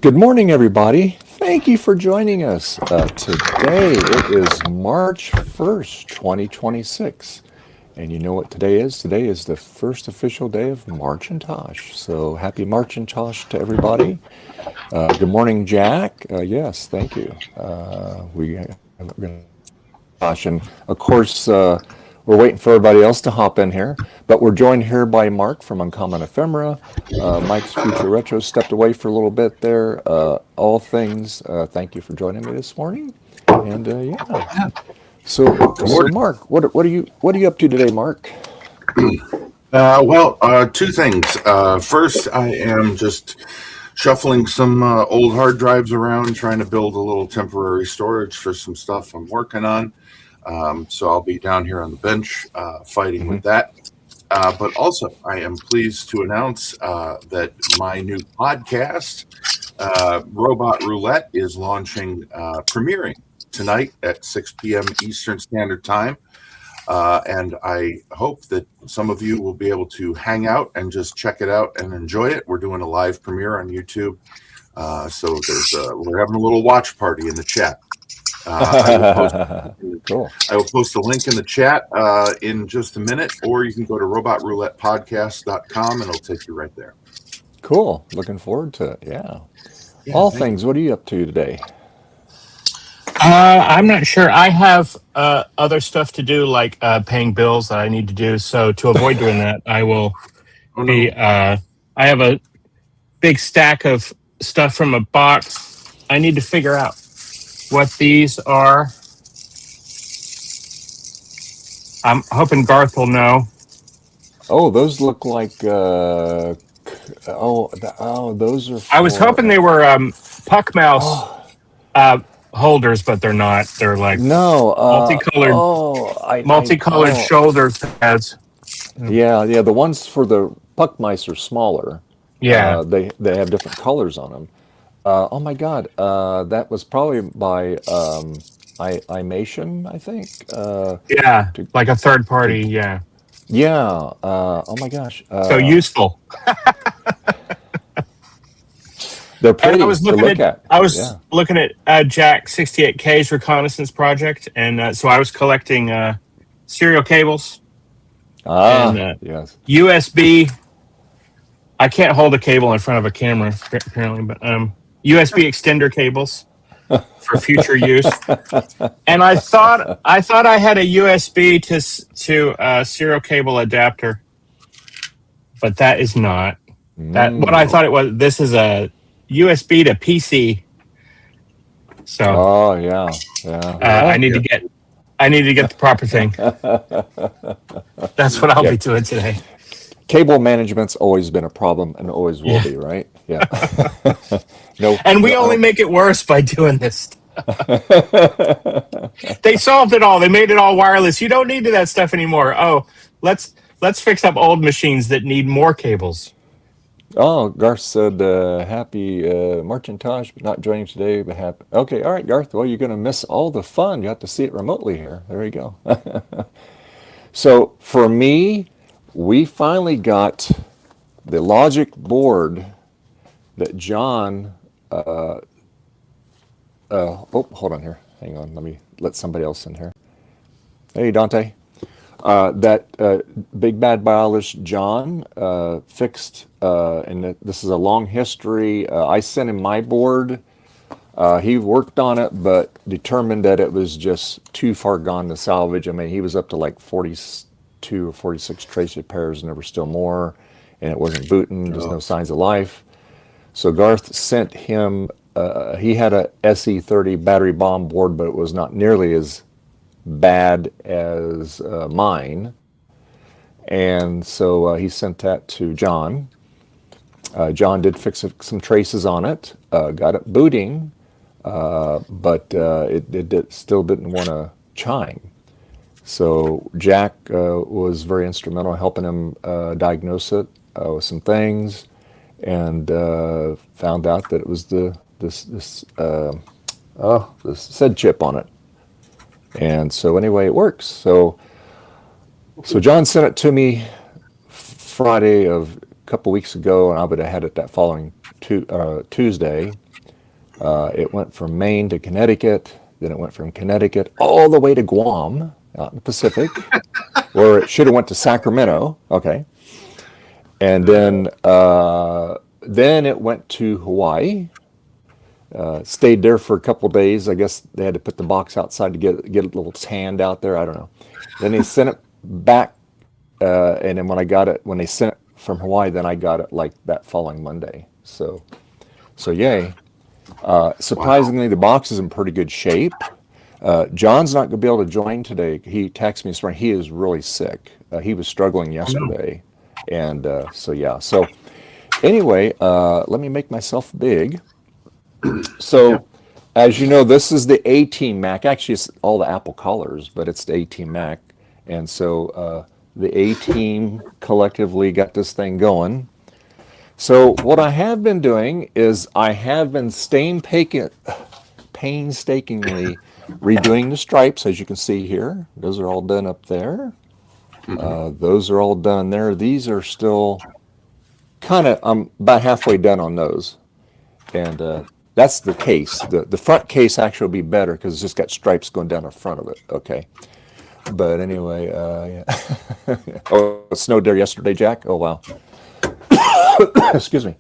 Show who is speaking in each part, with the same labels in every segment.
Speaker 1: Good morning, everybody. Thank you for joining us. Today it is March 1st, 2026. And you know what today is? Today is the first official day of Marcintosh. So happy Marcintosh to everybody. Good morning, Jack. Yes, thank you. We're going to Josh, and of course, we're waiting for everybody else to hop in here. But we're joined here by Mark from Uncommon Ephemera. Mike's Future Retro stepped away for a little bit there. All things, thank you for joining me this morning. And yeah,
Speaker 2: Good
Speaker 1: so
Speaker 2: morning.
Speaker 1: Mark, what are you up to today, Mark?
Speaker 2: Two things. First, I am just shuffling some old hard drives around, trying to build a little temporary storage for some stuff I'm working on. So I'll be down here on the bench fighting
Speaker 1: Mm-hmm.
Speaker 2: with that. But also, I am pleased to announce that my new podcast, Robot Roulette, is launching, premiering tonight at 6 p.m. Eastern Standard Time. And I hope that some of you will be able to hang out and just check it out and enjoy it. We're doing a live premiere on YouTube. So we're having a little watch party in the chat. I
Speaker 1: Cool.
Speaker 2: will post a link in the chat in just a minute, or you can go to robotroulettepodcast.com and it'll take you right there.
Speaker 1: Cool. Looking forward to it. Yeah. All things. What are you up to today?
Speaker 3: I'm not sure. I have other stuff to do, like paying bills that I need to do. So to avoid doing that, I will be. I have a big stack of stuff from a box. I need to figure out what these are. I'm hoping Garth will know.
Speaker 1: Oh, those look like those are for,
Speaker 3: I was hoping they were puck mouse holders, but they're not. They're like multicolored shoulder pads.
Speaker 1: Yeah, the ones for the puck mice are smaller.
Speaker 3: Yeah.
Speaker 1: They have different colors on them. Oh my God, that was probably by Imation, I think.
Speaker 3: Yeah,
Speaker 1: To,
Speaker 3: like a third
Speaker 1: to
Speaker 3: party. Yeah.
Speaker 1: Yeah. Oh my gosh.
Speaker 3: So useful.
Speaker 1: They're pretty
Speaker 3: And I was
Speaker 1: to
Speaker 3: looking
Speaker 1: look at.
Speaker 3: I was looking at Jack 68K's reconnaissance project, and so I was collecting serial cables and
Speaker 1: Yes.
Speaker 3: USB. I can't hold a cable in front of a camera apparently, but USB extender cables for future use. And I thought I had a USB to serial cable adapter, but that is not that what I thought it was. This is a USB to PC. So
Speaker 1: Oh yeah.
Speaker 3: I need to get the proper thing. That's what I'll be doing today.
Speaker 1: Cable management's always been a problem and always will be, right? Yeah. No.
Speaker 3: And we only make it worse by doing this. They solved it all. They made it all wireless. You don't need that stuff anymore. Oh, let's fix up old machines that need more cables.
Speaker 1: Oh, Garth said happy Marcintosh, but not joining today, but happy. Okay, all right, Garth. Well, you're going to miss all the fun. You have to see it remotely here. There you go. So for me, we finally got the logic board that John. Hold on here. Hang on. Let me let somebody else in here. Hey, Dante. That big bad biologist John fixed, and this is a long history. I sent him my board. He worked on it, but determined that it was just too far gone to salvage. I mean, he was up to like 42 or 46 trace repairs, and there were still more, and it wasn't booting. There's no signs of life. So Garth sent him. He had a SE30 battery bomb board, but it was not nearly as bad as mine, and so he sent that to John. John did fix some traces on it, got it booting, but it still didn't want to chime. So Jack was very instrumental in helping him diagnose it with some things, and found out that it was this SED chip on it. And so anyway, it works. So John sent it to me Friday of a couple weeks ago, and I would have had it that following Tuesday. It went from Maine to Connecticut. Then it went from Connecticut all the way to Guam, out in the Pacific, where it should have went to Sacramento. Okay. And then it went to Hawaii. Stayed there for a couple of days. I guess they had to put the box outside to get a little sand out there. I don't know. Then they sent it back, and then when they sent it from Hawaii, then I got it like that following Monday. So yay. Surprisingly, the box is in pretty good shape. John's not going to be able to join today. He texted me this morning. He is really sick. He was struggling yesterday. And so anyway, let me make myself big. So, as you know, this is the ATeam Mac. Actually, it's all the Apple colors, but it's the ATeam Mac. And so the ATeam collectively got this thing going. So what I have been doing is I have been painstakingly redoing the stripes, as you can see here. Those are all done up there. Those are all done there. These are still I'm about halfway done on those. And that's the case. The front case actually will be better because it's just got stripes going down the front of it. Okay. But anyway, yeah. Oh, it snowed there yesterday, Jack? Oh, wow. Excuse me.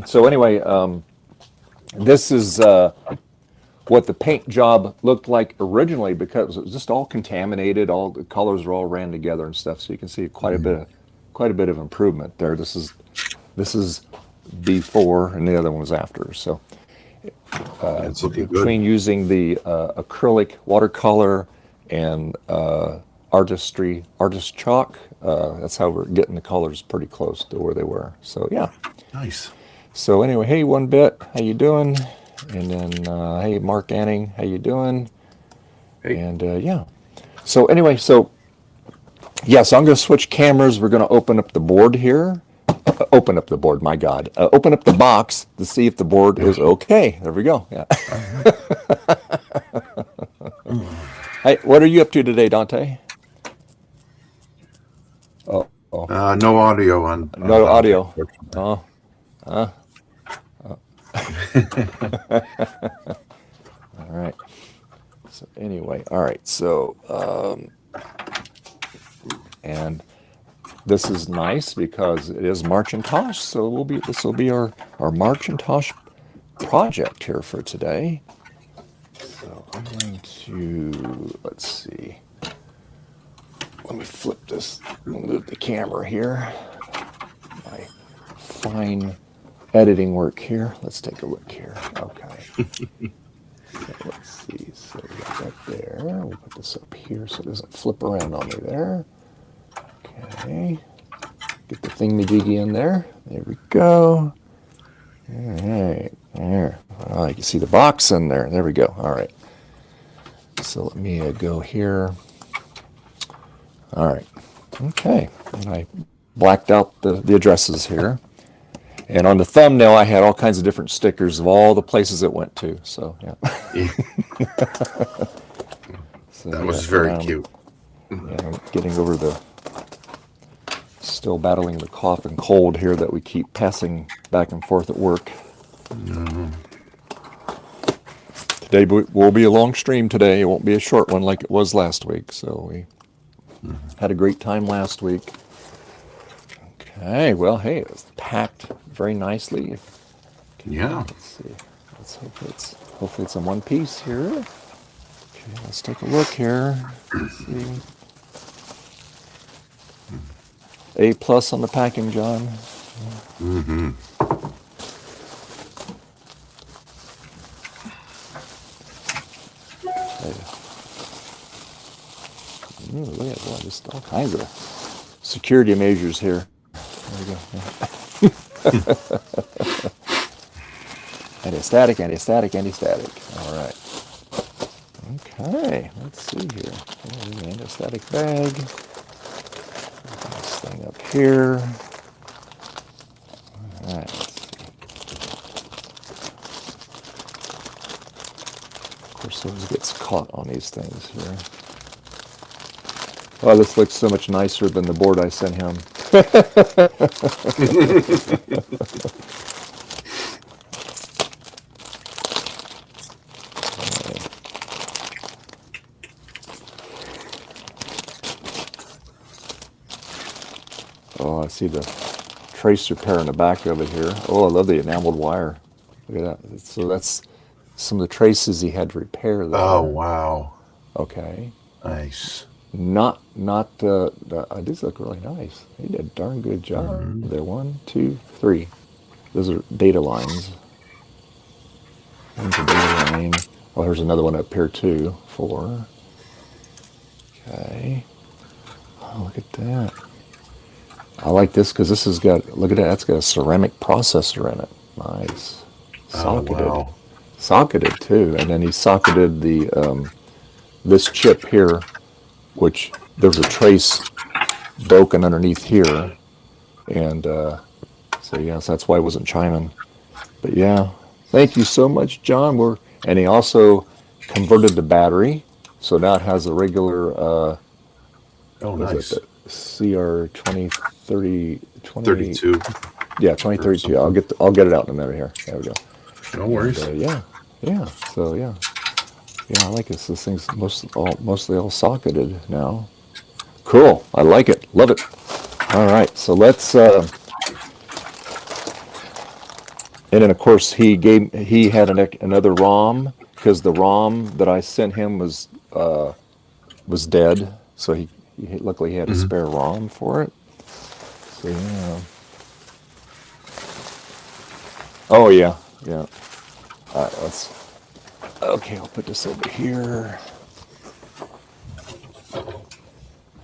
Speaker 1: So anyway, this is what the paint job looked like originally, because it was just all contaminated. All the colors were all ran together and stuff. So you can see quite a bit of improvement there. This is before, and the other one was after. So
Speaker 2: It's looking good.
Speaker 1: between using the acrylic watercolor and artist chalk, that's how we're getting the colors pretty close to where they were. So yeah.
Speaker 2: Nice.
Speaker 1: So anyway, hey, One Bit, how you doing? And then hey, Mark Anning, how you doing?
Speaker 2: Hey.
Speaker 1: And yeah. So anyway, so I'm going to switch cameras. We're going to open up the board here. Open up the board, my God. Open up the box to see if the board is okay. There we go. Yeah. Hey, what are you up to today, Dante?
Speaker 2: No audio on.
Speaker 1: No audio. Oh. All right. So anyway, all right. So and this is nice because it is Marcintosh. So this will be our Marcintosh project here for today. So I'm going to, let's see. Let me flip this, move the camera here. My fine editing work here. Let's take a look here. Okay. So let's see. So we got that there. We'll put this up here so it doesn't flip around on me there. Okay. Get the thingamajiggy in there. There we go. All right. There. Oh, you can see the box in there. There we go. All right. So let me go here. All right. Okay. And I blacked out the addresses here. And on the thumbnail, I had all kinds of different stickers of all the places it went to. So, yeah. So,
Speaker 2: that was very cute.
Speaker 1: Yeah, I'm getting over still battling the cough and cold here that we keep passing back and forth at work. Today will be a long stream today. It won't be a short one like it was last week. So we had a great time last week. Okay, well, hey, it was packed very nicely.
Speaker 2: Yeah.
Speaker 1: Let's see. Hopefully it's in one piece here. Okay, let's take a look here. Let's see. A+ on the packing, John.
Speaker 2: Mm-hmm.
Speaker 1: Look at that. Just all kinds of security measures here. There we go. Anti-static. All right. Okay, let's see here. Anti-static bag. This thing up here. All right. Of course, those gets caught on these things here. Oh, this looks so much nicer than the board I sent him. see the trace repair in the back of it here. Oh, I love the enameled wire. Look at that. So that's some of the traces he had to repair there.
Speaker 2: Oh, wow.
Speaker 1: Okay.
Speaker 2: Nice.
Speaker 1: These look really nice. He did a darn good job. There, 1, 2, 3. Those are data lines. One's a data line. Oh, there's another one up here too. 4. Okay. Oh, look at that. I like this because this has got, look at that, that's got a ceramic processor in it. Nice. Socketed.
Speaker 2: Oh, wow.
Speaker 1: Socketed too. And then he socketed the, this chip here, which there's a trace broken underneath here. And so yes, that's why it wasn't chiming. But yeah, thank you so much, John. And he also converted the battery. So now it has a regular,
Speaker 2: Oh, nice.
Speaker 1: CR 2030
Speaker 2: 32.
Speaker 1: Yeah, 2032. I'll get it out in a minute here. There we go.
Speaker 2: No worries.
Speaker 1: And, yeah. So yeah, I like this. This thing's mostly all socketed now. Cool. I like it. Love it. All right. So let's. And then of course he had another ROM because the ROM that I sent him was dead. So luckily he had a spare ROM for it. So yeah. Oh yeah. All right, okay, I'll put this over here.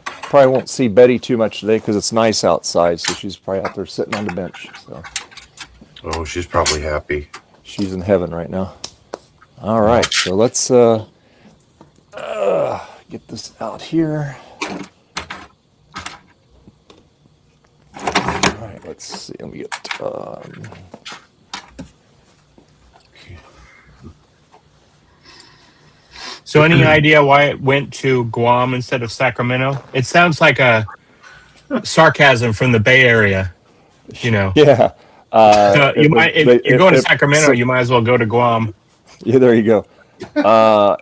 Speaker 1: Probably won't see Betty too much today because it's nice outside, so she's probably out there sitting on the bench. So
Speaker 2: Oh, she's probably happy.
Speaker 1: she's in heaven right now. All right, so let's get this out here. All right, let's see. Let me get.
Speaker 3: So, any idea why it went to Guam instead of Sacramento? It sounds like a sarcasm from the Bay Area.
Speaker 1: Yeah.
Speaker 3: You're going to Sacramento, you might as well go to Guam.
Speaker 1: Yeah, there you go.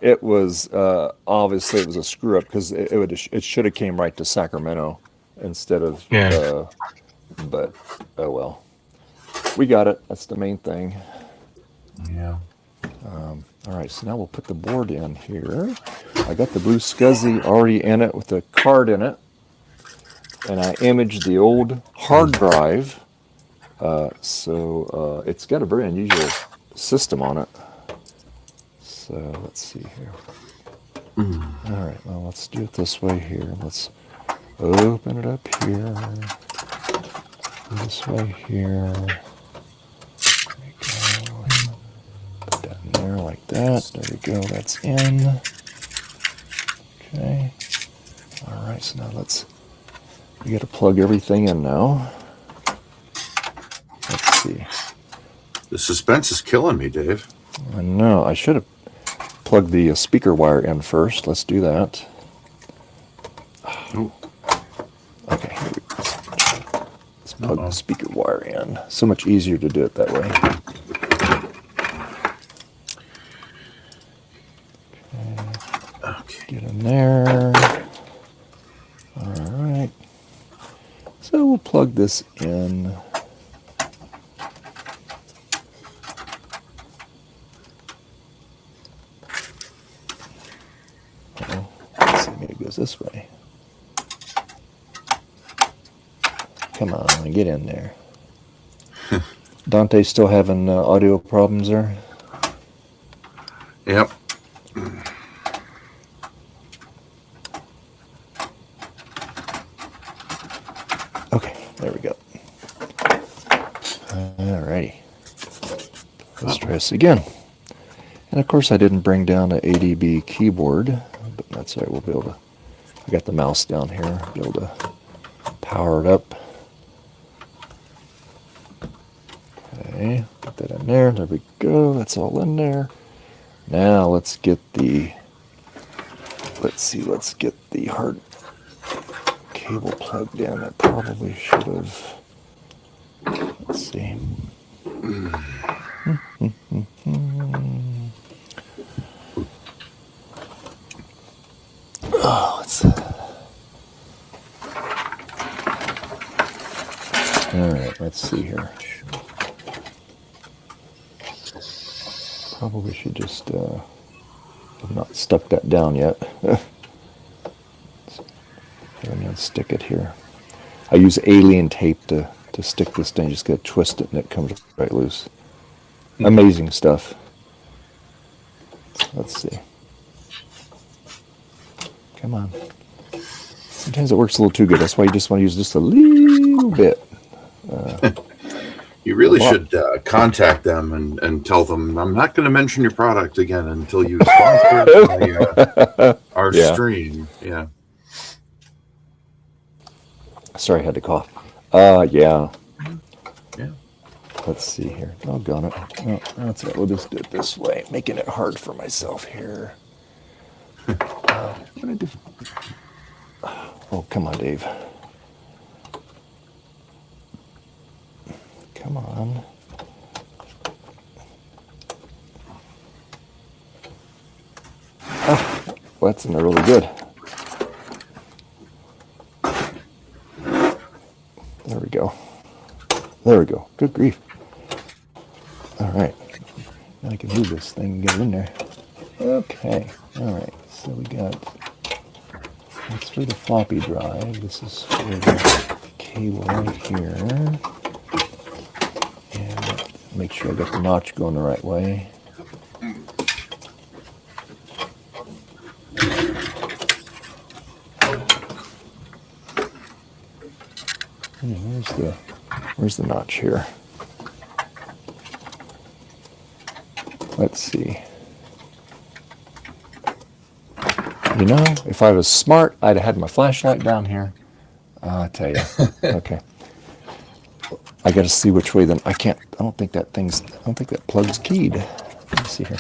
Speaker 1: It was obviously it was a screw up because it should have came right to Sacramento instead of.
Speaker 3: Yeah.
Speaker 1: But oh well, we got it. That's the main thing.
Speaker 2: Yeah.
Speaker 1: All right, so now we'll put the board in here. I got the blue SCSI already in it with the card in it, and I imaged the old hard drive. So it's got a very unusual system on it. So let's see here. All right, well, let's do it this way here. Let's open it up here. This way here. There we go. Put that in there like that. There we go. That's in. Okay. All right, so now we got to plug everything in now. Let's see.
Speaker 2: The suspense is killing me, Dave.
Speaker 1: I know. I should have plugged the speaker wire in first. Let's do that.
Speaker 2: Oh.
Speaker 1: Okay, here we go. Let's plug the speaker wire in. So much easier to do it that way.
Speaker 2: Okay.
Speaker 1: Get in there. All right. So we'll plug this in. Let's see, maybe it goes this way. Come on, get in there. Dante's still having audio problems there?
Speaker 2: Yep.
Speaker 1: Okay, there we go. Alrighty. Let's try this again. And of course I didn't bring down an ADB keyboard, but that's all right, we'll be able to, I got the mouse down here, be able to power it up. Okay, put that in there, there we go, that's all in there. Now let's get the hard cable plugged in. I probably should have, let's see. Oh, Let's see here. Probably should just have not stuck that down yet. And then stick it here. I use alien tape to stick this thing. Just gotta twist it and it comes right loose. Amazing stuff. Let's see. Come on. Sometimes it works a little too good. That's why you just want to use just a little bit.
Speaker 2: You really should contact them and tell them, I'm not going to mention your product again until you sponsor our stream. Yeah.
Speaker 1: Sorry, I had to cough. Yeah.
Speaker 2: Yeah.
Speaker 1: Let's see here. Doggone it. No, that's right. We'll just do it this way, making it hard for myself here. What did I do? Oh, come on, Dave. Come on. Oh, well, that's not really good. There we go. There we go. Good grief. All right. Now I can move this thing and get it in there. Okay. All right. So we got, that's for the floppy drive. This is for the cable right here. And make sure I got the notch going the right way. Where's the notch here? Let's see. You know, if I was smart, I'd have had my flashlight down here. I tell you. Okay. I got to see which way then. I don't think that plug's keyed. Let me see here.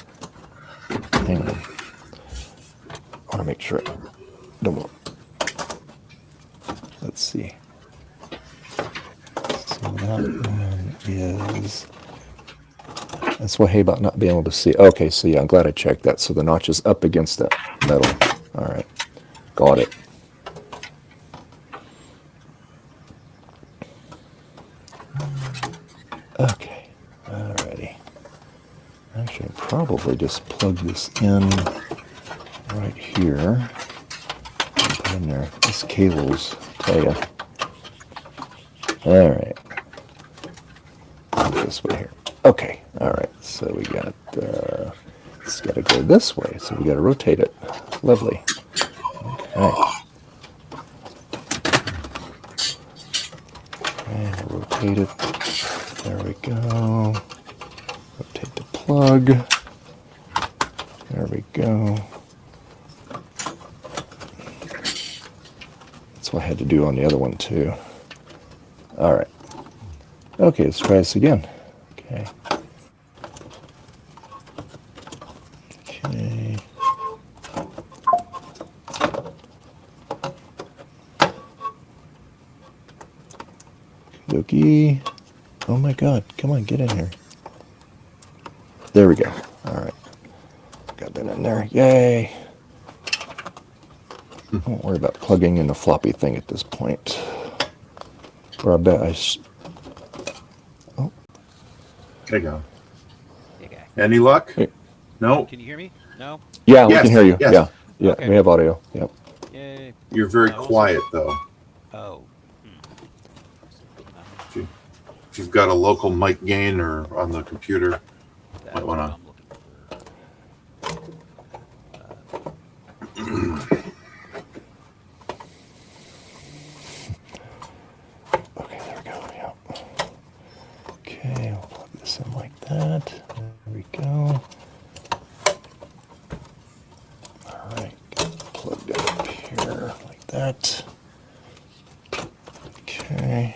Speaker 1: Hang on. I want to make sure. Let's see. So that one is. That's what I hate about not being able to see. Okay, so yeah, I'm glad I checked that. So the notch is up against that metal. All right, got it. Okay, alrighty. Actually, I'll probably just plug this in right here. Put in there. This cable's, tell ya. All right. This way here. Okay. All right. So we got. It's got to go this way. So we got to rotate it. Lovely. Okay. And rotate it. There we go. Rotate the plug. There we go. That's what I had to do on the other one too. All right. Okay, let's try this again. Okay. Okay. Okey-dokey. Oh my God, come on, get in here. There we go. All right. Got that in there. Yay. Don't worry about plugging in the floppy thing at this point. Or I bet oh.
Speaker 2: There you go.
Speaker 4: Hey, guy.
Speaker 2: Any luck?
Speaker 1: Hey.
Speaker 2: No?
Speaker 4: Can you hear me? No?
Speaker 1: Yeah,
Speaker 2: Yes,
Speaker 1: we can hear you.
Speaker 2: yes.
Speaker 1: Yeah. Yeah,
Speaker 4: Okay.
Speaker 1: we have audio. Yep.
Speaker 4: Yay.
Speaker 2: You're very
Speaker 4: I was-
Speaker 2: quiet, though.
Speaker 4: Oh.
Speaker 2: If you've got a local mic gain or on the computer,
Speaker 4: That's
Speaker 2: might
Speaker 4: what
Speaker 2: wanna-
Speaker 4: I'm looking
Speaker 1: Okay, there we go. Yep. Okay, we'll plug this in like that. There we go. All right, plug that up here like that. Okay.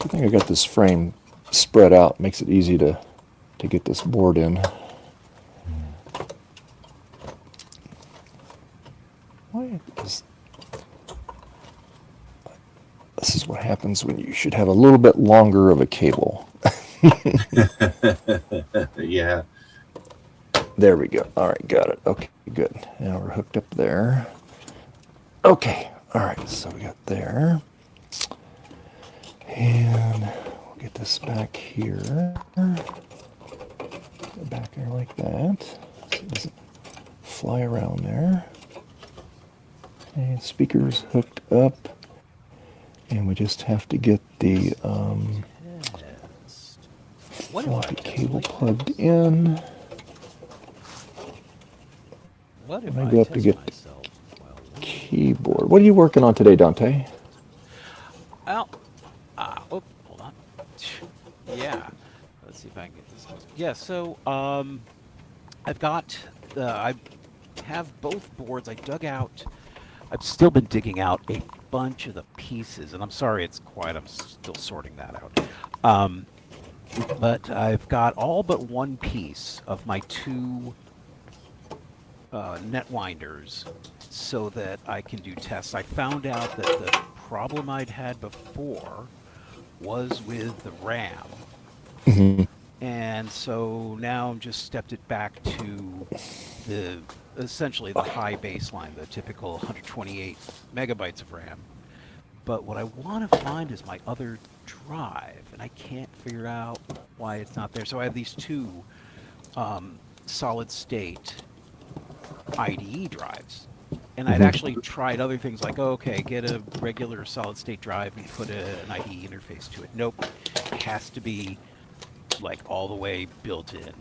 Speaker 1: I think I got this frame spread out. Makes it easy to get this board in. Why is this is what happens when you should have a little bit longer of a cable.
Speaker 2: Yeah.
Speaker 1: There we go. All right, got it. Okay, good. Now we're hooked up there. Okay, all right, so we got there. And we'll get this back here. Go back there like that. So it doesn't fly around there. And speakers hooked up. And we just have to get the
Speaker 4: What am I
Speaker 1: floppy
Speaker 4: doing?
Speaker 1: cable plugged in.
Speaker 4: What if
Speaker 1: I
Speaker 4: I
Speaker 1: go up to
Speaker 4: test
Speaker 1: get
Speaker 4: myself? Well,
Speaker 1: keyboard. What are you working on today, Dante?
Speaker 4: oh, hold on. Yeah. Let's see if I can get this. Yeah, so I've got I have both boards. I dug out. I've still been digging out a bunch of the pieces, and I'm sorry it's quiet. I'm still sorting that out. But I've got all but one piece of my two net winders so that I can do tests. I found out that the problem I'd had before was with the RAM. And so now I'm just stepped it back to the essentially the high baseline, the typical 128 megabytes of RAM. But what I want to find is my other drive, and I can't figure out why it's not there. So I have these two solid state IDE drives. And I'd actually tried other things like, oh, okay, get a regular solid state drive and put an IDE interface to it. Nope, it has to be like all the way built in.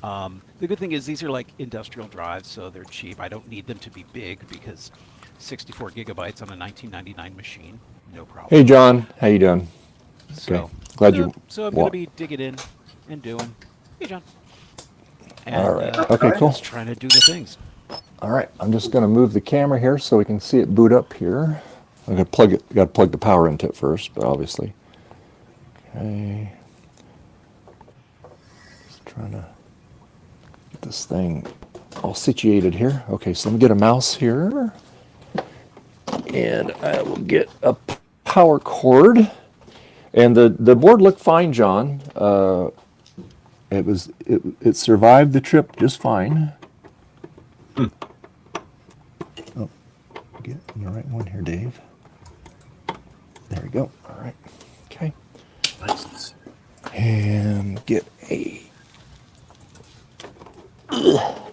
Speaker 4: The good thing is these are like industrial drives, so they're cheap. I don't need them to be big because 64 gigabytes on a 1999 machine, no problem.
Speaker 1: Hey, John. How you doing?
Speaker 4: So,
Speaker 1: Okay. Glad you.
Speaker 4: So I'm going to be digging in and doing. Hey, John. And,
Speaker 1: All right. Okay, cool.
Speaker 4: Just trying to do the things.
Speaker 1: All right. I'm just going to move the camera here so we can see it boot up here. I'm going to plug it. Got to plug the power into it first, but obviously. Okay. Just trying to get this thing all situated here. Okay, so let me get a mouse here. And I will get a power cord. And the board looked fine, John. It survived the trip just fine. Oh, get the right one here, Dave. There we go. All right. Okay.
Speaker 2: Nice.
Speaker 1: And get a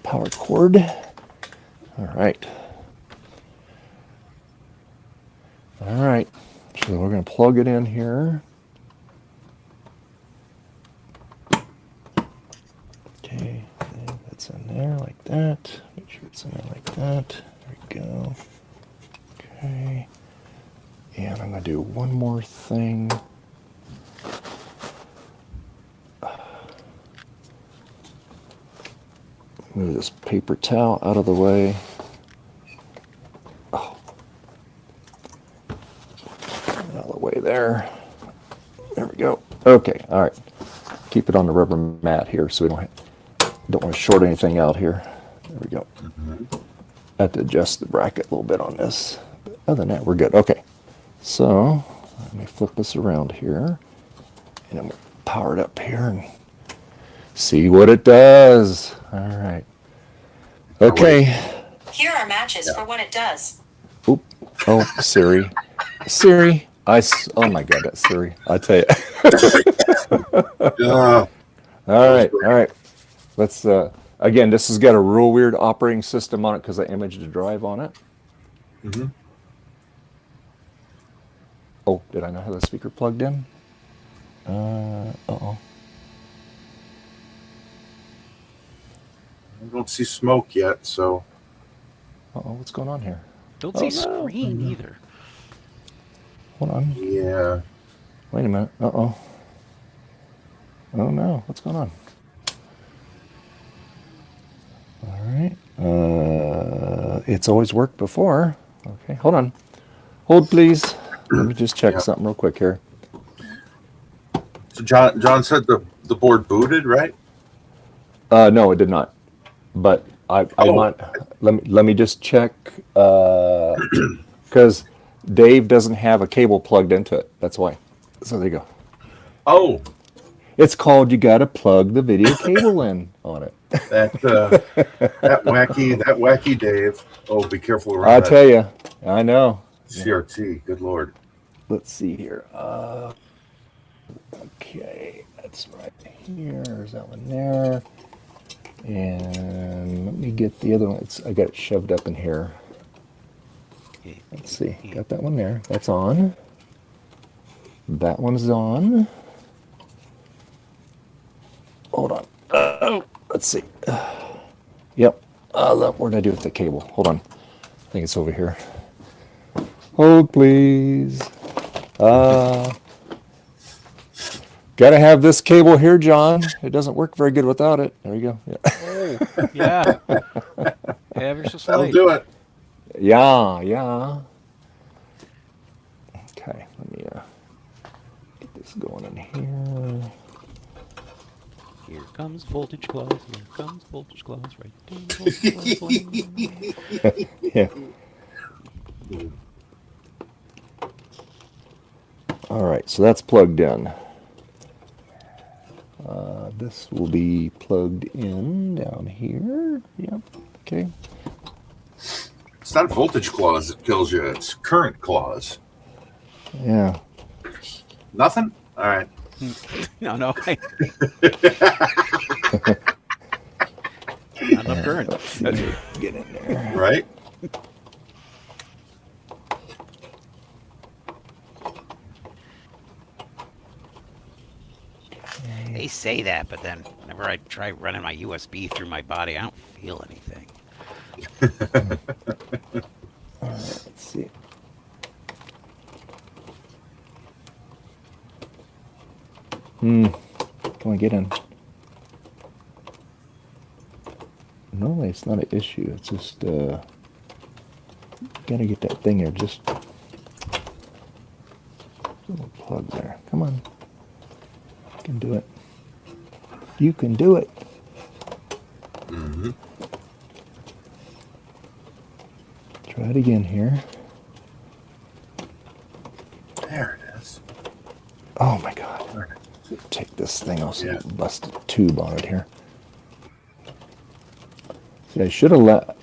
Speaker 1: power cord. All right. All right. So we're going to plug it in here. Okay, that's in there like that. Make sure it's in there like that. There we go. Okay. And I'm going to do one more thing. Move this paper towel out of the way. Oh. Out of the way there. There we go. Okay, all right. Keep it on the rubber mat here so we don't want to short anything out here. There we go. I have to adjust the bracket a little bit on this. But other than that, we're good. Okay. So let me flip this around here. And I'm going to power it up here and see what it does. All right. Okay.
Speaker 5: Here are matches for what it does.
Speaker 1: Oop. Oh, Siri. Siri. Oh my God, that's Siri. I tell you. All right. All right. Let's, again, this has got a real weird operating system on it because I imaged a drive on it.
Speaker 2: Mm-hmm.
Speaker 1: Oh, did I not have the speaker plugged in? Uh-oh.
Speaker 2: I don't see smoke yet, so.
Speaker 1: Uh-oh, what's going on here?
Speaker 4: Don't
Speaker 1: Oh,
Speaker 4: see
Speaker 1: no.
Speaker 4: screen either.
Speaker 1: Hold on.
Speaker 2: Yeah.
Speaker 1: Wait a minute. Uh-oh. Oh, no. What's going on? All right. It's always worked before. Okay, hold on. Hold, please. Let me just check something real quick here.
Speaker 2: So John said the board booted, right?
Speaker 1: No, it did not. But I might let me just check because Dave doesn't have a cable plugged into it. That's why. So there you go.
Speaker 2: Oh,
Speaker 1: It's called you got to plug the video cable in on it.
Speaker 2: that wacky Dave. Oh, be careful around
Speaker 1: I
Speaker 2: that
Speaker 1: tell you, I know.
Speaker 2: CRT. Good Lord.
Speaker 1: Let's see here. Okay, that's right here. There's that one there. And let me get the other one. I got it shoved up in here. Let's see. Got that one there. That's on. That one's on. Hold on. Let's see. Yep. What did I do with the cable? Hold on. I think it's over here. Hold, please. Gotta have this cable here, John. It doesn't work very good without it. There you go. Yeah.
Speaker 4: Oh, yeah. Ever so
Speaker 2: That'll
Speaker 4: slight.
Speaker 2: do it.
Speaker 1: Yeah. Okay, let me get this going in here.
Speaker 4: Here comes voltage clause. Here comes voltage clause. Right down voltage clause lane.
Speaker 1: Yeah. All right, so that's plugged in. This will be plugged in down here. Yep. Okay.
Speaker 2: It's not voltage clause that kills you. It's current clause.
Speaker 1: Yeah.
Speaker 2: Nothing? All right.
Speaker 4: No. Not enough current.
Speaker 1: Get in there.
Speaker 2: Right?
Speaker 4: They say that, but then whenever I try running my USB through my body, I don't feel anything.
Speaker 1: All right, let's see. Come on, get in. No, it's not an issue. It's just gotta get that thing there. Just little plug there. Come on, you can do it. You can do it.
Speaker 2: Mm-hmm.
Speaker 1: Try it again here.
Speaker 2: There it is.
Speaker 1: Oh my God! Take this thing off. So busted tube on it here. See, I should have let.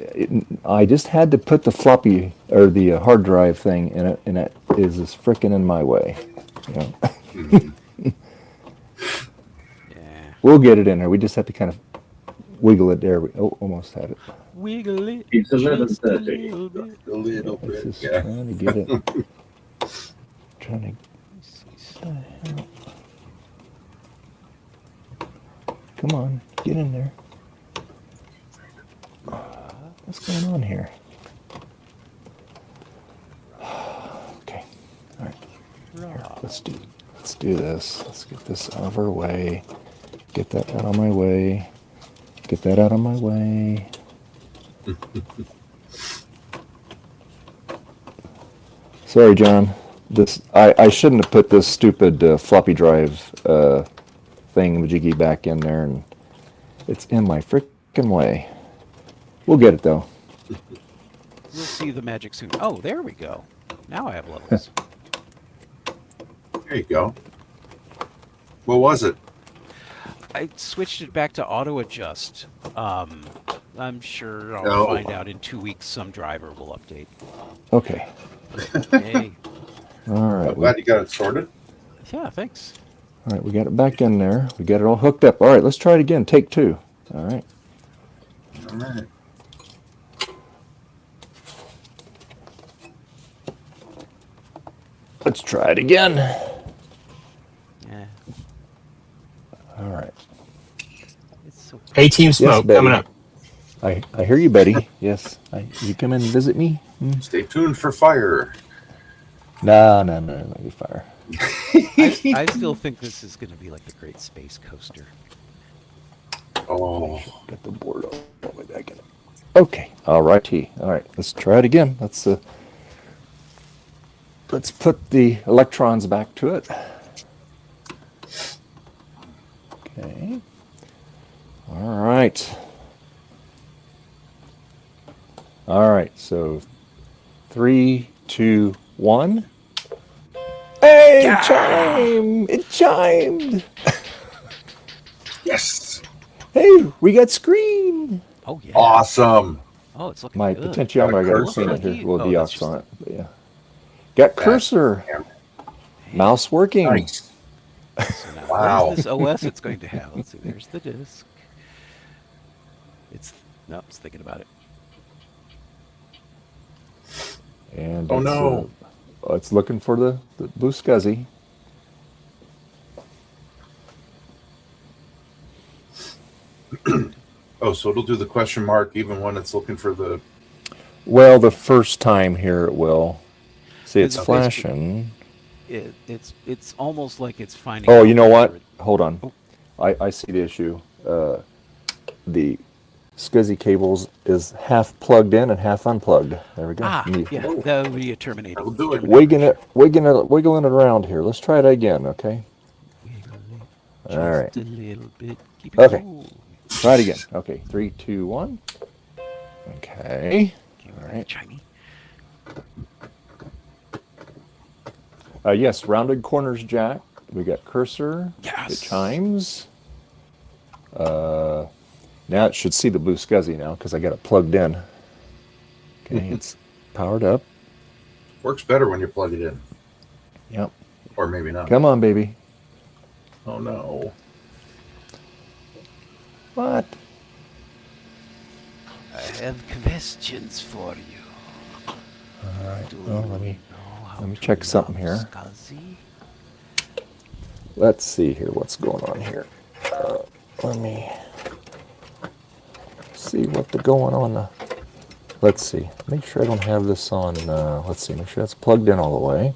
Speaker 1: I just had to put the floppy or the hard drive thing in it, and it is just frickin' in my way. You know?
Speaker 4: Yeah.
Speaker 1: We'll get it in there. We just have to kind of wiggle it there. Almost had it.
Speaker 4: Wiggle it.
Speaker 6: It's
Speaker 4: just
Speaker 6: 11:30.
Speaker 4: a little bit.
Speaker 2: A little
Speaker 1: It's
Speaker 2: bit.
Speaker 1: just
Speaker 2: Yeah.
Speaker 1: trying to get it. Trying to. Come on, get in there. What's going on here? Okay, all right. Here, let's do this. Let's get this out of our way. Get that out of my way. Get that out of my way. Sorry, John. I shouldn't have put this stupid floppy drive thing-majiggy back in there, and it's in my frickin' way. We'll get it though.
Speaker 4: We'll see the magic soon. Oh, there we go. Now I have levels.
Speaker 2: There you go. What was it?
Speaker 4: I switched it back to auto adjust. I'm sure I'll find out in 2 weeks. Some driver will update.
Speaker 1: Okay.
Speaker 4: Yay.
Speaker 1: All right.
Speaker 2: I'm glad you got it sorted.
Speaker 4: Yeah, thanks.
Speaker 1: All right, we got it back in there. We got it all hooked up. All right, let's try it again. Take two. All right.
Speaker 2: All right.
Speaker 1: Let's try it again.
Speaker 4: Yeah.
Speaker 1: All right.
Speaker 4: It's so
Speaker 3: ATeam smoke
Speaker 1: Betty.
Speaker 3: coming up.
Speaker 1: I hear you, Betty. Yes. You come in and visit me?
Speaker 2: Stay tuned for fire.
Speaker 1: No, let me fire.
Speaker 4: I still think this is going to be like the Great Space Coaster.
Speaker 2: Oh,
Speaker 1: Got the board all the way back in it. Okay. All righty. All right. Let's try it again. Let's put the electrons back to it. Okay. All right. All right. So 3, 2, 1. Hey, it chimed! It chimed!
Speaker 2: yes.
Speaker 1: Hey, we got screen!
Speaker 4: Oh, yeah.
Speaker 2: Awesome.
Speaker 4: Oh, it's looking
Speaker 1: My
Speaker 4: good.
Speaker 1: potentiometer, I got
Speaker 2: cursor.
Speaker 1: screen here. Well,
Speaker 4: Oh,
Speaker 1: the
Speaker 4: that's
Speaker 1: aux
Speaker 4: just
Speaker 1: on it. But yeah. Got cursor. Mouse working.
Speaker 2: Nice.
Speaker 4: So now,
Speaker 2: Wow.
Speaker 4: what is this OS it's going to have? Let's see. There's the disk. It's thinking about it.
Speaker 1: And
Speaker 2: Oh, no.
Speaker 1: it's looking for the blue SCSI.
Speaker 2: Oh, so it'll do the question mark even when it's looking for the.
Speaker 1: Well, the first time here it will. See, it's
Speaker 4: It's
Speaker 1: flashing.
Speaker 4: It's almost like it's finding.
Speaker 1: Oh,
Speaker 4: out
Speaker 1: you know what?
Speaker 4: whether
Speaker 1: Hold on.
Speaker 4: Oh.
Speaker 1: I see the issue. The SCSI cables is half plugged in and half unplugged. There we go.
Speaker 4: Yeah, that would be a terminating.
Speaker 2: That'll do it.
Speaker 1: Wiggling it around here. Let's try it again, okay?
Speaker 4: Just
Speaker 1: All right.
Speaker 4: a little bit. Keep it
Speaker 1: Okay.
Speaker 4: cool.
Speaker 1: Try it again. Okay, 3, 2, 1. Okay. All right.
Speaker 4: Shiny.
Speaker 1: Yes, rounded corners jack. We got cursor.
Speaker 4: Yes.
Speaker 1: It chimes. Now it should see the blue SCSI now because I got it plugged in. Okay, it's powered up.
Speaker 2: Works better when you plug it in.
Speaker 1: Yep.
Speaker 2: Or maybe not.
Speaker 1: Come on, baby.
Speaker 2: Oh, no.
Speaker 1: What?
Speaker 4: I have questions for you.
Speaker 1: All right.
Speaker 4: Do
Speaker 1: Well,
Speaker 4: you
Speaker 1: let me
Speaker 4: know how
Speaker 1: let me
Speaker 4: to
Speaker 1: check something here.
Speaker 4: love SCSI?
Speaker 1: Let's see here what's going on here. Let me see what's going on. Let's see. Make sure I don't have this on. Let's see. Make sure that's plugged in all the way.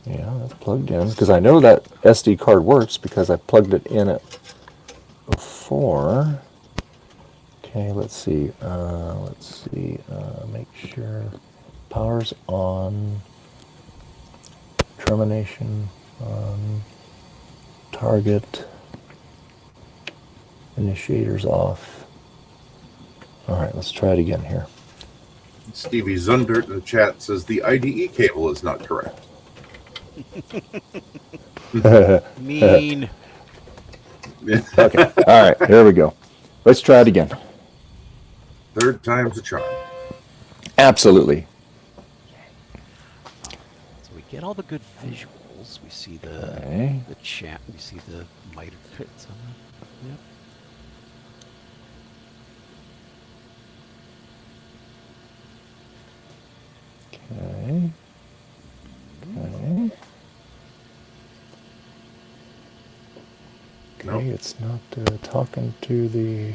Speaker 1: Yeah, that's plugged in because I know that SD card works because I plugged it in it before. Okay, let's see. Make sure power's on. Termination on. Target. Initiators off. All right, let's try it again here.
Speaker 2: Stevie Zundert in the chat says the IDE cable is not correct.
Speaker 4: Mean.
Speaker 1: Okay. All right, here we go. Let's try it again.
Speaker 2: Third time's a charm.
Speaker 1: Absolutely.
Speaker 4: So we get all the good visuals. We see
Speaker 1: Okay.
Speaker 4: the chat. We see the miter pits on it. Yep.
Speaker 1: Okay. Okay. Okay,
Speaker 2: Nope.
Speaker 1: it's not talking to the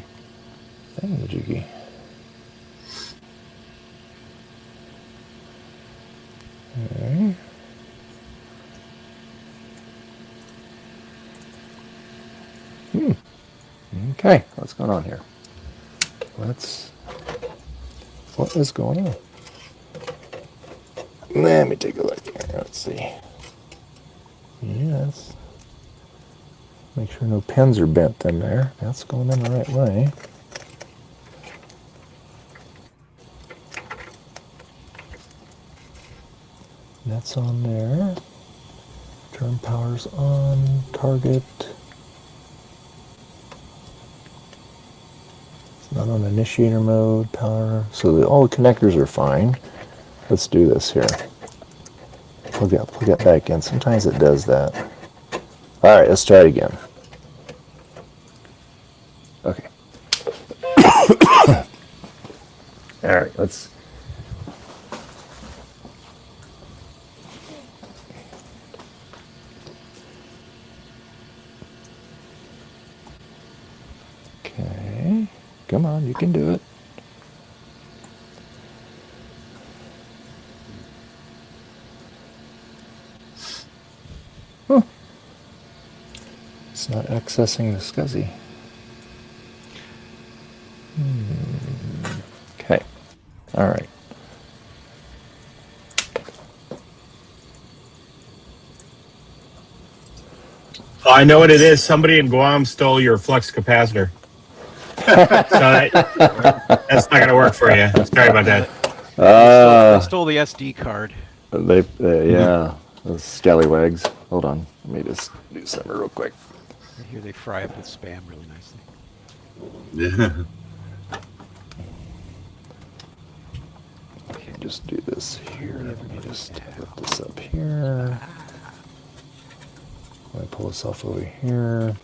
Speaker 1: thingamajiggy. Okay. Okay, what's going on here? What is going on? Let me take a look here. Let's see. Yes. Make sure no pins are bent in there. That's going in the right way. That's on there. Turn power's on. Target. It's not on initiator mode. Power. So all the connectors are fine. Let's do this here. Plug that back in. Sometimes it does that. All right, let's try it again. Okay. All right, let's. Okay, come on, you can do it. Huh. It's not accessing the SCSI. Okay. All right.
Speaker 3: Oh, I know what it is. Somebody in Guam stole your flux capacitor. That's not going to work for you. Sorry about that.
Speaker 4: They stole the SD card.
Speaker 1: Yeah, those scallywags. Hold on. Let me just do something real quick.
Speaker 4: I hear they fry up with spam really nicely.
Speaker 2: Yeah.
Speaker 1: Okay, just do this here. Let me just put this up here. Let me pull this off over here.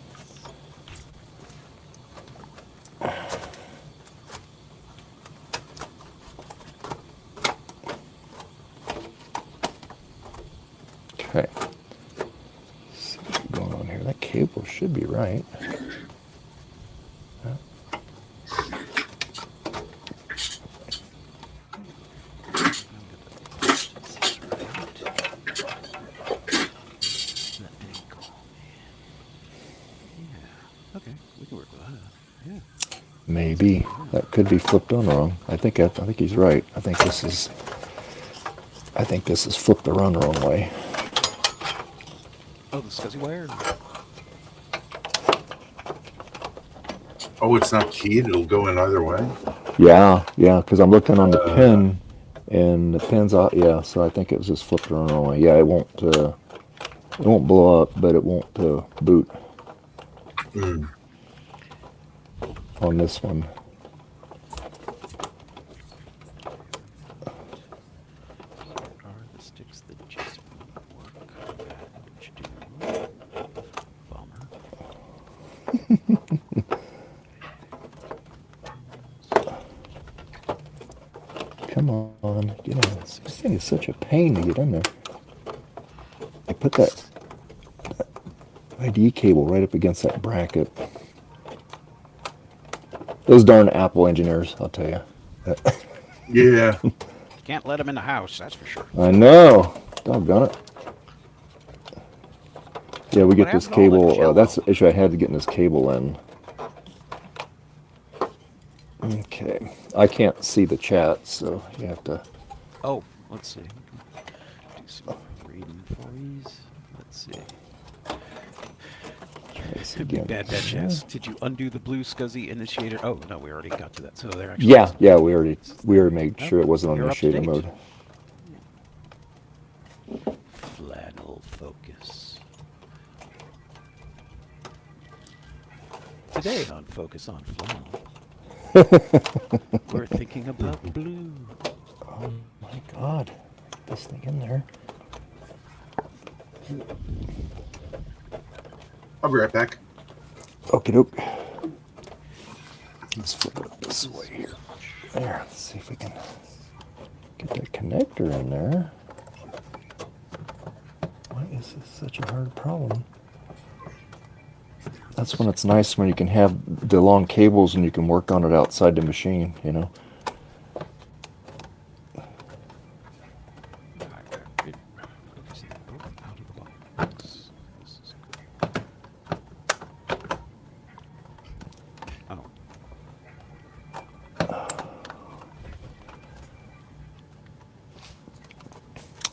Speaker 1: Okay. See what's going on here. That cable should be right.
Speaker 4: Okay, we can work with that. Yeah.
Speaker 1: Maybe that could be flipped on wrong. I think he's right. I think this is flipped around the wrong way.
Speaker 4: Oh, the SCSI wire?
Speaker 2: Oh, it's not keyed. It'll go in either way.
Speaker 1: Yeah, because I'm looking on the pin, and the pin's out. Yeah, so I think it was just flipped around the wrong way. Yeah, it won't blow up, but it won't boot on this one.
Speaker 4: Are the sticks that just won't work? Which do. Bummer.
Speaker 1: Come on, get in. This thing is such a pain to get in there. I put that ID cable right up against that bracket. Those darn Apple engineers, I'll tell you.
Speaker 2: Yeah.
Speaker 4: Can't let them in the house, that's for sure.
Speaker 1: I know. Doggone it. Yeah, we get
Speaker 4: What
Speaker 1: this
Speaker 4: happened to all that
Speaker 1: cable.
Speaker 4: jello?
Speaker 1: That's the issue I had to getting this cable in. Okay. I can't see the chat, so you have to.
Speaker 4: Oh, let's see. Do some reading for these. Let's see.
Speaker 1: This
Speaker 4: Could be
Speaker 1: again.
Speaker 4: bad chance. Did you undo the blue SCSI initiator? Oh, no, we already got to that. So they're actually.
Speaker 1: Yeah, we already made sure it wasn't on
Speaker 4: You're up to
Speaker 1: initiator
Speaker 4: date.
Speaker 1: mode.
Speaker 4: Flannel focus. Today on Focus on Flannel, we're thinking about blue.
Speaker 1: Oh my God. Get this thing in there.
Speaker 2: I'll be right back.
Speaker 1: Okie doke. Let's flip it up this way here. There, let's see if we can get that connector in there. Why is this such a hard problem? That's when it's nice when you can have the long cables and you can work on it outside the machine, you know.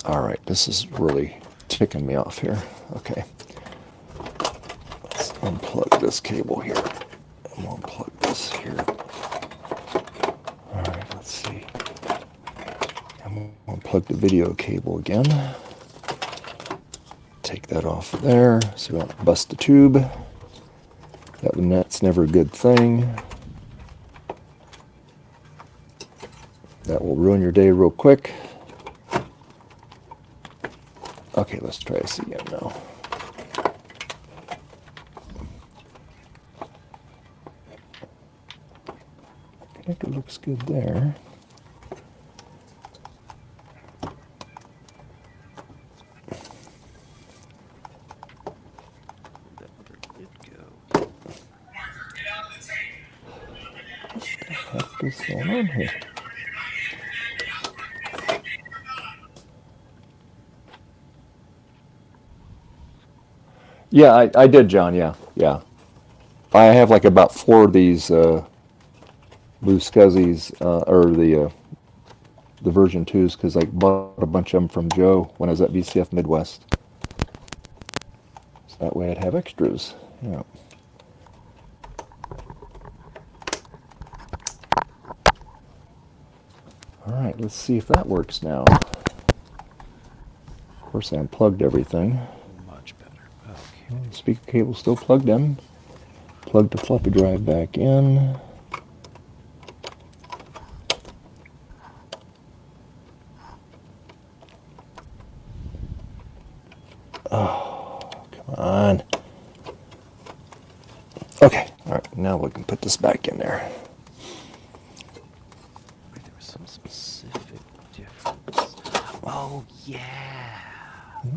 Speaker 1: All right, this is really ticking me off here. Okay. Let's unplug this cable here. And we'll unplug this here. All right, let's see. And we'll unplug the video cable again. Take that off there so we don't bust the tube. That's never a good thing. That will ruin your day real quick. Okay, let's try this again now. I think it looks good there. What the heck is going on here? Yeah, I did, John. Yeah. I have like about 4 of these blue SCSIs, or the version 2s, because I bought a bunch of them from Joe when I was at VCF Midwest. So that way I'd have extras. Yeah. All right, let's see if that works now. Of course, I unplugged everything.
Speaker 4: Much better. Okay.
Speaker 1: Speaker cable still plugged in. Plug the floppy drive back in. Oh, come on. now we can put this back in there.
Speaker 4: There was some specific difference. Oh, yeah.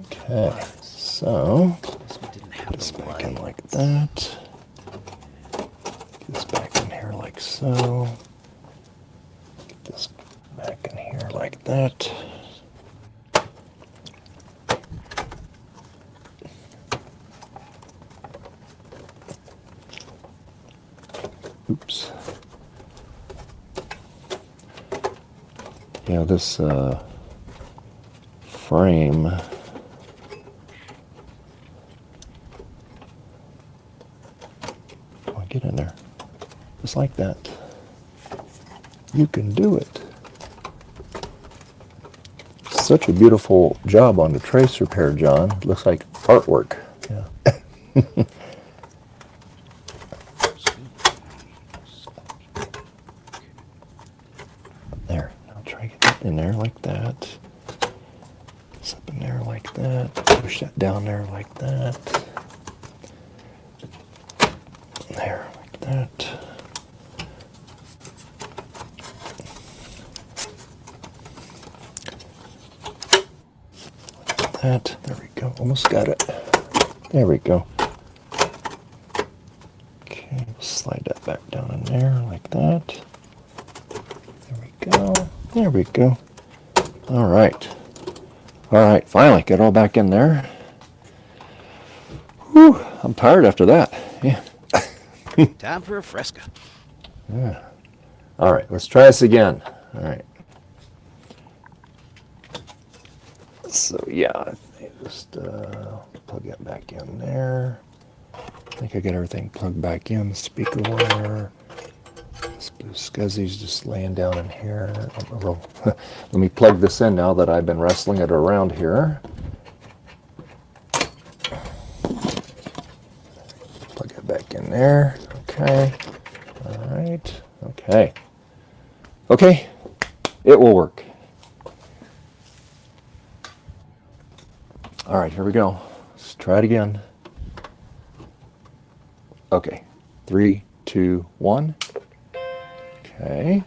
Speaker 1: Okay, so
Speaker 4: This one didn't have
Speaker 1: put this
Speaker 4: the
Speaker 1: back in
Speaker 4: light.
Speaker 1: like that. Get this back in here like so. Get this back in here like that. Oops. Yeah, this frame. Come on, get in there. Just like that. You can do it. Such a beautiful job on the trace repair, John. Looks like artwork. Yeah. There. Now try to get that in there like that. It's up in there like that. Push that down there like that. There, like that. Like that. There we go. Almost got it. There we go. Okay, slide that back down in there like that. There we go. There we go. All right. All right, finally, get it all back in there. Whew, I'm tired after that. Yeah.
Speaker 4: Time for a fresca.
Speaker 1: Yeah. All right, let's try this again. All right. So, yeah, I think just plug that back in there. I think I got everything plugged back in. The speaker wire. This blue SCSI's just laying down in here. Let me plug this in now that I've been wrestling it around here. Plug it back in there. Okay. All right. Okay. Okay. It will work. All right, here we go. Let's try it again. Okay. 3, 2, 1. Okay.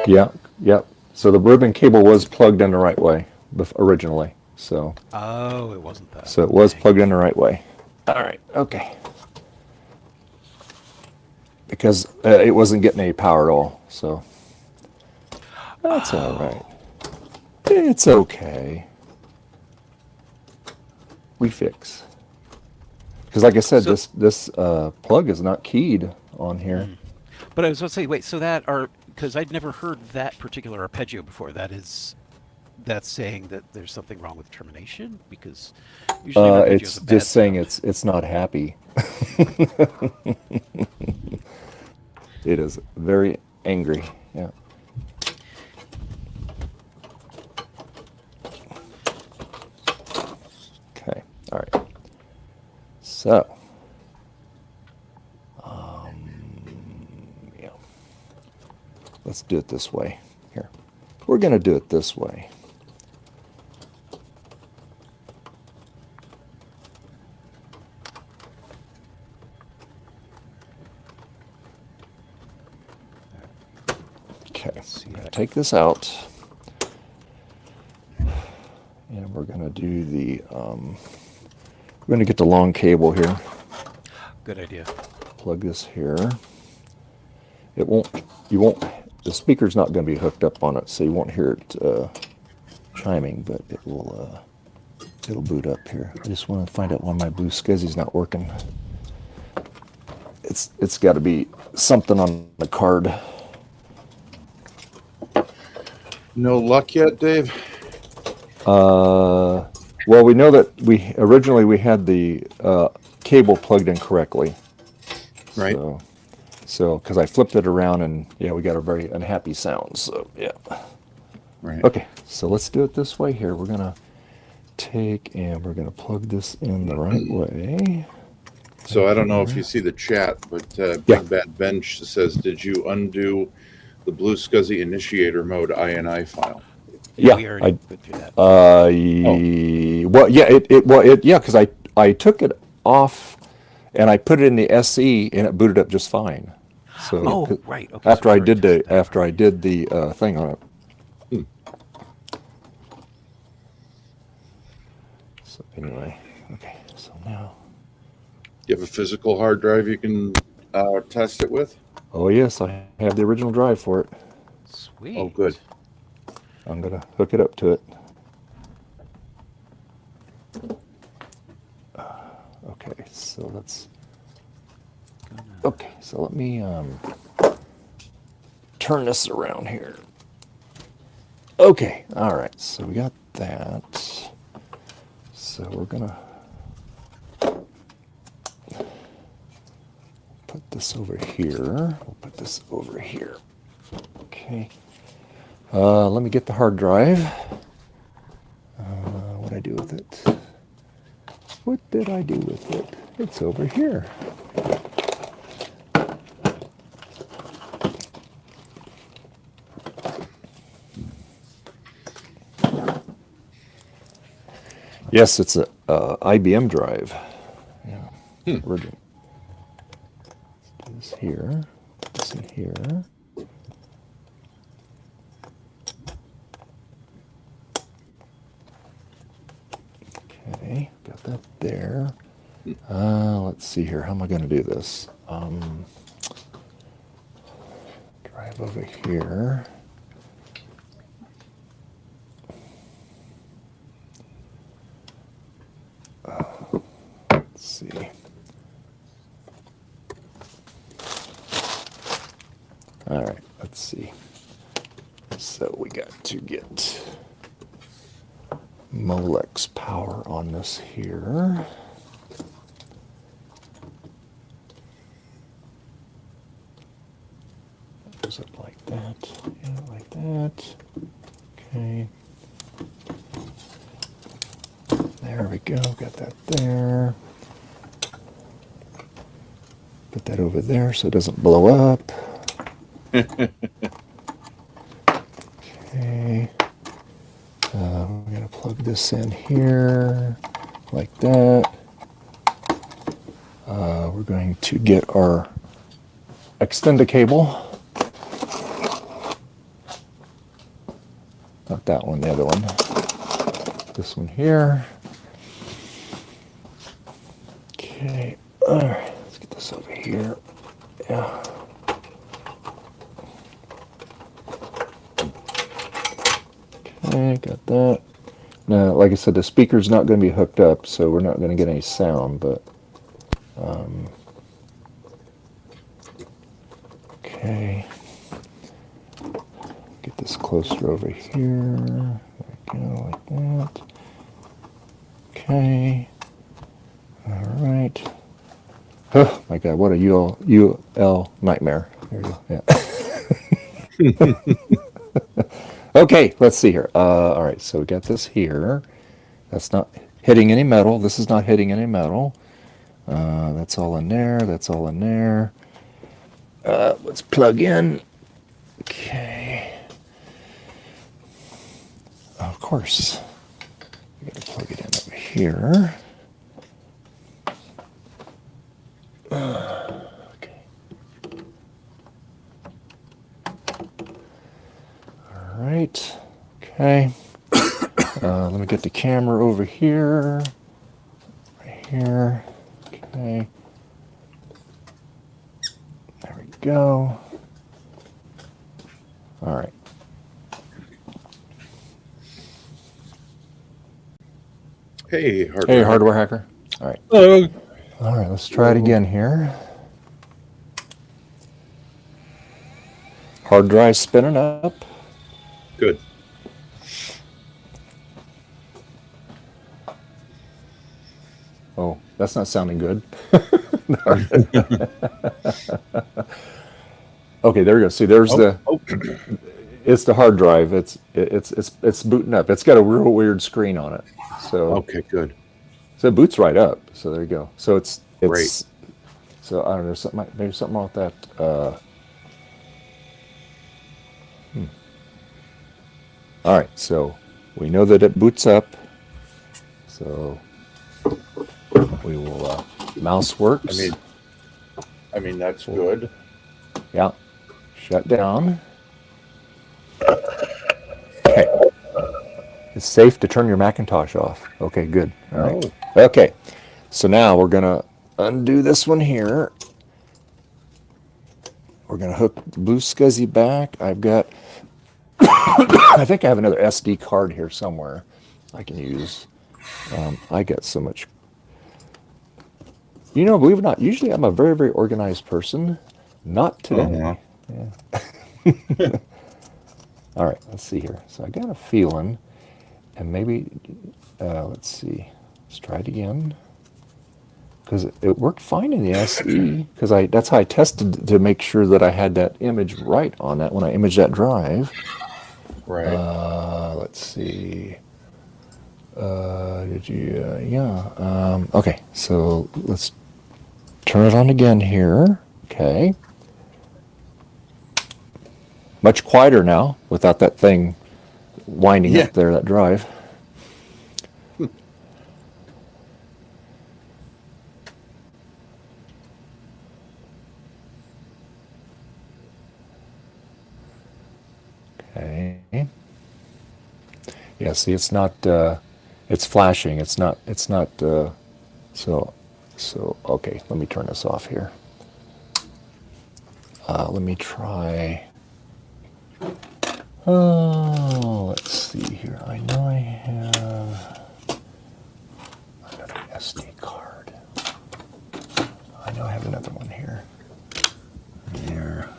Speaker 1: Yeah, yep. So the ribbon cable was plugged in the right way originally. So
Speaker 4: Oh, it wasn't that.
Speaker 1: it was
Speaker 4: Okay.
Speaker 1: plugged in the right way. All right, okay. Because it wasn't getting any power at all, so that's all right. It's okay. We fix. Because like I said,
Speaker 4: So-
Speaker 1: this plug is not keyed on here.
Speaker 4: But I was going to say, wait, so because I'd never heard that particular arpeggio before. That's saying that there's something wrong with termination? Because usually an arpeggio is
Speaker 1: It's
Speaker 4: a bad
Speaker 1: just saying
Speaker 4: sound.
Speaker 1: it's not happy. It is very angry. Yeah. Okay. All right. So. Yeah. Let's do it this way. Here. We're going to do it this way. Okay, I'm going to take this out, and we're going to do the, we're going to get the long cable here,
Speaker 4: Good idea.
Speaker 1: plug this here. The speaker's not going to be hooked up on it, so you won't hear it chiming, but it'll boot up here. I just want to find out why my blue SCSI's not working. It's got to be something on the card.
Speaker 2: No luck yet, Dave?
Speaker 1: Well, we know that we originally had the cable plugged in correctly.
Speaker 2: Right.
Speaker 1: So because I flipped it around and yeah, we got a very unhappy sound. So yeah.
Speaker 2: Right.
Speaker 1: Okay, so let's do it this way here. We're gonna take and we're gonna plug this in the right way.
Speaker 2: So I don't know if you see the chat, but
Speaker 1: Yeah.
Speaker 2: Big Bad Bench says, "Did you undo the Blue SCSI initiator mode INI file?"
Speaker 1: Yeah,
Speaker 4: we already went through that.
Speaker 1: well, yeah, because I took it off and I put it in the SE and it booted up just fine. So
Speaker 4: Oh, right. Okay.
Speaker 1: after
Speaker 4: so
Speaker 1: I
Speaker 4: we already
Speaker 1: did
Speaker 4: tested that.
Speaker 1: after I
Speaker 4: Alright.
Speaker 1: did the thing on it. So anyway, okay. So now,
Speaker 2: You have a physical hard drive you can test it with?
Speaker 1: oh yes, I have the original drive for it.
Speaker 4: Sweet.
Speaker 2: Oh, good.
Speaker 1: I'm gonna hook it up to it. Okay, so let's. Okay, so let me turn this around here. Okay, all right. So we got that. So we're gonna put this over here. We'll put this over here. Okay. Let me get the hard drive. What did I do with it? What did I do with it? It's over here. Yes, it's a IBM drive. Yeah, original. Let's do this here. Put this in here. Okay, got that there. Let's see here. How am I going to do this? Drive over here. Let's see. All right, let's see. So we got to get Molex power on this here. Goes up like that, yeah, like that. Okay. There we go, got that there. Put that over there so it doesn't blow up. Okay. We're going to plug this in here like that. We're going to get our extender cable. Not that one, the other one. This one here. Okay. All right. Let's get this over here. Yeah. Okay, got that. Now, like I said, the speaker's not going to be hooked up, so we're not going to get any sound, but okay. Get this closer over here. There we go, like that. Okay. All right. Oh my God, what a UL nightmare. There you go. Yeah. Okay, let's see here. All right, so we got this here. That's not hitting any metal. This is not hitting any metal. That's all in there. That's all in there. Let's plug in. Okay. Of course. We got to plug it in over here. Okay. All right. Okay. Let me get the camera over here. Right here. Okay. There we go. All right.
Speaker 2: Hey,
Speaker 1: Hey, hardware hacker. All right.
Speaker 2: Hello.
Speaker 1: All right, let's try it again here. Hard drive spinning up.
Speaker 2: Good.
Speaker 1: Oh, that's not sounding good. Okay, there we go. See, there's it's the hard drive. It's booting up. It's got a real weird screen on it. So
Speaker 2: Okay, good.
Speaker 1: so it boots right up. So there you go. So it's
Speaker 2: Great.
Speaker 1: So I don't know. Maybe something wrong with that. All right, so we know that it boots up. So we will mouse works.
Speaker 2: I mean that's good.
Speaker 1: Yeah. Shut down. Okay. It's safe to turn your Macintosh off. Okay, good. All right. Okay. So now we're going to undo this one here. We're going to hook the blue SCSI back. I've got, I think I have another SD card here somewhere I can use. I got so much. You know, believe it or not, usually I'm a very, very organized person. Not today. Yeah. All right, let's see here. So I got a feeling, and maybe, let's see. Let's try it again. Because it worked fine in the SE, because that's how I tested to make sure that I had that image right on that when I imaged that drive.
Speaker 2: Right.
Speaker 1: Let's see. Did you? Yeah. Okay, so let's turn it on again here. Okay. Much quieter now without that thing winding up there, that drive. Okay. Yeah, see, it's not, it's flashing. It's not, so, okay, let me turn this off here. Let me try, let's see here. I know I have another SD card. I know I have another one here. There.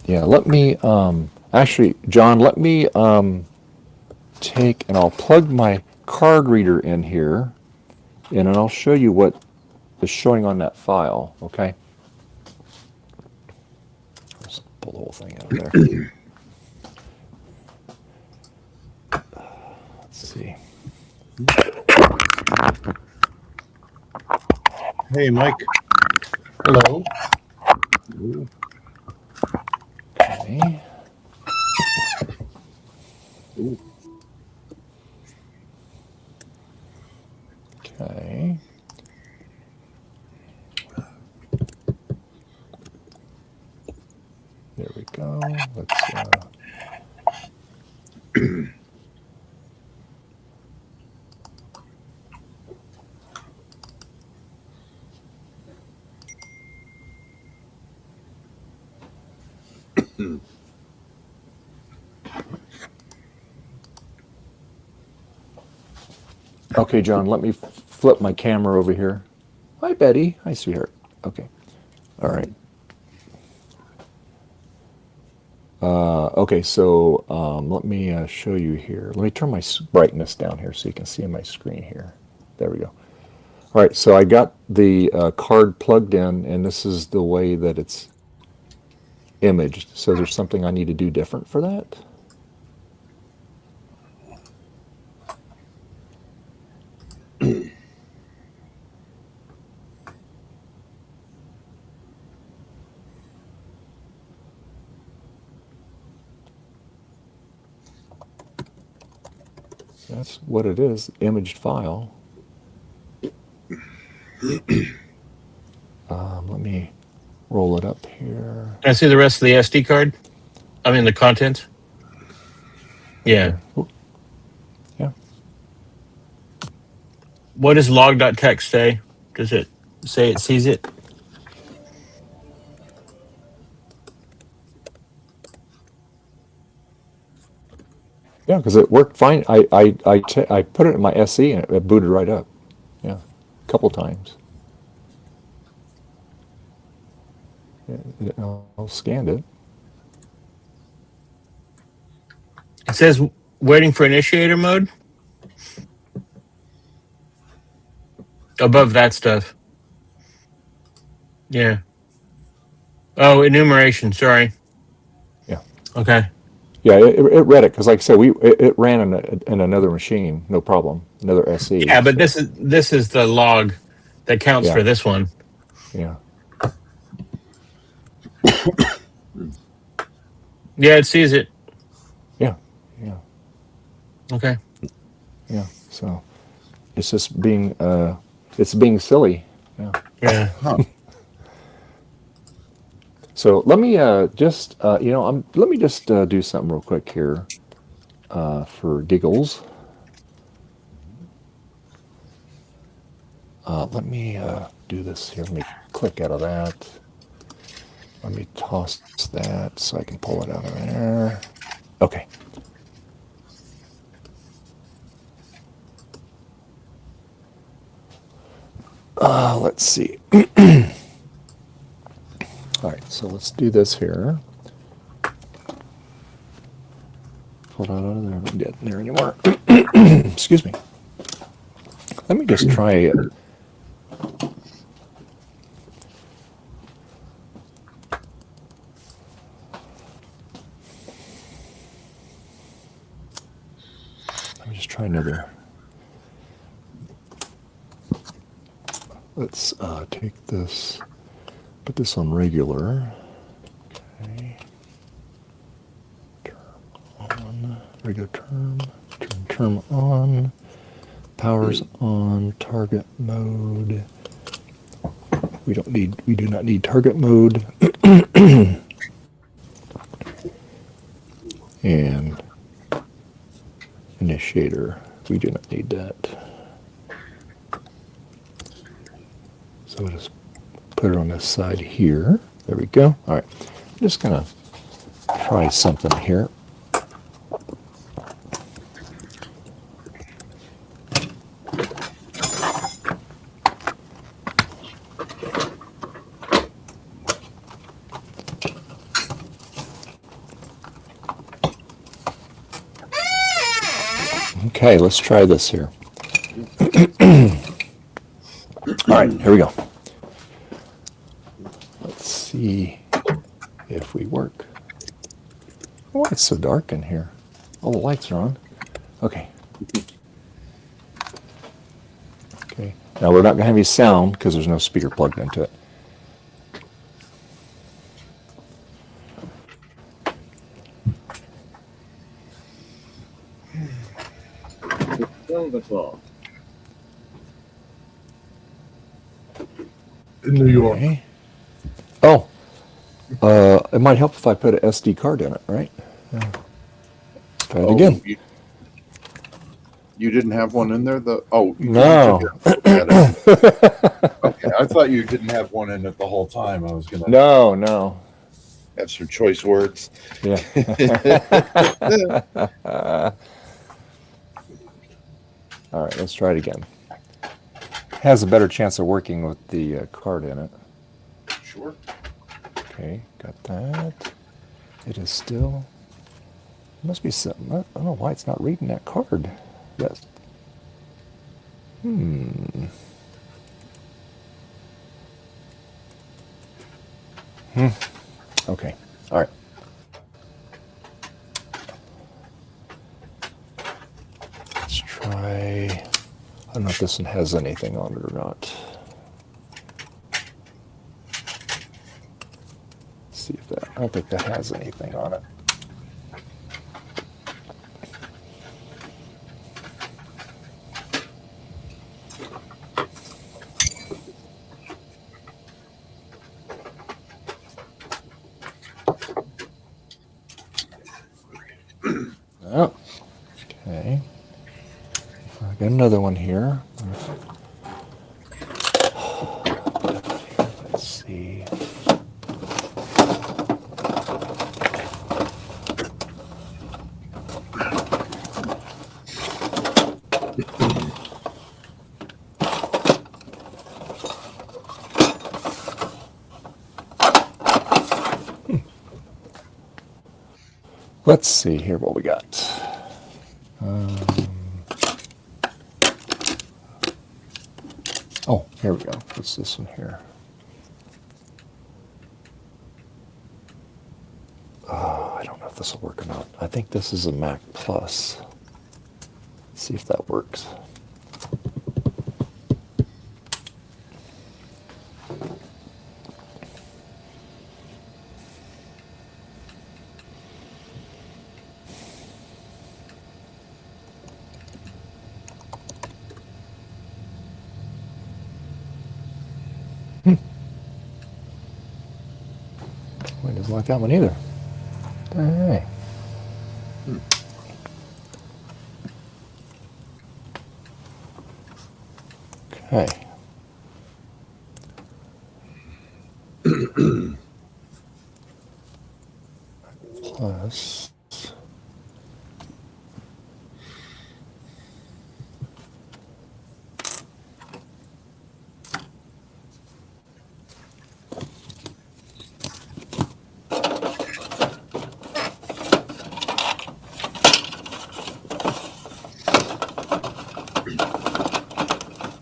Speaker 1: Yeah, let me, actually, John, let me take, and I'll plug my card reader in here, and then I'll show you what is showing on that file, okay? Let's pull the whole thing out of there. Let's see.
Speaker 2: Hey, Mike.
Speaker 6: Hello.
Speaker 1: Okay. Okay. There we go. Let's okay, John, let me flip my camera over here. Hi, Betty. Hi, sweetheart. Okay. All right. Okay, so let me show you here. Let me turn my brightness down here so you can see my screen here. There we go. All right, so I got the card plugged in, and this is the way that it's imaged. So there's something I need to do different for that? That's what it is, imaged file. Let me roll it up here.
Speaker 3: Can I see the rest of the SD card? I mean, the contents? Yeah.
Speaker 1: Yeah.
Speaker 3: What does log.txt say? Does it say it sees it?
Speaker 1: Yeah, because it worked fine. I put it in my SE and it booted right up. Yeah, a couple times. Yeah, I'll scanned it.
Speaker 3: It says waiting for initiator mode. Above that stuff. Yeah. Oh, enumeration. Sorry.
Speaker 1: Yeah.
Speaker 3: Okay.
Speaker 1: Yeah, it read it because, like I said, it ran in another machine, no problem, another SE.
Speaker 3: Yeah, but
Speaker 1: so,
Speaker 3: this is the log that counts
Speaker 1: Yeah.
Speaker 3: for this one.
Speaker 1: Yeah.
Speaker 3: Yeah, it sees it.
Speaker 1: Yeah, yeah,
Speaker 3: Okay.
Speaker 1: yeah. So it's just it's being silly. Yeah.
Speaker 3: Yeah.
Speaker 2: Huh.
Speaker 1: So let me let me just do something real quick here for giggles. Let me do this here. Let me click out of that. Let me toss that so I can pull it out of there. Okay. Let's see. All right, so let's do this here. Pull it out of there. Don't get in there anymore. Excuse me. Let me just try it. Let me just try another. Let's take this, put this on regular. Okay. Term on, regular term, term on, power's on, target mode. We do not need target mode. And initiator, we do not need that. So we'll just put it on this side here. There we go. All right. I'm just going to try something here. Okay, let's try this here. All right, here we go. Let's see if we work. Why it's so dark in here? All the lights are on. Okay. Okay. Now we're not going to have any sound because there's no speaker plugged into it.
Speaker 6: In New York.
Speaker 1: Okay. Oh, it might help if I put an SD card in it, right? Yeah. Let's try it again.
Speaker 7: You didn't have one in there? You
Speaker 1: No.
Speaker 7: Okay, I thought you didn't have one in it the whole time. I was gonna
Speaker 1: No.
Speaker 7: have some choice words.
Speaker 1: Yeah. All right, let's try it again. Has a better chance of working with the card in it.
Speaker 7: Sure.
Speaker 1: Okay, got that. It is still. Must be something. I don't know why it's not reading that card. Yes. Okay. All right. Let's try. I don't know if this one has anything on it or not. Let's see if that. I don't think that has anything on it. Oh, okay. I got another one here. Let's see. Let's see here what we got. Oh, here we go. What's this one here? I don't know if this will work or not. I think this is a Mac Plus. Let's see if that works. doesn't like that one either. Hey. Okay. Plus.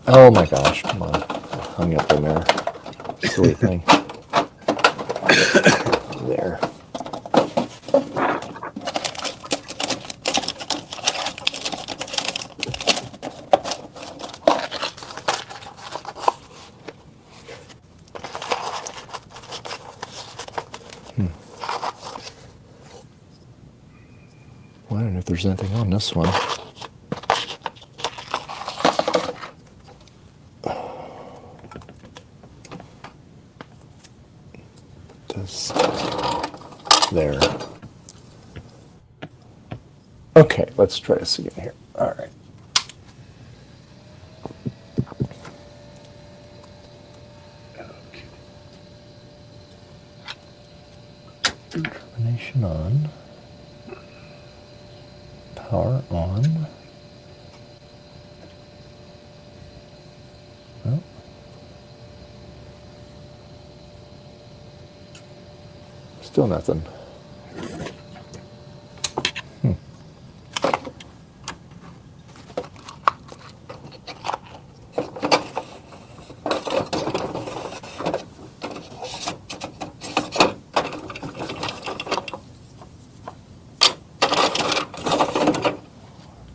Speaker 1: Oh my gosh, come on. Hung up in there. Silly thing. There. Well, I don't know if there's anything on this one. There. Okay, let's try this again here. All right. Termination on. Power on. Oh. Still nothing.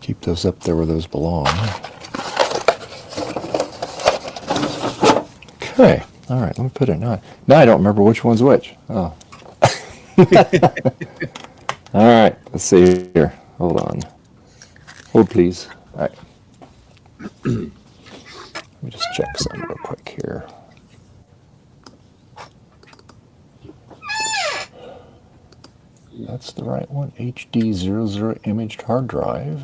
Speaker 1: Keep those up there where those belong. Okay. All right, let me put it on. Now I don't remember which one's which. Oh. All right, let's see here. Hold on. Hold, please. All right. Let me just check something real quick here. That's the right one. HD00 imaged hard drive.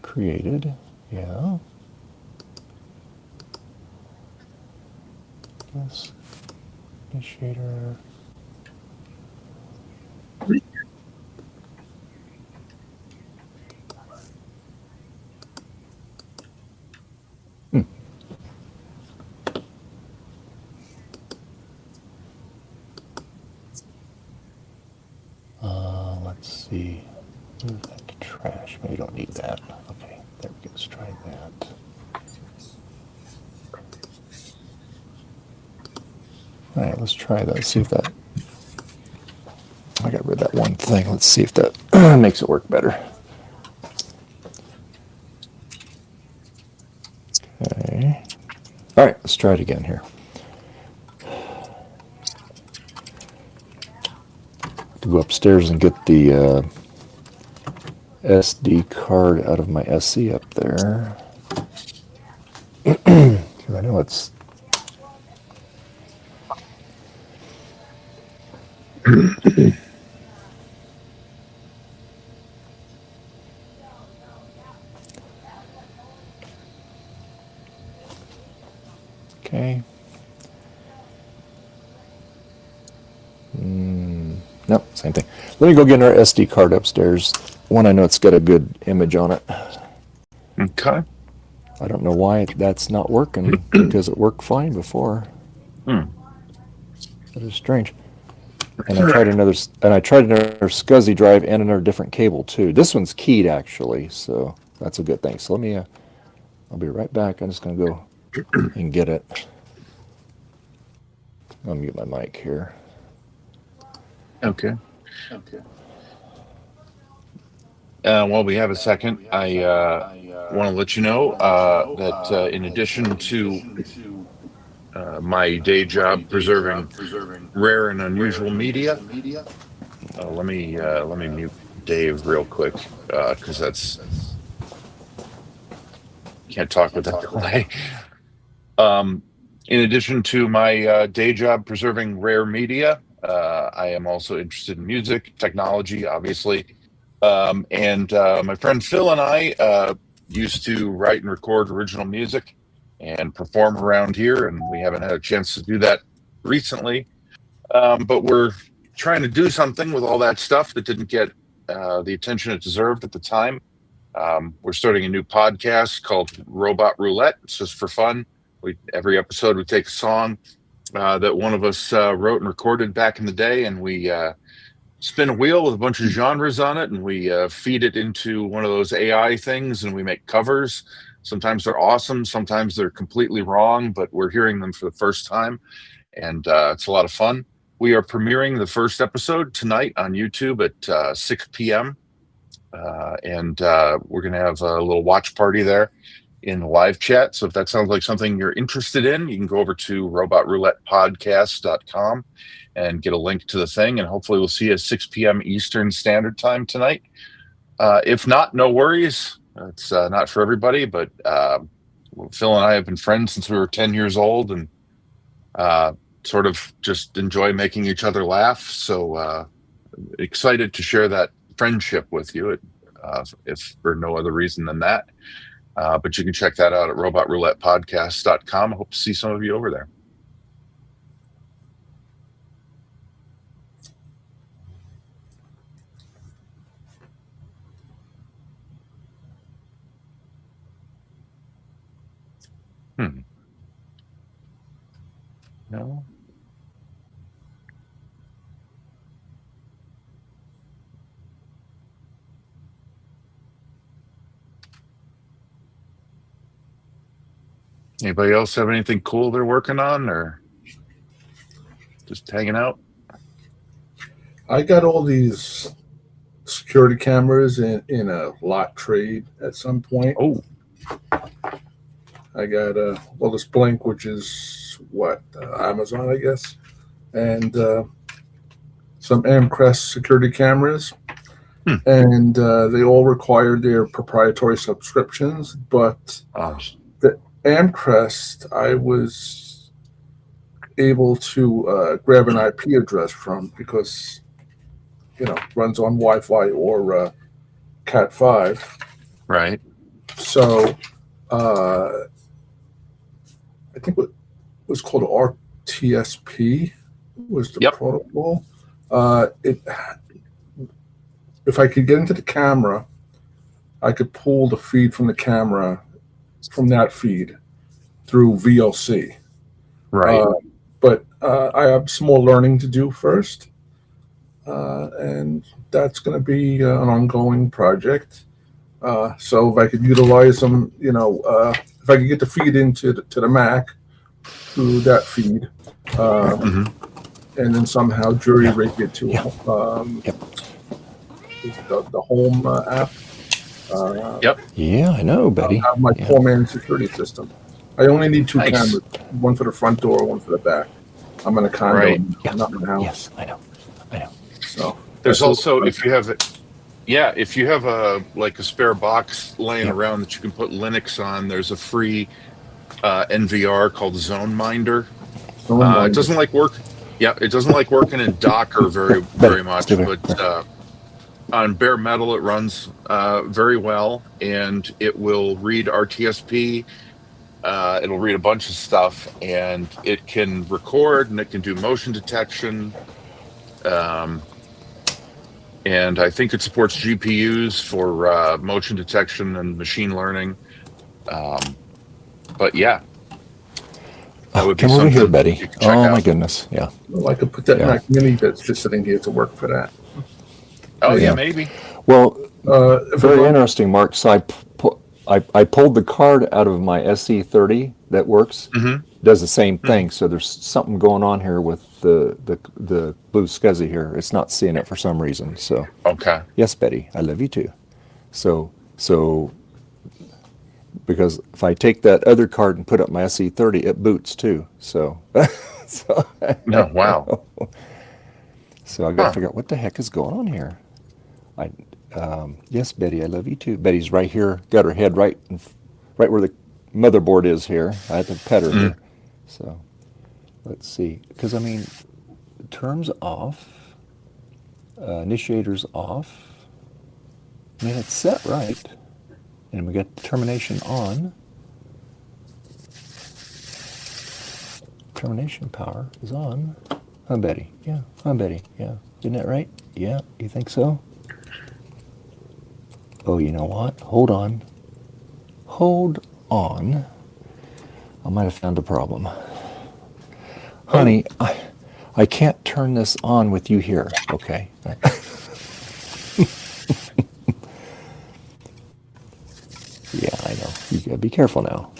Speaker 1: Created. Yeah. Yes. Initiator. Let's see. Move that to trash. Maybe you don't need that. Okay, there we go. Let's try that. All right, let's try that. See if that. I got rid of that one thing. Let's see if that makes it work better. Okay. All right, let's try it again here. Go upstairs and get the SD card out of my SC up there. Because I know it's... Okay. Nope, same thing. Let me go get our SD card upstairs. One I know it's got a good image on it.
Speaker 3: Okay.
Speaker 1: I don't know why that's not working because it worked fine before. That is strange. And I tried another SCSI drive and another different cable too. This one's keyed actually, so that's a good thing. So let me, I'll be right back. I'm just gonna go and get it. I'll mute my mic here.
Speaker 2: Okay. While we have a second, I want to let you know that in addition to my day job preserving rare and unusual media, let me mute Dave real quick because that's can't talk with that delay. In addition to my day job preserving rare media, I am also interested in music, technology, obviously. And my friend Phil and I used to write and record original music and perform around here, and we haven't had a chance to do that recently. But we're trying to do something with all that stuff that didn't get the attention it deserved at the time. We're starting a new podcast called Robot Roulette. It's just for fun. Every episode we take a song that one of us wrote and recorded back in the day, and we spin a wheel with a bunch of genres on it, and we feed it into one of those AI things, and we make covers. Sometimes they're awesome, sometimes they're completely wrong, but we're hearing them for the first time, and it's a lot of fun. We are premiering the first episode tonight on YouTube at 6 p.m. And we're going to have a little watch party there in the live chat. So if that sounds like something you're interested in, you can go over to robotroulettepodcast.com and get a link to the thing. And hopefully we'll see you at 6 p.m. Eastern Standard Time tonight. If not, no worries. It's not for everybody, but Phil and I have been friends since we were 10 years old, and sort of just enjoy making each other laugh. So excited to share that friendship with you, if for no other reason than that. But you can check that out at robotroulettepodcast.com. I hope to see some of you over there. No. Anybody else have anything cool they're working on, or just hanging out?
Speaker 6: I got all these security cameras in a lot trade at some point.
Speaker 2: Oh,
Speaker 6: I got this Blink, which is Amazon, I guess, and some Amcrest security cameras, and they all require their proprietary subscriptions. But the Amcrest, I was able to grab an IP address from, because runs on Wi-Fi or Cat5.
Speaker 2: right.
Speaker 6: So I think what was called RTSP was the protocol. If I could get into the camera, I could pull the feed from the camera from that feed through VLC.
Speaker 2: Right.
Speaker 6: But I have some more learning to do first, and that's going to be an ongoing project. So if I could utilize them, if I could get the feed into the Mac through that feed, and then somehow jury rig it to the home app.
Speaker 1: Yeah, I know, Betty.
Speaker 6: I have my four-man security system. I only need two cameras, one for the front door, one for the back. I'm in a condo, not in a house.
Speaker 1: Yes, I know.
Speaker 6: So
Speaker 2: there's also, if you have a spare box laying around that you can put Linux on, there's a free NVR called Zone Minder. It doesn't like work. Yeah, it doesn't like working in Docker very much, but on bare metal it runs very well, and it will read RTSP. It'll read a bunch of stuff, and it can record, and it can do motion detection. And I think it supports GPUs for motion detection and machine learning. But yeah.
Speaker 1: Come over here, Betty. Oh, my goodness. Yeah.
Speaker 6: Well, I could put that Mac Mini that's just sitting here to work for that.
Speaker 2: Oh, yeah, maybe.
Speaker 1: Well, very interesting, Mark. So I pulled the card out of my SE30 that works. Does the same thing. So there's something going on here with the blue SCSI here. It's not seeing it for some reason. So yes, Betty, I love you too. So because if I take that other card and put up my SE30, it boots too. So
Speaker 2: no, wow.
Speaker 1: So I got to figure out what the heck is going on here. Yes, Betty, I love you too. Betty's right here, got her head right where the motherboard is here. I had to pet her here. So let's see, because I mean, terms off, initiators off. I mean, it's set right, and we got termination on. Termination power is on. Huh, Betty? Yeah. Huh, Betty? Yeah. Isn't that right? Yeah. You think so? Oh, you know what? Hold on. Hold on. I might have found a problem. Honey, I can't turn this on with you here, okay? Yeah, I know. You gotta be careful now.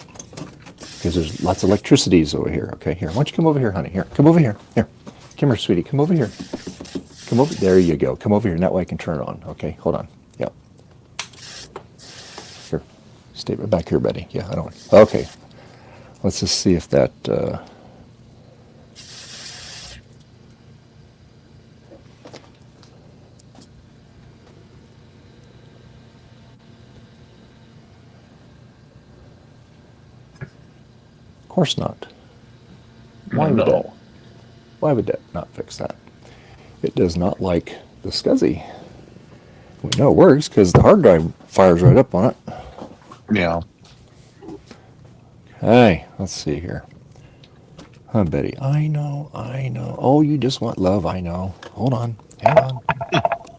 Speaker 1: Because there's lots of electricities over here. Okay, here. Why don't you come over here, honey? Here, come over here. Here. Come here, sweetie. Come over here. Come over. There you go. Come over here, and that way I can turn it on. Okay, hold on. Yep. Here. Stay right back here, Betty. Yeah, I don't. Okay. Let's just see if that. Of course not. Why would that? Why would that not fix that? It does not like the SCSI. We know it works because the hard drive fires right up on it.
Speaker 7: Yeah.
Speaker 1: Okay, let's see here. Huh, Betty? I know. Oh, you just want love, I know. Hold on. Hang on.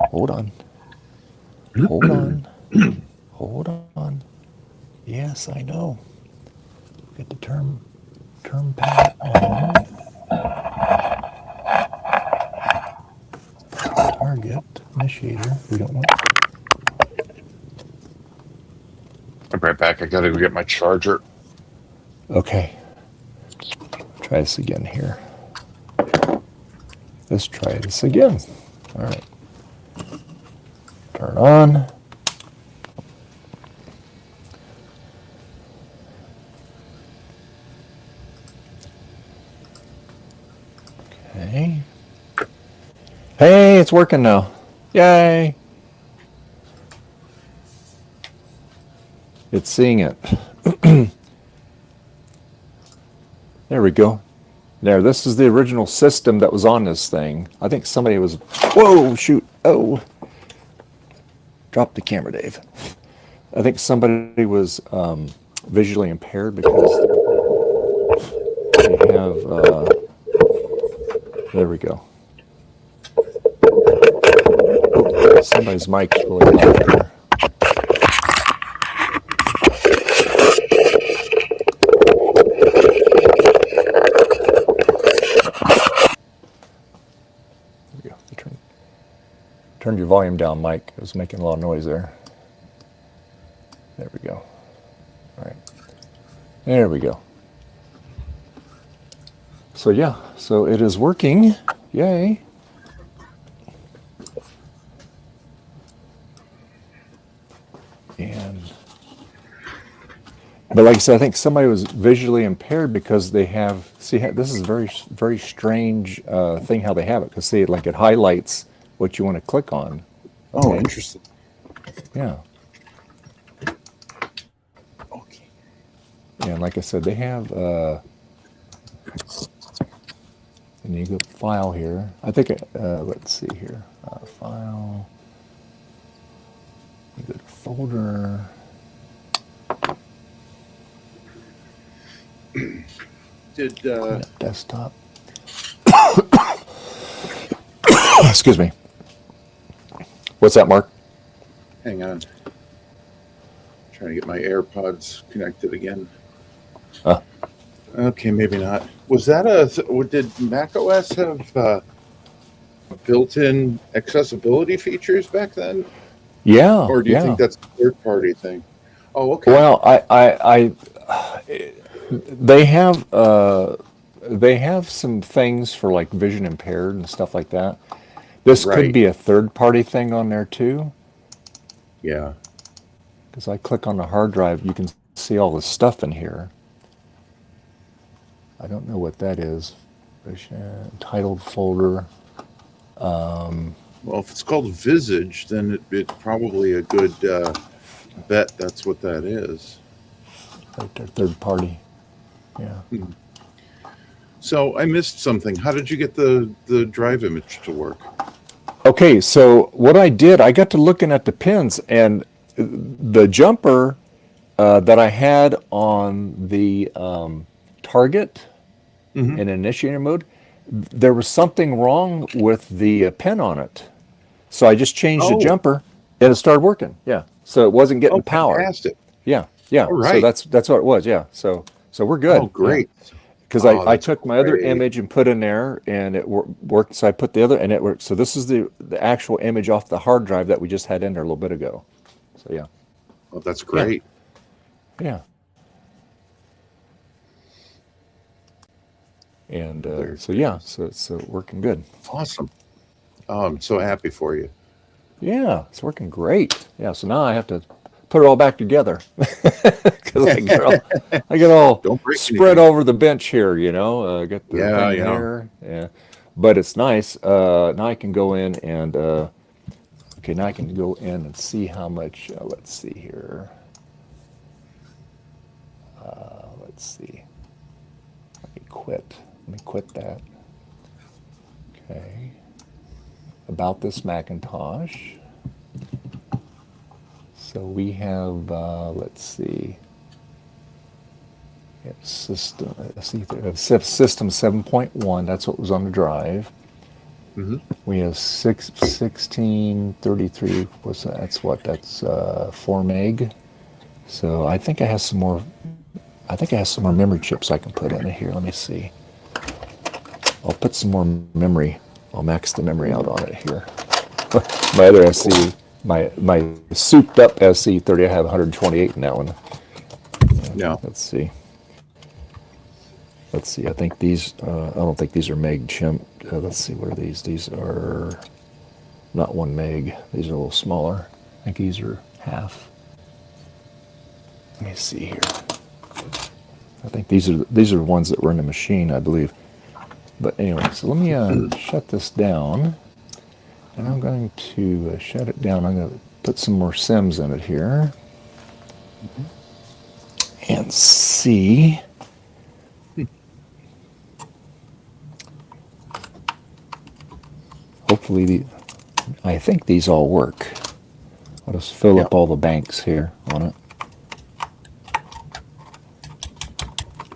Speaker 1: Hold on. Hold on. Hold on. Yes, I know. Get the term pad on. Target initiator. We don't want.
Speaker 7: I'm right back. I gotta go get my charger.
Speaker 1: Okay. Try this again here. Let's try this again. All right. Turn on. Okay. Hey, it's working now. Yay. It's seeing it. There we go. There, this is the original system that was on this thing. I think somebody was, whoa, shoot, oh. Drop the camera, Dave. I think somebody was visually impaired because they have, there we go. Oh, somebody's mic's really loud here. Turn your volume down, Mike. It was making a lot of noise there. There we go. All right. There we go. So yeah, so it is working. Yay. But like I said, I think somebody was visually impaired because they have, see, this is a very, very strange thing how they have it. Because see, like it highlights what you want to click on.
Speaker 7: Oh, interesting.
Speaker 1: Yeah.
Speaker 7: Okay.
Speaker 1: Yeah, and like I said, they have, and you go file here. I think, let's see here, file, you go to folder.
Speaker 7: Did
Speaker 1: Desktop. Excuse me. What's that, Mark?
Speaker 7: hang on. Trying to get my AirPods connected again. Okay, maybe not. Was that did Mac OS have built-in accessibility features back then?
Speaker 1: Yeah.
Speaker 7: Or do you think that's a third-party thing? Oh, okay.
Speaker 1: Well, they have some things for like vision impaired and stuff like that. This could
Speaker 7: Right.
Speaker 1: be a third-party thing on there too.
Speaker 7: Yeah.
Speaker 1: Because I click on the hard drive, you can see all the stuff in here. I don't know what that is. Titled folder.
Speaker 7: Well, if it's called Visage, then it's probably a good bet that's what that is.
Speaker 1: Right there, third party. Yeah.
Speaker 7: So I missed something. How did you get the drive image to work?
Speaker 1: Okay, so what I did, I got to looking at the pins, and the jumper that I had on the target
Speaker 7: Mm-hmm.
Speaker 1: in initiator mode, there was something wrong with the pin on it. So I just changed the
Speaker 7: Oh,
Speaker 1: jumper, and it started working. Yeah, so it wasn't getting
Speaker 7: oh,
Speaker 1: power.
Speaker 7: fantastic!
Speaker 1: Yeah, yeah.
Speaker 7: All
Speaker 1: So
Speaker 7: right.
Speaker 1: that's what it was. Yeah. So we're
Speaker 7: Oh,
Speaker 1: good. Yeah.
Speaker 7: great.
Speaker 1: Because
Speaker 7: Oh,
Speaker 1: I
Speaker 7: that's
Speaker 1: took my other
Speaker 7: great.
Speaker 1: image and put in there, and it worked. So I put the other, and it worked. So this is the actual image off the hard drive that we just had in there a little bit ago. So yeah,
Speaker 7: Oh, that's
Speaker 1: yeah,
Speaker 7: great.
Speaker 1: yeah. And
Speaker 7: Very
Speaker 1: so yeah, so it's working good.
Speaker 7: awesome. Oh, I'm so happy for you.
Speaker 1: Yeah, it's working great. Yeah. So now I have to put it all back together because I get all
Speaker 7: Don't break
Speaker 1: spread
Speaker 7: anything.
Speaker 1: over the bench here. Get the
Speaker 7: Yeah,
Speaker 1: thing
Speaker 7: yeah.
Speaker 1: here. Yeah, but it's nice. Now I can go in and okay, now I can go in and see how much. Let's see here. Let's see. Let me quit. Let me quit that. Okay. About this Macintosh. So we have, let's see, we have system, system 7.1, that's what was on the drive.
Speaker 7: Mm-hmm.
Speaker 1: We have 1633, that's 4 meg. So I think I have some more, memory chips I can put in here. Let me see. I'll put some more memory. I'll max the memory out on it here. My other SC, my souped up SC30, I have 128 in that one.
Speaker 7: Yeah.
Speaker 1: Let's see. I think these. I don't think these are meg chimp. Let's see. What are these? These are not 1 meg. These are a little smaller. I think these are half. Let me see here. I think these are the ones that were in the machine, I believe. But anyway, so let me shut this down. And I'm going to shut it down. I'm going to put some more sims in it here. And see. Hopefully, I think these all work. I'll just fill up all the banks here on it.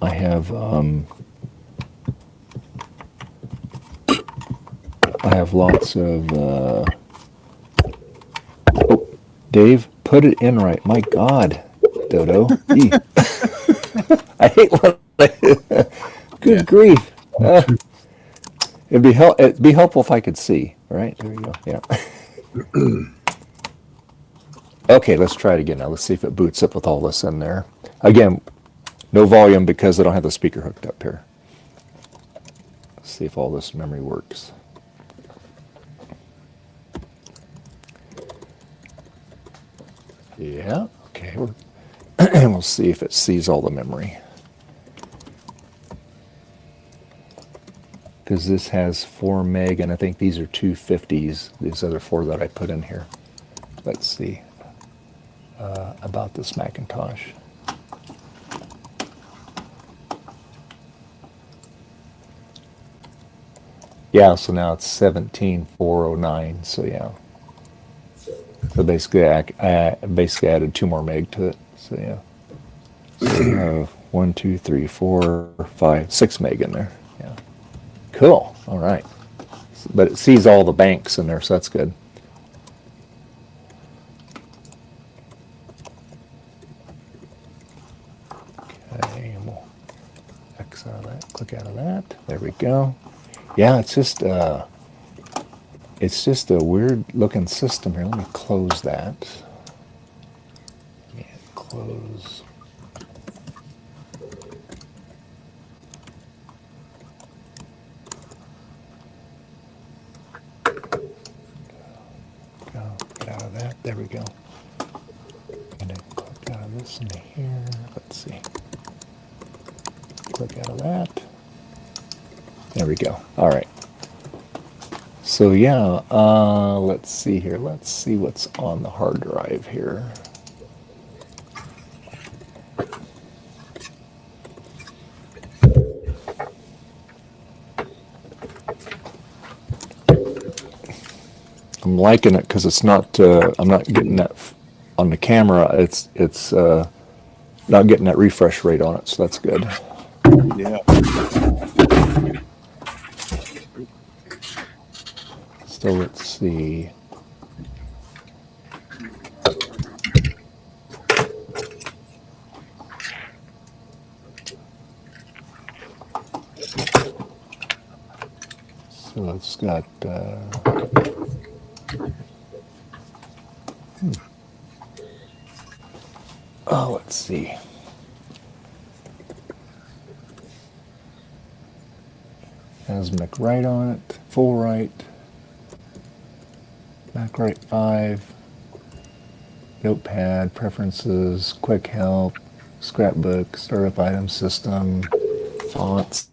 Speaker 1: I have lots of. Oh, Dave, put it in right. My God, Dodo. I hate when. Good grief. It'd be helpful if I could see. All right, there you go. Yeah. Okay, let's try it again now. Let's see if it boots up with all this in there. Again, no volume because I don't have the speaker hooked up here. Let's see if all this memory works. Yeah, okay. We'll see if it sees all the memory. Because this has 4 meg, and I think these are 250s, these other 4 that I put in here. Let's see. About this Macintosh. Yeah, so now it's 17409, so yeah. So basically, I basically added 2 more meg to it. So yeah. So we have 1, 2, 3, 4, 5, 6 meg in there. Yeah. Cool. All right. But it sees all the banks in there, so that's good. Okay, and we'll X out of that. Click out of that. There we go. Yeah, it's just a weird looking system here. Let me close that. Yeah, close. Get out of that. There we go. And then click out of this into here. Let's see. Click out of that. There we go. All right. So yeah, let's see here. Let's see what's on the hard drive here. I'm liking it because it's not. I'm not getting that on the camera. It's not getting that refresh rate on it, so that's good.
Speaker 7: Yeah.
Speaker 1: So let's see. So it's got. Oh, let's see. Has McWrite on it, full right, MacWrite 5, Notepad, preferences, quick help, scrapbook, startup item system, fonts.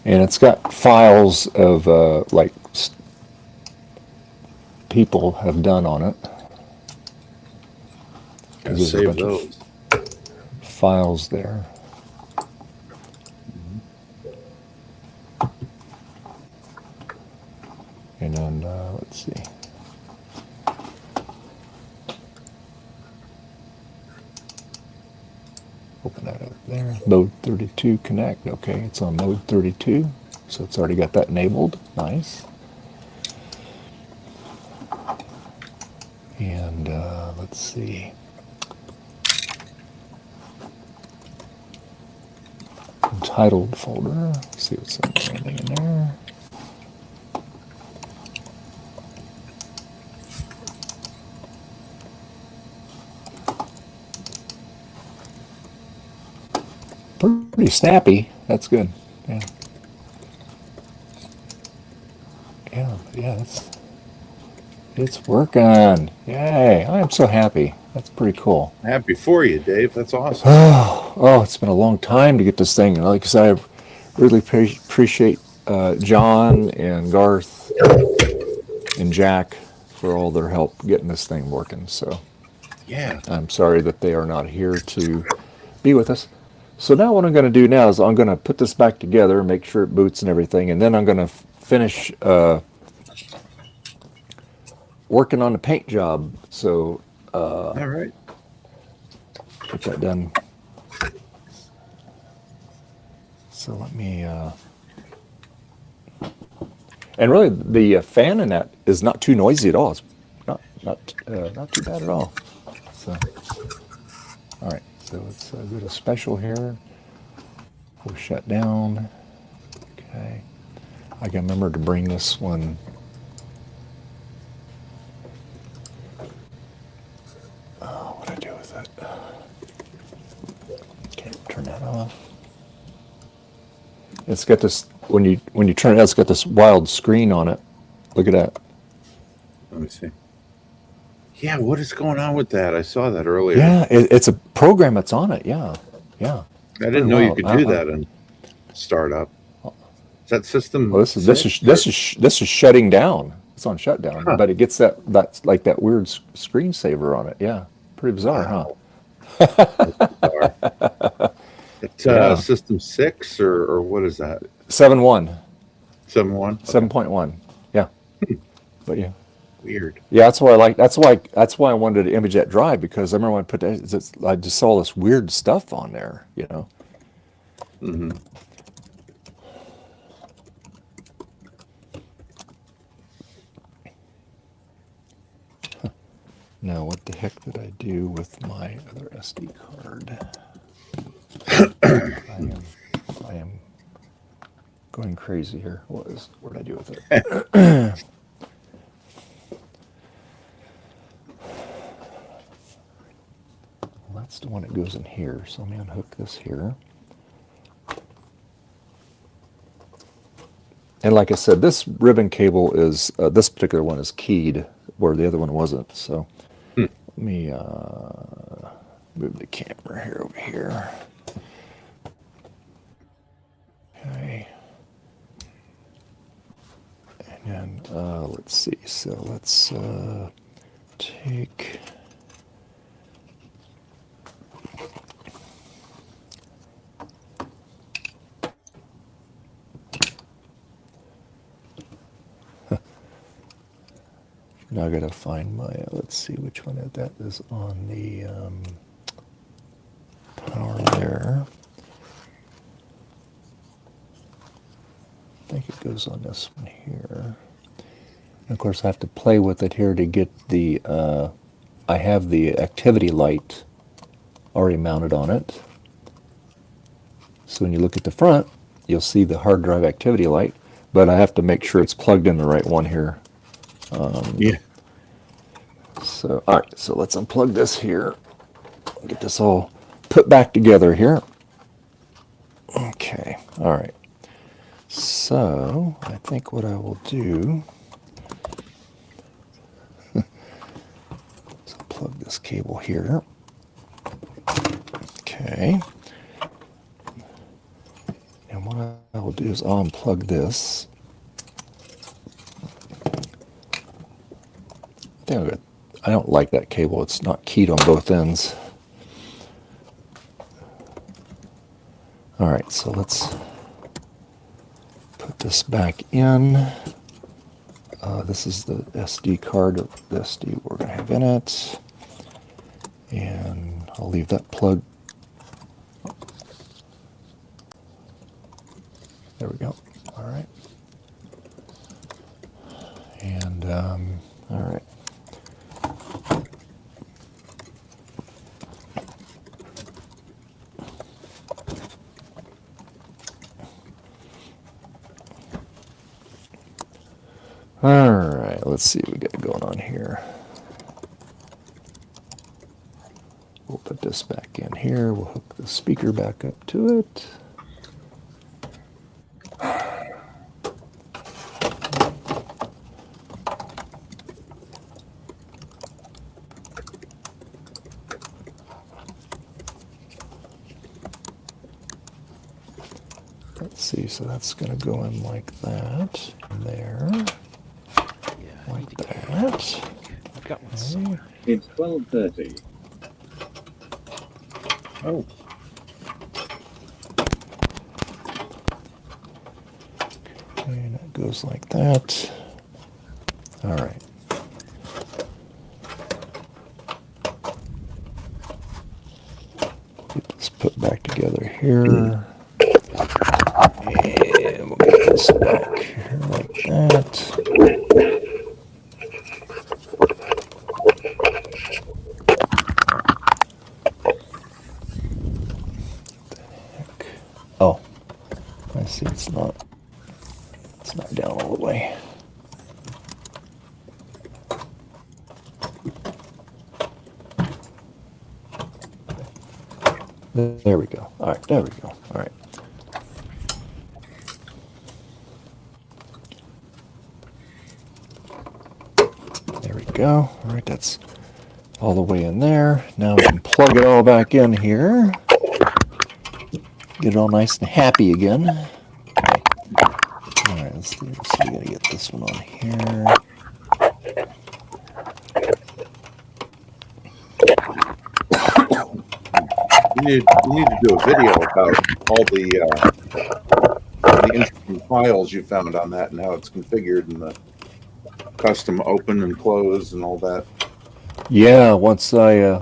Speaker 1: And it's got files of like people have done on it.
Speaker 7: Gotta
Speaker 1: There's a
Speaker 7: save
Speaker 1: bunch of
Speaker 7: those.
Speaker 1: files there. And then let's see. Open that up there. Mode 32 connect. Okay, it's on mode 32, so it's already got that enabled. Nice. And let's see. Entitled folder. Let's see what's anything in there. Pretty snappy. That's good. Yeah. Yeah. It's working. Yay! I am so happy. That's pretty cool.
Speaker 7: Happy for you, Dave. That's awesome.
Speaker 1: Oh, it's been a long time to get this thing. Like I said, I really appreciate John and Garth and Jack for all their help getting this thing working. So
Speaker 7: Yeah.
Speaker 1: I'm sorry that they are not here to be with us. So now what I'm going to do now is I'm going to put this back together, make sure it boots and everything, and then I'm going to finish working on the paint job. So
Speaker 7: All right.
Speaker 1: get that done. So let me. And really, the fan in that is not too noisy at all. It's not too bad at all. So, all right. So let's go to special here. We'll shut down. Okay. I can remember to bring this one. Oh, what do I do with it? Can't turn that off. It's got this when you turn it out, it's got this wild screen on it. Look at that.
Speaker 7: Let me see. Yeah, what is going on with that? I saw that earlier.
Speaker 1: Yeah, it's a program that's on it. Yeah.
Speaker 7: I didn't know you
Speaker 1: Pretty
Speaker 7: could
Speaker 1: wild.
Speaker 7: do that in startup. Is that system?
Speaker 1: Well, this is shutting down. It's on shutdown,
Speaker 7: Huh.
Speaker 1: but it gets that's like that weird screensaver on it. Yeah, pretty bizarre, huh?
Speaker 7: It's
Speaker 1: Yeah.
Speaker 7: system 6 or what is that?
Speaker 1: 7.1,
Speaker 7: 7.1?
Speaker 1: 7.1. Yeah, but yeah.
Speaker 7: Weird.
Speaker 1: Yeah, that's why that's why I wanted to image that drive, because I remember when I put that, I just saw this weird stuff on there, you know.
Speaker 7: Mm-hmm.
Speaker 1: Now, what the heck did I do with my other SD card? I am going crazy here. What did I do with it? Well, that's the one that goes in here. So let me unhook this here. And like I said, this ribbon cable is, this particular one is keyed, where the other one wasn't. So let me move the camera here over here. Okay. And then, let's see. So let's take... Now I gotta find my, let's see which one that is on the power there. I think it goes on this one here. And of course I have to play with it here to get the, I have the activity light already mounted on it. So when you look at the front, you'll see the hard drive activity light, but I have to make sure it's plugged in the right one here.
Speaker 7: Yeah.
Speaker 1: So, all right, so let's unplug this here. Get this all put back together here. Okay, all right. So, I think what I will do is plug this cable here. Okay. And what I will do is I'll unplug this. I don't like that cable. It's not keyed on both ends. All right, so let's put this back in. This is the SD card of the SD we're going to have in it. And I'll leave that plug. There we go. All right. And, all right. All right, let's see what we got going on here. We'll put this back in here. We'll hook the speaker back up to it. Let's see, so that's going to go in like that, and there,
Speaker 4: Yeah, I need
Speaker 1: like
Speaker 4: to get
Speaker 1: that.
Speaker 4: I've got one somewhere.
Speaker 8: It's 12:30.
Speaker 7: Oh,
Speaker 1: And it goes like that. All right. Get this put back together here. And we'll get this back here like that. Oh, I see. It's not down all the way. There we go. All right, there we go. All right. There we go. All right, that's all the way in there. Now we can plug it all back in here. Get it all nice and happy again. All right, let's see. So we gotta get this one on here.
Speaker 7: you need to do a video about all the interesting files you found on that and how it's configured and the custom open and close and all that.
Speaker 1: Yeah, once I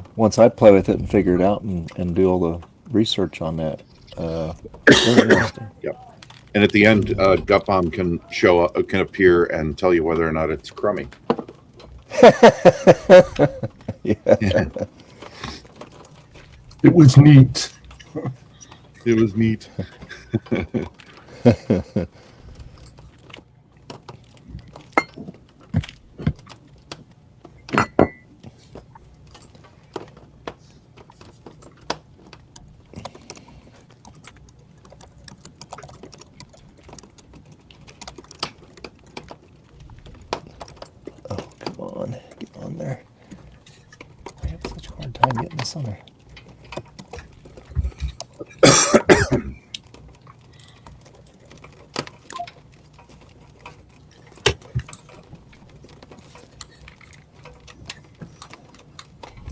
Speaker 1: play with it and figure it out and do all the research on that. Very interesting.
Speaker 7: Yep. And at the end, Gutbomb can appear and tell you whether or not it's crummy.
Speaker 1: Yeah.
Speaker 6: It was neat.
Speaker 7: It was neat.
Speaker 1: Oh, come on. Get on there. I have such a hard time getting this on there.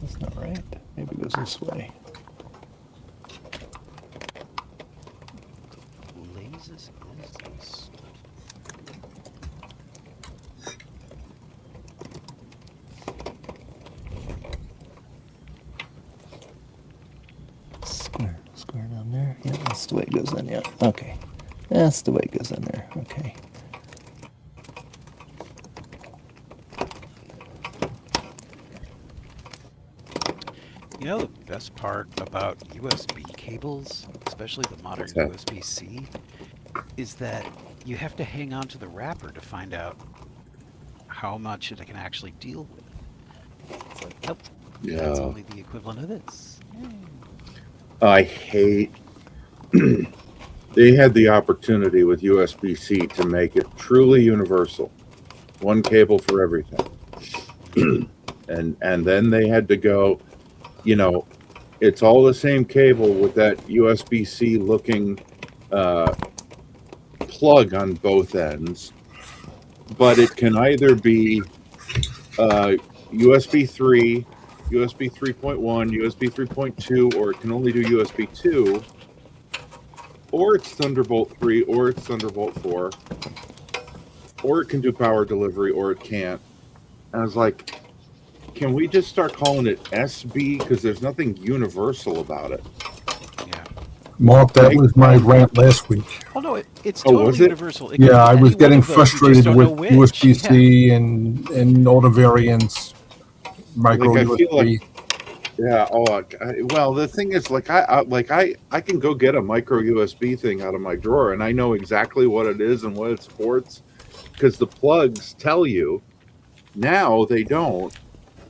Speaker 1: That's not right. Maybe it goes this way.
Speaker 4: Lasers is this?
Speaker 1: the way it goes in. Yeah. Okay. That's the way it goes in there. Okay.
Speaker 4: You know the best part about USB cables, especially the modern
Speaker 2: What's that?
Speaker 4: USB-C, is that you have to hang on to the wrapper to find out how much it can actually deal with. It's like, nope, that's
Speaker 2: Yeah.
Speaker 4: only the equivalent of this.
Speaker 7: I hate. They had the opportunity with USB-C to make it truly universal, one cable for everything, and then they had to go. You know, it's all the same cable with that USB-C looking plug on both ends, but it can either be USB 3, USB 3.1, USB 3.2, or it can only do USB 2, or it's Thunderbolt 3, or it's Thunderbolt 4, or it can do power delivery, or it can't. And I was like, can we just start calling it SB? Because there's nothing universal about it.
Speaker 4: Yeah.
Speaker 6: Mark, that was my rant last week.
Speaker 4: Oh no, it's
Speaker 7: Oh,
Speaker 4: totally
Speaker 7: was it?
Speaker 4: universal. It can
Speaker 6: Yeah,
Speaker 4: be
Speaker 6: I was
Speaker 4: any one
Speaker 6: getting
Speaker 4: of those, you just
Speaker 6: frustrated
Speaker 4: don't
Speaker 6: with
Speaker 4: know which.
Speaker 6: USB-C and all the variants, micro
Speaker 7: Like, I feel
Speaker 6: USB.
Speaker 7: Yeah. Well, the thing is, I can go get a micro USB thing out of my drawer, and I know exactly what it is and what it supports, because the plugs tell you. Now they don't,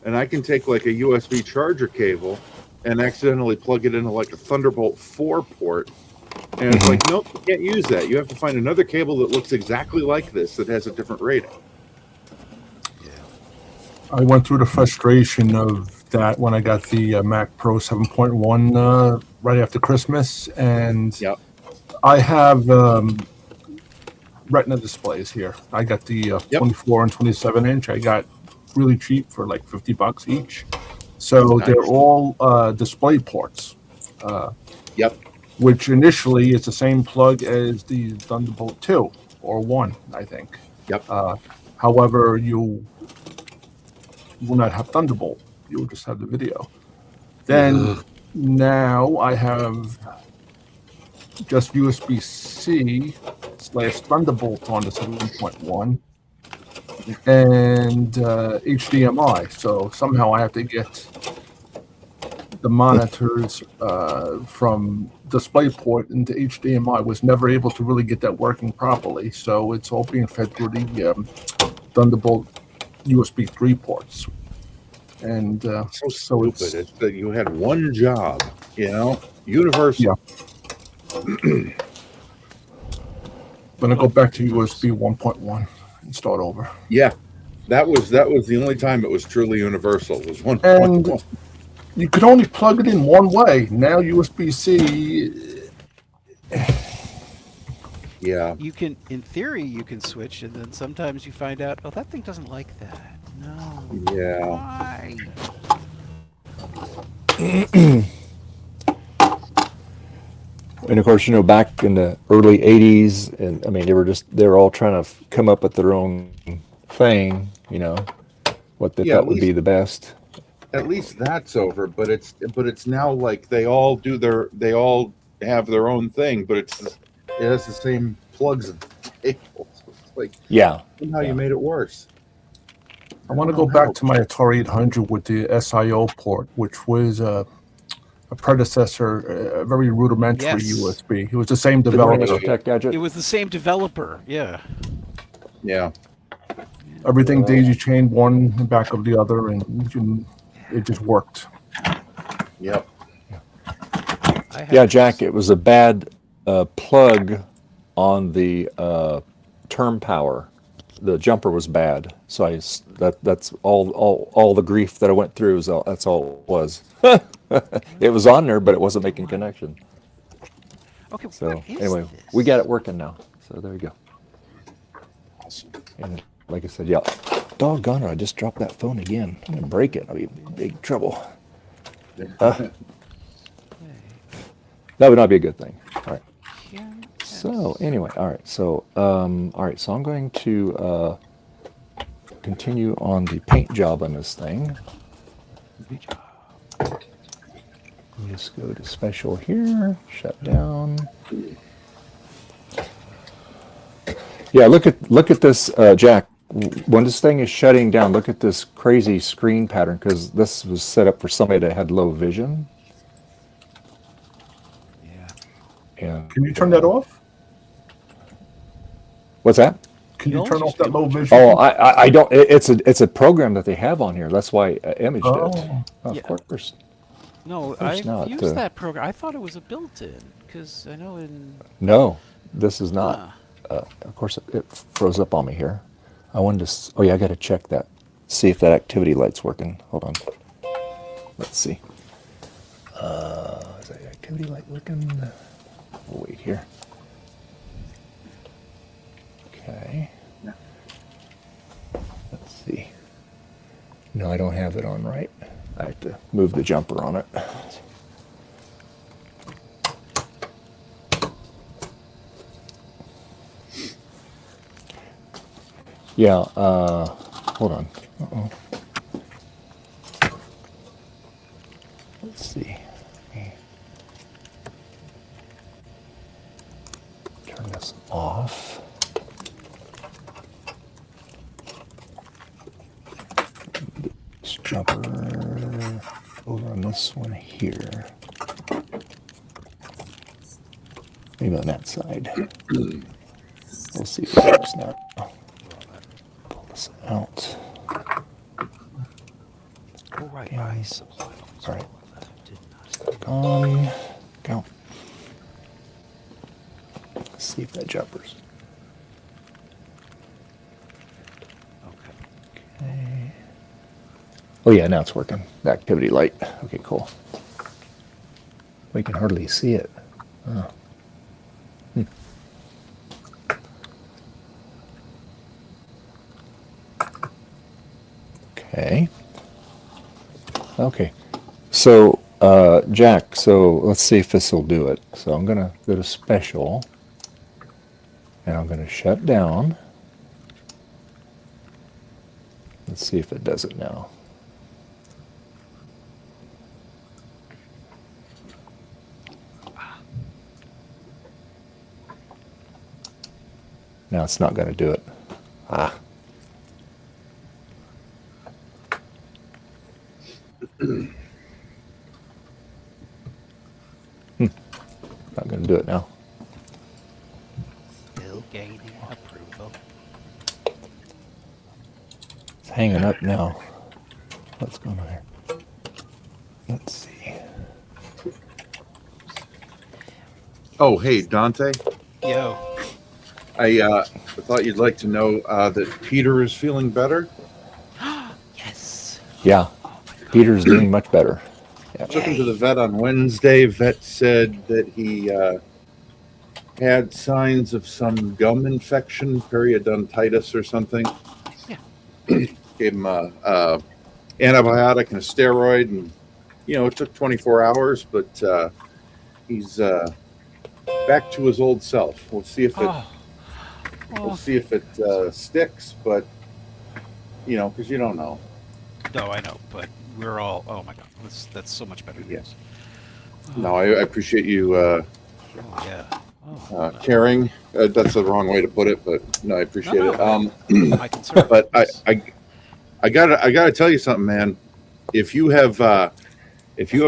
Speaker 7: and I can take like a USB charger cable and accidentally plug it into like a Thunderbolt 4 port, and it's like, nope, you can't use that. You have to find another cable that looks exactly like this that has a different rating.
Speaker 6: I went through the frustration of that when I got the Mac Pro 7.1 right after Christmas, and
Speaker 7: Yep.
Speaker 6: I have Retina displays here. I got the 24 and 27 inch. I got really cheap for like $50 each. So
Speaker 7: Nice.
Speaker 6: they're all display ports.
Speaker 7: Yep.
Speaker 6: Which initially is the same plug as the Thunderbolt 2 or 1, I think.
Speaker 7: Yep.
Speaker 6: However, you will not have Thunderbolt. You will just have the video. Then now I have just USB-C / Thunderbolt on the 7.1 and HDMI. So somehow I have to get the monitors from DisplayPort into HDMI. Was never able to really get that working properly. So it's all being fed through the Thunderbolt USB 3 ports. And
Speaker 7: So stupid.
Speaker 6: it's
Speaker 7: It's that you had one job, universal.
Speaker 6: Yeah. Gonna go back to USB 1.1 and start over.
Speaker 7: Yeah, that was the only time it was truly universal. Was one.
Speaker 6: And you could only plug it in one way. Now USB-C.
Speaker 7: Yeah.
Speaker 4: You can, in theory, you can switch, and then sometimes you find out, oh, that thing doesn't like that. No.
Speaker 7: Yeah.
Speaker 4: Why?
Speaker 1: And of course, back in the early '80s, and I mean, they were all trying to come up with their own thing, what they thought would be the best.
Speaker 7: At least that's over, but it's now like they all have their own thing, but it has the same plugs and cables. It's like, somehow you made it worse.
Speaker 6: I want to go back to my Atari 800 with the SIO port, which was a predecessor, a very rudimentary USB. It was the same developer.
Speaker 1: Tech Gadget.
Speaker 4: It was the same developer, yeah.
Speaker 7: Yeah.
Speaker 6: Everything daisy chained one in the back of the other, and it just worked.
Speaker 7: Yep.
Speaker 1: Yeah, Jack, it was a bad plug on the term power. The jumper was bad, so that's all the grief that I went through. That's all it was. It was on there, but it wasn't making connection.
Speaker 4: Okay.
Speaker 1: So anyway, we got it working now. So there you go.
Speaker 7: Awesome.
Speaker 1: And like I said, doggone it, I just dropped that phone again. I'm gonna break it. I'll be in big trouble. That would not be a good thing. All right. So anyway, all right. So So I'm going to continue on the paint job on this thing. Just go to special here, shut down. Yeah, look at this, Jack. When this thing is shutting down, look at this crazy screen pattern, because this was set up for somebody that had low vision.
Speaker 4: Yeah.
Speaker 1: And
Speaker 6: Can you turn that off?
Speaker 1: what's that?
Speaker 6: Can
Speaker 4: You
Speaker 6: you turn
Speaker 4: always
Speaker 6: off that
Speaker 4: used to
Speaker 6: low
Speaker 4: be able to
Speaker 6: vision?
Speaker 1: Oh, I don't. It's a program that they have on here. That's why I imaged it.
Speaker 6: Oh.
Speaker 1: Of
Speaker 4: Yeah.
Speaker 1: course.
Speaker 4: No,
Speaker 1: course
Speaker 4: I've
Speaker 1: not,
Speaker 4: used that program. I thought it was a built-in, because I know in...
Speaker 1: No, this is not.
Speaker 4: Ah.
Speaker 1: Of course, it froze up on me here. I wanted to. Oh yeah, I got to check that. See if that activity light's working. Hold on. Let's see. Is that activity light working? We'll wait here. Okay. Let's see. No, I don't have it on right. I have to move the jumper on it. Yeah, hold on. Uh-oh. Let's see. Turn this off. This jumper over on this one here. Maybe on that side. We'll see if it works now. Pull this out.
Speaker 4: Oh, right.
Speaker 1: Yeah.
Speaker 4: I supply.
Speaker 1: All right.
Speaker 4: Did not.
Speaker 1: Stuck on. Go. Let's see if that jumpers.
Speaker 4: Okay.
Speaker 1: Okay. Oh yeah, now it's working. The activity light. Okay, cool. We can hardly see it. Oh. Okay. Okay. So, Jack, so let's see if this will do it. So I'm going to go to special, and I'm going to shut down. Let's see if it does it now. Now it's not going to do it. Ah. Not going to do it now.
Speaker 4: Still gaining approval.
Speaker 1: It's hanging up now. What's going on here? Let's see.
Speaker 7: Oh, hey, Dante.
Speaker 4: Yo.
Speaker 7: I thought you'd like to know that Peter is feeling better.
Speaker 4: Yes.
Speaker 1: Yeah, Peter's doing much better. Yeah.
Speaker 7: Took him to the vet on Wednesday. Vet said that he had signs of some gum infection, periodontitis or something.
Speaker 4: Yeah.
Speaker 7: Gave him a antibiotic and a steroid, and it took 24 hours, but he's back to his old self. We'll see if it sticks, but because you don't know.
Speaker 4: No, I know, but we're all. Oh my God, that's so much better.
Speaker 7: Yes. No, I appreciate you
Speaker 4: Oh yeah. Oh,
Speaker 7: caring. That's the wrong way to put it, but no, I appreciate it.
Speaker 4: my concern.
Speaker 7: But I gotta tell you something, man. If you have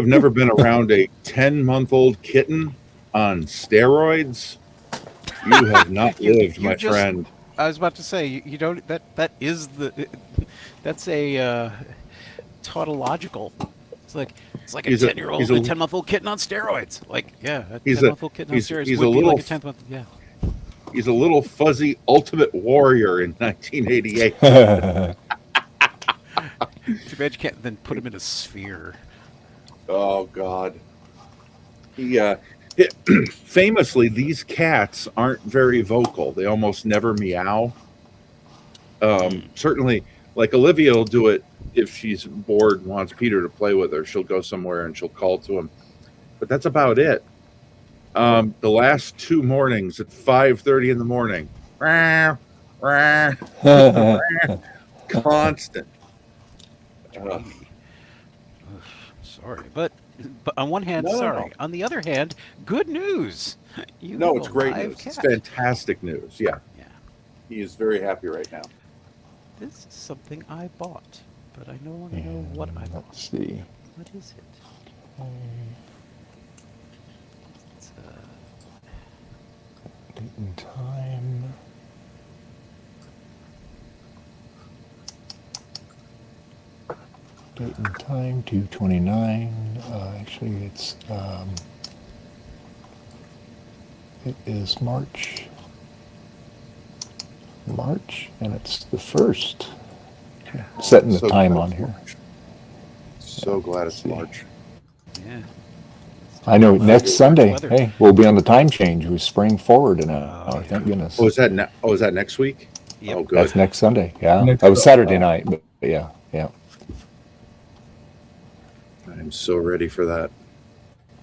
Speaker 7: never been around a 10-month-old kitten on steroids, you have not lived, my friend.
Speaker 4: I was about to say you don't. That is the. That's a tautological. It's like a 10-year-old, a 10-month-old kitten on steroids. Like, yeah, a 10-month-old kitten on steroids would be like a 10-month. Yeah.
Speaker 7: He's a little fuzzy ultimate warrior in 1988.
Speaker 4: Too bad you can't then put him in a sphere.
Speaker 7: Oh God. Famously, these cats aren't very vocal. They almost never meow. Certainly, like Olivia will do it if she's bored and wants Peter to play with her. She'll go somewhere and she'll call to him. But that's about it. The last 2 mornings at 5:30 in the morning. Rah, rah, rah, constant.
Speaker 4: Sorry, but But on one hand,
Speaker 7: No, no,
Speaker 4: sorry.
Speaker 7: no.
Speaker 4: On the other hand, good news. You
Speaker 7: No,
Speaker 4: have
Speaker 7: it's
Speaker 4: a
Speaker 7: great
Speaker 4: live
Speaker 7: news. It's
Speaker 4: cat.
Speaker 7: fantastic news. Yeah,
Speaker 4: Yeah.
Speaker 7: he is very happy right now.
Speaker 4: This is something I bought, but I don't want to know what I bought.
Speaker 1: Let's see.
Speaker 4: What is it? It's,
Speaker 1: Date and time. Date and time 2/29. Actually, it is March, and it's the 1st. Setting the
Speaker 7: So
Speaker 1: time
Speaker 7: glad
Speaker 1: on
Speaker 7: it's
Speaker 1: here.
Speaker 7: March. So glad it's
Speaker 1: see.
Speaker 7: March.
Speaker 4: yeah.
Speaker 1: I know
Speaker 4: Well,
Speaker 1: next
Speaker 4: March
Speaker 1: Sunday,
Speaker 4: weather.
Speaker 1: hey, we'll be on the time change. We spring forward an hour.
Speaker 4: Oh, yeah.
Speaker 1: Thank goodness.
Speaker 7: Oh, is that next week?
Speaker 4: Yep.
Speaker 7: Oh, good.
Speaker 1: That's next Sunday. Yeah,
Speaker 6: Next
Speaker 1: that was
Speaker 6: Sunday.
Speaker 1: Saturday night, but yeah.
Speaker 7: I'm so ready for that.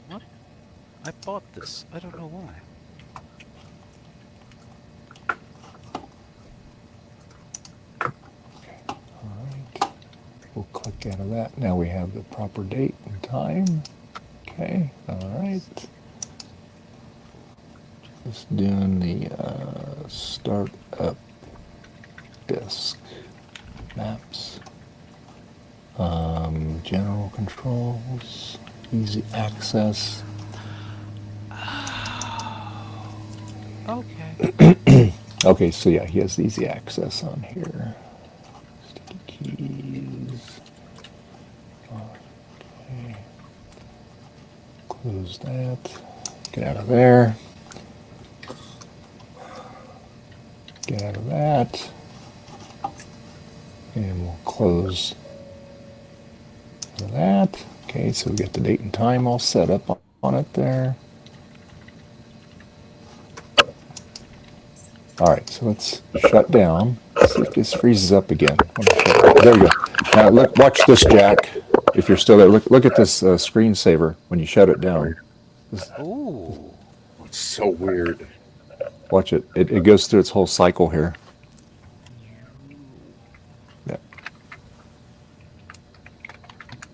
Speaker 4: What? I bought this. I don't know why.
Speaker 1: All right. We'll click out of that. Now we have the proper date and time. Okay. All right. Just doing the start up disk maps. General controls, easy access.
Speaker 4: Okay.
Speaker 1: Okay, so yeah, he has easy access on here. Sticky keys. Okay. Close that. Get out of there. Get out of that. And we'll close that. Okay, so we got the date and time all set up on it there. All right, so let's shut down. See if this freezes up again. There we go. Now look, watch this, Jack. If you're still there, look at this screensaver when you shut it down.
Speaker 4: Ooh.
Speaker 7: It's so weird.
Speaker 1: Watch it. It goes through its whole cycle here. Yeah.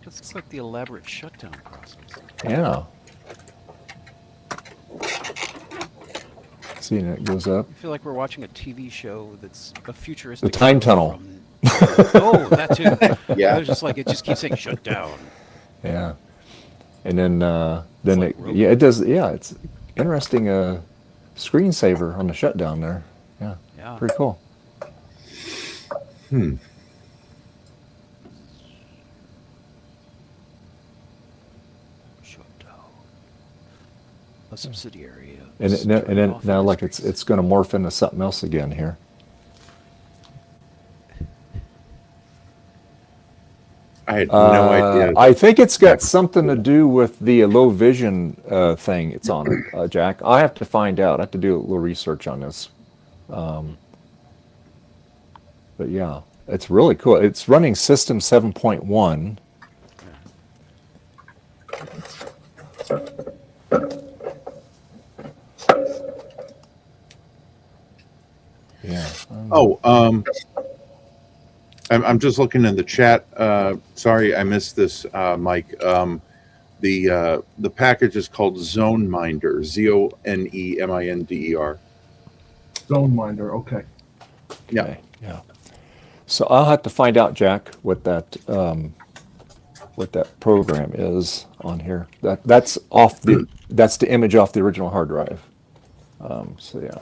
Speaker 4: This looks like the elaborate shutdown process.
Speaker 1: Yeah. See, and it goes up.
Speaker 4: I feel like we're watching a TV show that's a futuristic.
Speaker 1: The time
Speaker 4: show
Speaker 1: tunnel.
Speaker 4: from- oh, that too.
Speaker 7: Yeah.
Speaker 4: It was just like it just keeps saying shut down.
Speaker 1: Yeah. And then
Speaker 4: like
Speaker 1: yeah, it does. Yeah, it's interesting. Screensaver on the shutdown there. Yeah.
Speaker 4: Yeah.
Speaker 1: Pretty cool.
Speaker 4: Shutdown. A subsidiary of.
Speaker 1: And
Speaker 4: Sterling
Speaker 1: then
Speaker 4: Off
Speaker 1: now, like
Speaker 4: Industries.
Speaker 1: it's going to morph into something else again here.
Speaker 7: I had no idea.
Speaker 1: I think it's got something to do with the low vision thing. It's on it, Jack. I have to find out. I have to do a little research on this. But yeah, it's really cool. It's running System 7.1. Yeah.
Speaker 7: Oh, I'm just looking in the chat. Sorry, I missed this, Mike. The package is called Zone Minder. ZONEMINDER.
Speaker 6: Zone Minder. Okay.
Speaker 7: Yeah.
Speaker 1: Okay, yeah. So I'll have to find out, Jack, what that program is on here. That's the image off the original hard drive. So yeah.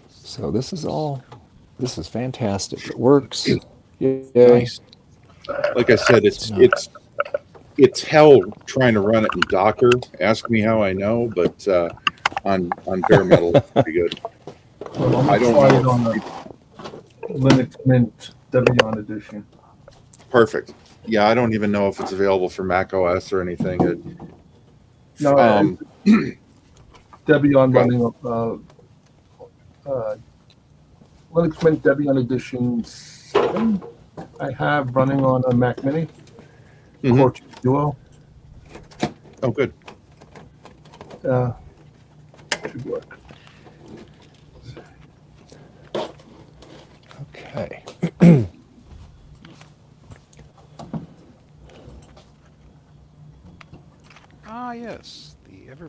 Speaker 1: So this is fantastic. It works. Yay.
Speaker 7: Nice. Like I said, it's hell trying to run it in Docker. Ask me how I know, but on bare metal, it's pretty good.
Speaker 6: Well,
Speaker 7: I
Speaker 6: I'm
Speaker 7: don't
Speaker 6: try it
Speaker 7: know.
Speaker 6: on the Linux Mint Debian edition.
Speaker 7: Perfect. Yeah, I don't even know if it's available for Mac OS or anything.
Speaker 6: No, Debian running Linux Mint Debian edition 7. I have running on a Mac Mini.
Speaker 7: Mhm.
Speaker 6: Core 2 Duo.
Speaker 7: Oh, good.
Speaker 6: Should work.
Speaker 1: Okay.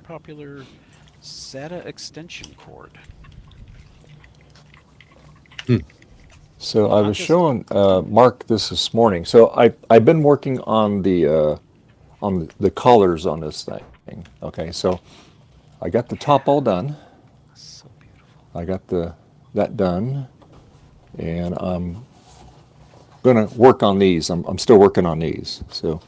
Speaker 4: popular SATA extension cord.
Speaker 1: So I
Speaker 4: I'm
Speaker 1: was
Speaker 4: just-
Speaker 1: showing Mark this morning. So I've been working on the colors on this thing. Okay, so I got the top all done.
Speaker 4: So beautiful.
Speaker 1: I got that done, and I'm gonna work on these. I'm still working on these. So,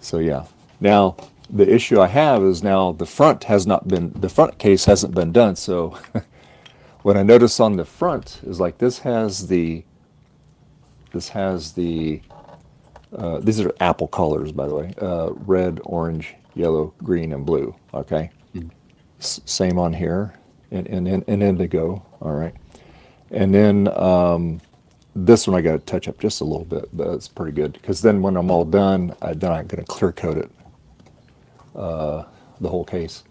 Speaker 1: so yeah. Now the issue I have is now the front case hasn't been done. So what I notice on the front is like this has the these are apple colors, by the way, red, orange, yellow, green, and blue. Okay, same on here, and indigo. All right, and then this one I got to touch up just a little bit, but it's pretty good because then when I'm all done, then I'm going to clear coat it, the whole case.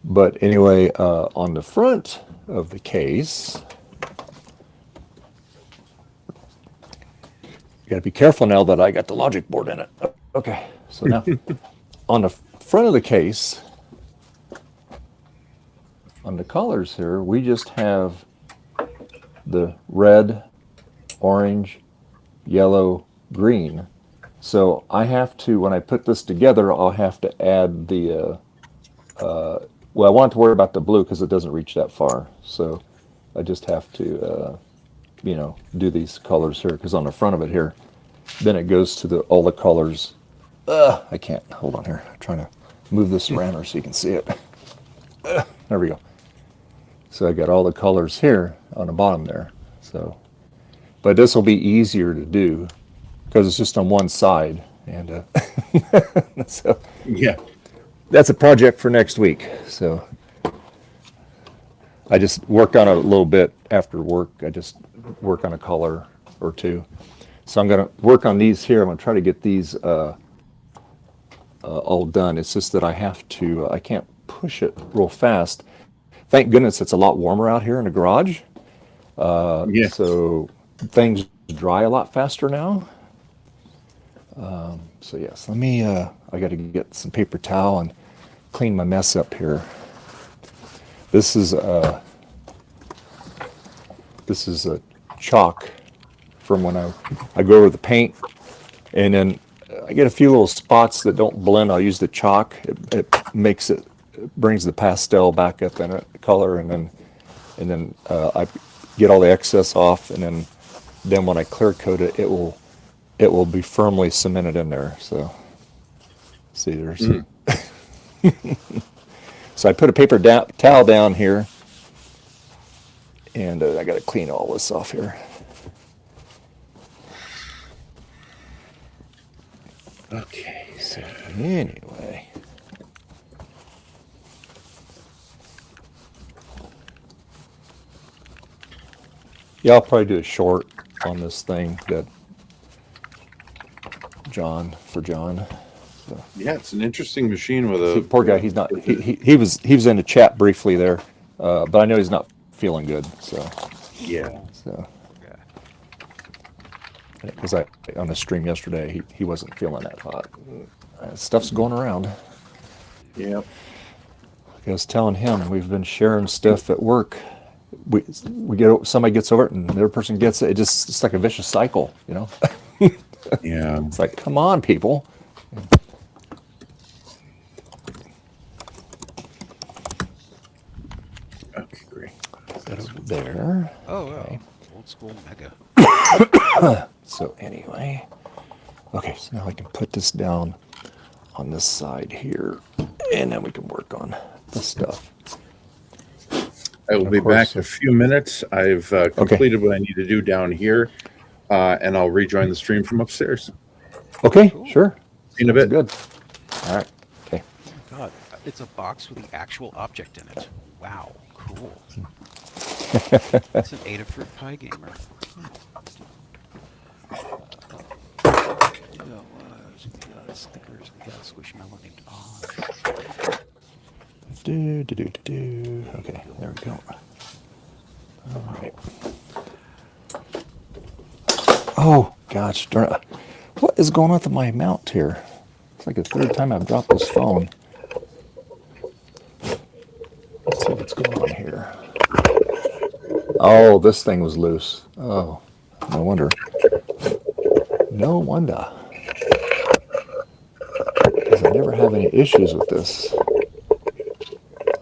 Speaker 1: But anyway, on the front of the case, you got to be careful now that I got the logic board in it. Okay, so now on the front of the case, on the colors here, we just have the red, orange, yellow, green. So I have to, when I put this together, I'll have to add the, well, I want to worry about the blue because it doesn't reach that far. So I just have to, do these colors here because on the front of it here, then it goes to all the colors. I can't, hold on here. I'm trying to move this around so you can see it. There we go. So I got all the colors here on the bottom there. So, but this will be easier to do because it's just on one side. And so
Speaker 2: Yeah.
Speaker 1: that's a project for next week. So I just worked on it a little bit after work. I just work on a color or two. So I'm going to work on these here. I'm going to try to get these all done. It's just that I can't push it real fast. Thank goodness it's a lot warmer out here in the garage.
Speaker 2: Yeah.
Speaker 1: So things dry a lot faster now. So yes, let me, I got to get some paper towel and clean my mess up here. This is a chalk from when I go over the paint, and then I get a few little spots that don't blend. I'll use the chalk. It brings the pastel back up in it, color, and then I get all the excess off, and then when I clear coat it, it will be firmly cemented in there. So see, there's so I put a paper towel down here, and I got to clean all this off here. Okay, so anyway. Yeah, I'll probably do a short on this thing that John. So,
Speaker 7: Yeah, it's an interesting machine with
Speaker 1: see,
Speaker 7: a
Speaker 1: poor guy, he's not. He was in the chat briefly there, but I know he's not feeling good. So
Speaker 7: yeah.
Speaker 1: Because on the stream yesterday, he wasn't feeling that hot. Stuff's going around.
Speaker 7: Yeah.
Speaker 1: I was telling him we've been sharing stuff at work. We get somebody gets over it and the other person gets it. It's like a vicious cycle, you know.
Speaker 7: Yeah.
Speaker 1: It's like, come on, people.
Speaker 7: Okay, great.
Speaker 1: That over there.
Speaker 4: Oh, okay. Old school mega.
Speaker 1: So anyway, okay. So now I can put this down on this side here, and then we can work on the stuff.
Speaker 7: I will
Speaker 1: Of
Speaker 7: be
Speaker 1: course.
Speaker 7: back in a few minutes. I've completed what I need to do down here, and I'll rejoin the stream from upstairs.
Speaker 1: Okay, sure.
Speaker 7: See you in a
Speaker 1: Sounds
Speaker 7: bit.
Speaker 1: good. All right. Okay.
Speaker 4: God, it's a box with the actual object in it. Wow, cool. It's an Adafruit Pi gamer. Stickers. We got Squishmallow named Oz.
Speaker 1: Okay, there we go. All right. Oh gosh, darn it. What is going on with my mount here? It's like the third time I've dropped this phone. Let's see what's going on here. Oh, this thing was loose. Oh, no wonder. No wonder. Because I never have any issues with this.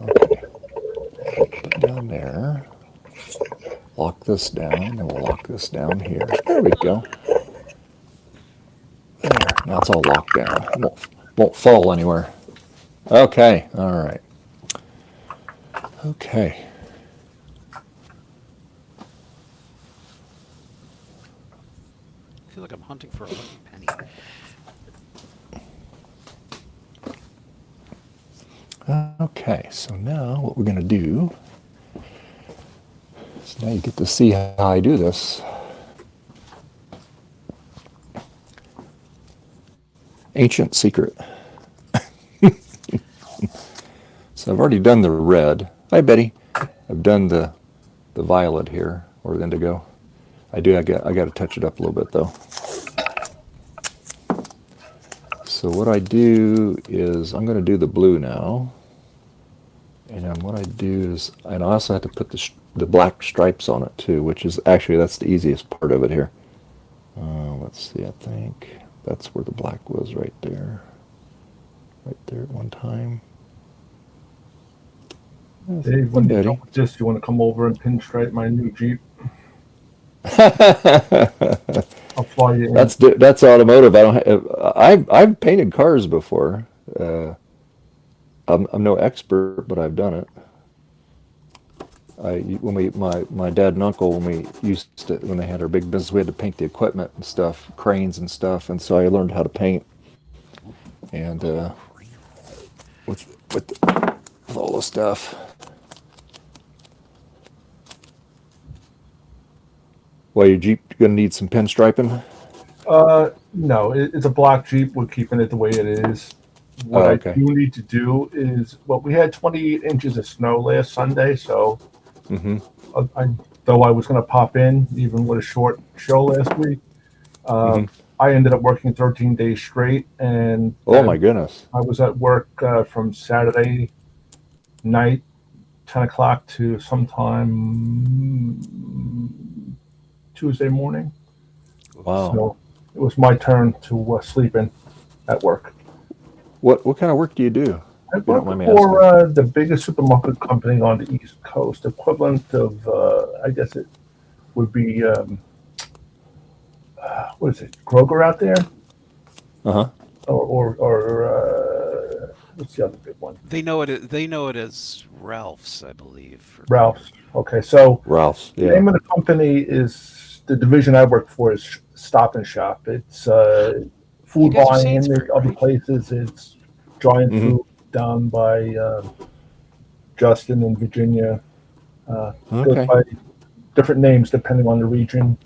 Speaker 1: Okay. Put down there. Lock this down, and we'll lock this down here. There we go. There. Now it's all locked down. It won't fall anywhere. Okay. All right. Okay.
Speaker 4: I feel like I'm hunting for a lucky penny.
Speaker 1: Okay, so now what we're going to do is now you get to see how I do this. Ancient secret. So I've already done the red. Hi, Betty. I've done the violet here, or the indigo. I got to touch it up a little bit though. So what I do is I'm going to do the blue now, and then what I do is, and I also have to put the black stripes on it too, which is actually that's the easiest part of it here. Let's see, I think that's where the black was right there at one time.
Speaker 6: Dave, when you're done with this, you want to come over and pinstripe my new Jeep? I'll fly you in.
Speaker 1: That's automotive. I've painted cars before. I'm no expert, but I've done it. My dad and uncle, when they had our big business, we had to paint the equipment and stuff, cranes and stuff, and so I learned how to paint. And with all the stuff. Well, your Jeep gonna need some pinstriping?
Speaker 6: No, it's a black Jeep. We're keeping it the way it is. What
Speaker 1: okay.
Speaker 6: I do need to do is, well, we had 28 inches of snow last Sunday, so though I was going to pop in, even with a short show last week, I ended up working 13 days straight, and
Speaker 1: oh my goodness,
Speaker 6: I was at work from Saturday night, 10 o'clock to sometime Tuesday morning.
Speaker 1: wow.
Speaker 6: So it was my turn to sleep in at work.
Speaker 1: What kind of work do you do?
Speaker 6: I work for the biggest supermarket company on the East Coast, equivalent of, I guess it would be, what is it, Kroger out there?
Speaker 1: Uh-huh.
Speaker 6: Or what's the other big one?
Speaker 4: They know it as Ralph's, I believe.
Speaker 6: Ralph's. Okay, so
Speaker 1: Ralph's. Yeah.
Speaker 6: The name of the company is, the division I work for is Stop and Shop. It's food buying in the other places. It's Giant Food down by Justin in Virginia. Goes by different names depending on the region.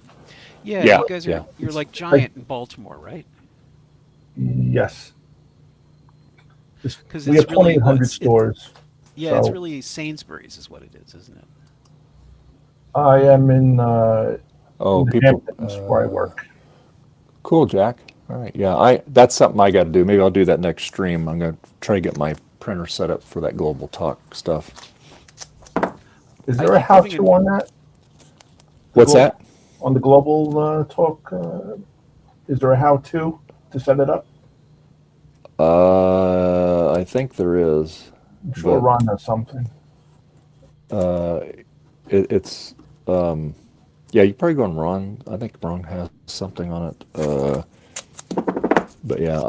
Speaker 4: Yeah,
Speaker 1: Yeah,
Speaker 4: you guys are
Speaker 1: yeah.
Speaker 4: you're like Giant in Baltimore, right?
Speaker 6: Yes.
Speaker 4: Because
Speaker 6: We have 2,800 stores.
Speaker 4: Yeah,
Speaker 6: so
Speaker 4: it's really Sainsbury's is what it is, isn't it?
Speaker 6: I am in the
Speaker 1: people,
Speaker 6: Hamptons where I work.
Speaker 1: Cool, Jack. All right, yeah, that's something I got to do. Maybe I'll do that next stream. I'm gonna try to get my printer set up for that Global Talk stuff.
Speaker 6: Is there a how-to on that?
Speaker 1: What's that?
Speaker 6: On the Global Talk, is there a how-to to set it up?
Speaker 1: I think there is.
Speaker 6: I'm sure Ron has something.
Speaker 1: It's yeah, you probably go on Ron. I think Ron has something on it. But yeah,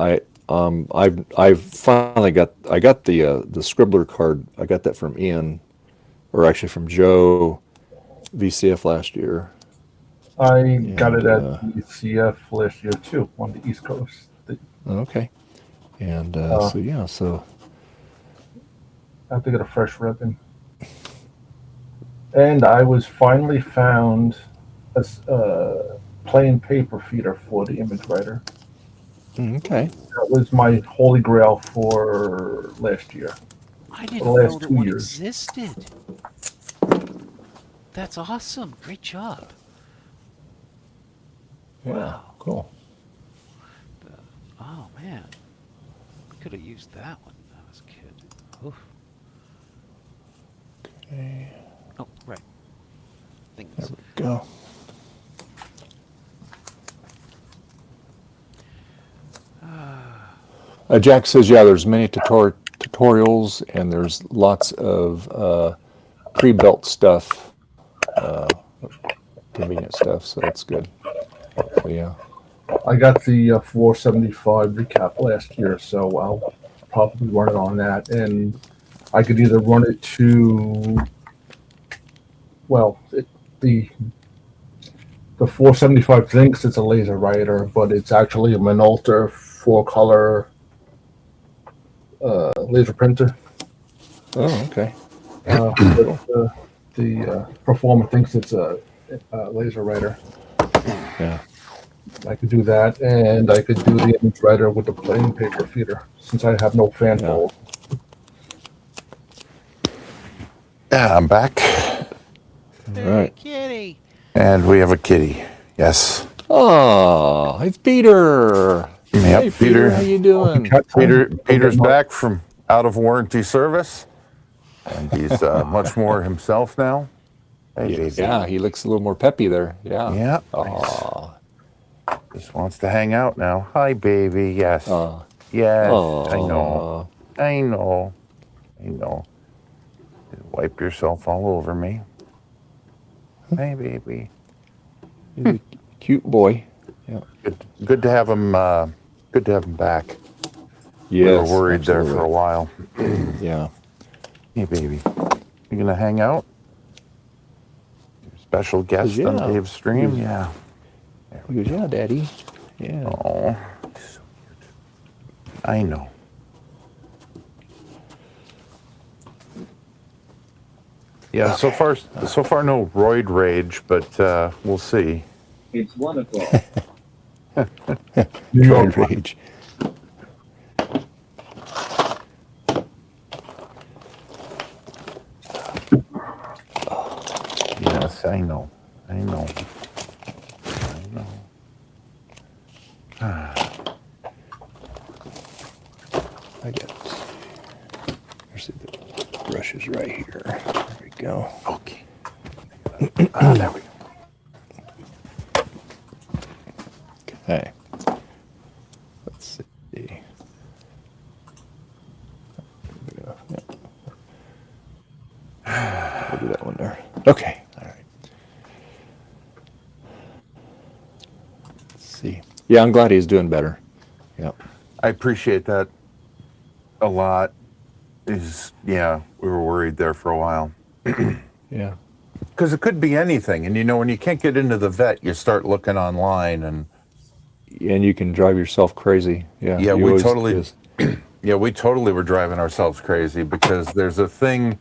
Speaker 1: I've finally got the Scribbler card. I got that from Ian, or actually from Joe VCF last year.
Speaker 6: I got it at VCF last year too on the East Coast.
Speaker 1: Okay, and so
Speaker 6: I have to get a fresh ribbon. And I was finally found a plain paper feeder for the image writer.
Speaker 1: Okay.
Speaker 6: That was my holy grail for last year.
Speaker 4: I didn't know that one existed. That's awesome. Great job.
Speaker 1: Yeah. Cool.
Speaker 4: Oh man. Could have used that one when I was a kid. Oof.
Speaker 1: Okay,
Speaker 4: Oh, right.
Speaker 1: there
Speaker 4: Things.
Speaker 1: we go. Jack says, yeah, there's many tutorials and there's lots of pre-built stuff, convenient stuff, so that's good. So yeah.
Speaker 6: I got the 475 recap last year, so I'll probably run it on that, and I could either run it to, well, the 475 thinks it's a laser writer, but it's actually a Minolta 4-color laser printer.
Speaker 1: Oh, okay.
Speaker 6: But the performer thinks it's a laser writer.
Speaker 1: Yeah.
Speaker 6: I could do that, and I could do the image writer with the plain paper feeder, since I have no fan
Speaker 1: Yeah.
Speaker 6: fold.
Speaker 8: Yeah, I'm back.
Speaker 1: Right.
Speaker 4: Kitty.
Speaker 8: And we have a kitty. Yes.
Speaker 1: Oh, it's Peter.
Speaker 8: Yep,
Speaker 1: Hey,
Speaker 8: Peter.
Speaker 1: how you doing?
Speaker 8: Peter's back from out of warranty service, and he's much more himself now. Hey, baby.
Speaker 1: Yeah, he looks a little more peppy there. Yeah.
Speaker 8: Yeah.
Speaker 1: Aw.
Speaker 8: Just wants to hang out now. Hi, baby. Yes.
Speaker 1: Aw.
Speaker 8: Yes.
Speaker 1: Aw.
Speaker 8: I know. I know. I know. Wipe yourself all over me. Hey, baby.
Speaker 1: He's a cute boy. Yeah.
Speaker 8: Good to have him. Good to have him back.
Speaker 1: Yes,
Speaker 8: We were worried there
Speaker 1: absolutely.
Speaker 8: for a while.
Speaker 1: Yeah.
Speaker 8: Hey, baby. You gonna hang out? Special guest
Speaker 1: Yeah.
Speaker 8: on Dave's stream? Yeah.
Speaker 1: He goes, yeah, Daddy. Yeah.
Speaker 8: Oh, so cute. I know. Yeah, so far no roid rage, but we'll see.
Speaker 9: It's 1 o'clock.
Speaker 6: New York.
Speaker 1: Roid rage.
Speaker 8: Yes, I know. I know. I know.
Speaker 1: I get it. There's the brushes right here. There we go.
Speaker 8: Okay. There we go.
Speaker 1: Okay. Let's see. There we go. Yeah. We'll do that one there. Okay. All right. Let's see. Yeah, I'm glad he's doing better. Yep.
Speaker 8: I appreciate that a lot. Yeah, we were worried there for a while.
Speaker 1: Yeah.
Speaker 8: Because it could be anything. And, when you can't get into the vet, you start looking online. And
Speaker 1: you can drive yourself crazy. Yeah.
Speaker 8: yeah,
Speaker 1: you
Speaker 8: we
Speaker 1: always
Speaker 8: totally,
Speaker 1: just-
Speaker 8: we totally were driving ourselves crazy because there's a thing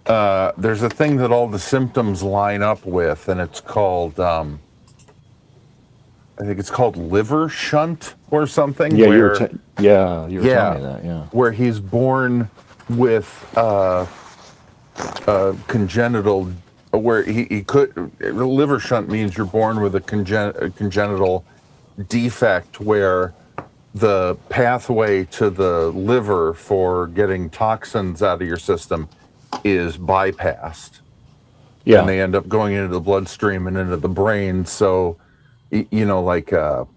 Speaker 8: that all the symptoms line up with, and it's called, I think it's called liver shunt or something.
Speaker 1: Yeah,
Speaker 8: where,
Speaker 1: you were telling me that. Yeah.
Speaker 8: where he's born with congenital, where he could, liver shunt means you're born with a congenital defect where the pathway to the liver for getting toxins out of your system is bypassed.
Speaker 1: Yeah.
Speaker 8: And they end up going into the bloodstream and into the brain. So, the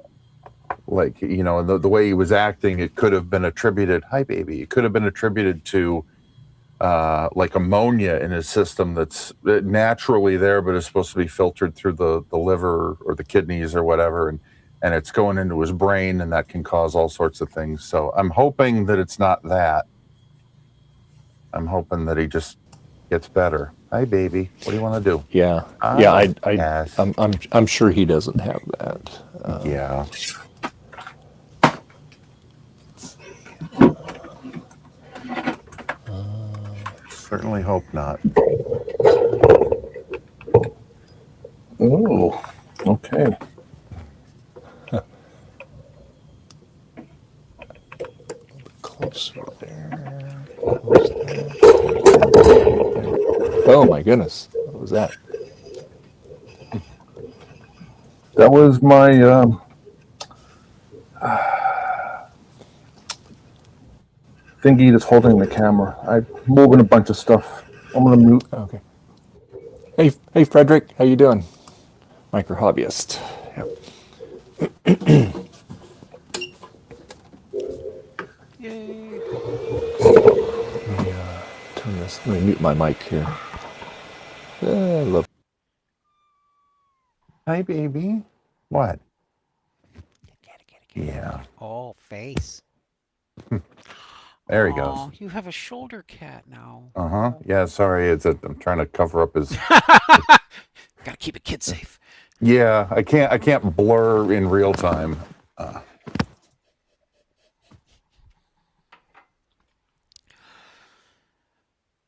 Speaker 8: way he was acting, it could have been attributed, hi baby, it could have been attributed to like ammonia in his system that's naturally there, but is supposed to be filtered through the liver or the kidneys or whatever. And it's going into his brain, and that can cause all sorts of things. So I'm hoping that it's not that. I'm hoping that he just gets better. Hi, baby. What do you want to do?
Speaker 1: Yeah.
Speaker 8: Yes.
Speaker 1: I'm sure he doesn't have that.
Speaker 8: Yeah. Certainly hope not.
Speaker 6: Oh, okay.
Speaker 1: Closer there. Oh my goodness. What was that?
Speaker 6: That was my thingy that's holding the camera. I'm moving a bunch of stuff. I'm gonna mute.
Speaker 1: Okay. Hey, Frederick, how you doing? Micro hobbyist. Yep.
Speaker 4: Yay.
Speaker 1: Let me turn this. Let me mute my mic here. Love.
Speaker 8: Hi, baby. What? Yeah.
Speaker 4: Oh, face.
Speaker 8: There he
Speaker 4: Aw,
Speaker 8: goes.
Speaker 4: you have a shoulder cat now.
Speaker 8: Yeah, sorry. I'm trying to cover up his.
Speaker 4: Gotta keep it kid safe.
Speaker 8: Yeah, I can't blur in real time.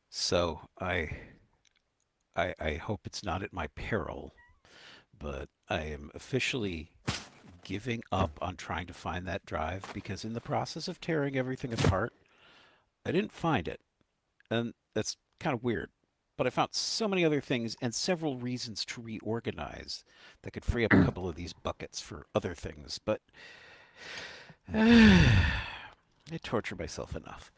Speaker 4: So I hope it's not at my peril, but I am officially giving up on trying to find that drive because in the process of tearing everything apart, I didn't find it. And that's kind of weird. But I found so many other things and several reasons to reorganize that could free up a couple of these buckets for other things. But I torture myself enough.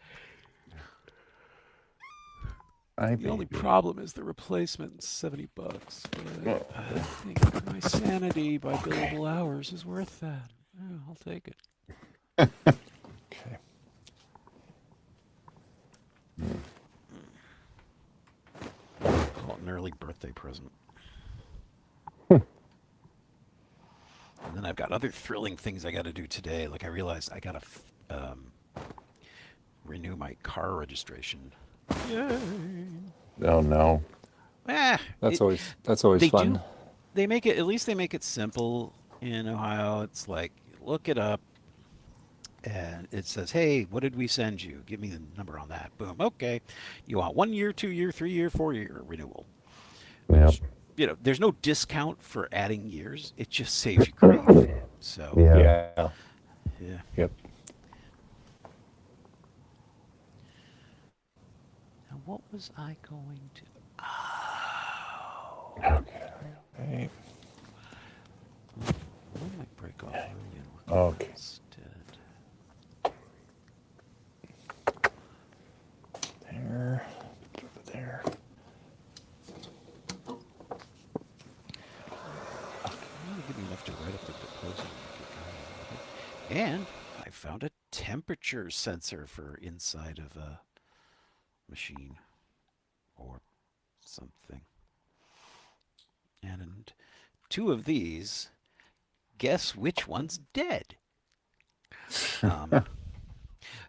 Speaker 4: The only problem is the replacement, $70. But I think my sanity by billable hours is worth that. Yeah, I'll take it.
Speaker 1: Okay.
Speaker 4: Call it an early birthday present. And then I've got other thrilling things I got to do today. Like I realized I got to renew my car registration. Yay!
Speaker 8: Oh no.
Speaker 1: That's always fun.
Speaker 4: They make it, at least they make it simple in Ohio. It's like, look it up and it says, hey, what did we send you? Give me the number on that. Boom. Okay. You want 1 year, 2 year, 3 year, 4 year renewal.
Speaker 8: Yeah.
Speaker 4: You know, there's no discount for adding years. It just saves you grief. So,
Speaker 1: Yeah.
Speaker 4: yeah.
Speaker 1: Yep.
Speaker 4: Now, what was I going to... Oh.
Speaker 1: Okay.
Speaker 4: When did I break off early and
Speaker 8: Okay.
Speaker 4: instead?
Speaker 1: There. There.
Speaker 4: Give me enough to write up the proposal. And I found a temperature sensor for inside of a machine or something. And 2 of these, guess which one's dead?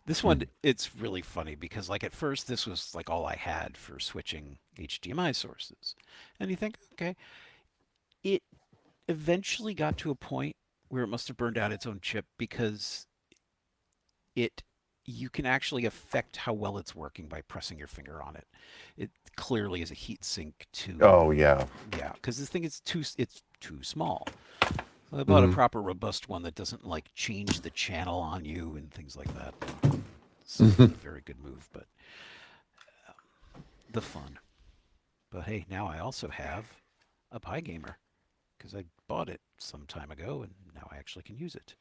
Speaker 4: This one, it's really funny because like at first this was like all I had for switching HDMI sources. And you think, okay, it eventually got to a point where it must have burned out its own chip because you can actually affect how well it's working by pressing your finger on it. It clearly is a heat sink to
Speaker 8: Oh yeah.
Speaker 4: yeah, because this thing is too small. So I bought a proper robust one that doesn't like change the channel on you and things like that. It's a very good move, but the fun. But hey, now I also have a Pi Gamer because I bought it some time ago and now I actually can use it.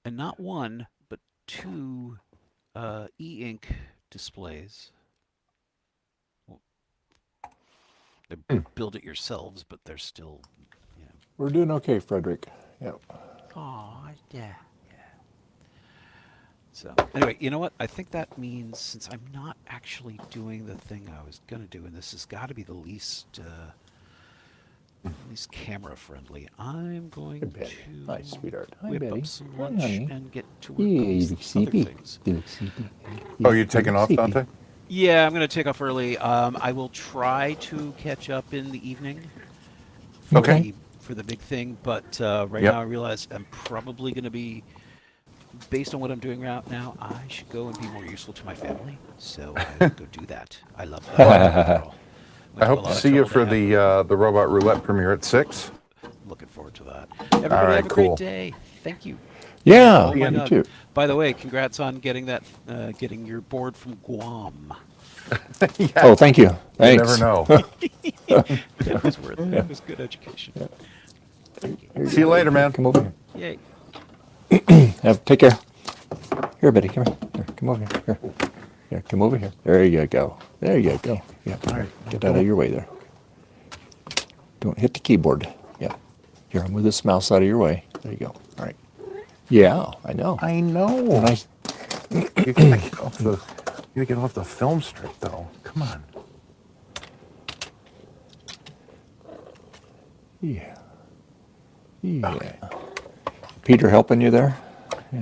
Speaker 4: And not 1, but 2 e-ink displays. Well, they build it yourselves, but they're still, you know.
Speaker 1: We're doing okay, Frederick. Yep.
Speaker 4: Aw, yeah. So anyway, you know what? I think that means since I'm not actually doing the thing I was gonna do, and this has got to be the least camera friendly, I'm going to
Speaker 1: Hi, sweetheart. Hi,
Speaker 4: whip
Speaker 1: Betty.
Speaker 4: up some
Speaker 1: Hi,
Speaker 4: lunch
Speaker 1: honey.
Speaker 4: and get to work on these other things.
Speaker 8: Oh, you taking off, Dante?
Speaker 4: Yeah, I'm gonna take off early. I will try to catch up in the evening.
Speaker 8: Okay.
Speaker 4: For the big thing, but right
Speaker 8: Yep.
Speaker 4: now I realize I'm probably gonna be. Based on what I'm doing right now, I should go and be more useful to my family. So I will go do that. I love that.
Speaker 8: I hope to see you for the Robot Roulette premiere at 6.
Speaker 4: Looking forward to that. Everybody
Speaker 8: right,
Speaker 4: have a
Speaker 8: cool.
Speaker 4: great day. Thank you.
Speaker 1: Yeah,
Speaker 4: Oh my
Speaker 1: you
Speaker 4: God.
Speaker 1: too.
Speaker 4: By the way, congrats on getting that, getting your board from Guam.
Speaker 1: Oh, thank you.
Speaker 8: You
Speaker 1: Thanks.
Speaker 8: never know.
Speaker 4: It was worth it. It was good education.
Speaker 8: See you later, man.
Speaker 1: Come over here.
Speaker 4: Yay.
Speaker 1: Take care. Here, Betty, come here. Here, come over here. Here. Here, come over here. There you go. There you go. Yeah. All right. Get out of your way there. Don't hit the keyboard. Yeah. Here, I'll move this mouse out of your way. There you go. All right. Yeah, I know.
Speaker 8: I know.
Speaker 1: Nice.
Speaker 8: You gotta get off the, you gotta get off the film strip, though. Come on.
Speaker 1: Yeah. Yeah. Okay. Peter helping you there?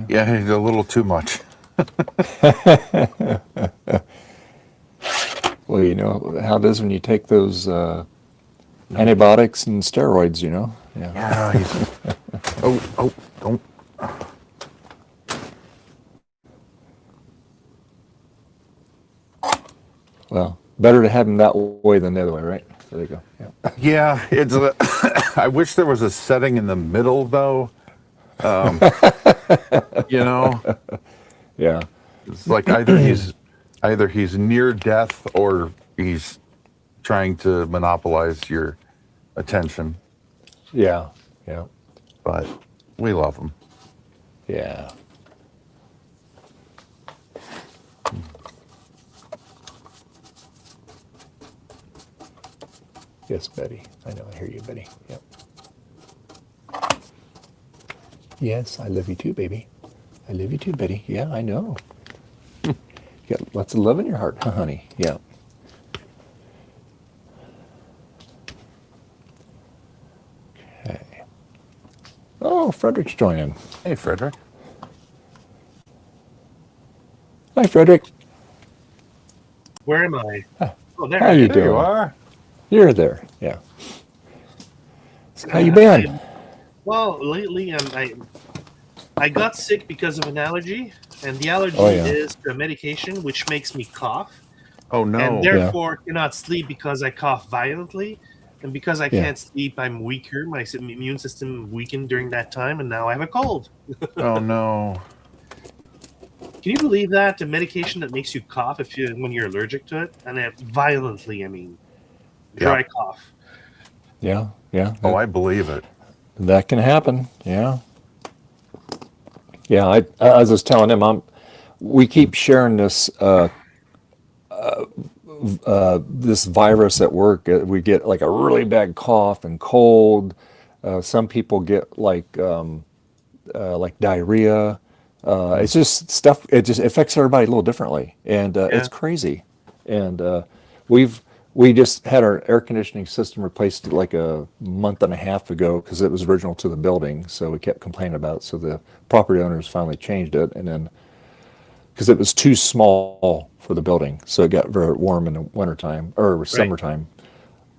Speaker 8: Yeah, he's a little too much.
Speaker 1: Well, you know how it is when you take those antibiotics and steroids, you know? Yeah.
Speaker 8: Yeah, he's... Oh, don't.
Speaker 1: Well, better to have him that way than the other way, right? There you go. Yeah.
Speaker 8: Yeah, it's a... I wish there was a setting in the middle, though. You know?
Speaker 1: Yeah.
Speaker 8: It's like either he's near death or he's trying to monopolize your attention.
Speaker 1: Yeah. Yeah.
Speaker 8: But we love him.
Speaker 1: Yeah. Yes, Betty. I know. I hear you, Betty. Yep. Yes, I love you too, baby. I love you too, Betty. Yeah, I know. You got lots of love in your heart, huh, honey? Yeah. Okay. Oh, Frederick's joining.
Speaker 8: Hey, Frederick.
Speaker 1: Hi, Frederick.
Speaker 9: Where am I? Oh, there.
Speaker 1: How you
Speaker 8: There you
Speaker 1: doing?
Speaker 8: are.
Speaker 1: You're there. Yeah. So how you been?
Speaker 9: Well, lately I got sick because of an allergy, and the allergy
Speaker 1: Oh, yeah.
Speaker 9: is a medication which makes me cough,
Speaker 8: Oh, no.
Speaker 9: and therefore cannot sleep because I cough violently, and because I
Speaker 1: Yeah.
Speaker 9: can't sleep, I'm weaker. My immune system weakened during that time, and now I have a cold.
Speaker 8: Oh, no.
Speaker 9: Can you believe that? A medication that makes you cough when you're allergic to it, and violently, I mean, dry cough.
Speaker 1: Yeah. Yeah.
Speaker 8: Oh, I believe it.
Speaker 1: That can happen. Yeah. Yeah. I was just telling him, we keep sharing this this virus at work. We get like a really bad cough and cold. Some people get like diarrhea. It's just stuff. It just affects everybody a little differently, and it's crazy. And we just had our air conditioning system replaced like a month and a half ago because it was original to the building. So we kept complaining about it. So the property owners finally changed it, and then because it was too small for the building, so it got very warm in the wintertime or summertime.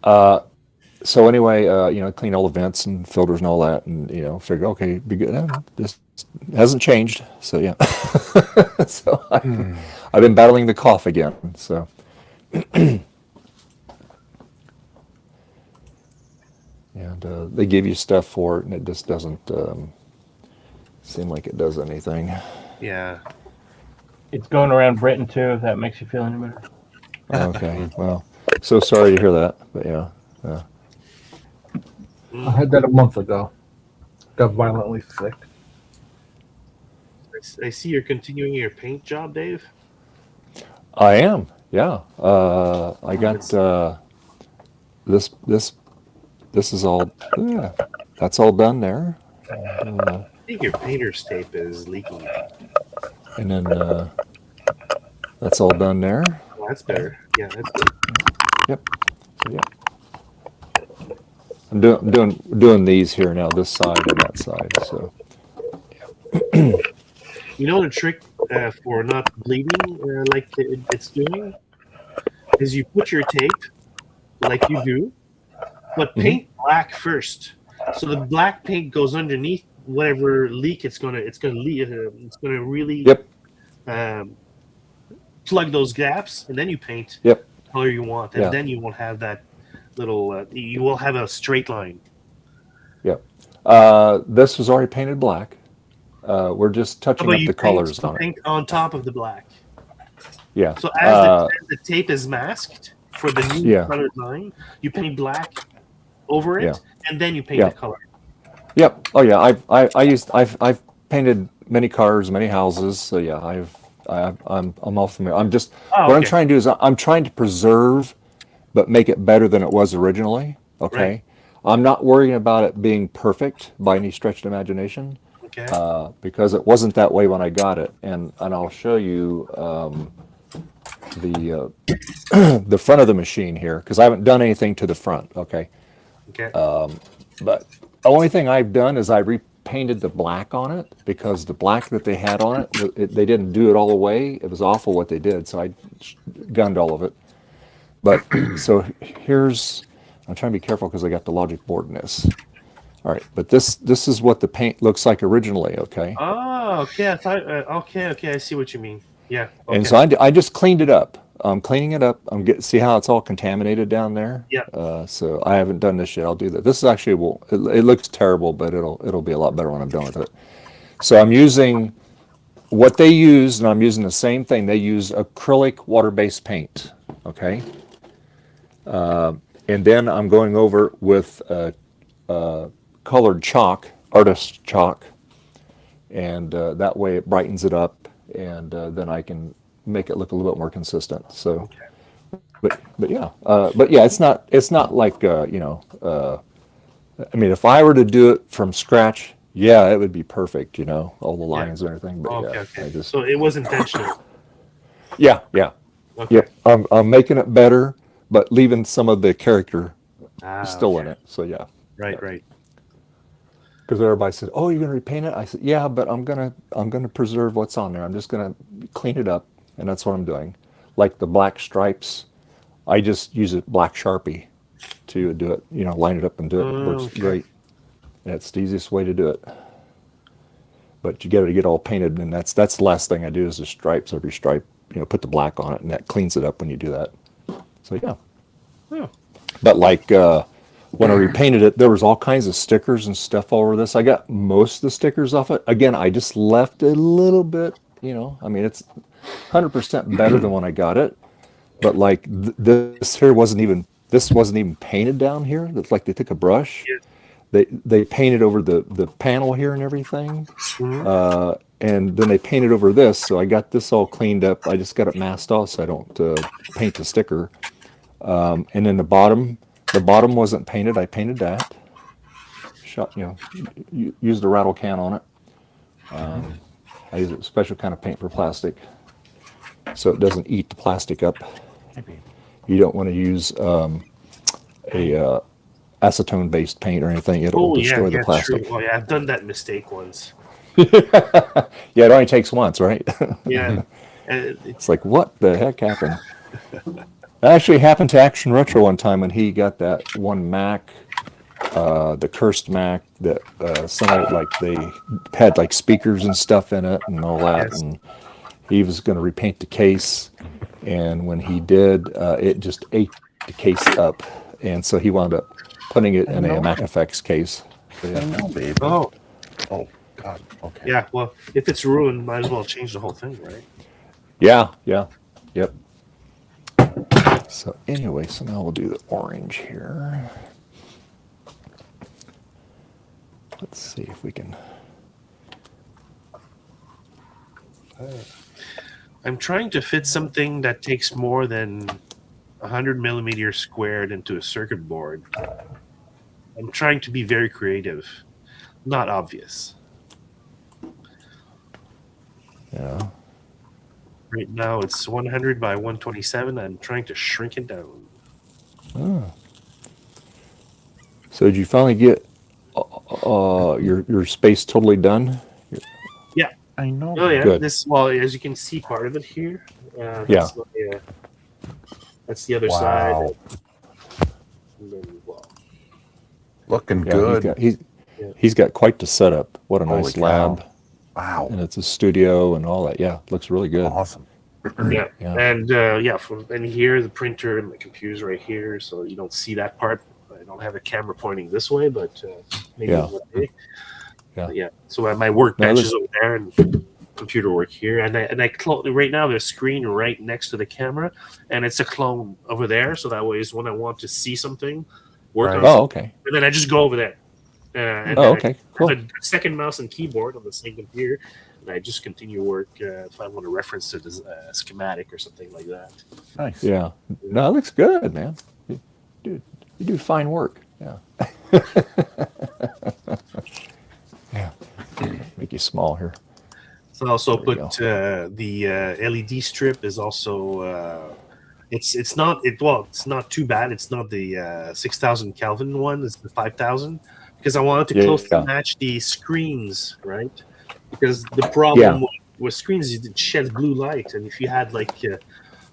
Speaker 1: So anyway, clean all the vents and filters and all that, and figure okay, be good. This hasn't changed, so yeah. So I've been battling the cough again. So. And they give you stuff for it, and it just doesn't seem like it does anything.
Speaker 9: Yeah.
Speaker 3: It's going around Britain too, if that makes you feel any better.
Speaker 1: Okay, well, so sorry to hear that, but yeah.
Speaker 6: I had that a month ago. Got violently sick.
Speaker 9: I see you're continuing your paint job, Dave.
Speaker 1: I am, yeah. I got this is all, yeah, that's all done there.
Speaker 9: I think your painter's tape is leaking.
Speaker 1: And then that's all done there.
Speaker 9: Oh, that's better. Yeah, that's good.
Speaker 1: Yep. So yeah. I'm doing these here now, this side and that side. So.
Speaker 9: You know the trick for not bleeding like it's doing is you put your tape like you do, but paint black first. So the black paint goes underneath whatever leak it's gonna really plug those gaps, and then you paint the color you want, and then you won't have that little. You will have a straight line.
Speaker 1: Yep. This was already painted black. We're just touching up the colors on it.
Speaker 9: Paint on top of the black.
Speaker 1: Yeah.
Speaker 9: So as the tape is masked for the new colored line, you paint black over it, and then you paint the color.
Speaker 1: Yep. Oh yeah. I've painted many cars, many houses. So yeah, I'm all familiar. I'm just
Speaker 9: Oh,
Speaker 1: what I'm
Speaker 9: okay.
Speaker 1: trying to do is I'm trying to preserve, but make it better than it was originally. Okay.
Speaker 9: Right.
Speaker 1: I'm not worrying about it being perfect by any stretch of imagination,
Speaker 9: Okay.
Speaker 1: because it wasn't that way when I got it, and I'll show you the the front of the machine here because I haven't done anything to the front. Okay.
Speaker 9: Okay.
Speaker 1: But the only thing I've done is I repainted the black on it because the black that they had on it, they didn't do it all the way. It was awful what they did, so I gunned all of it. But so here's, I'm trying to be careful because I got the logic board in this. All right, but this is what the paint looks like originally. Okay,
Speaker 9: Oh, okay. I thought. Okay. I see what you mean. Yeah. Okay.
Speaker 1: and so I just cleaned it up. I'm cleaning it up. See how it's all contaminated down there.
Speaker 9: Yeah.
Speaker 1: So I haven't done this yet. I'll do that. This is actually it looks terrible, but it'll be a lot better when I'm done with it. So I'm using what they use, and I'm using the same thing. They use acrylic water-based paint. Okay. And then I'm going over with colored chalk, artist chalk, and that way it brightens it up, and then I can make it look a little bit more consistent. So, but yeah, it's not like I mean, if I were to do it from scratch, yeah, it would be perfect, all the lines and everything. But
Speaker 9: Okay.
Speaker 1: yeah,
Speaker 9: Okay. So it was intentional.
Speaker 1: yeah.
Speaker 9: Okay.
Speaker 1: Yep, I'm making it better, but leaving some of the character still in
Speaker 9: Okay.
Speaker 1: it. So yeah.
Speaker 9: Right. Right.
Speaker 1: Because everybody said, "Oh, you're gonna repaint it?" I said, "Yeah, but I'm gonna preserve what's on there. I'm just gonna clean it up, and that's what I'm doing." Like the black stripes, I just use a black Sharpie to do it. Line it up and do it. It works
Speaker 9: Okay.
Speaker 1: great. That's the easiest way to do it. But you got to get all painted, and that's the last thing I do is the stripes. Every stripe, put the black on it, and that cleans it up when you do that. So yeah.
Speaker 9: Oh.
Speaker 1: But like when I repainted it, there was all kinds of stickers and stuff all over this. I got most of the stickers off it. Again, I just left a little bit, I mean, it's 100% better than when I got it. But like this here wasn't even painted down here. It's like they took a brush.
Speaker 9: Yeah.
Speaker 1: They painted over the panel here and everything.
Speaker 9: Mhm.
Speaker 1: And then they painted over this. So I got this all cleaned up. I just got it masked off so I don't paint the sticker. And then the bottom wasn't painted. I painted that. Used a rattle can on it. I use a special kind of paint for plastic, so it doesn't eat the plastic up. You don't want to use a acetone-based paint or anything. It'll
Speaker 9: Oh
Speaker 1: destroy
Speaker 9: yeah.
Speaker 1: the plastic.
Speaker 9: True. Oh yeah. I've done that mistake once.
Speaker 1: Yeah, it only takes once, right?
Speaker 9: Yeah. And
Speaker 1: It's like, what the heck happened? That actually happened to Action Retro one time when he got that one Mac, the cursed Mac that somebody like they had like speakers and stuff in it and all that,
Speaker 9: Yes.
Speaker 1: and he was going to repaint the case, and when he did, it just ate the case up, and so he wound up putting it in a Mac Effects case. So, yeah.
Speaker 8: No, baby.
Speaker 9: Oh.
Speaker 8: Oh, God. Okay.
Speaker 9: Yeah. Well, if it's ruined, might as well change the whole thing, right?
Speaker 1: Yeah, yep. So anyway, so now we'll do the orange here. Let's see if we can.
Speaker 9: I'm trying to fit something that takes more than 100 millimeters squared into a circuit board. I'm trying to be very creative, not obvious.
Speaker 1: Yeah.
Speaker 9: Right now it's 100 by 127. I'm trying to shrink it down.
Speaker 1: Oh. So did you finally get your space totally done?
Speaker 9: Yeah.
Speaker 8: I know.
Speaker 9: Oh yeah.
Speaker 1: Good.
Speaker 9: Well, as you can see, part of it here.
Speaker 1: Yeah.
Speaker 9: That's the other
Speaker 8: Wow.
Speaker 9: side. And then, well,
Speaker 8: Looking
Speaker 1: Yeah,
Speaker 8: good.
Speaker 1: he's got quite the setup. What a
Speaker 8: Holy
Speaker 1: nice
Speaker 8: cow.
Speaker 1: lab.
Speaker 8: Wow.
Speaker 1: And it's a studio and all that. Yeah, looks really good.
Speaker 8: Awesome.
Speaker 9: yeah.
Speaker 1: Yeah.
Speaker 9: And and here the printer and the computer's right here, so you don't see that part. I don't have a camera pointing this way, but maybe
Speaker 1: Yeah.
Speaker 9: one day.
Speaker 1: Yeah.
Speaker 9: Yeah. So my workbench
Speaker 1: No,
Speaker 9: is over there, and computer work here, and I right now there's a screen right next to the camera, and it's a clone over there. So that way is when I want to see something, work
Speaker 8: Right.
Speaker 9: on
Speaker 1: Oh,
Speaker 9: something,
Speaker 1: okay.
Speaker 9: and then I just go over there. And
Speaker 1: Oh,
Speaker 9: then
Speaker 1: okay.
Speaker 9: I
Speaker 1: Cool.
Speaker 9: have a second mouse and keyboard on the same computer. and I just continue work if I want to reference to the schematic or something like that.
Speaker 8: Nice.
Speaker 1: Yeah. No, it looks good, man. You do fine work. Yeah. Yeah. Make you small here.
Speaker 9: So I also
Speaker 1: There we
Speaker 9: put the LED strip is also it's not too bad. It's not the 6,000 Kelvin one. It's the 5,000 because I wanted to closely match the screens, right? Because the problem with screens is it sheds blue light, and if you had like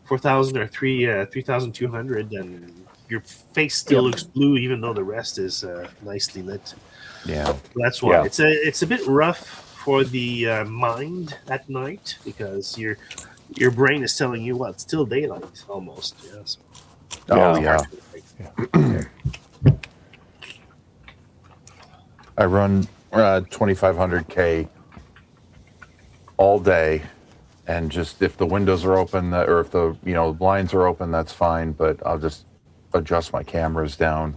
Speaker 9: 4,000 or 3,200, then your face still looks blue, even though the rest is nicely lit.
Speaker 8: Yeah.
Speaker 9: That's why it's a bit rough for the mind at night because your brain is telling you what it's still daylight almost. Yeah. So.
Speaker 8: Oh yeah. I run 2,500K all day, and just if the windows are open or if the blinds are open, that's fine. But I'll just adjust my cameras down,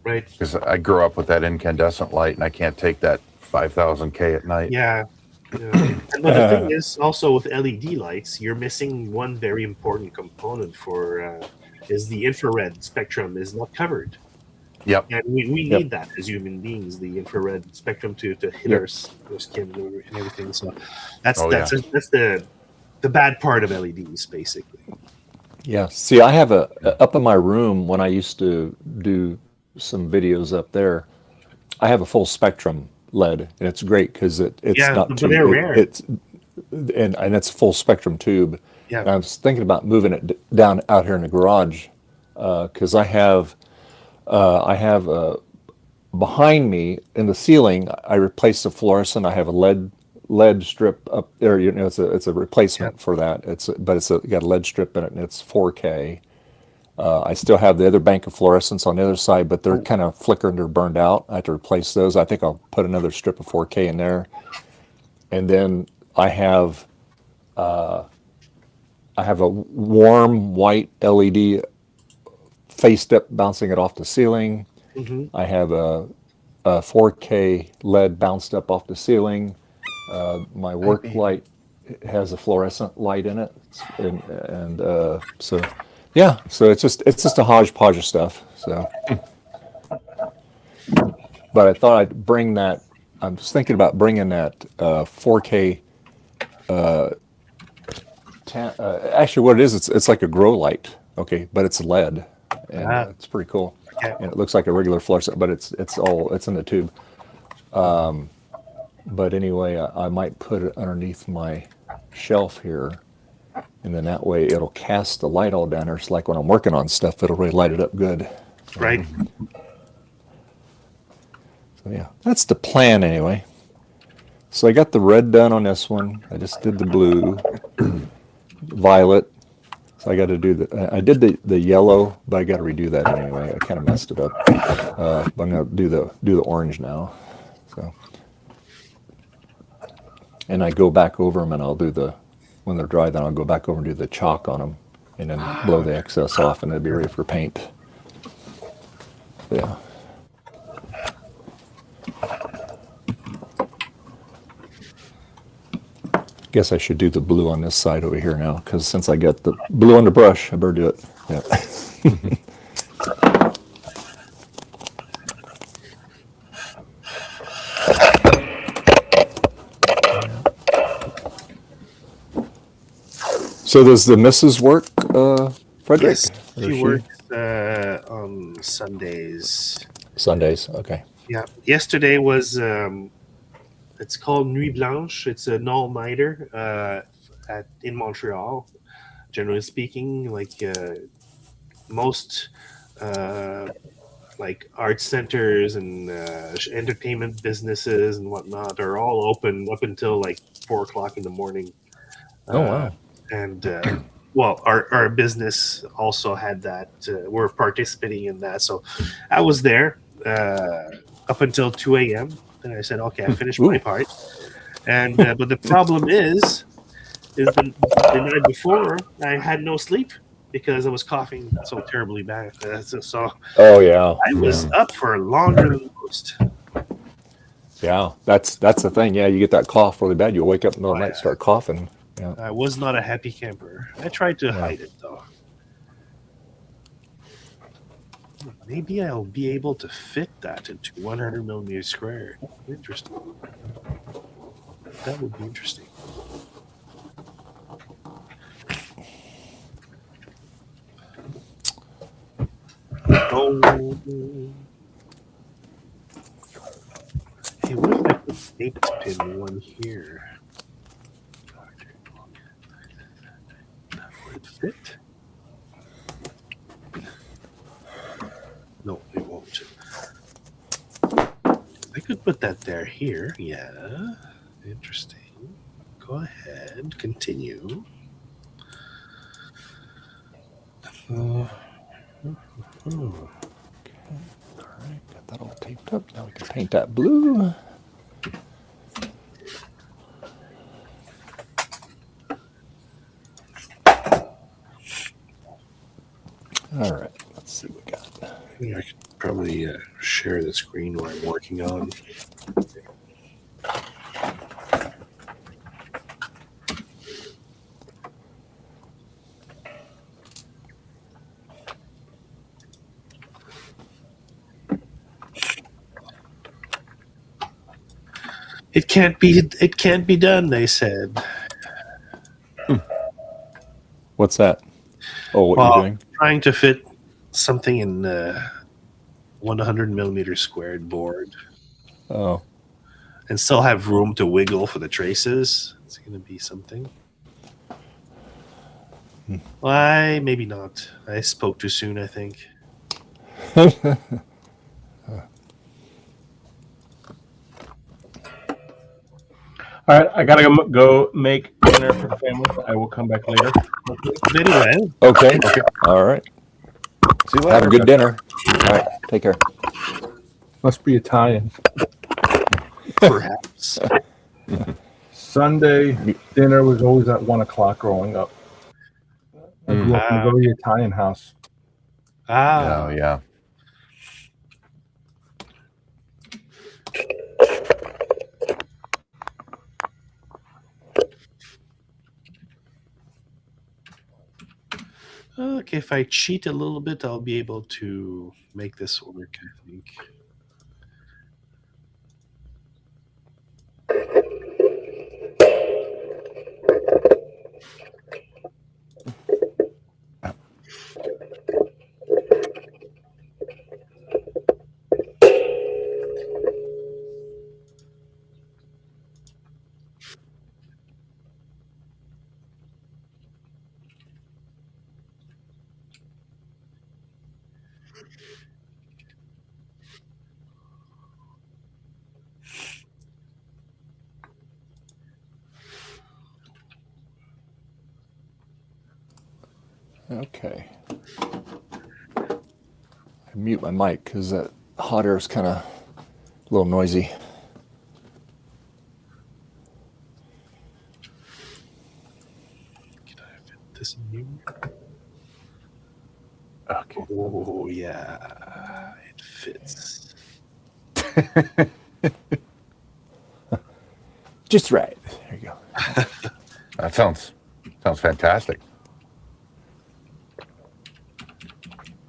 Speaker 9: right?
Speaker 8: Because I grew up with that incandescent light, and I can't take that 5,000K at night.
Speaker 9: Yeah. But the thing is, also with LED lights, you're missing one very important component for is the infrared spectrum is not covered.
Speaker 8: Yep.
Speaker 9: And we need that as human beings, the infrared spectrum to hit our skin and everything. So that's the bad part of LEDs, basically.
Speaker 1: Yeah. See, I have up in my room when I used to do some videos up there, I have a full spectrum LED, and it's great because it's not too
Speaker 9: rare.
Speaker 1: It's and it's a full spectrum tube.
Speaker 9: Yeah.
Speaker 1: And I was thinking about moving it down out here in the garage because I have behind me in the ceiling. I replaced the fluorescent. I have a LED strip up there. It's a replacement for that. But it's got a LED strip in it, and it's 4K. I still have the other bank of fluorescents on the other side, but they're kind of flickered or burned out. I have to replace those. I think I'll put another strip of 4K in there. And then I have a warm white LED face step bouncing it off the ceiling.
Speaker 9: Mm-hmm.
Speaker 1: I have a 4K LED bounced up off the ceiling. My work light has a fluorescent light in it, so. Yeah, so it's just a hodgepodge of stuff. So, but I thought I'd bring that. I was thinking about bringing that 4K. Actually, what it is, it's like a grow light. Okay, but it's LED, and it's pretty cool.
Speaker 9: Okay.
Speaker 1: And it looks like a regular fluorescent, but it's in the tube. But anyway, I might put it underneath my shelf here. And then that way it'll cast the light all down there. It's like when I'm working on stuff, it'll really light it up good.
Speaker 9: Right.
Speaker 1: So yeah, that's the plan anyway. So I got the red done on this one. I just did the blue, violet. So I got to do I did the yellow, but I got to redo that anyway. I kind of messed it up. But I'm gonna do the orange now. So, and I go back over them and I'll do when they're dry, then I'll go back over and do the chalk on them and then blow the excess off and they'll be ready for paint. Yeah. Guess I should do the blue on this side over here now because since I got the blue on the brush, I better do it. Yeah. So does the missus work, Frederick?
Speaker 9: Yes, she works on Sundays.
Speaker 1: Sundays, okay.
Speaker 9: Yeah. Yesterday was it's called Nuit Blanche. It's an all-nighter in Montreal. Generally speaking, like most like art centers and entertainment businesses and whatnot are all open up until like 4:00 in the morning.
Speaker 1: Oh wow.
Speaker 9: And well, our business also had that. We're participating in that, so I was there up until 2 a.m. And I said, "Okay, I finished my part." And but the problem is the night before I had no sleep because I was coughing so terribly bad. So
Speaker 1: oh yeah,
Speaker 9: I was up for longer than most.
Speaker 1: Yeah, that's the thing. Yeah, you get that cough really bad. You'll wake up in the middle of the night, start coughing. Yeah.
Speaker 9: I was not a happy camper. I tried to hide it though. Maybe I'll be able to fit that into 100 millimeters squared. Interesting. That would be interesting. Oh. Hey, what if I put 8-pin one here? Would it fit? No, it won't. I could put that there here. Yeah. Interesting. Go ahead. Continue.
Speaker 1: All right, got that all taped up. Now we can paint that blue. All right, let's see what we got.
Speaker 9: Yeah, I could probably share the screen while I'm working on. It can't be done, they said.
Speaker 1: What's that? Oh, what you're doing?
Speaker 9: Trying to fit something in 100 millimeter squared board
Speaker 1: Oh,
Speaker 9: and still have room to wiggle for the traces. It's going to be something. Why? Maybe not. I spoke too soon, I think.
Speaker 3: All right, I gotta go make dinner for the family. I will come back later.
Speaker 9: Very well.
Speaker 1: okay. All right.
Speaker 8: See you later.
Speaker 1: Have a good dinner. All right, take care.
Speaker 6: Must be Italian.
Speaker 9: Perhaps.
Speaker 6: Sunday dinner was always at 1 o'clock growing up. I grew up in a very Italian house.
Speaker 8: Oh, yeah.
Speaker 9: Okay, if I cheat a little bit, I'll be able to make this work, I think.
Speaker 1: Okay. I mute my mic because that hot air is kind of a little noisy.
Speaker 9: Can I fit this in here?
Speaker 3: Okay.
Speaker 9: Oh, yeah. It fits.
Speaker 1: Just right. There you go.
Speaker 8: That sounds fantastic.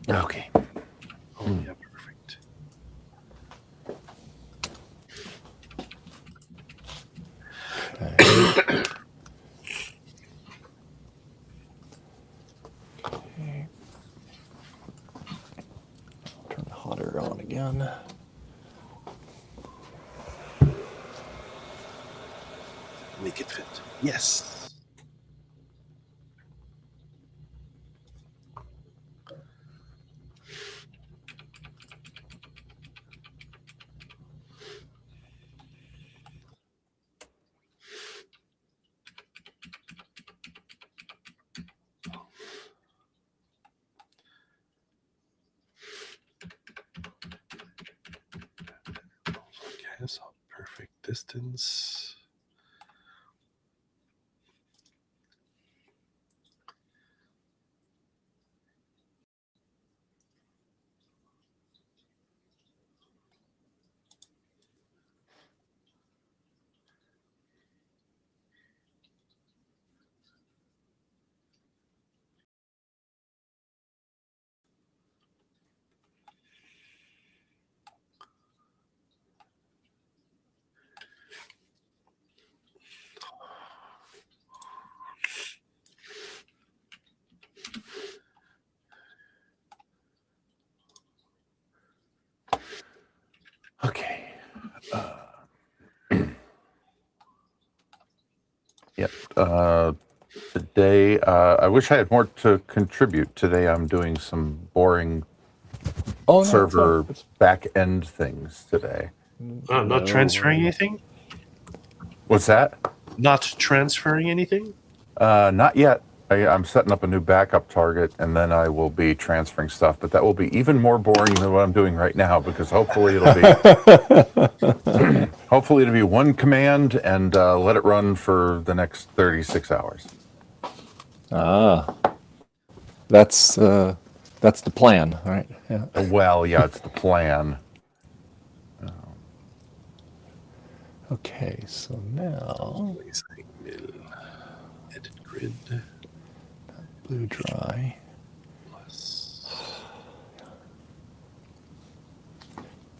Speaker 1: Okay.
Speaker 9: Oh, yeah, perfect.
Speaker 1: Okay. Turn the hot air on again.
Speaker 9: Make it fit. Yes. Okay, so perfect distance.
Speaker 8: Yep. Today, I wish I had more to contribute. Today, I'm doing some boring
Speaker 1: Oh, no,
Speaker 8: server back end things today.
Speaker 9: Not transferring anything?
Speaker 8: What's that?
Speaker 9: Not transferring anything?
Speaker 8: Not yet. I'm setting up a new backup target, and then I will be transferring stuff. But that will be even more boring than what I'm doing right now, because hopefully it'll be one command and let it run for the next 36 hours.
Speaker 1: That's the plan, right? Yeah.
Speaker 8: Well, yeah, it's the plan.
Speaker 1: Okay, so now
Speaker 9: Edit grid.
Speaker 1: blue dry.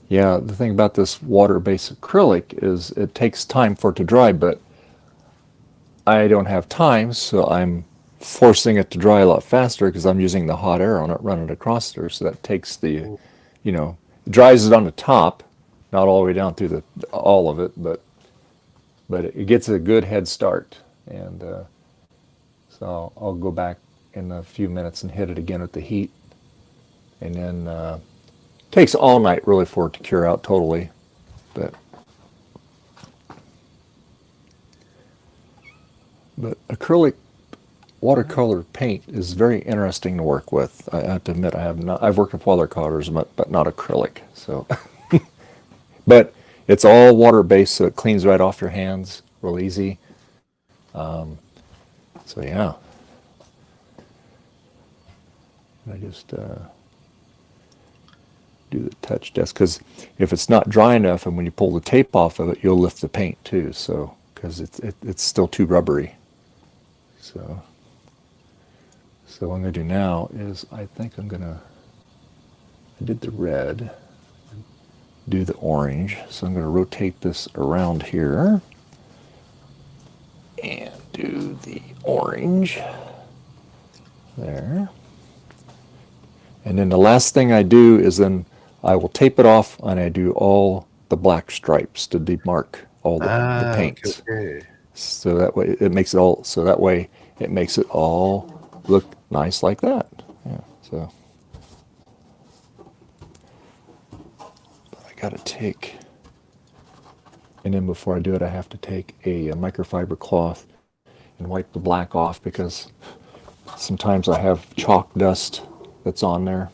Speaker 1: Yeah, the thing about this water-based acrylic is it takes time for it to dry, but I don't have time, so I'm forcing it to dry a lot faster because I'm using the hot air on it running across there. So that takes the, dries it on the top, not all the way down through all of it, but it gets a good head start. And so I'll go back in a few minutes and hit it again with the heat, and then takes all night really for it to cure out totally, but acrylic watercolor paint is very interesting to work with. I have to admit, I've worked with watercolors, but not acrylic. So, but it's all water based, so it cleans right off your hands real easy. So yeah, I just do the touch test, because if it's not dry enough, and when you pull the tape off of it, you'll lift the paint too. So because it's still too rubbery. So what I'm going to do now is I think I did the red, do the orange. So I'm going to rotate this around here and do the orange there. And then the last thing I do is then I will tape it off, and I do all the black stripes to demark all the paints.
Speaker 9: Okay.
Speaker 1: So that way it makes it all. So that way it makes it all look nice like that. Yeah. So I gotta take, and then before I do it, I have to take a microfiber cloth and wipe the black off, because sometimes I have chalk dust that's on there.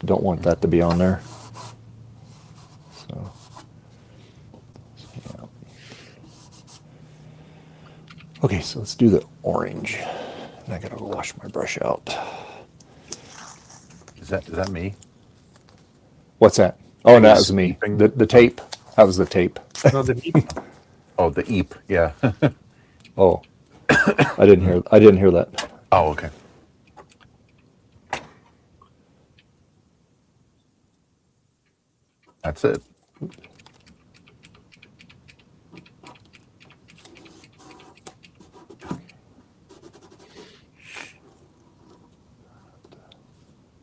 Speaker 1: Don't want that to be on there. So yeah. Okay, so let's do the orange. And I gotta go wash my brush out.
Speaker 8: Is that me?
Speaker 1: What's that? Oh, no, that was me. The tape. That was the tape.
Speaker 9: No, the meat.
Speaker 8: Oh, the EEP. Yeah.
Speaker 1: Oh, I didn't hear that.
Speaker 8: Oh, okay. That's it.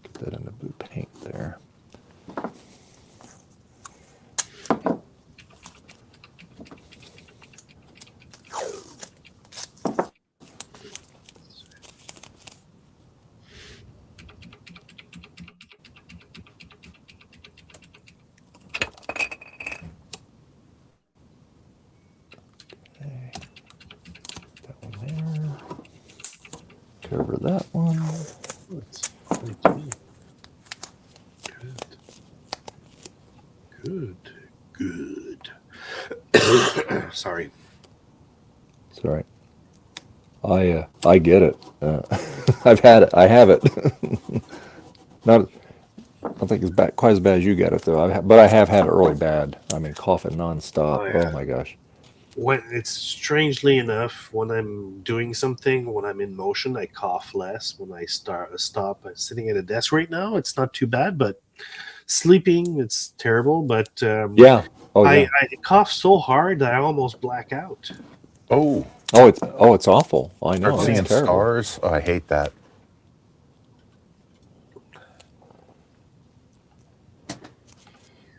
Speaker 1: Get that in the blue paint there. Cover that one.
Speaker 9: It's funny to me. Good. Sorry.
Speaker 1: It's all right. I get it. I've had it. I have it. Not. I don't think it's quite as bad as you got it though. But I have had it really bad. I mean, coughing nonstop.
Speaker 9: Oh, yeah.
Speaker 1: Oh my gosh.
Speaker 9: When it's strangely enough, when I'm doing something, when I'm in motion, I cough less. When I stop sitting at a desk right now, it's not too bad. But sleeping, it's terrible. But
Speaker 1: Yeah. Oh yeah.
Speaker 9: I cough so hard that I almost black out.
Speaker 8: Oh,
Speaker 1: it's awful. I know.
Speaker 8: start seeing
Speaker 1: It's terrible.
Speaker 8: stars. Oh, I hate that.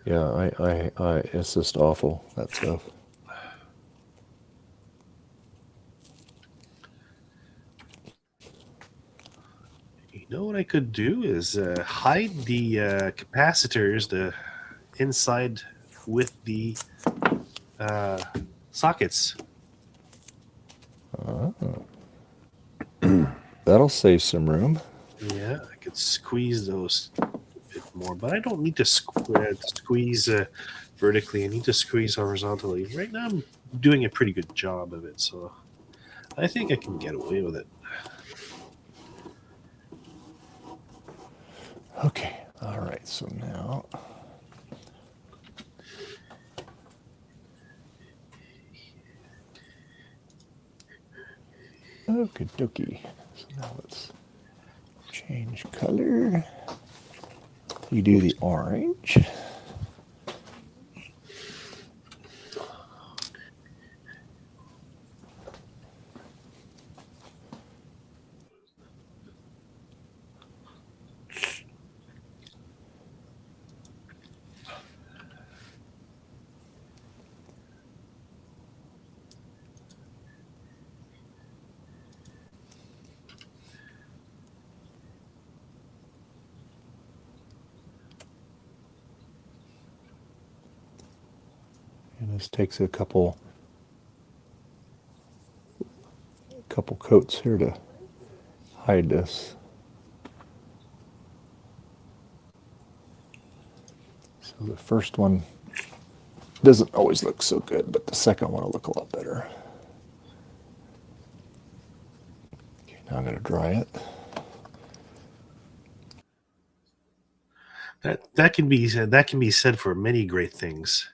Speaker 1: Yeah. I it's just awful, that stuff.
Speaker 9: could do is hide the capacitors the inside with the sockets.
Speaker 1: That'll save some room.
Speaker 9: Yeah, I could squeeze those a bit more, but I don't need to squeeze vertically. I need to squeeze horizontally. Right now, I'm doing a pretty good job of it, so I think I can get away with it.
Speaker 1: Okay. All right. So now. Okie dokie. So now let's change color. You do the orange. And this takes a couple coats here to hide this. So the first one doesn't always look so good, but the second one will look a lot better. Okay, now I'm going to dry it.
Speaker 9: That can be said for many great things,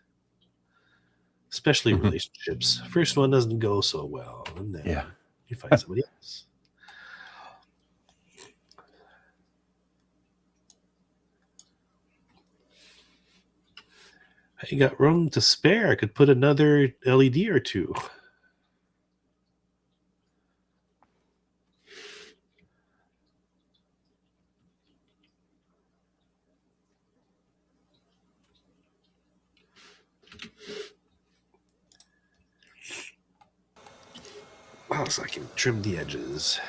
Speaker 9: especially relationships. First one doesn't go so well, and then you find somebody else. I got room to spare. I could put another LED or two. Wow, so I can trim the edges.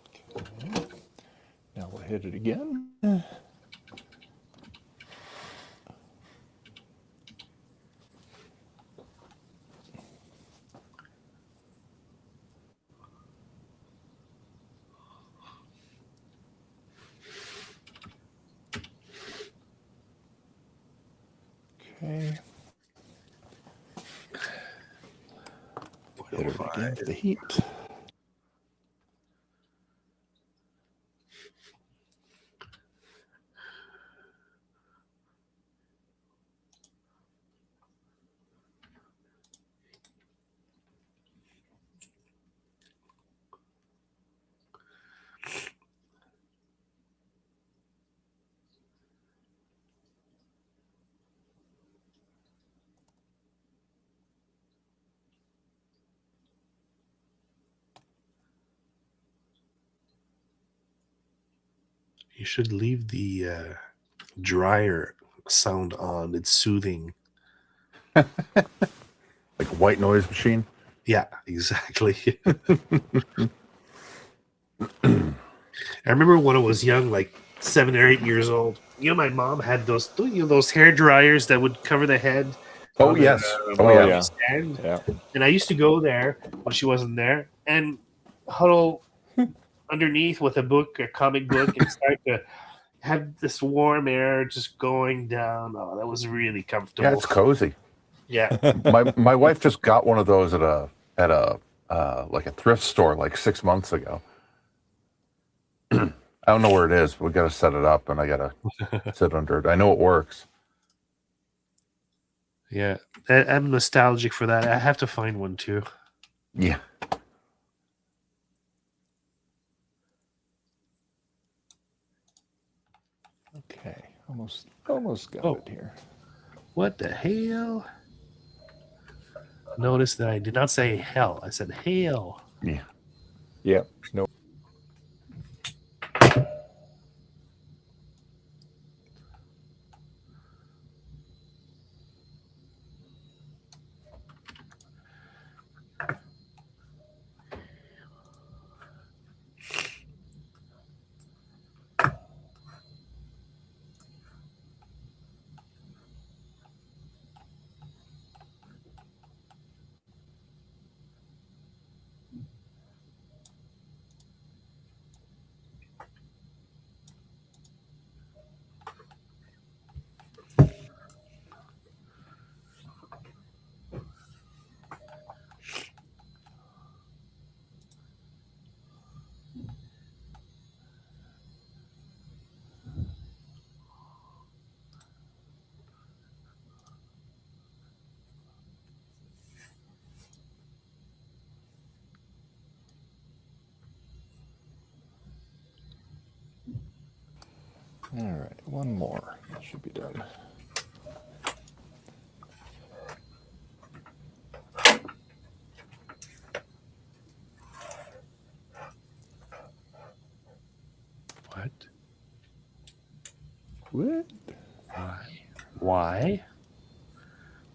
Speaker 1: Okay. Now we'll hit it again. Okay. Hit it again for the heat.
Speaker 9: You should leave the dryer sound on. It's soothing.
Speaker 8: Like a white noise machine.
Speaker 9: Yeah, exactly. I remember when I was young, like 7 or 8 years old. My mom had those hair dryers that would cover the head.
Speaker 8: Oh yes.
Speaker 1: yeah.
Speaker 9: Stand.
Speaker 1: Yeah.
Speaker 9: And I used to go there when she wasn't there and huddle underneath with a book, a comic book, and start to have this warm air just going down. Oh, that was really comfortable.
Speaker 8: Yeah, it's cozy.
Speaker 9: Yeah.
Speaker 8: My wife just got one of those at a like a thrift store like 6 months ago. I don't know where it is, but we got to set it up, and I got to sit under it. I know it works.
Speaker 9: Yeah, I'm nostalgic for that. I have to find one too.
Speaker 8: Yeah.
Speaker 1: Okay. Almost got it here.
Speaker 9: What the hell? Notice that I did not say hell. I said hail.
Speaker 8: Yeah.
Speaker 1: Yep. No. All right, one more. That should be done.
Speaker 9: What?
Speaker 1: What?
Speaker 9: Why?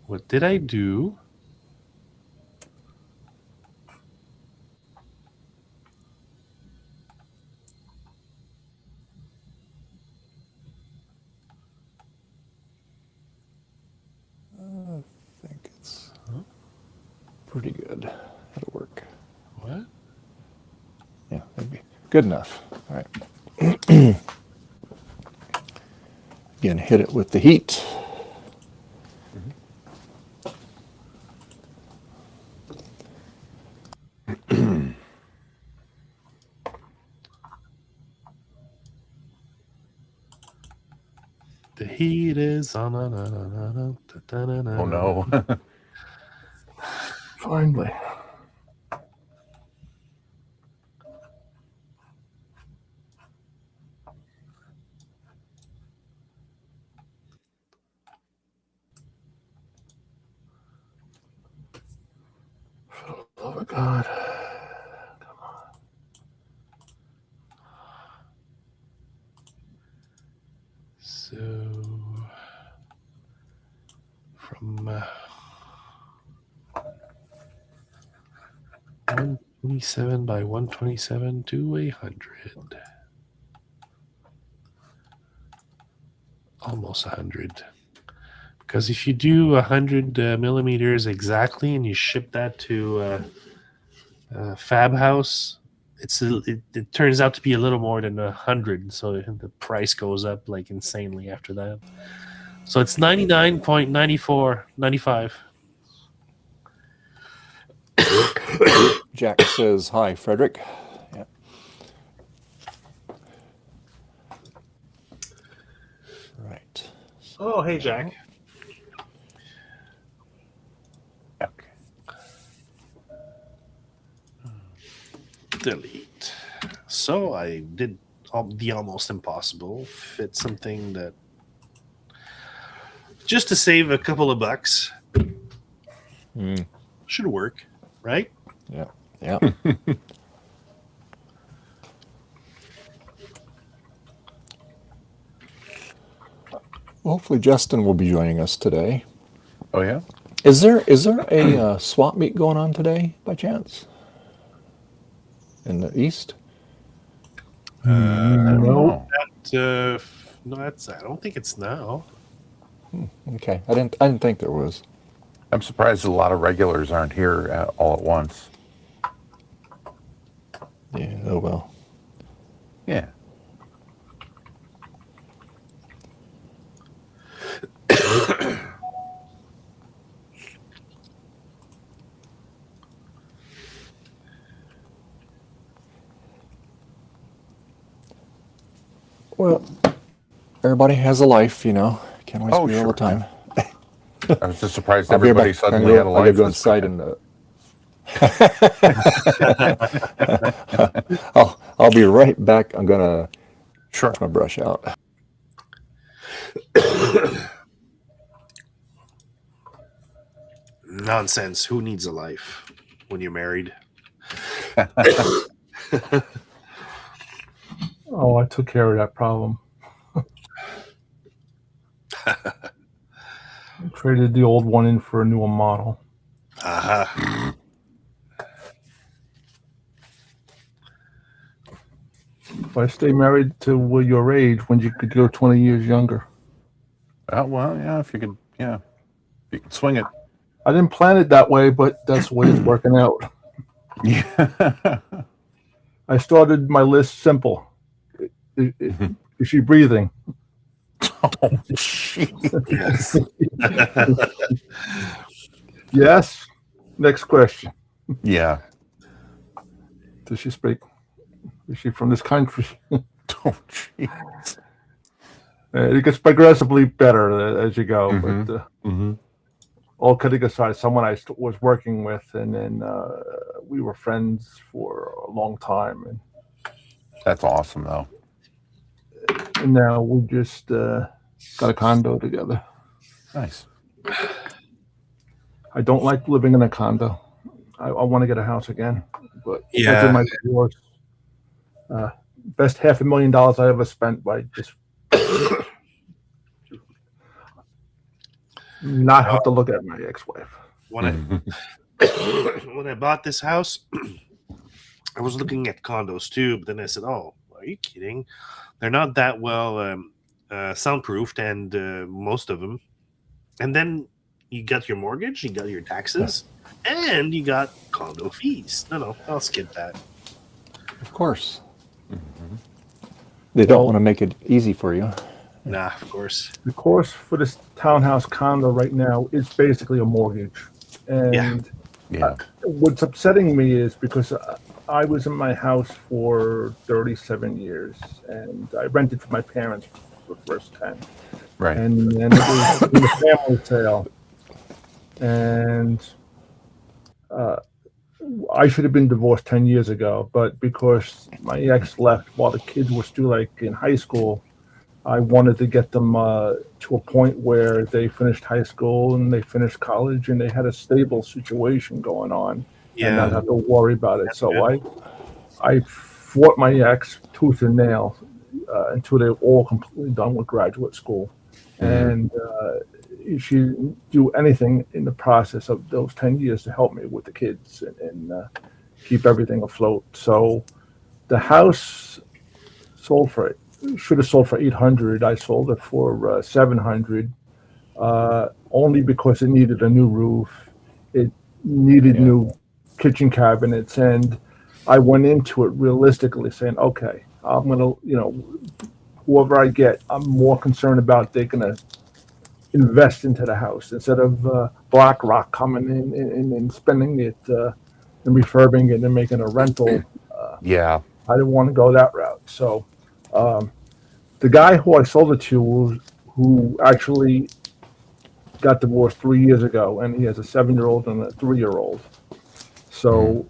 Speaker 9: What did I do?
Speaker 1: I think it's pretty good. That'll work.
Speaker 9: What?
Speaker 1: Yeah, that'd be good enough. All right. Again, hit it with the heat.
Speaker 9: The heat is on.
Speaker 8: Oh no.
Speaker 6: Finally. For the love of God.
Speaker 9: So from 127 by 127 to 100. Almost 100. Because if you do 100 millimeters exactly and you ship that to Fab House, it turns out to be a little more than 100. So the price goes up like insanely after that. So it's 99.94, 95.
Speaker 1: Jack says, hi, Frederick. Yeah. Right.
Speaker 9: Oh, hey, Jack. Delete. So I did the almost impossible. Fit something that just to save a couple of bucks should work, right?
Speaker 1: Yeah. Yeah. Well, hopefully Justin will be joining us today.
Speaker 8: Oh yeah.
Speaker 1: Is there a swap meet going on today by chance? In the east?
Speaker 6: No.
Speaker 9: No, that's. I don't think it's now.
Speaker 1: Okay, I didn't think there was.
Speaker 8: I'm surprised a lot of regulars aren't here all at once.
Speaker 1: Yeah. Oh well.
Speaker 8: Yeah.
Speaker 1: Well, everybody has a life, you know. Can't always be all the time.
Speaker 8: I was just surprised
Speaker 1: I'll be
Speaker 8: everybody
Speaker 1: back.
Speaker 8: suddenly had a life.
Speaker 1: I gotta go
Speaker 8: this
Speaker 1: inside
Speaker 8: weekend.
Speaker 1: and I'll be right back. I'm gonna
Speaker 8: Sure.
Speaker 1: my brush out.
Speaker 9: Nonsense. Who needs a life when you're married?
Speaker 6: Oh, I took care of that problem. I traded the old one in for a newer model.
Speaker 9: Uh-huh.
Speaker 6: If I stay married to your age, when you could go 20 years younger.
Speaker 8: Well, yeah, if you could, yeah, you could swing it.
Speaker 6: I didn't plan it that way, but that's the way it's working out.
Speaker 8: Yeah.
Speaker 6: I started my list simple. Is she breathing?
Speaker 8: Oh, jeez.
Speaker 6: Yes. Next question.
Speaker 8: Yeah.
Speaker 6: Does she speak? Is she from this country?
Speaker 8: Oh, jeez.
Speaker 6: It gets progressively better as you go. But all kidding aside, someone I was working with, and then we were friends for a long time. And
Speaker 8: That's awesome, though.
Speaker 6: and now we just got a condo together.
Speaker 8: Nice.
Speaker 6: I don't like living in a condo. I want to get a house again, but
Speaker 9: Yeah.
Speaker 6: after my divorce, best $500,000 I ever spent by just not have to look at my ex-wife.
Speaker 9: When I bought this house, I was looking at condos too, but then I said, "Oh, are you kidding? They're not that well soundproofed, and most of them." And then you got your mortgage, you got your taxes, and you got condo fees. No, I'll skip that.
Speaker 1: Of course. They don't want to make it easy for you.
Speaker 9: Nah, of course.
Speaker 6: The course for this townhouse condo right now is basically a mortgage. And
Speaker 8: Yeah.
Speaker 6: what's upsetting me is because I was in my house for 37 years, and I rented for my parents for the first 10.
Speaker 8: Right.
Speaker 6: And then it was a family sale. And I should have been divorced 10 years ago, but because my ex left while the kids were still like in high school, I wanted to get them to a point where they finished high school and they finished college and they had a stable situation going on and not have to worry about it. So I fought my ex tooth and nail until they were all completely done with graduate school. And she didn't do anything in the process of those 10 years to help me with the kids and keep everything afloat. So the house should have sold for $800. I sold it for $700, only because it needed a new roof. It needed new kitchen cabinets, and I went into it realistically saying, okay, I'm gonna, whoever I get, I'm more concerned about they're gonna invest into the house instead of BlackRock coming in and spending it and refurbing it and making a rental.
Speaker 8: Yeah.
Speaker 6: I didn't want to go that route. So the guy who I sold it to, who actually got divorced 3 years ago, and he has a 7-year-old and a 3-year-old. So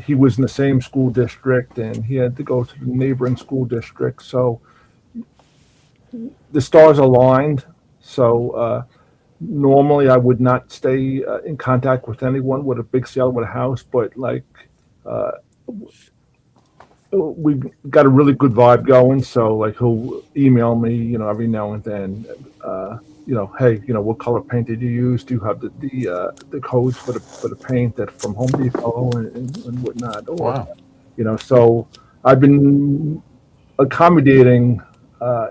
Speaker 6: he was in the same school district, and he had to go to the neighboring school district. So the stars aligned. So normally I would not stay in contact with anyone with a big sale with a house, but we got a really good vibe going. So he'll email me, every now and then, hey, what color paint did you use? Do you have the codes for the paint that from Home Depot and whatnot? Or, so I've been accommodating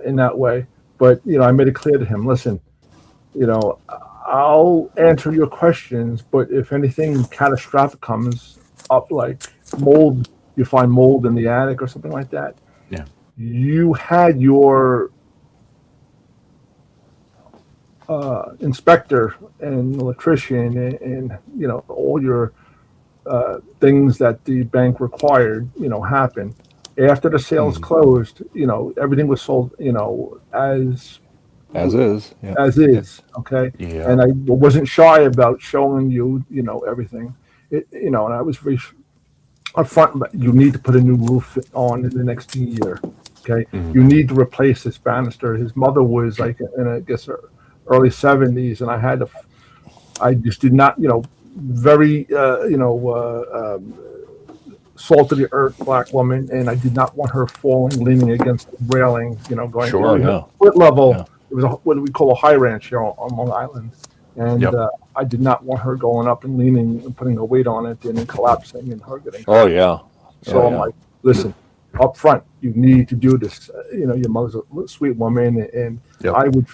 Speaker 6: in that way. But, I made it clear to him, listen, I'll answer your questions, but if anything catastrophic comes up, like mold, you find mold in the attic or something like that.
Speaker 8: Yeah.
Speaker 6: You had your inspector and electrician and all your things that the bank required, happen. After the sales closed, everything was sold, as is. Yeah. As is. Okay.
Speaker 8: Yeah.
Speaker 6: And I wasn't shy about showing you, everything. And I was very upfront, but you need to put a new roof on in the next year. Okay. You need to replace this banister. His mother was like in, I guess, early 70s, and I just did not, very, salt of the earth black woman, and I did not want her falling, leaning against the railing, going foot level. Yeah. It was what we call a high ranch here on Long Island, and I did not want her going up and leaning and putting a weight on it and then collapsing and her getting.
Speaker 1: Oh yeah.
Speaker 6: So I'm like, listen, up front, you need to do this. Your mother's a sweet woman, and I would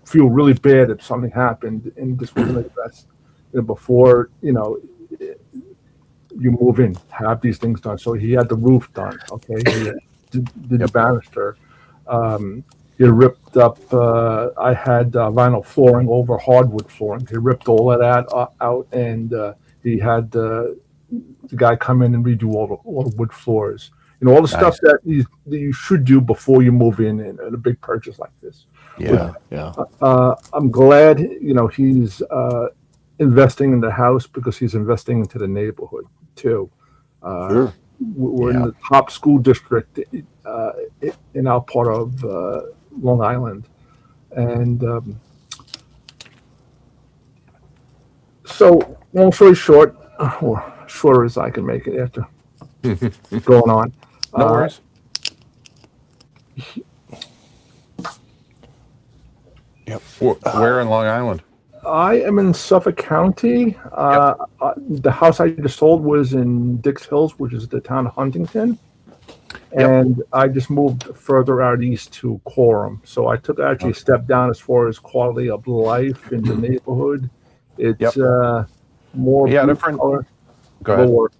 Speaker 6: feel really bad if something happened and this wasn't addressed before you move in, have these things done. So he had the roof done. Okay, he did the banister. He ripped up. I had vinyl flooring over hardwood flooring. He ripped all of that out, and he had the guy come in and redo all the wood floors. All the stuff that you should do before you move in a big purchase like this. I'm glad he's investing in the house because he's investing into the neighborhood too.
Speaker 1: Sure.
Speaker 6: We're in
Speaker 1: Yeah.
Speaker 6: the top school district in our part of Long Island, and so long story short, or shorter as I can make it after going on.
Speaker 8: No worries.
Speaker 1: Yep.
Speaker 8: Where in Long Island?
Speaker 6: I am in Suffolk County. The house I just sold was in Dix Hills, which is the town of Huntington.
Speaker 8: Yep.
Speaker 6: And I just moved further out east to Quorum. So I took actually a step down as far as quality of life in the neighborhood. It's more
Speaker 8: Yeah,
Speaker 6: blue
Speaker 8: different.
Speaker 6: collar,
Speaker 8: Go ahead.
Speaker 6: lower.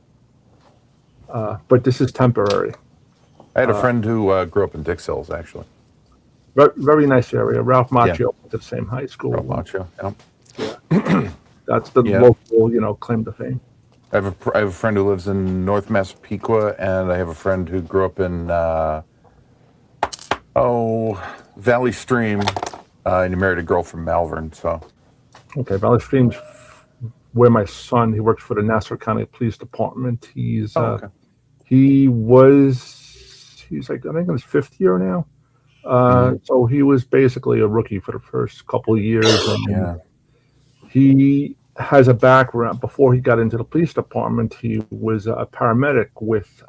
Speaker 6: But this is temporary.
Speaker 8: I had a friend who grew up in Dix Hills, actually.
Speaker 6: Very nice area. Ralph Macchio went to the same high school.
Speaker 8: Ralph Macchio, yeah.
Speaker 6: That's the local, claim to fame.
Speaker 8: I have a friend who lives in North Massapequa, and I have a friend who grew up in Valley Stream, and he married a girl from Malvern. So,
Speaker 6: okay, Valley Stream's where my son, he works for the Nassau County Police Department. He's like, I think in his fifth year now. So he was basically a rookie for the first couple of years. And he has a background. Before he got into the police department, he was a paramedic with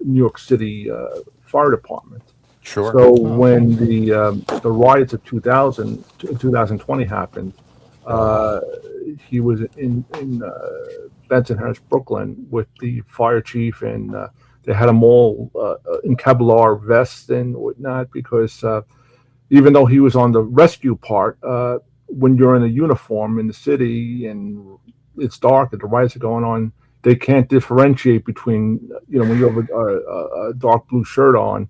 Speaker 6: New York City Fire Department.
Speaker 8: Sure.
Speaker 6: So when the riots of 2020 happened, he was in Bensonhurst, Brooklyn, with the fire chief, and they had them all in Kevlar vests and whatnot, because even though he was on the rescue part, when you're in a uniform in the city and it's dark and the riots are going on, they can't differentiate between, when you have a dark blue shirt on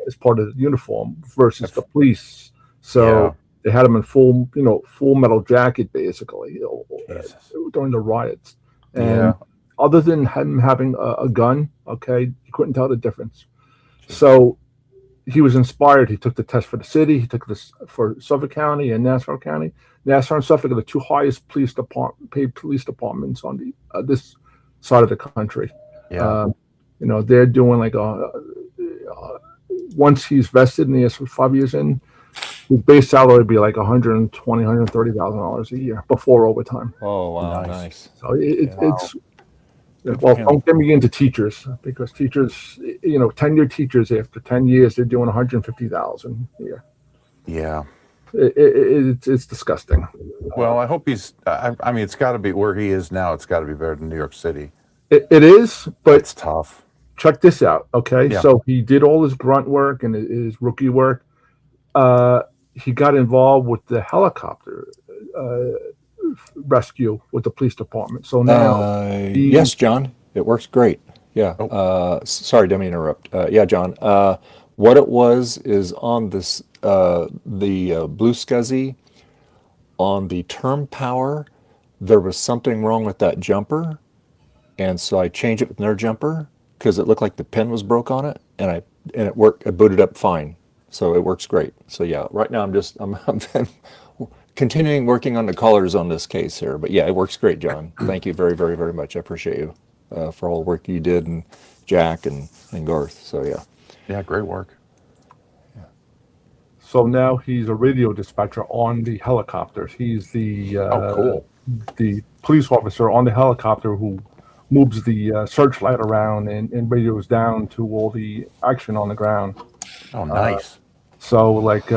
Speaker 6: as part of the uniform versus the police. So they had him in full metal jacket, basically, during the riots. And other than him having a gun, you couldn't tell the difference. So he was inspired. He took the test for the city. He took this for Suffolk County and Nassau County. Nassau and Suffolk are the two highest paid police departments on the this side of the country. They're doing like once he's vested and he has 5 years in, his base salary would be like $120,000, $130,000 a year before overtime.
Speaker 1: Oh wow, nice.
Speaker 6: So it's well, don't get me into teachers, because teachers, tenured teachers, after 10 years, they're doing $150,000 a year.
Speaker 8: Yeah.
Speaker 6: It's disgusting.
Speaker 8: Well, I hope he's. I mean, it's got to be where he is now. It's got to be better than New York City.
Speaker 6: It is, but
Speaker 8: it's tough.
Speaker 6: Check this out, okay? Yeah. So he did all his grunt work and his rookie work. He got involved with the helicopter rescue with the police department. So now,
Speaker 1: yes, John, it works great. Yeah. Sorry, didn't mean to interrupt. Yeah, John. What it was is on this the Blue Scuzzy, on the term power, there was something wrong with that jumper, and so I changed it with their jumper because it looked like the pin was broke on it, and it worked. It booted up fine, so it works great. So yeah, right now I'm continuing working on the colors on this case here, but yeah, it works great, John. Thank you very, very, very much. I appreciate you for all the work you did, and Jack and Garth. So
Speaker 8: yeah, great work.
Speaker 6: So now he's a radio dispatcher on the helicopters. He's the the police officer on the helicopter who moves the searchlight around and radios down to all the action on the ground.
Speaker 8: Oh, nice.
Speaker 6: So like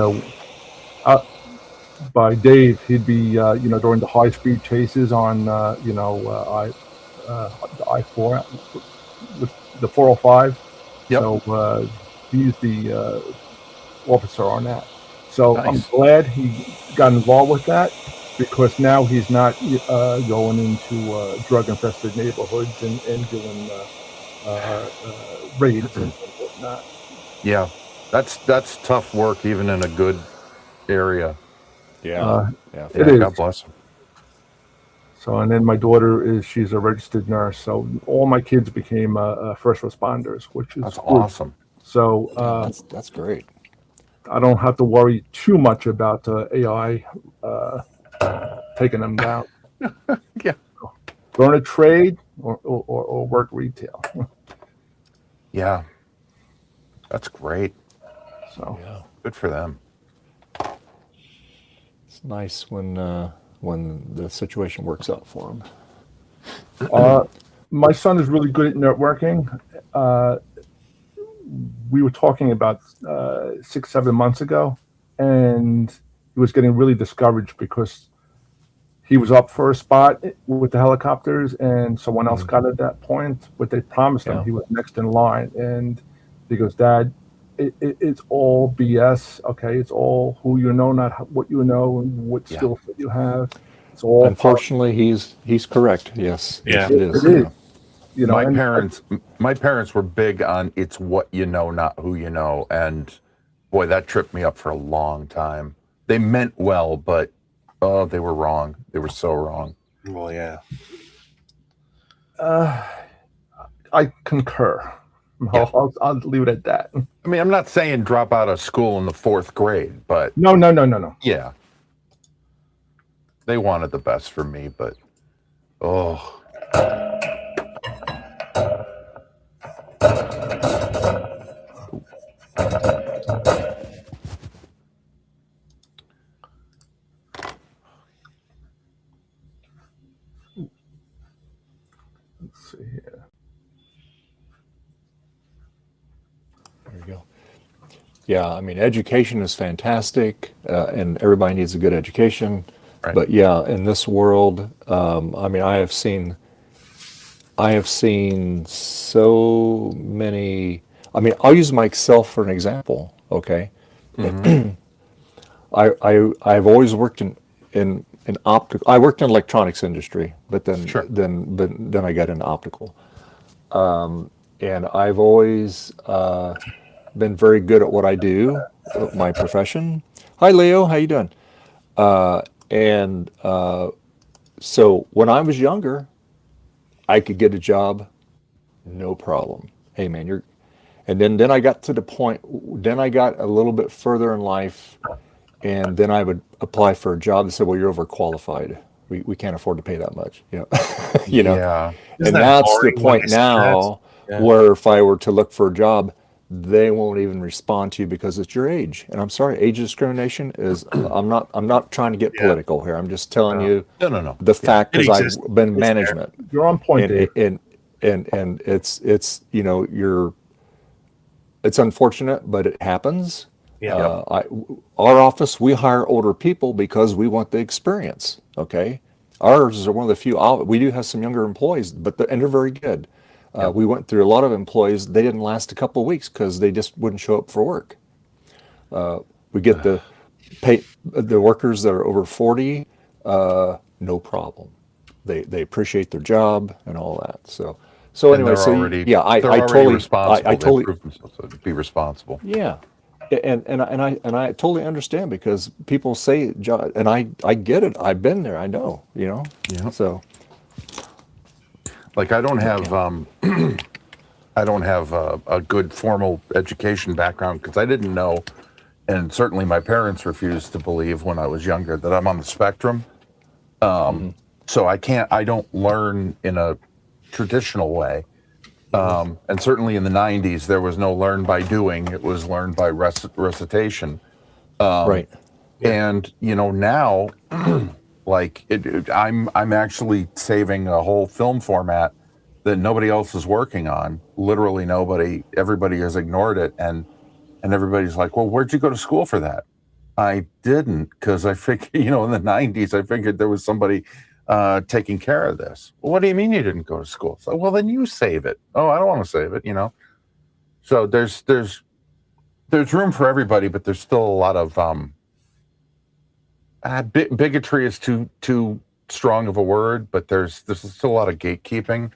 Speaker 6: by Dave, he'd be during the high speed chases on the I-4 with the 405.
Speaker 8: Yep.
Speaker 6: So he's the officer on that. So
Speaker 8: nice.
Speaker 6: I'm glad he got involved with that, because now he's not going into drug infested neighborhoods and doing raids and whatnot.
Speaker 8: Yeah, that's tough work, even in a good area.
Speaker 1: Yeah,
Speaker 6: it is.
Speaker 8: God bless him.
Speaker 6: So, and then my daughter she's a registered nurse. So all my kids became first responders, which is
Speaker 8: that's awesome.
Speaker 6: So
Speaker 1: that's great.
Speaker 6: I don't have to worry too much about AI taking them down.
Speaker 8: Yeah.
Speaker 6: Learn a trade or work retail.
Speaker 8: Yeah, that's great.
Speaker 6: So
Speaker 1: Yeah.
Speaker 8: Good for them.
Speaker 1: It's nice when the situation works out for them.
Speaker 6: my son is really good at networking. We were talking about 6, 7 months ago, and he was getting really discouraged because he was up for a spot with the helicopters, and someone else got at that point, but they promised him
Speaker 1: Yeah.
Speaker 6: he was next in line. And he goes, Dad, it's all BS. Okay, it's all who you know, not what you know and what
Speaker 8: Yeah.
Speaker 6: skill set you have. It's all
Speaker 1: Unfortunately, he's correct. Yes,
Speaker 3: Yeah.
Speaker 1: it is.
Speaker 6: It is.
Speaker 1: Yeah.
Speaker 6: You know,
Speaker 8: My parents were big on it's what you know, not who you know, and boy, that tripped me up for a long time. They meant well, but oh, they were wrong. They were so wrong.
Speaker 7: Well, yeah.
Speaker 6: I concur.
Speaker 8: Yeah.
Speaker 6: I'll leave it at that.
Speaker 8: I mean, I'm not saying drop out of school in the 4th grade, but
Speaker 6: No.
Speaker 8: yeah, they wanted the best for me, but oh.
Speaker 6: Let's see here.
Speaker 1: There you go. Yeah, I mean, education is fantastic, and everybody needs a good education.
Speaker 8: Right.
Speaker 1: But yeah, in this world, I mean, I have seen so many. I mean, I'll use myself for an example. Okay, I've always worked in optical. I worked in electronics industry, but then I got into optical, and I've always been very good at what I do, my profession. Hi, Leo. How you doing? So when I was younger, I could get a job, no problem. Hey, man, you're. And then I got to the point. Then I got a little bit further in life, and then I would apply for a job. They said, "Well, you're overqualified. We can't afford to pay that much." You know, you know.
Speaker 8: Yeah.
Speaker 9: Isn't
Speaker 1: And
Speaker 9: that
Speaker 1: that's the
Speaker 9: boring when
Speaker 1: point
Speaker 9: I see
Speaker 1: now,
Speaker 8: Yeah.
Speaker 1: where if I were to look for a job, they won't even respond to you because it's your age. And I'm sorry, age discrimination is. I'm not trying to get
Speaker 9: Yeah.
Speaker 1: political here. I'm just telling you
Speaker 8: No.
Speaker 1: the fact,
Speaker 9: It
Speaker 1: because I've
Speaker 9: exists.
Speaker 1: been
Speaker 9: It's there.
Speaker 1: management,
Speaker 6: You're on point, Dave.
Speaker 1: and it's it's unfortunate, but it happens.
Speaker 9: Yeah.
Speaker 1: Our office, we hire older people because we want the experience. Okay, ours is one of the few. We do have some younger employees, and they're very good. We went through a lot of employees. They didn't last a couple of weeks because they just wouldn't show up for work. We get the workers that are over 40, no problem. They appreciate their job and all that. So
Speaker 8: And
Speaker 1: anyway,
Speaker 8: they're already,
Speaker 1: yeah, I
Speaker 8: they're already
Speaker 1: totally,
Speaker 8: responsible.
Speaker 1: I
Speaker 8: They
Speaker 1: totally,
Speaker 8: prove themselves to be responsible.
Speaker 1: yeah, and I totally understand, because people say, and I get it. I've been there. I know,
Speaker 8: Yeah.
Speaker 1: So
Speaker 8: Like I don't have a good formal education background, because I didn't know, and certainly my parents refused to believe when I was younger, that I'm on the spectrum. So I don't learn in a traditional way. And certainly in the 90s, there was no learn by doing. It was learn by recitation.
Speaker 1: right,
Speaker 8: And now, like I'm actually saving a whole film format that nobody else is working on. Literally nobody. Everybody has ignored it, and everybody's like, "Well, where'd you go to school for that?" I didn't, because I figured, in the 90s, I figured there was somebody taking care of this. Well, what do you mean you didn't go to school? So, well, then you save it. Oh, I don't want to save it. So there's room for everybody, but there's still a lot of bigotry is too strong of a word, but there's still a lot of gatekeeping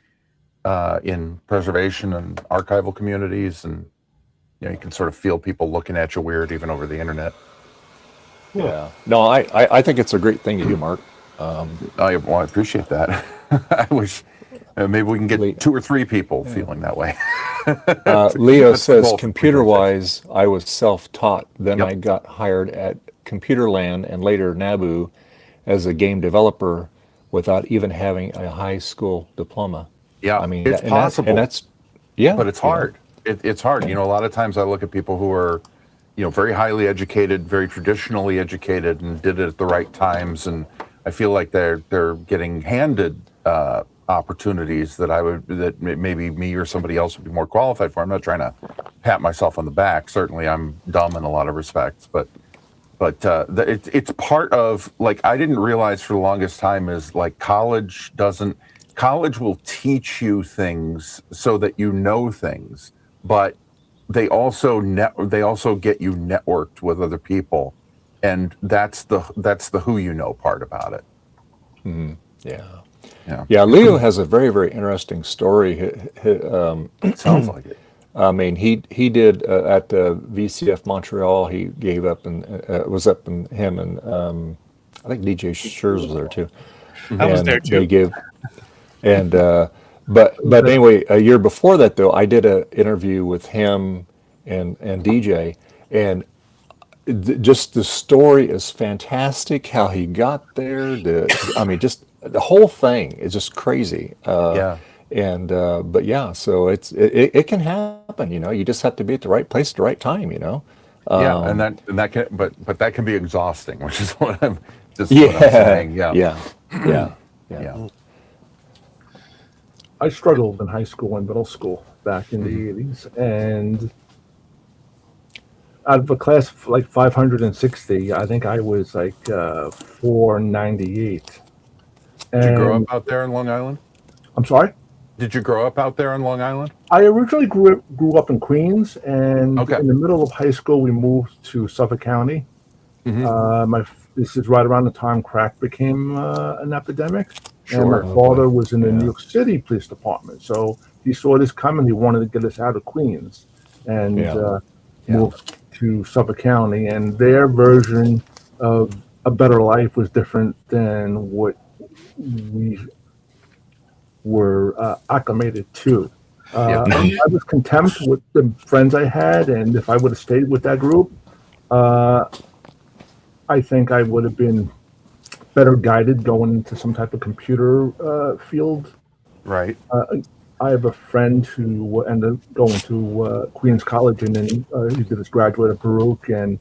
Speaker 8: in preservation and archival communities, and you can sort of feel people looking at you weird even over the internet.
Speaker 1: yeah. No, I think it's a great thing to do, Mark.
Speaker 8: I appreciate that. I wish maybe we can get 2 or 3 people feeling that way.
Speaker 1: Leo
Speaker 8: That's the
Speaker 1: says,
Speaker 8: goal for
Speaker 1: computer-wise, I was self-taught. Then
Speaker 8: Yep.
Speaker 1: I got hired at Computerland and later Nabu as a game developer without even having a high school diploma.
Speaker 8: Yeah,
Speaker 1: I mean,
Speaker 8: it's possible,
Speaker 1: and that's, yeah,
Speaker 8: but it's hard. it's hard. You know, a lot of times I look at people who are, you know, very highly educated, very traditionally educated, and did it at the right times, and I feel like they're getting handed opportunities that maybe me or somebody else would be more qualified for. I'm not trying to pat myself on the back. Certainly, I'm dumb in a lot of respects, but it's part of, like, I didn't realize for the longest time is like college will teach you things so that you know things, but they also get you networked with other people, and that's the who you know part about it.
Speaker 1: Mm-hmm. Yeah. Leo has a very, very interesting story.
Speaker 8: It sounds like it.
Speaker 1: I mean, he did at the VCF Montreal. He gave up and was up in him and I think DJ Schurz was there too.
Speaker 9: I was there too.
Speaker 1: They give and but anyway, a year before that though, I did an interview with him and DJ, and just the story is fantastic. How he got there, I mean, just the whole thing is just crazy. And but yeah, so it can happen. You know, you just have to be at the right place at the right time. You know.
Speaker 8: And that can, but that can be exhausting, which is what I'm saying. Yeah.
Speaker 6: I struggled in high school and middle school back in the 80s, and out of a class of like 560, I think I was like 498.
Speaker 8: Did you grow up out there in Long Island?
Speaker 6: I'm sorry?
Speaker 8: Did you grow up out there in Long Island?
Speaker 6: I originally grew up in Queens, and in the middle of high school, we moved to Suffolk County. This is right around the time crack became an epidemic. And my father was in the New York City Police Department, so he saw this coming. He wanted to get us out of Queens, and moved to Suffolk County. And their version of a better life was different than what we were acclimated to. I was content with the friends I had, and if I would have stayed with that group, I think I would have been better guided going into some type of computer field.
Speaker 8: Right.
Speaker 6: I have a friend who ended up going to Queens College, and then he did his graduate at Baruch, and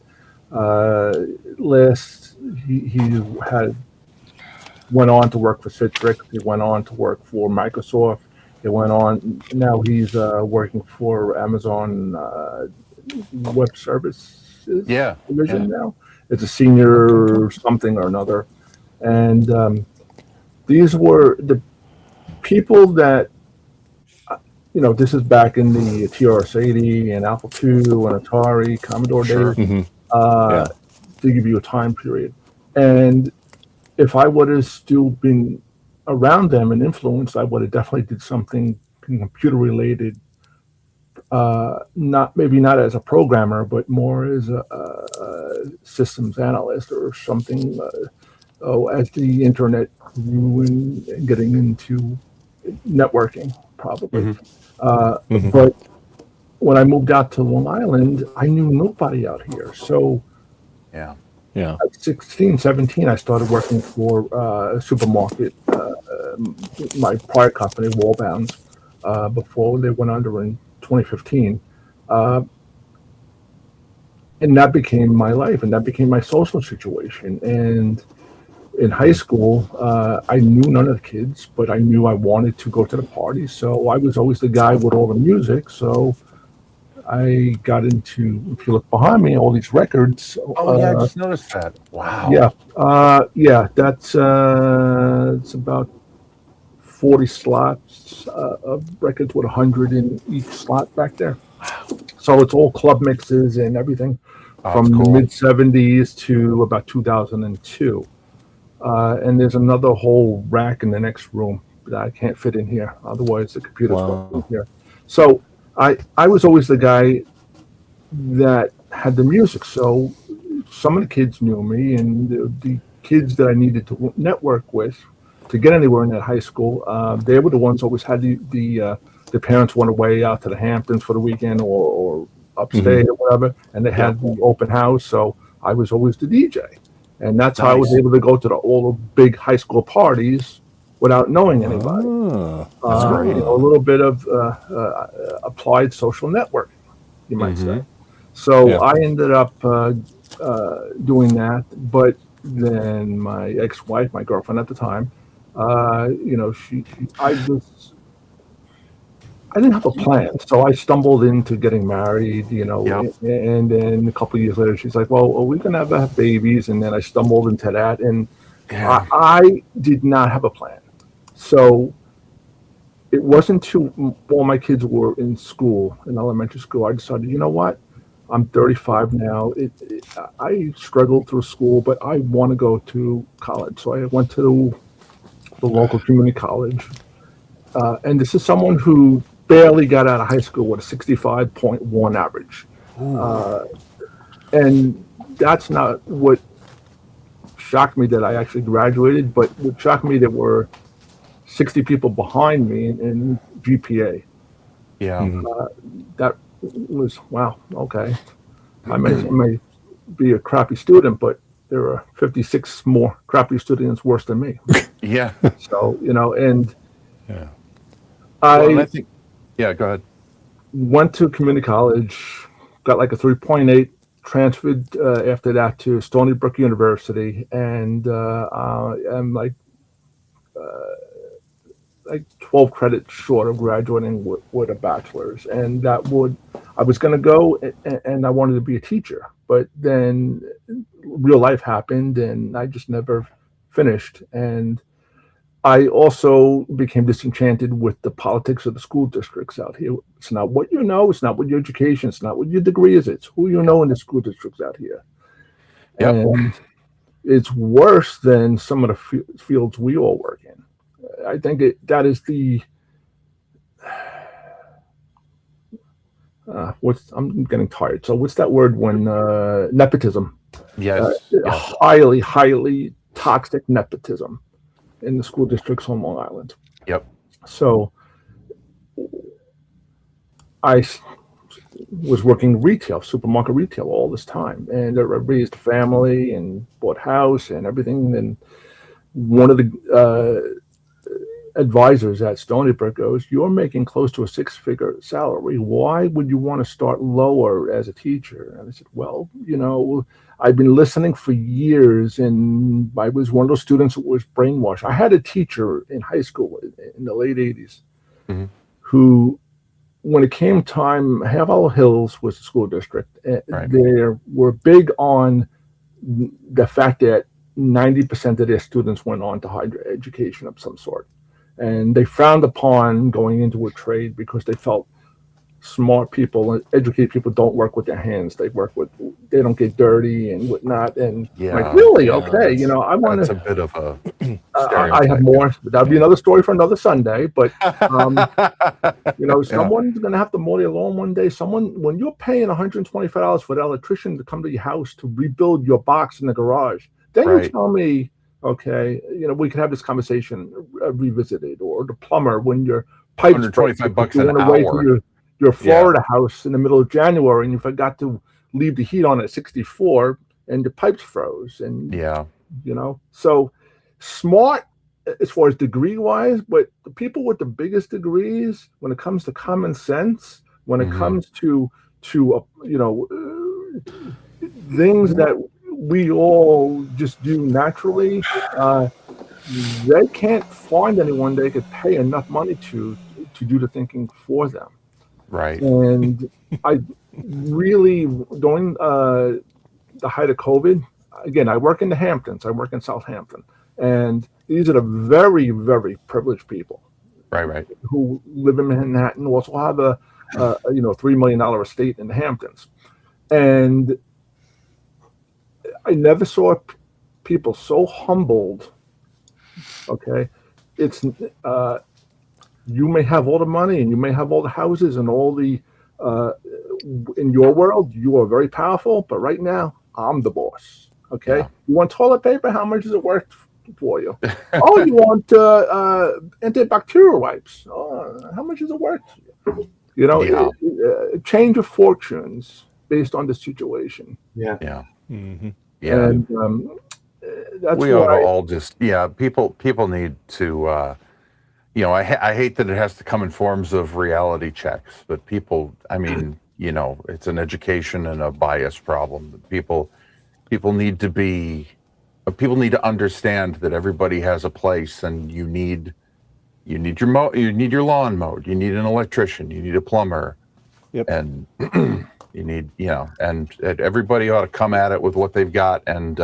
Speaker 6: he went on to work for Citrix. He went on to work for Microsoft. He went on. Now he's working for Amazon Web Services division now. It's a senior something or another. And these were the people that, this is back in the TRS-80 and Apple II and Atari, Commodore days, to give you a time period. And if I would have still been around them and influenced, I would have definitely did something computer related, not as a programmer, but more as a systems analyst or something. As the internet grew and getting into networking, probably. But when I moved out to Long Island, I knew nobody out here. So at 16, 17, I started working for a supermarket, my prior company, Wallbounds, before they went under in 2015. And that became my life, and that became my social situation. And in high school, I knew none of the kids, but I knew I wanted to go to the parties. So I was always the guy with all the music. So I got into, if you look behind me, all these records.
Speaker 8: I just noticed that. Wow.
Speaker 6: That's it's about 40 slots of records with 100 in each slot back there. So it's all club mixes and everything from the mid 70s to about 2002. And there's another whole rack in the next room that I can't fit in here. Otherwise, the computer's going here. So I was always the guy that had the music. So some of the kids knew me, and the kids that I needed to network with to get anywhere in that high school, they were the ones who always had the parents went away out to the Hamptons for the weekend or upstate or whatever, and they had the open house. So I was always the DJ. And that's how I was able to go to all the big high school parties without knowing anybody.
Speaker 1: That's great.
Speaker 6: A little bit of applied social networking, you might say. So
Speaker 1: Yeah.
Speaker 6: I ended up doing that, but then my ex-wife, my girlfriend at the time, I didn't have a plan, so I stumbled into getting married, and then a couple of years later, she's like, "Well, are we gonna have babies?" And then I stumbled into that, and I did not have a plan. So it wasn't until all my kids were in school, in elementary school, I decided, you know what? I'm 35 now. I struggled through school, but I want to go to college. So I went to the local community college. And this is someone who barely got out of high school with a 65.1 average. And that's not what shocked me that I actually graduated, but what shocked me there were 60 people behind me in GPA. That was, wow, okay. I may be a crappy student, but there are 56 more crappy students worse than me.
Speaker 8: Yeah.
Speaker 6: So, and
Speaker 1: Yeah.
Speaker 8: I think, go ahead.
Speaker 6: went to community college, got like a 3.8, transferred after that to Stony Brook University, and I'm like 12 credits short of graduating with a bachelor's. And I was going to go and I wanted to be a teacher, but then real life happened and I just never finished. And I also became disenchanted with the politics of the school districts out here. It's not what you know, it's not what your education, it's not what your degree is, it's who you know in the school districts out here.
Speaker 8: Yep.
Speaker 6: And it's worse than some of the fields we all work in. I think that is the I'm getting tired. So what's that word when nepotism?
Speaker 8: Yes.
Speaker 6: Highly, highly toxic nepotism in the school districts on Long Island.
Speaker 8: Yep.
Speaker 6: So I was working retail, supermarket retail all this time, and I raised a family and bought a house and everything. And one of the advisors at Stony Brook goes, "You're making close to a six-figure salary. Why would you want to start lower as a teacher?" And I said, "Well, I've been listening for years, and I was one of those students who was brainwashed. I had a teacher in high school in the late 80s who, when it came time, Haverhill Hills was the school district. They were big on the fact that 90% of their students went on to higher education of some sort. And they frowned upon going into a trade because they felt smart people and educated people don't work with their hands. They don't get dirty and whatnot. And really? Okay. I want
Speaker 8: That's
Speaker 6: to,
Speaker 8: a bit of a
Speaker 6: I have more, that'd be another story for another Sunday, but someone's going to have to mow their lawn one day. When you're paying $125 for the electrician to come to your house to rebuild your box in the garage, then you tell me, okay, we could have this conversation revisited, or the plumber when your pipes break,
Speaker 8: $125
Speaker 6: you
Speaker 8: an
Speaker 6: went away
Speaker 8: hour.
Speaker 6: to your Florida house in the middle of January and you forgot to leave the heat on at 64 and the pipes froze. And so smart as far as degree wise, but the people with the biggest degrees, when it comes to common sense, when it comes to things that we all just do naturally, they can't find anyone they could pay enough money to do the thinking for them.
Speaker 8: Right.
Speaker 6: And I really, during the height of COVID, again, I work in the Hamptons, I work in Southampton, and these are the very, very privileged people.
Speaker 8: Right.
Speaker 6: Who live in Manhattan, who also have a $3 million estate in the Hamptons. And I never saw people so humbled. Okay, it's you may have all the money and you may have all the houses and all the in your world you are very powerful, but right now I'm the boss. Okay, you want toilet paper? How much is it worth for you? Oh, you want antibacterial wipes? Oh, how much is it worth? Change of fortunes based on the situation.
Speaker 9: Yeah.
Speaker 6: And that's
Speaker 8: we ought to
Speaker 6: why.
Speaker 8: all just, people need to, I hate that it has to come in forms of reality checks, but people, I mean, it's an education and a bias problem. People need to understand that everybody has a place, and you need your lawn mowed, you need an electrician, you need a plumber,
Speaker 1: Yep.
Speaker 8: and you need, and everybody ought to come at it with what they've got. And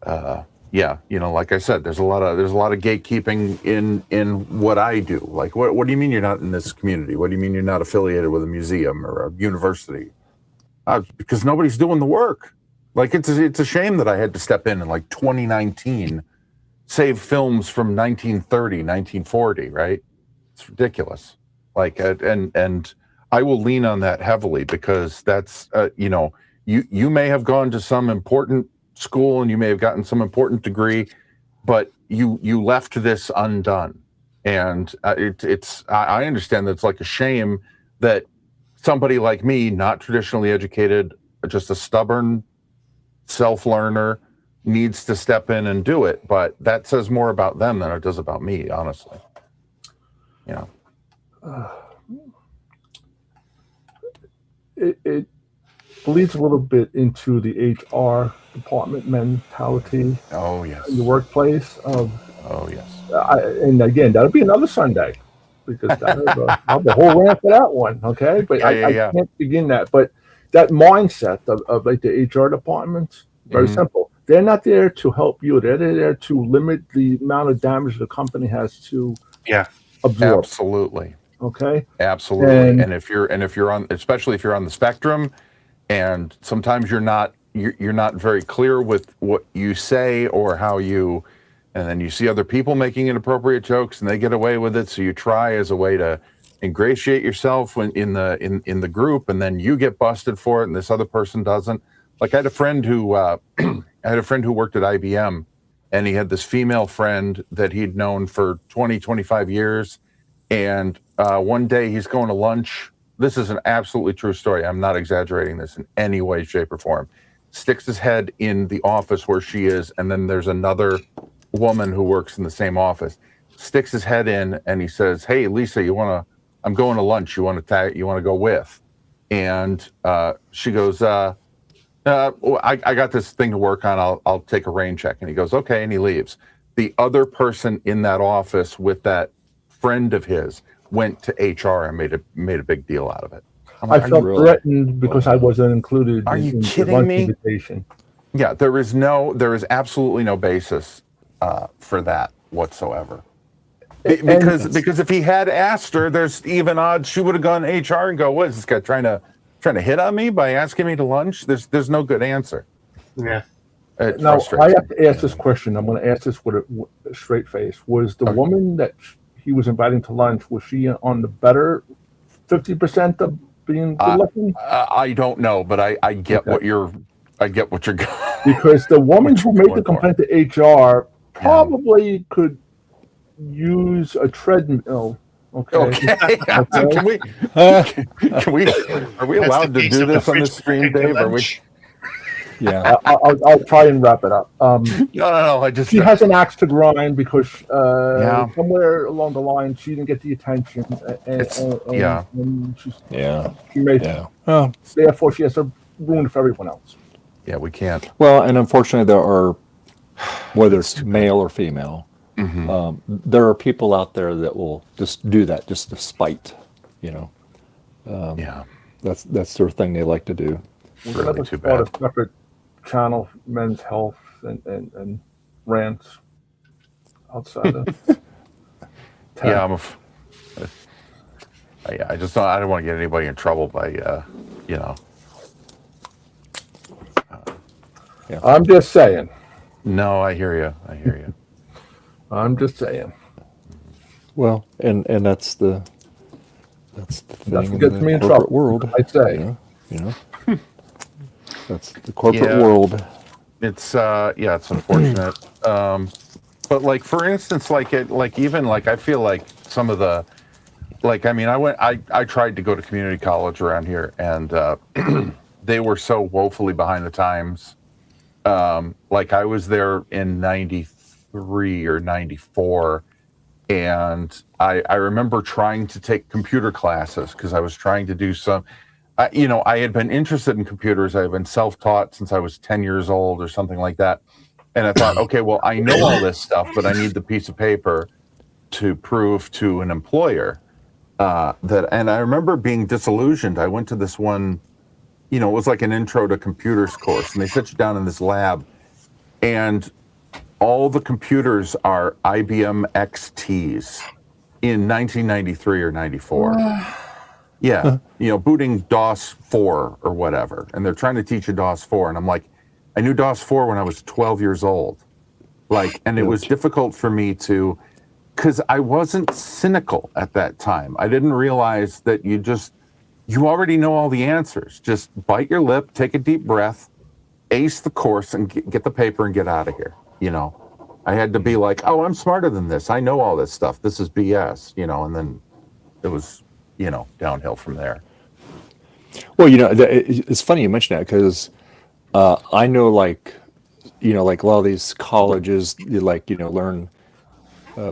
Speaker 8: like I said, there's a lot of gatekeeping in what I do. Like, what do you mean you're not in this community? What do you mean you're not affiliated with a museum or a university? Because nobody's doing the work. Like, it's a shame that I had to step in like 2019, save films from 1930, 1940, right? It's ridiculous. Like, and I will lean on that heavily, because that's, you may have gone to some important school and you may have gotten some important degree, but you left this undone. And I understand that it's like a shame that somebody like me, not traditionally educated, just a stubborn self-learner, needs to step in and do it, but that says more about them than it does about me, honestly.
Speaker 6: It bleeds a little bit into the HR department mentality
Speaker 8: Oh yes.
Speaker 6: in the workplace.
Speaker 8: Oh yes.
Speaker 6: And again, that'll be another Sunday, because I'll have the whole rant for that one. Okay, but I can't begin that. But that mindset of like the HR department, very simple. They're not there to help you. They're there to limit the amount of damage the company has to absorb.
Speaker 8: Absolutely.
Speaker 6: Okay.
Speaker 8: Absolutely. And if you're on, especially if you're on the spectrum, and sometimes you're not very clear with what you say or how you, and then you see other people making inappropriate jokes and they get away with it, so you try as a way to ingratiate yourself in the group, and then you get busted for it and this other person doesn't. Like, I had a friend who worked at IBM, and he had this female friend that he'd known for 20, 25 years. And one day he's going to lunch. This is an absolutely true story. I'm not exaggerating this in any way, shape, or form. Sticks his head in the office where she is, and then there's another woman who works in the same office. Sticks his head in, and he says, "Hey, Lisa, I'm going to lunch. You want to go with?" And she goes, I got this thing to work on. I'll take a rain check." And he goes, "Okay," and he leaves. The other person in that office with that friend of his went to HR and made a big deal out of it.
Speaker 6: I felt threatened because I wasn't included.
Speaker 8: Are you
Speaker 6: in
Speaker 8: kidding
Speaker 6: the lunch
Speaker 8: me?
Speaker 6: invitation.
Speaker 8: Yeah, there is absolutely no basis for that whatsoever. Because if he had asked her, there's even odds she would have gone to HR and go, "What is this guy trying to hit on me by asking me to lunch?" There's no good answer.
Speaker 9: Yeah.
Speaker 6: Now, I have to ask this question. I'm going to ask this with a straight face. Was the woman that he was inviting to lunch, was she on the better 50% of being good looking?
Speaker 8: I don't know, but I get what you're going.
Speaker 6: Because the woman who made the complaint to HR probably could use a treadmill. Okay.
Speaker 8: Can we? Are we allowed to do this on the stream, Dave? Are we?
Speaker 1: Yeah.
Speaker 6: I'll try and wrap it up.
Speaker 8: No.
Speaker 6: She has an axe to grind because somewhere along the line she didn't get the attention. And she made therefore she has to ruin it for everyone else.
Speaker 8: Yeah, we can't.
Speaker 1: Well, and unfortunately, there are, whether it's male or female, there are people out there that will just do that just to spite. That's their thing they like to do.
Speaker 6: We'll really too bad. A separate channel, men's health and rants outside of.
Speaker 8: Yeah, I just don't. I don't want to get anybody in trouble by,
Speaker 6: I'm just saying.
Speaker 8: No, I hear you.
Speaker 6: I'm just saying.
Speaker 1: Well, and that's the thing.
Speaker 6: That's what gets me in trouble.
Speaker 1: World,
Speaker 6: I'd say.
Speaker 1: That's the corporate world.
Speaker 8: It's it's unfortunate. But like, for instance, I feel like some of the, I tried to go to community college around here, and they were so woefully behind the times like I was there in 93 or 94, and I remember trying to take computer classes because I was trying to do some, I had been interested in computers. I had been self-taught since I was 10 years old or something like that. And I thought, okay, well, I know all this stuff, but I need the piece of paper to prove to an employer that, and I remember being disillusioned. I went to this one, it was like an intro to computers course, and they sit you down in this lab, and all the computers are IBM XTs in 1993 or 94. Yeah, booting DOS 4 or whatever, and they're trying to teach you DOS 4, and I'm like, I knew DOS 4 when I was 12 years old, and it was difficult for me to, because I wasn't cynical at that time. I didn't realize that you already know all the answers. Just bite your lip, take a deep breath, ace the course, and get the paper and get out of here. I had to be like, oh, I'm smarter than this. I know all this stuff. This is BS, and then it was, downhill from there.
Speaker 1: Well, it's funny you mention that because I know, like a lot of these colleges, you learn,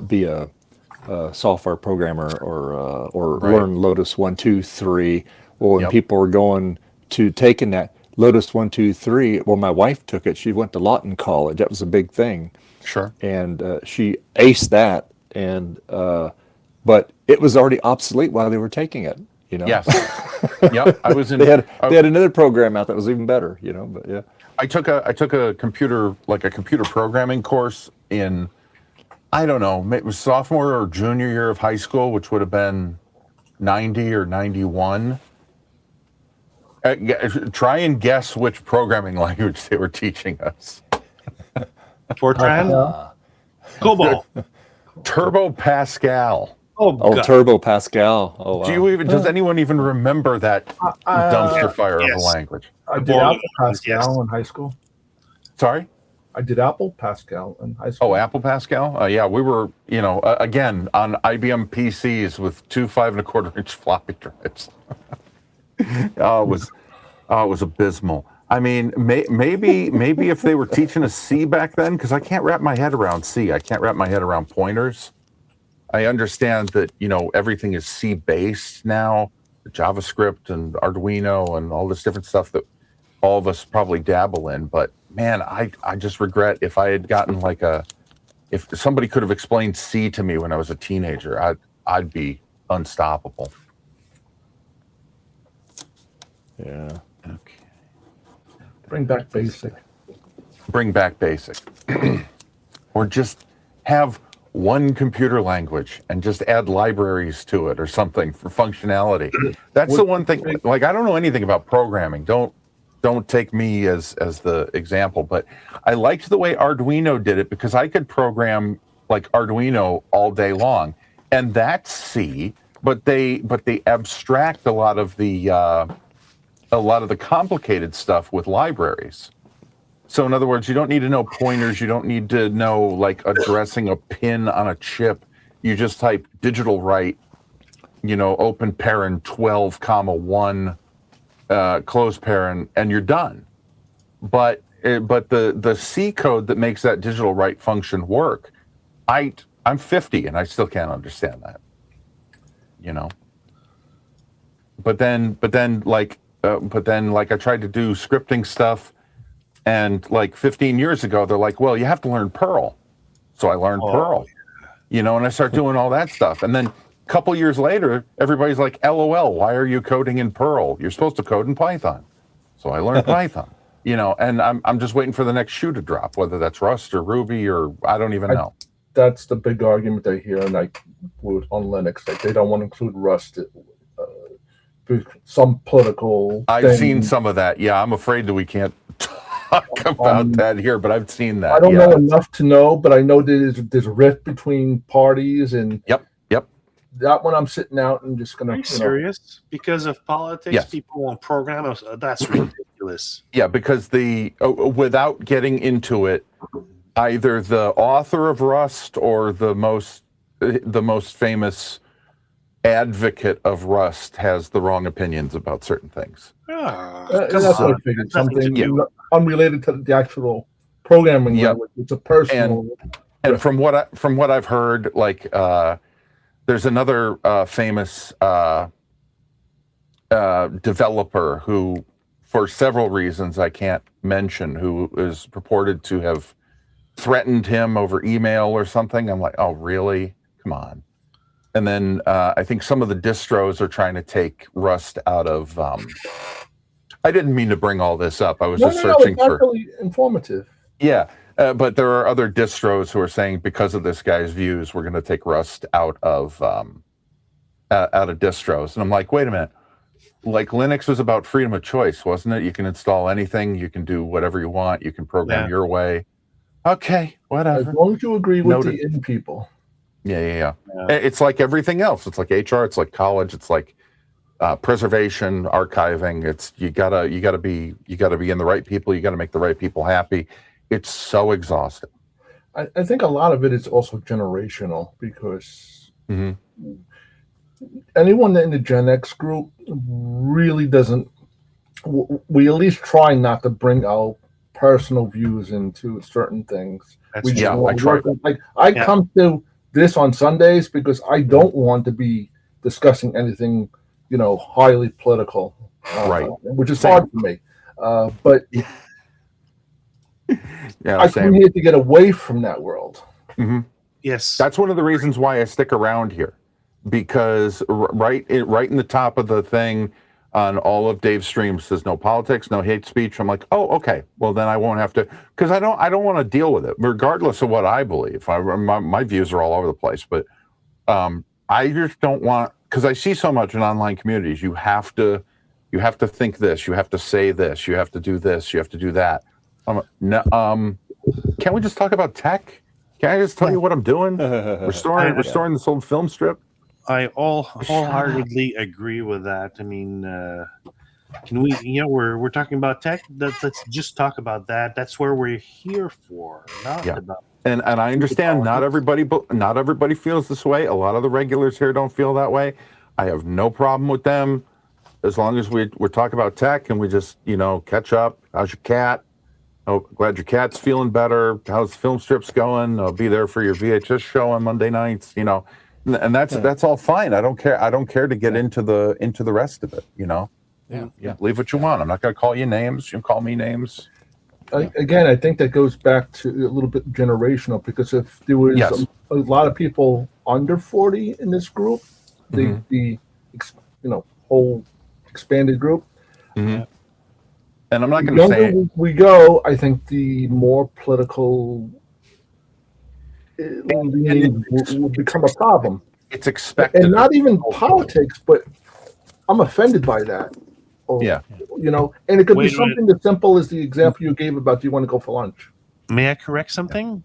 Speaker 1: be a software programmer or
Speaker 8: Right.
Speaker 1: learn Lotus 1, 2, 3. Well, when
Speaker 8: Yep.
Speaker 1: people are going to taking that Lotus 1, 2, 3, well, my wife took it. She went to Lawton College. That was a big thing.
Speaker 8: Sure.
Speaker 1: And she aced that, and but it was already obsolete while they were taking it.
Speaker 8: Yes. Yep. I was in.
Speaker 1: they had another program out that was even better. But yeah.
Speaker 8: I took a computer programming course in, I don't know, it was sophomore or junior year of high school, which would have been 90 or 91. Try and guess which programming language they were teaching us.
Speaker 9: Fortran? COBOL.
Speaker 8: Turbo Pascal.
Speaker 9: Oh,
Speaker 1: Oh,
Speaker 9: God.
Speaker 1: Turbo Pascal. Oh, wow.
Speaker 8: Does anyone even remember that dumpster fire of a
Speaker 9: yes.
Speaker 8: language?
Speaker 6: I did
Speaker 9: Born-
Speaker 6: Apple Pascal in high school.
Speaker 8: Sorry?
Speaker 6: I did Apple Pascal in high school.
Speaker 8: Oh, Apple Pascal? Yeah, we were, again, on IBM PCs with 2 5.25-inch floppy drives. It was abysmal. I mean, maybe if they were teaching us C back then, because I can't wrap my head around C. I can't wrap my head around pointers. I understand that, everything is C-based now, JavaScript and Arduino and all this different stuff that all of us probably dabble in. But, man, I just regret if I had gotten if somebody could have explained C to me when I was a teenager, I'd be unstoppable.
Speaker 1: Yeah.
Speaker 8: Okay.
Speaker 6: Bring back basic.
Speaker 8: Bring back basic. Or just have one computer language and just add libraries to it or something for functionality. That's the one thing. I don't know anything about programming. Don't take me as the example, but I liked the way Arduino did it because I could program like Arduino all day long, and that's C. But they abstract a lot of the complicated stuff with libraries. So in other words, you don't need to know pointers. You don't need to know addressing a pin on a chip. You just type digital write, open parent 12, 1, close parent, and you're done. But the C code that makes that digital write function work, I'm 50 and I still can't understand that. But then I tried to do scripting stuff. And 15 years ago, they're like, well, you have to learn Perl. So I learned Perl, and I start doing all that stuff. And then a couple years later, everybody's like, LOL, why are you coding in Perl? You're supposed to code in Python. So I learned Python, and I'm just waiting for the next shoe to drop, whether that's Rust or Ruby or I don't even know.
Speaker 6: That's the big argument I hear, on Linux. They don't want to include Rust. Some political.
Speaker 8: I've seen some of that. Yeah, I'm afraid that we can't talk about that here, but I've seen that.
Speaker 6: I don't know enough to know, but I know there's a rift between parties, and
Speaker 8: Yep.
Speaker 6: that one I'm sitting out and just gonna.
Speaker 9: Are you serious? Because of politics,
Speaker 8: Yes.
Speaker 9: people won't program us. That's ridiculous.
Speaker 8: Yeah, because without getting into it, either the author of Rust or the most famous advocate of Rust has the wrong opinions about certain things.
Speaker 6: That's what I figured. Something
Speaker 8: Yeah.
Speaker 6: unrelated to the actual programming
Speaker 8: Yep.
Speaker 6: language. It's a personal.
Speaker 8: And from what I've heard, like there's another famous developer who, for several reasons I can't mention, who is purported to have threatened him over email or something. I'm like, oh, really? Come on. And then I think some of the distros are trying to take Rust out of. I didn't mean to bring all this up. I was just searching
Speaker 6: it's
Speaker 8: for.
Speaker 6: really informative.
Speaker 8: Yeah, but there are other distros who are saying because of this guy's views, we're going to take Rust out of distros. And I'm like, wait a minute. Like Linux was about freedom of choice, wasn't it? You can install anything, you can do whatever you want, you can program your way. Okay, whatever.
Speaker 6: As long as you agree with the in people.
Speaker 8: Yeah. It's like everything else. It's like HR. It's like college. It's like preservation, archiving. It's you gotta be in the right people. You got to make the right people happy. It's so exhausting.
Speaker 6: I think a lot of it is also generational because anyone in the Gen X group really doesn't. We at least try not to bring our personal views into certain things. I come to this on Sundays because I don't want to be discussing anything, highly political,
Speaker 8: right?
Speaker 6: Which is hard for me. But I come here to get away from that world.
Speaker 8: Mm-hmm.
Speaker 9: Yes,
Speaker 8: that's one of the reasons why I stick around here, because right in the top of the thing on all of Dave's streams says no politics, no hate speech. I'm like, oh, okay. Well, then I won't have to, because I don't want to deal with it, regardless of what I believe. My views are all over the place, but I just don't want, because I see so much in online communities. You have to think this, you have to say this, you have to do this, you have to do that. Can't we just talk about tech? Can I just tell you what I'm doing? Restoring this old film strip.
Speaker 9: I wholeheartedly agree with that. I mean, can we? We're talking about tech. Let's just talk about that. That's where we're here for. Not about.
Speaker 8: And I understand not everybody feels this way. A lot of the regulars here don't feel that way. I have no problem with them, as long as we're talking about tech and we just catch up. How's your cat? Oh, glad your cat's feeling better. How's the film strips going? I'll be there for your VHS show on Monday nights. And that's all fine. I don't care to get into the rest of it. Yeah. Leave what you want. I'm not going to call you names. You can call me names.
Speaker 6: Again, I think that goes back to a little bit generational, because if there was a lot of people under 40 in this group, the whole expanded group.
Speaker 8: Mm-hmm. And I'm not going to say
Speaker 6: we go. I think the more political will become a problem.
Speaker 8: It's expected,
Speaker 6: and not even politics, but I'm offended by that. And it could be something as simple as the example you gave about, do you want to go for lunch?
Speaker 9: May I correct something?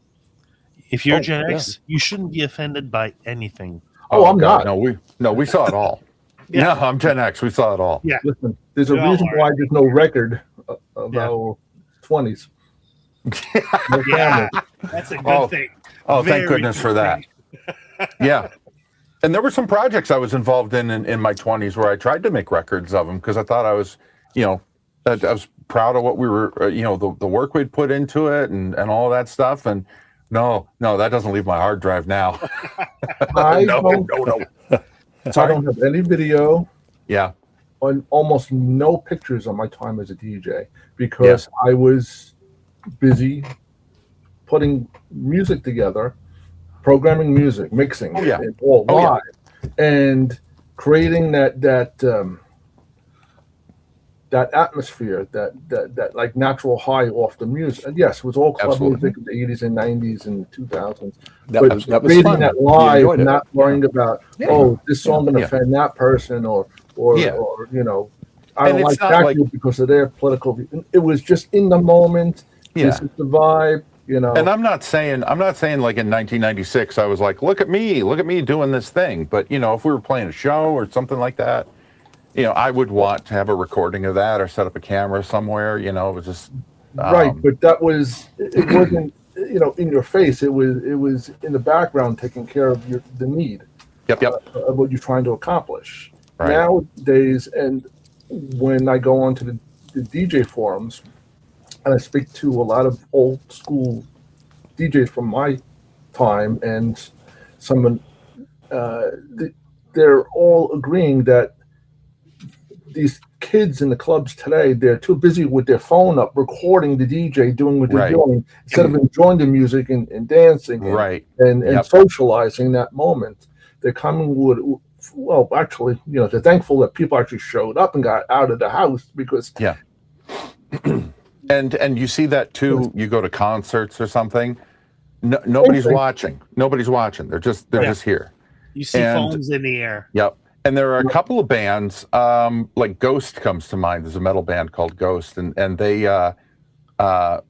Speaker 9: If you're Gen X, you shouldn't be offended by anything.
Speaker 6: I'm not.
Speaker 8: No, we saw it all. No, I'm Gen X. We saw it all.
Speaker 9: Yeah.
Speaker 6: Listen, there's a reason why there's no record of our 20s.
Speaker 9: Yeah, that's a good thing.
Speaker 8: Oh, thank goodness for that. Yeah. And there were some projects I was involved in my 20s where I tried to make records of them, because I thought I was, I was proud of what we were, the work we'd put into it and all of that stuff. And no, that doesn't leave my hard drive now.
Speaker 6: I
Speaker 8: no.
Speaker 6: don't have any video.
Speaker 8: Yeah.
Speaker 6: And almost no pictures on my time as a DJ, because I was busy putting music together, programming music, mixing, all live, and creating that atmosphere, that like natural high off the music. And yes, it was all club music in the 80s and 90s and 2000s. That was creating fun. That live, not worrying about this song going to offend that person or I don't like that group because of their political view. It was just in the moment. This is the vibe.
Speaker 8: And I'm not saying like in 1996 I was like, look at me doing this thing. But if we were playing a show or something like that, I would want to have a recording of that or set up a camera somewhere. It was just
Speaker 6: right. But it wasn't in your face. It was in the background, taking care of the need.
Speaker 8: Yep.
Speaker 6: what you're trying to accomplish.
Speaker 8: Right.
Speaker 6: Nowadays, and when I go onto the DJ forums, and I speak to a lot of old school DJs from my time, and some, they're all agreeing that these kids in the clubs today, they're too busy with their phone up, recording the DJ doing what they're
Speaker 8: Right.
Speaker 6: doing, instead of enjoying the music and dancing and,
Speaker 8: Right.
Speaker 6: and
Speaker 8: Yep.
Speaker 6: socializing that moment. They're coming with, well, actually, they're thankful that people actually showed up and got out of the house, because
Speaker 8: Yeah. And you see that too. You go to concerts or something. No, nobody's
Speaker 6: thing.
Speaker 8: watching. Nobody's watching. They're just here.
Speaker 9: You see
Speaker 8: And-
Speaker 9: phones in the air.
Speaker 8: Yep. And there are a couple of bands, like Ghost comes to mind. There's a metal band called Ghost, and they, I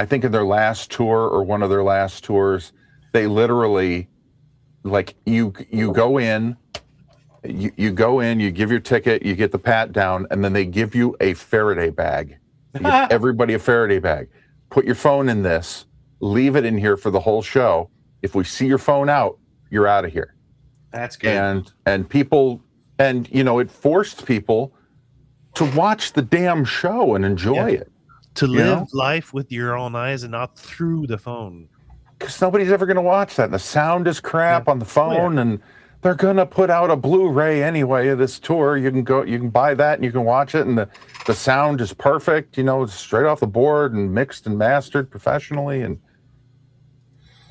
Speaker 8: think in their last tour or one of their last tours, they literally, like, you go in, you go in, you give your ticket, you get the pat down, and then they give you a Faraday bag. They give everybody a Faraday bag. Put your phone in this, leave it in here for the whole show. If we see your phone out, you're out of here.
Speaker 9: That's good.
Speaker 8: And people, and it forced people to watch the damn show and enjoy it.
Speaker 10: To
Speaker 8: You
Speaker 10: live
Speaker 8: know?
Speaker 10: life with your own eyes and not through the phone.
Speaker 8: Because nobody's ever going to watch that. And the sound is crap on the phone, and they're going to put out a Blu-ray anyway of this tour. You can buy that and you can watch it, and the sound is perfect, it's straight off the board and mixed and mastered professionally.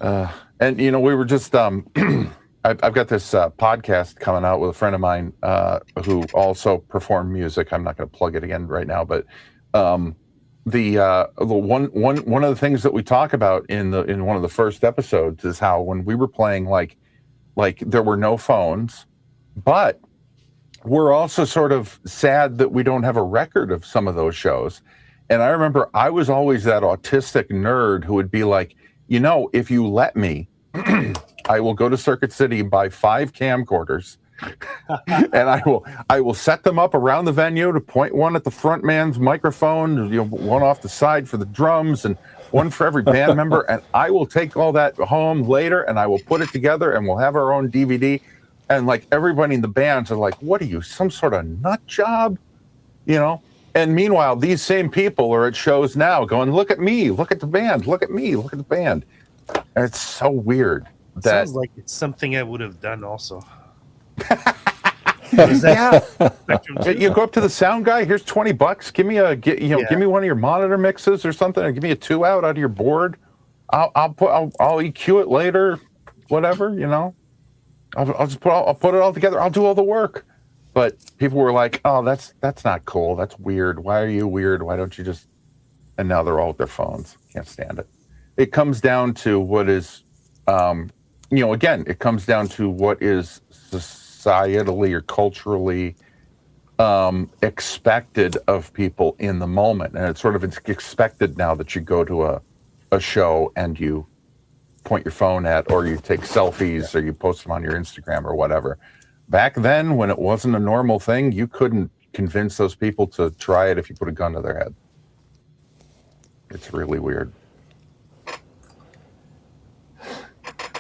Speaker 8: And we were just, I've got this podcast coming out with a friend of mine who also performed music. I'm not going to plug it again right now, but one of the things that we talk about in one of the first episodes is how when we were playing, like there were no phones, but we're also sort of sad that we don't have a record of some of those shows. And I remember I was always that autistic nerd who would be like, if you let me, I will go to Circuit City and buy 5 camcorders, and I will set them up around the venue to point one at the front man's microphone, one off the side for the drums, and one for every band member. And I will take all that home later, and I will put it together, and we'll have our own DVD. And like everybody in the bands are like, "What are you, some sort of nut job?" And meanwhile, these same people are at shows now going, "Look at me, look at the band, look at me, look at the band." And it's so weird. That
Speaker 10: Sounds like it's something I would have done also.
Speaker 8: You go up to the sound guy. Here's $20. Give me give me one of your monitor mixes or something. Or give me a 2-out of your board. I'll EQ it later, whatever. I'll put it all together. I'll do all the work. But people were like, "Oh, that's not cool. That's weird. Why are you weird? Why don't you just?" And now they're all with their phones. Can't stand it. It comes down to what is. Again, it comes down to what is societally or culturally expected of people in the moment. And it's expected now that you go to a show and you point your phone at, or you take selfies, or you post them on your Instagram or whatever. Back then, when it wasn't a normal thing, you couldn't convince those people to try it if you put a gun to their head. It's really weird.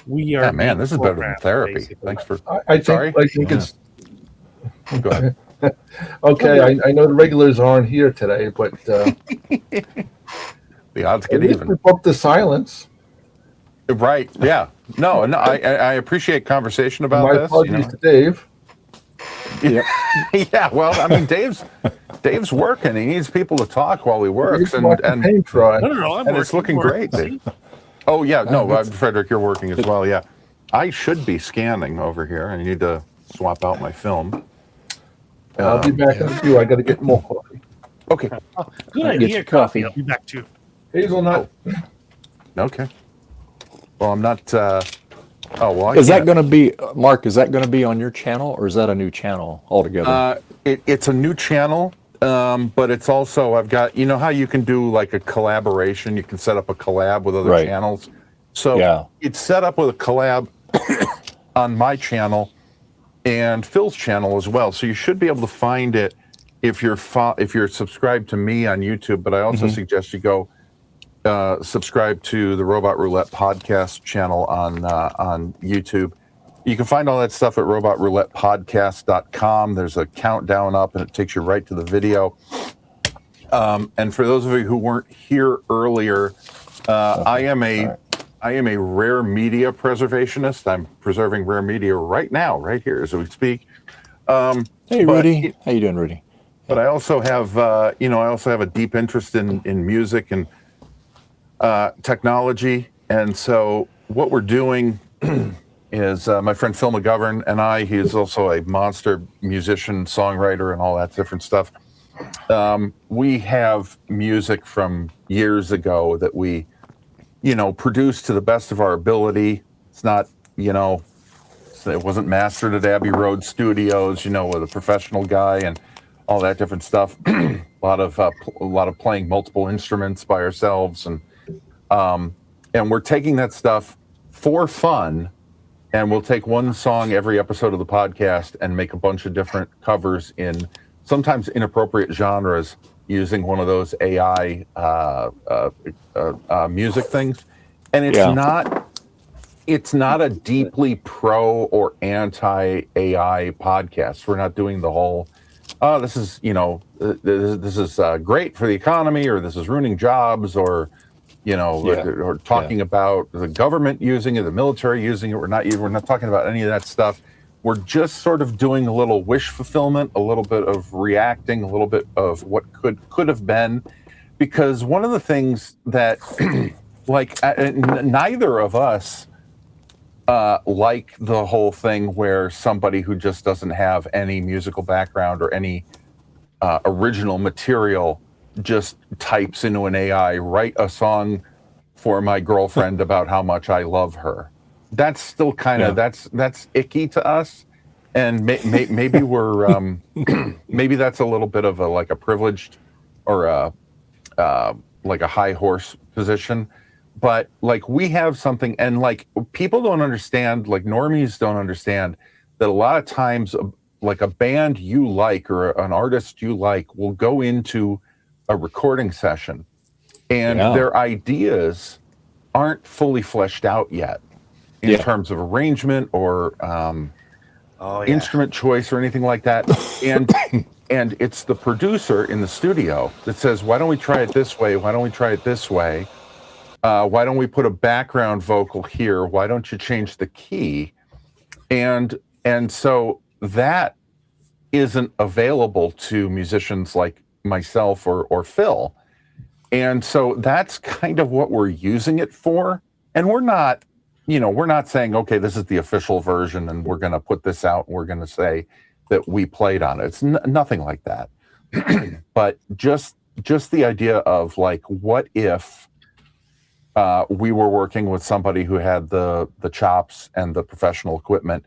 Speaker 10: We are.
Speaker 8: Man, this is better than
Speaker 10: programmed,
Speaker 8: therapy.
Speaker 10: basically.
Speaker 8: Thanks for.
Speaker 6: I think it's
Speaker 8: Go ahead.
Speaker 6: okay. I know the regulars aren't here today, but
Speaker 8: The odds
Speaker 6: at
Speaker 8: get
Speaker 6: least
Speaker 8: even.
Speaker 6: we broke the silence.
Speaker 8: Right. Yeah. No. I appreciate conversation about
Speaker 6: My
Speaker 8: this.
Speaker 6: apologies to Dave.
Speaker 8: Yeah. Well, I mean, Dave's working. He needs people to talk while he works,
Speaker 6: He's watching paint dry.
Speaker 10: No, I'm
Speaker 8: and it's looking great, Dave. Oh yeah. No, Frederick, you're working as well. Yeah. I should be scanning over here. I need to swap out my film.
Speaker 6: I'll be back in a few. I got to get more coffee.
Speaker 8: Okay.
Speaker 10: Good
Speaker 1: Get
Speaker 10: idea.
Speaker 1: your coffee.
Speaker 10: I'll be back too.
Speaker 6: Hazelnut.
Speaker 8: Okay. Well, I'm not. Oh well.
Speaker 1: Is that going to be, Mark? Is that going to be on your channel, or is that a new channel altogether?
Speaker 8: It's a new channel, but it's also, I've got, how you can do like a collaboration. You can set up a collab with other
Speaker 1: Right.
Speaker 8: channels. So it's set up with a collab on my channel and Phil's channel as well. So you should be able to find it if you're subscribed to me on YouTube. But I also suggest you go subscribe to the Robot Roulette podcast channel on YouTube. You can find all that stuff at robotroulettepodcast.com. There's a countdown up, and it takes you right to the video. And for those of you who weren't here earlier, I am a rare media preservationist. I'm preserving rare media right now, right here as we speak.
Speaker 1: Hey, Rudy. How you doing, Rudy?
Speaker 8: But I also have, I also have a deep interest in music and technology. And so what we're doing is my friend Phil McGovern and I, he's also a monster musician, songwriter, and all that different stuff. We have music from years ago that we, produced to the best of our ability. It's not, it wasn't mastered at Abbey Road Studios, with a professional guy and all that different stuff. a lot of playing multiple instruments by ourselves, and we're taking that stuff for fun, and we'll take one song every episode of the podcast and make a bunch of different covers in sometimes inappropriate genres using one of those AI music things. And it's not a deeply pro or anti-AI podcast. We're not doing the whole, this is, this is great for the economy, or this is ruining jobs, or, or talking about the government using it, the military using it. We're not talking about any of that stuff. We're just sort of doing a little wish fulfillment, a little bit of reacting, a little bit of what could have been, because one of the things that, neither of us like the whole thing where somebody who just doesn't have any musical background or any original material just types into an AI, write a song for my girlfriend about how much I love her. That's still kind of, that's icky to us. And maybe we're, maybe that's a little bit of a privileged or a high horse position. But we have something, and people don't understand, normies don't understand that a lot of times a band you like or an artist you like will go into a recording session and their ideas aren't fully fleshed out yet in terms of arrangement or instrument choice or anything like that. And it's the producer in the studio that says, why don't we try it this way? Why don't we try it this way? Why don't we put a background vocal here? Why don't you change the key? And so that isn't available to musicians like myself or Phil. And so that's kind of what we're using it for. And we're not saying, okay, this is the official version and we're going to put this out and we're going to say that we played on it. It's nothing like that. But just the idea of what if we were working with somebody who had the chops and the professional equipment,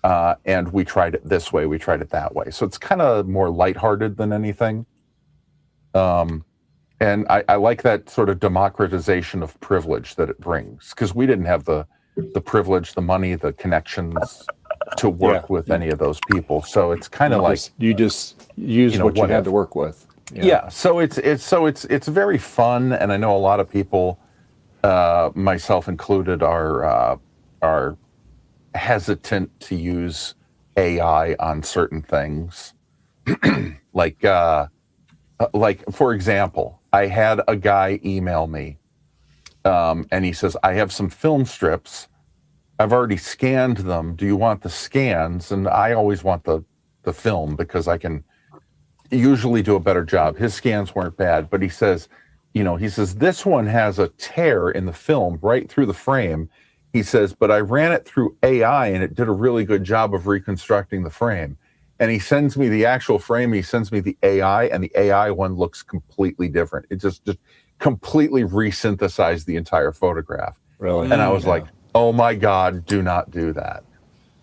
Speaker 8: and we tried it this way, we tried it that way. So it's kind of more lighthearted than anything. And I like that sort of democratization of privilege that it brings, because we didn't have the privilege, the money, the connections to work with any of those people. So it's kind of
Speaker 1: you just use what you had to work with.
Speaker 8: Yeah. So it's very fun, and I know a lot of people, myself included, are hesitant to use AI on certain things. like for example, I had a guy email me, and he says, I have some film strips. I've already scanned them. Do you want the scans? And I always want the film, because I can usually do a better job. His scans weren't bad, but he says, this one has a tear in the film right through the frame. He says, but I ran it through AI and it did a really good job of reconstructing the frame. And he sends me the actual frame. He sends me the AI, and the AI one looks completely different. It just completely resynthesized the entire photograph.
Speaker 1: Really?
Speaker 8: And I was like, oh my God, do not do that.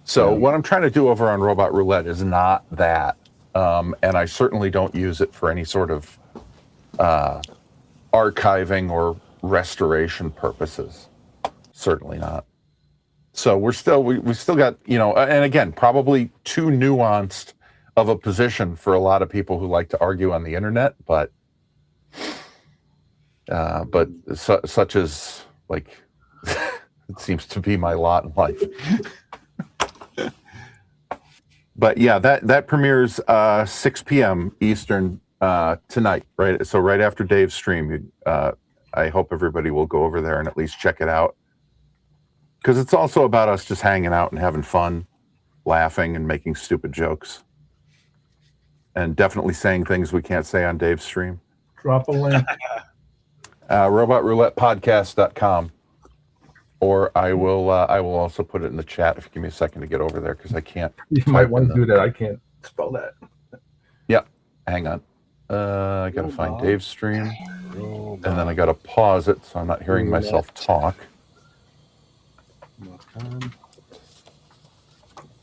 Speaker 8: So what I'm trying to do over on Robot Roulette is not that. And I certainly don't use it for any sort of archiving or restoration purposes. Certainly not. So we still got, and again, probably too nuanced of a position for a lot of people who like to argue on the internet, but such as it seems to be my lot in life. But yeah, that premieres 6 p.m. Eastern tonight, right? So right after Dave's stream, I hope everybody will go over there and at least check it out, because it's also about us just hanging out and having fun, laughing and making stupid jokes, and definitely saying things we can't say on Dave's stream.
Speaker 6: Drop a link.
Speaker 8: RobotRoulettePodcast.com. Or I will also put it in the chat if you give me a second to get over there, because I can't.
Speaker 6: You might want to do that. I can't spell that.
Speaker 8: Yeah, hang on. I gotta find Dave's stream, and then I gotta pause it so I'm not hearing myself talk.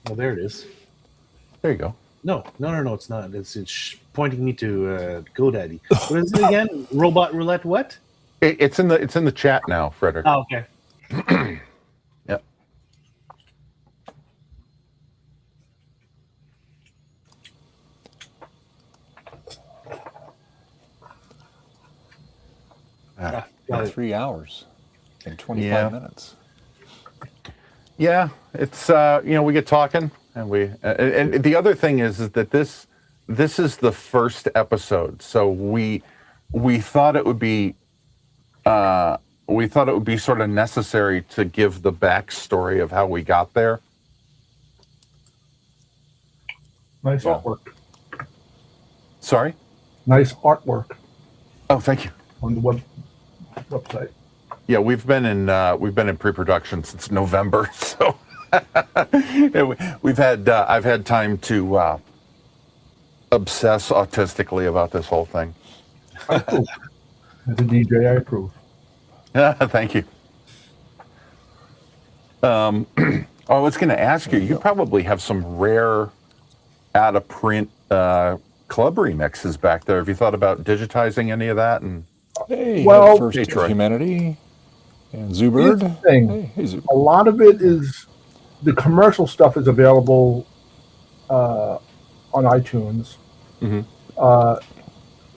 Speaker 9: Oh, there it is.
Speaker 8: There you go.
Speaker 9: No, it's not. It's pointing me to GoDaddy. What is it again? Robot Roulette what?
Speaker 8: It's in the chat now, Frederick.
Speaker 9: Oh, okay.
Speaker 8: Yep.
Speaker 1: In 3 hours and 25 minutes.
Speaker 8: Yeah, it's we get talking, and and the other thing is that this is the first episode, so we thought it would be sort of necessary to give the backstory of how we got there.
Speaker 6: Nice artwork.
Speaker 8: Sorry?
Speaker 6: Nice artwork.
Speaker 8: Oh, thank you.
Speaker 6: On the website.
Speaker 8: Yeah, we've been in pre-production since November, so I've had time to obsess autistically about this whole thing.
Speaker 6: I approve. As a DJ, I approve.
Speaker 8: Thank you. I was going to ask you. You probably have some rare, out-of-print club remixes back there. Have you thought about digitizing any of that? And
Speaker 6: well,
Speaker 1: First Humanity and Zoobird.
Speaker 6: Here's the thing.
Speaker 1: Hey, Zoobird.
Speaker 6: A lot of it is the commercial stuff is available on iTunes.
Speaker 8: Mm-hmm.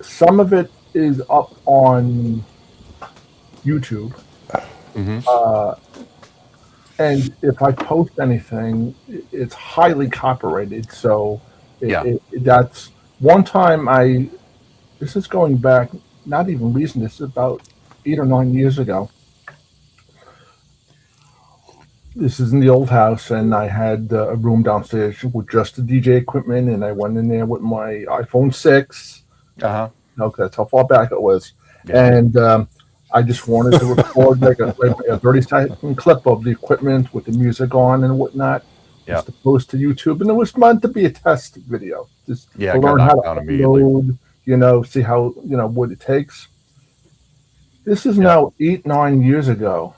Speaker 6: Some of it is up on YouTube.
Speaker 8: Mm-hmm.
Speaker 6: And if I post anything, it's highly copyrighted. So that's one time this is going back, not even recent, this is about 8 or 9 years ago. This is in the old house, and I had a room downstairs with just the DJ equipment, and I went in there with my iPhone 6.
Speaker 8: Uh-huh.
Speaker 6: Okay, that's how far back it was.
Speaker 8: Yeah.
Speaker 6: And I just wanted to record like a 30-second clip of the equipment with the music on and whatnot, just to post to YouTube. And it was meant to be a test video, just to learn how to upload, see how, what it takes. This is now 8-9 years ago.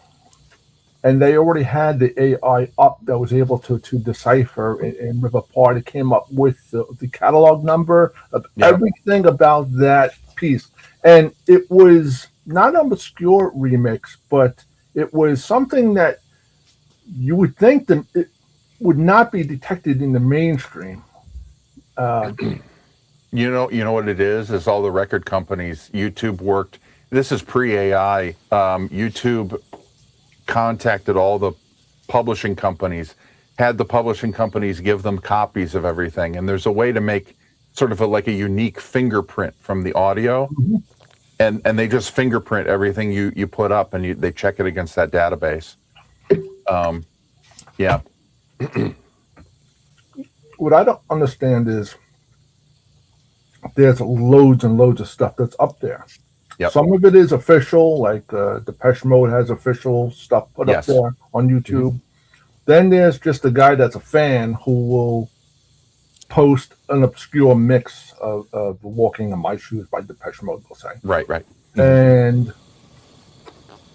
Speaker 6: And they already had the AI up that was able to decipher and rip apart. It came up with the catalog number of everything about that piece. And it was not an obscure remix, but it was something that you would think that it would not be detected in the mainstream.
Speaker 8: You know what it is all the record companies. YouTube worked. This is pre-AI. YouTube contacted all the publishing companies, had the publishing companies give them copies of everything, and there's a way to make sort of like a unique fingerprint from the audio, and they just fingerprint everything you put up, and they check it against that database.
Speaker 6: What I don't understand is there's loads and loads of stuff that's up there.
Speaker 8: Yep.
Speaker 6: Some of it is official, like Depeche Mode has official stuff put up there on YouTube. Mm-hmm. Then there's just a guy that's a fan who will post an obscure mix of Walking in My Shoes by Depeche Mode, we'll say.
Speaker 8: Right. Mm-hmm.
Speaker 6: And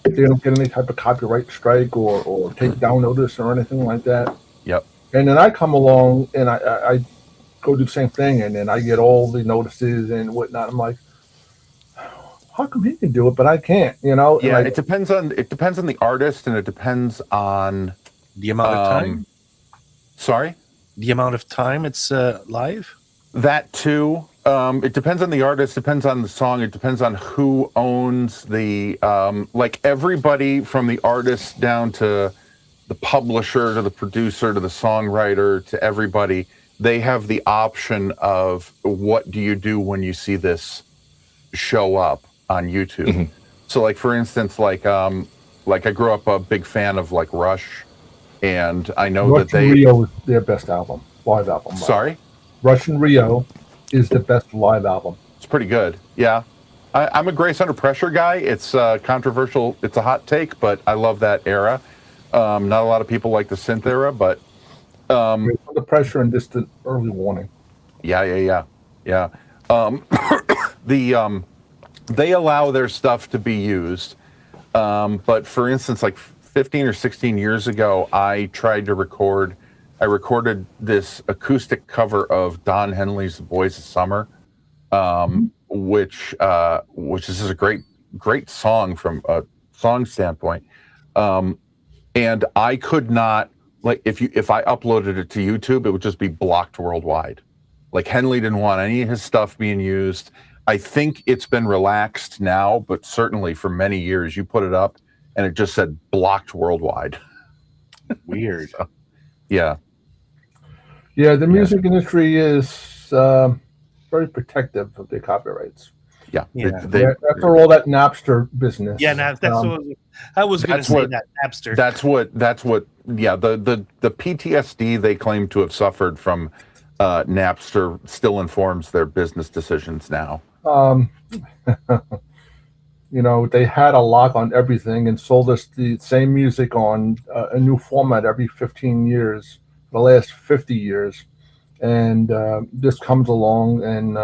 Speaker 6: they don't get any type of copyright strike or takedown notice or anything like that.
Speaker 8: Yep.
Speaker 6: And then I come along and I go do the same thing, and then I get all the notices and whatnot. I'm like, how come he can do it but I can't?
Speaker 8: Yeah, it depends on the artist, and it depends on
Speaker 10: the amount of time.
Speaker 8: Sorry,
Speaker 10: the amount of time it's live.
Speaker 8: That too. It depends on the artist. Depends on the song. It depends on who owns the like everybody from the artist down to the publisher to the producer to the songwriter to everybody. they have the option of what do you do when you see this show up on YouTube. So like for instance, like I grew up a big fan of like Rush, and I know
Speaker 6: Russian
Speaker 8: that they
Speaker 6: Rio is their best album, live album.
Speaker 8: sorry,
Speaker 6: Russian Rio is the best live album.
Speaker 8: it's pretty good. Yeah. I'm a Grace Under Pressure guy. It's controversial. It's a hot take, but I love that era. Not a lot of people like the synth era, but
Speaker 6: Under Pressure and Distant Early Warning.
Speaker 8: yeah. They allow their stuff to be used, but for instance, like 15 or 16 years ago, I recorded this acoustic cover of Don Henley's "The Boys of Summer," which is a great song from a song standpoint, and I could not, like, if I uploaded it to YouTube, it would just be blocked worldwide. Like, Henley didn't want any of his stuff being used. I think it's been relaxed now, but certainly for many years, you put it up and it just said blocked worldwide.
Speaker 9: Weird.
Speaker 8: So, yeah.
Speaker 6: Yeah, the music industry is very protective of their copyrights.
Speaker 8: Yeah.
Speaker 6: After all that Napster business.
Speaker 9: Yeah, that's what I was going to say. That Napster.
Speaker 8: That's what. Yeah, the PTSD they claim to have suffered from Napster still informs their business decisions now.
Speaker 6: They had a lock on everything and sold us the same music on a new format every 15 years, the last 50 years. And this comes along and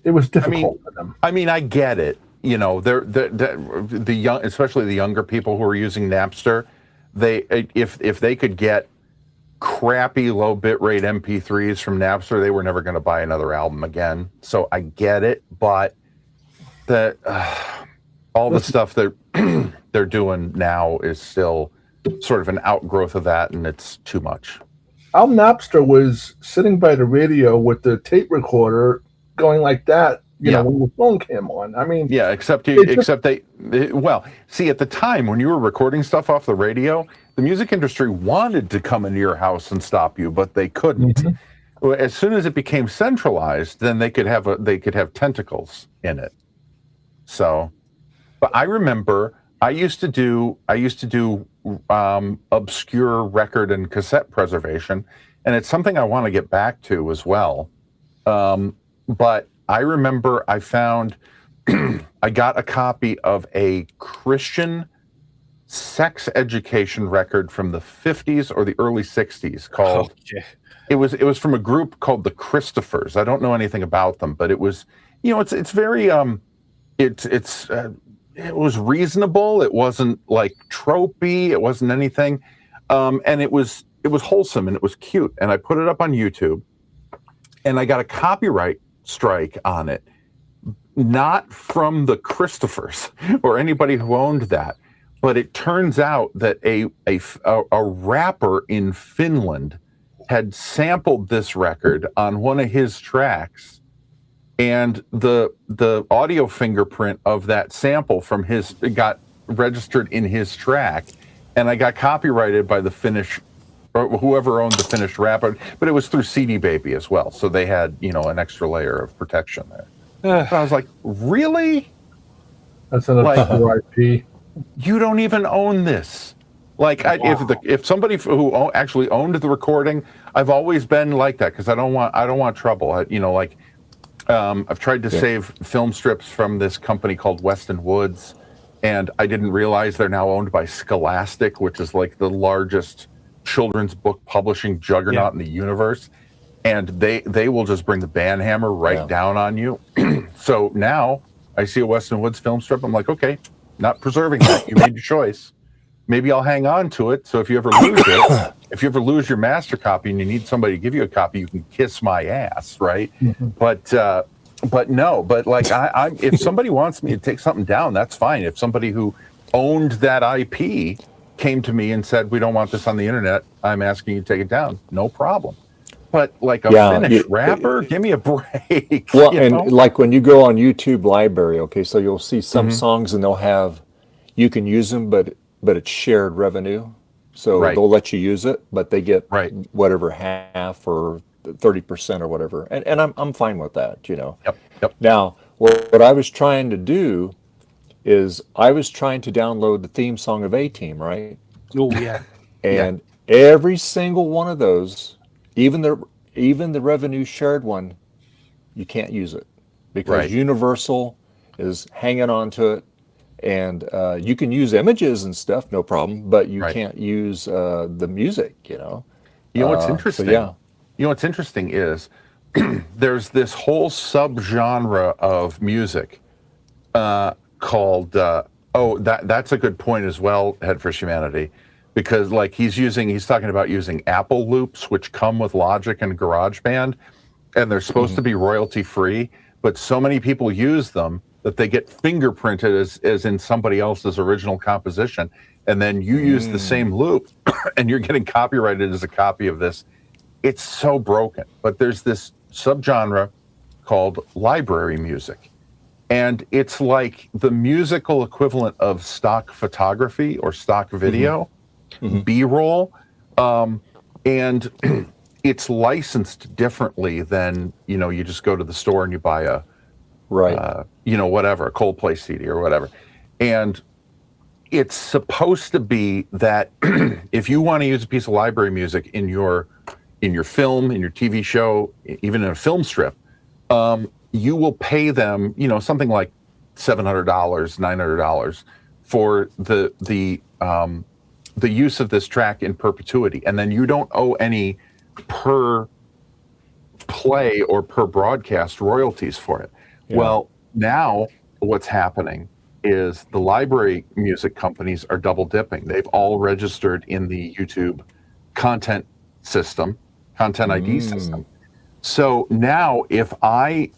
Speaker 6: it was difficult for them.
Speaker 8: I mean, I get it. They're the young, especially the younger people who are using Napster. If they could get crappy low bitrate MP3s from Napster, they were never going to buy another album again. So I get it, but all the stuff that they're doing now is still sort of an outgrowth of that, and it's too much.
Speaker 6: Al Napster was sitting by the radio with the tape recorder going like that, when the phone came on. I mean,
Speaker 8: yeah, except see, at the time when you were recording stuff off the radio, the music industry wanted to come into your house and stop you, but they couldn't. As soon as it became centralized, then they could have tentacles in it. So, but I remember I used to do obscure record and cassette preservation, and it's something I want to get back to as well. But I remember I found I got a copy of a Christian sex education record from the 50s or the early 60s called it was from a group called the Christophers. I don't know anything about them, but it was it's very it was reasonable. It wasn't like tropey. It wasn't anything, and it was wholesome and it was cute. And I put it up on YouTube, and I got a copyright strike on it, not from the Christophers or anybody who owned that, but it turns out that a rapper in Finland had sampled this record on one of his tracks, and the audio fingerprint of that sample from his got registered in his track, and I got copyrighted by the Finnish or whoever owned the Finnish rapper, but it was through CD Baby as well, so they had an extra layer of protection there. But I was like, really?
Speaker 6: That's another IP.
Speaker 8: You don't even own this. Like, if somebody who actually owned the recording, I've always been like that because I don't want trouble. I've tried to save film strips from this company called Weston Woods, and I didn't realize they're now owned by Scholastic, which is like the largest children's book publishing juggernaut in the universe, and they will just bring the banhammer right down on you. So now I see a Weston Woods film strip, I'm like, okay, not preserving that. You made your choice. Maybe I'll hang on to it. So if you ever lose it, if you ever lose your master copy and you need somebody to give you a copy, you can kiss my ass, right? But like I if somebody wants me to take something down, that's fine. If somebody who owned that IP came to me and said, we don't want this on the internet, I'm asking you to take it down, no problem. But like a Finnish rapper, give me a break.
Speaker 1: Well, and like when you go on YouTube Library, okay, so you'll see some songs and they'll have, you can use them, but it's shared revenue. So
Speaker 8: Right.
Speaker 1: they'll let you use it, but they get
Speaker 8: Right.
Speaker 1: whatever half or 30% or whatever. And I'm fine with that, you know.
Speaker 8: Yep. Yep.
Speaker 1: Now, what I was trying to do is I was trying to download the theme song of A-Team, right?
Speaker 10: Oh yeah.
Speaker 8: Yeah.
Speaker 1: And every single one of those, even the revenue shared one, you can't use it because
Speaker 8: Right.
Speaker 1: Universal is hanging on to it. And you can use images and stuff, no problem, but you
Speaker 8: Right.
Speaker 1: can't use the music, you know.
Speaker 8: You know what's
Speaker 1: So
Speaker 8: interesting?
Speaker 1: yeah.
Speaker 8: You know what's interesting is there's this whole subgenre of music called that's a good point as well, Head for Humanity, because like he's talking about using Apple loops, which come with Logic and GarageBand, and they're supposed to be royalty free, but so many people use them that they get fingerprinted as in somebody else's original composition, and then you use the same loop and you're getting copyrighted as a copy of this. It's so broken. But there's this subgenre called library music, and it's like the musical equivalent of stock photography or stock video, B-roll, and it's licensed differently than, you know, you just go to the store and you buy a
Speaker 1: Right.
Speaker 8: you know, whatever, a Coldplay CD or whatever. And it's supposed to be that if you want to use a piece of library music in your film, in your TV show, even in a film strip, you will pay them, you know, something like $700, $900 for the use of this track in perpetuity, and then you don't owe any per play or per broadcast royalties for it.
Speaker 1: Yeah.
Speaker 8: Well, now what's happening is the library music companies are double dipping. They've all registered in the YouTube content system, content ID system. So now if I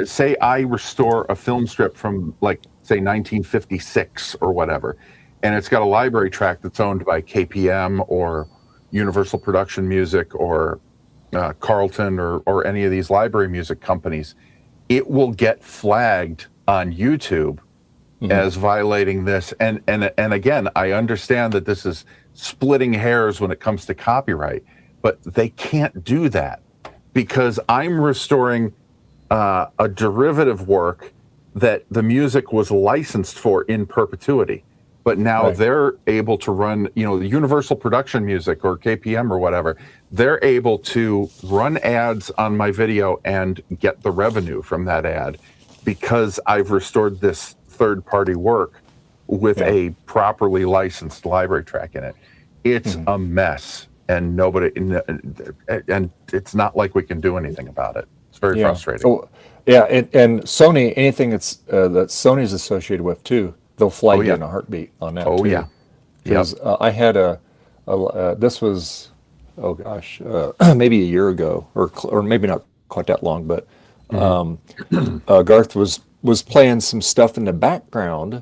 Speaker 8: say I restore a film strip from like say 1956 or whatever, and it's got a library track that's owned by KPM or Universal Production Music or Carlton or any of these library music companies, it will get flagged on YouTube as violating this. And again, I understand that this is splitting hairs when it comes to copyright, but they can't do that because I'm restoring a derivative work that the music was licensed for in perpetuity. But now they're able to run, you know, the Universal Production Music or KPM or whatever, they're able to run ads on my video and get the revenue from that ad because I've restored this third-party work with a properly licensed library track in it. It's a mess, and and it's not like we can do anything about it. It's very frustrating.
Speaker 1: Oh, yeah, and Sony, anything that Sony's associated with too, they'll flag you in a heartbeat on that too.
Speaker 8: Yeah.
Speaker 1: Because I had this was, oh gosh, maybe a year ago, or maybe not quite that long, but Garth was playing some stuff in the background,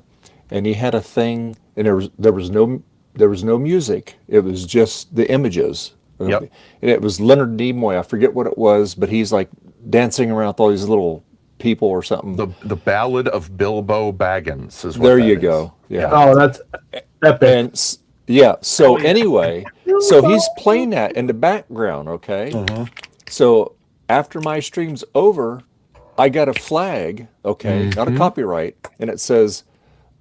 Speaker 1: and he had a thing, and there was no music. It was just the images.
Speaker 8: Yep.
Speaker 1: And it was Leonard Nimoy. I forget what it was, but he's like dancing around with all these little people or something.
Speaker 8: The Ballad of Bilbo Baggins is what
Speaker 1: There
Speaker 8: that
Speaker 1: you
Speaker 8: is.
Speaker 1: go. Yeah.
Speaker 6: Oh, that's epic.
Speaker 1: And yeah. So anyway, so he's playing that in the background. Okay. So after my stream's over, I got a flag. Okay, not a copyright, and it says,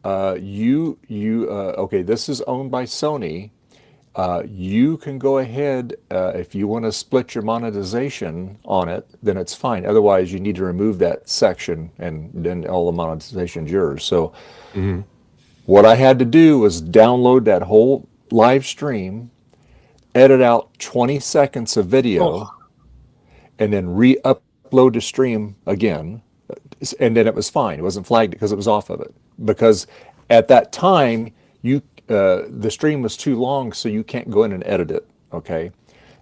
Speaker 1: okay, this is owned by Sony. You can go ahead if you want to split your monetization on it, then it's fine. Otherwise, you need to remove that section, and then all the monetization's yours. So, what I had to do was download that whole live stream, edit out 20 seconds of video, and then re-upload the stream again, and then it was fine. It wasn't flagged because it was off of it. Because at that time, the stream was too long, so you can't go in and edit it. Okay.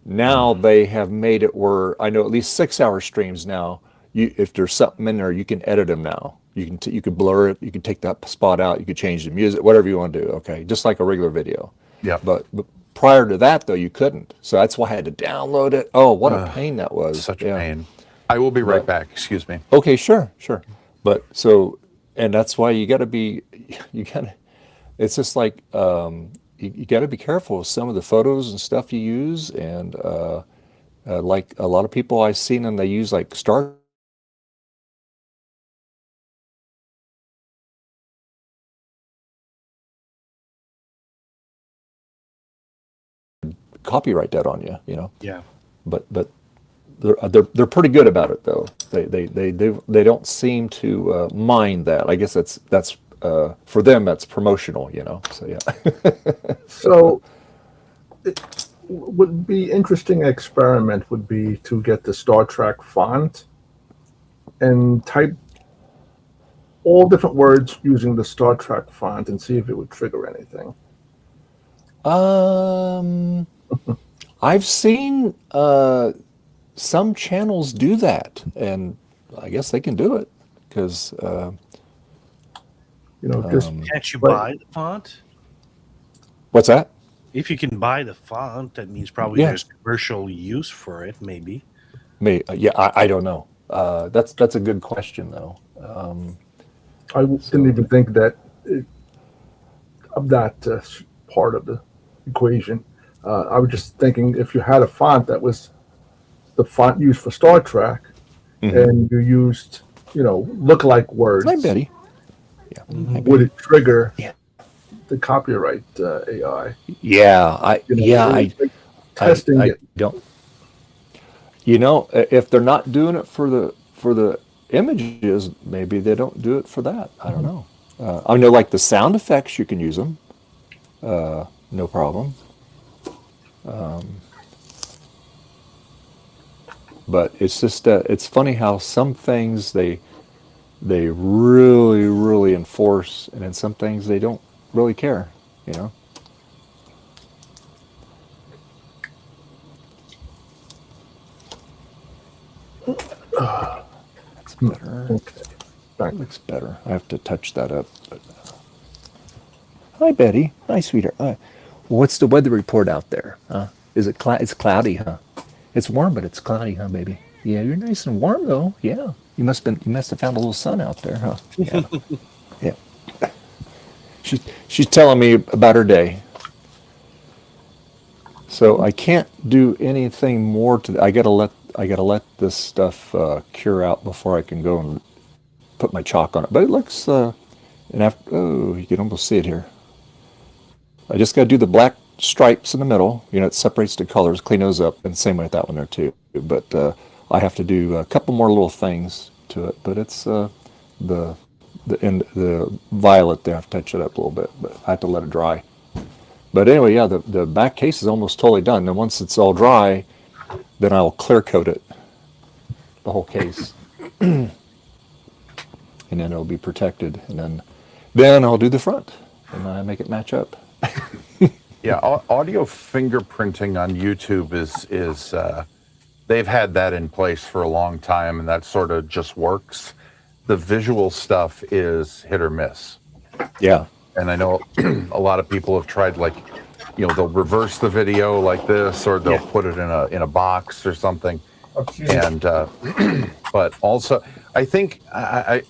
Speaker 1: Now they have made it where I know at least 6-hour streams now. If there's something in there, you can edit them now. You can blur it. You can take that spot out. You can change the music, whatever you want to do. Okay, just like a regular video.
Speaker 8: Yeah.
Speaker 1: But prior to that, though, you couldn't. So that's why I had to download it. Oh, what a pain that was.
Speaker 8: Such a pain. I will be right back. Excuse me.
Speaker 1: Okay, sure. But so, and that's why you got to. It's just like, you got to be careful with some of the photos and stuff you use, and like a lot of people I've seen, and they use like Star copyright that on you, you know.
Speaker 10: Yeah.
Speaker 1: But they're pretty good about it though. They don't seem to mind that. I guess that's for them that's promotional, you know. So yeah.
Speaker 6: So it would be interesting experiment would be to get the Star Trek font and type all different words using the Star Trek font and see if it would trigger anything.
Speaker 1: I've seen some channels do that, and I guess they can do it because
Speaker 6: You know, just
Speaker 10: Can't you
Speaker 6: But-
Speaker 10: buy the font?
Speaker 1: what's that?
Speaker 10: If you can buy the font, that means probably
Speaker 1: Yeah.
Speaker 10: there's commercial use for it, maybe.
Speaker 1: Yeah, I don't know. That's a good question though.
Speaker 6: I didn't even think that of that part of the equation. I was just thinking if you had a font that was the font used for Star Trek, and you used, you know, look-alike words,
Speaker 1: Hi, Betty. Yeah. Hi,
Speaker 6: would
Speaker 1: Betty.
Speaker 6: it trigger
Speaker 1: Yeah.
Speaker 6: the copyright AI?
Speaker 1: Yeah,
Speaker 6: You know,
Speaker 1: yeah,
Speaker 6: it's like testing
Speaker 1: I
Speaker 6: it.
Speaker 1: don't. You know, if they're not doing it for the images, maybe they don't do it for that. I don't know. I know, like the sound effects, you can use them, no problem. But it's just it's funny how some things they really enforce, and then some things they don't really care. You know. That's better.
Speaker 6: Okay.
Speaker 1: That looks better. I have to touch that up. But, hi, Betty. Hi, sweetheart. What's the weather report out there? Is it it's cloudy, huh? It's warm, but it's cloudy, huh, baby? Yeah, you're nice and warm though. Yeah, you must have found a little sun out there, huh? Yeah. Yeah. She's telling me about her day. So I can't do anything more to. I gotta let this stuff cure out before I can go and put my chalk on it. But it looks and after, oh, you can almost see it here. I just gotta do the black stripes in the middle. You know, it separates the colors, clean those up, and same with that one there too. But I have to do a couple more little things to it. But it's the violet there. I have to touch it up a little bit, but I have to let it dry. But anyway, yeah, the back case is almost totally done. And once it's all dry, then I'll clear coat it, the whole case, and then it'll be protected. And then I'll do the front and I make it match up.
Speaker 8: Yeah, audio fingerprinting on YouTube is they've had that in place for a long time, and that sort of just works. The visual stuff is hit or miss.
Speaker 1: Yeah.
Speaker 8: And I know a lot of people have tried, like, you know, they'll reverse the video like this, or they'll put it in a box or something. And but also, I think I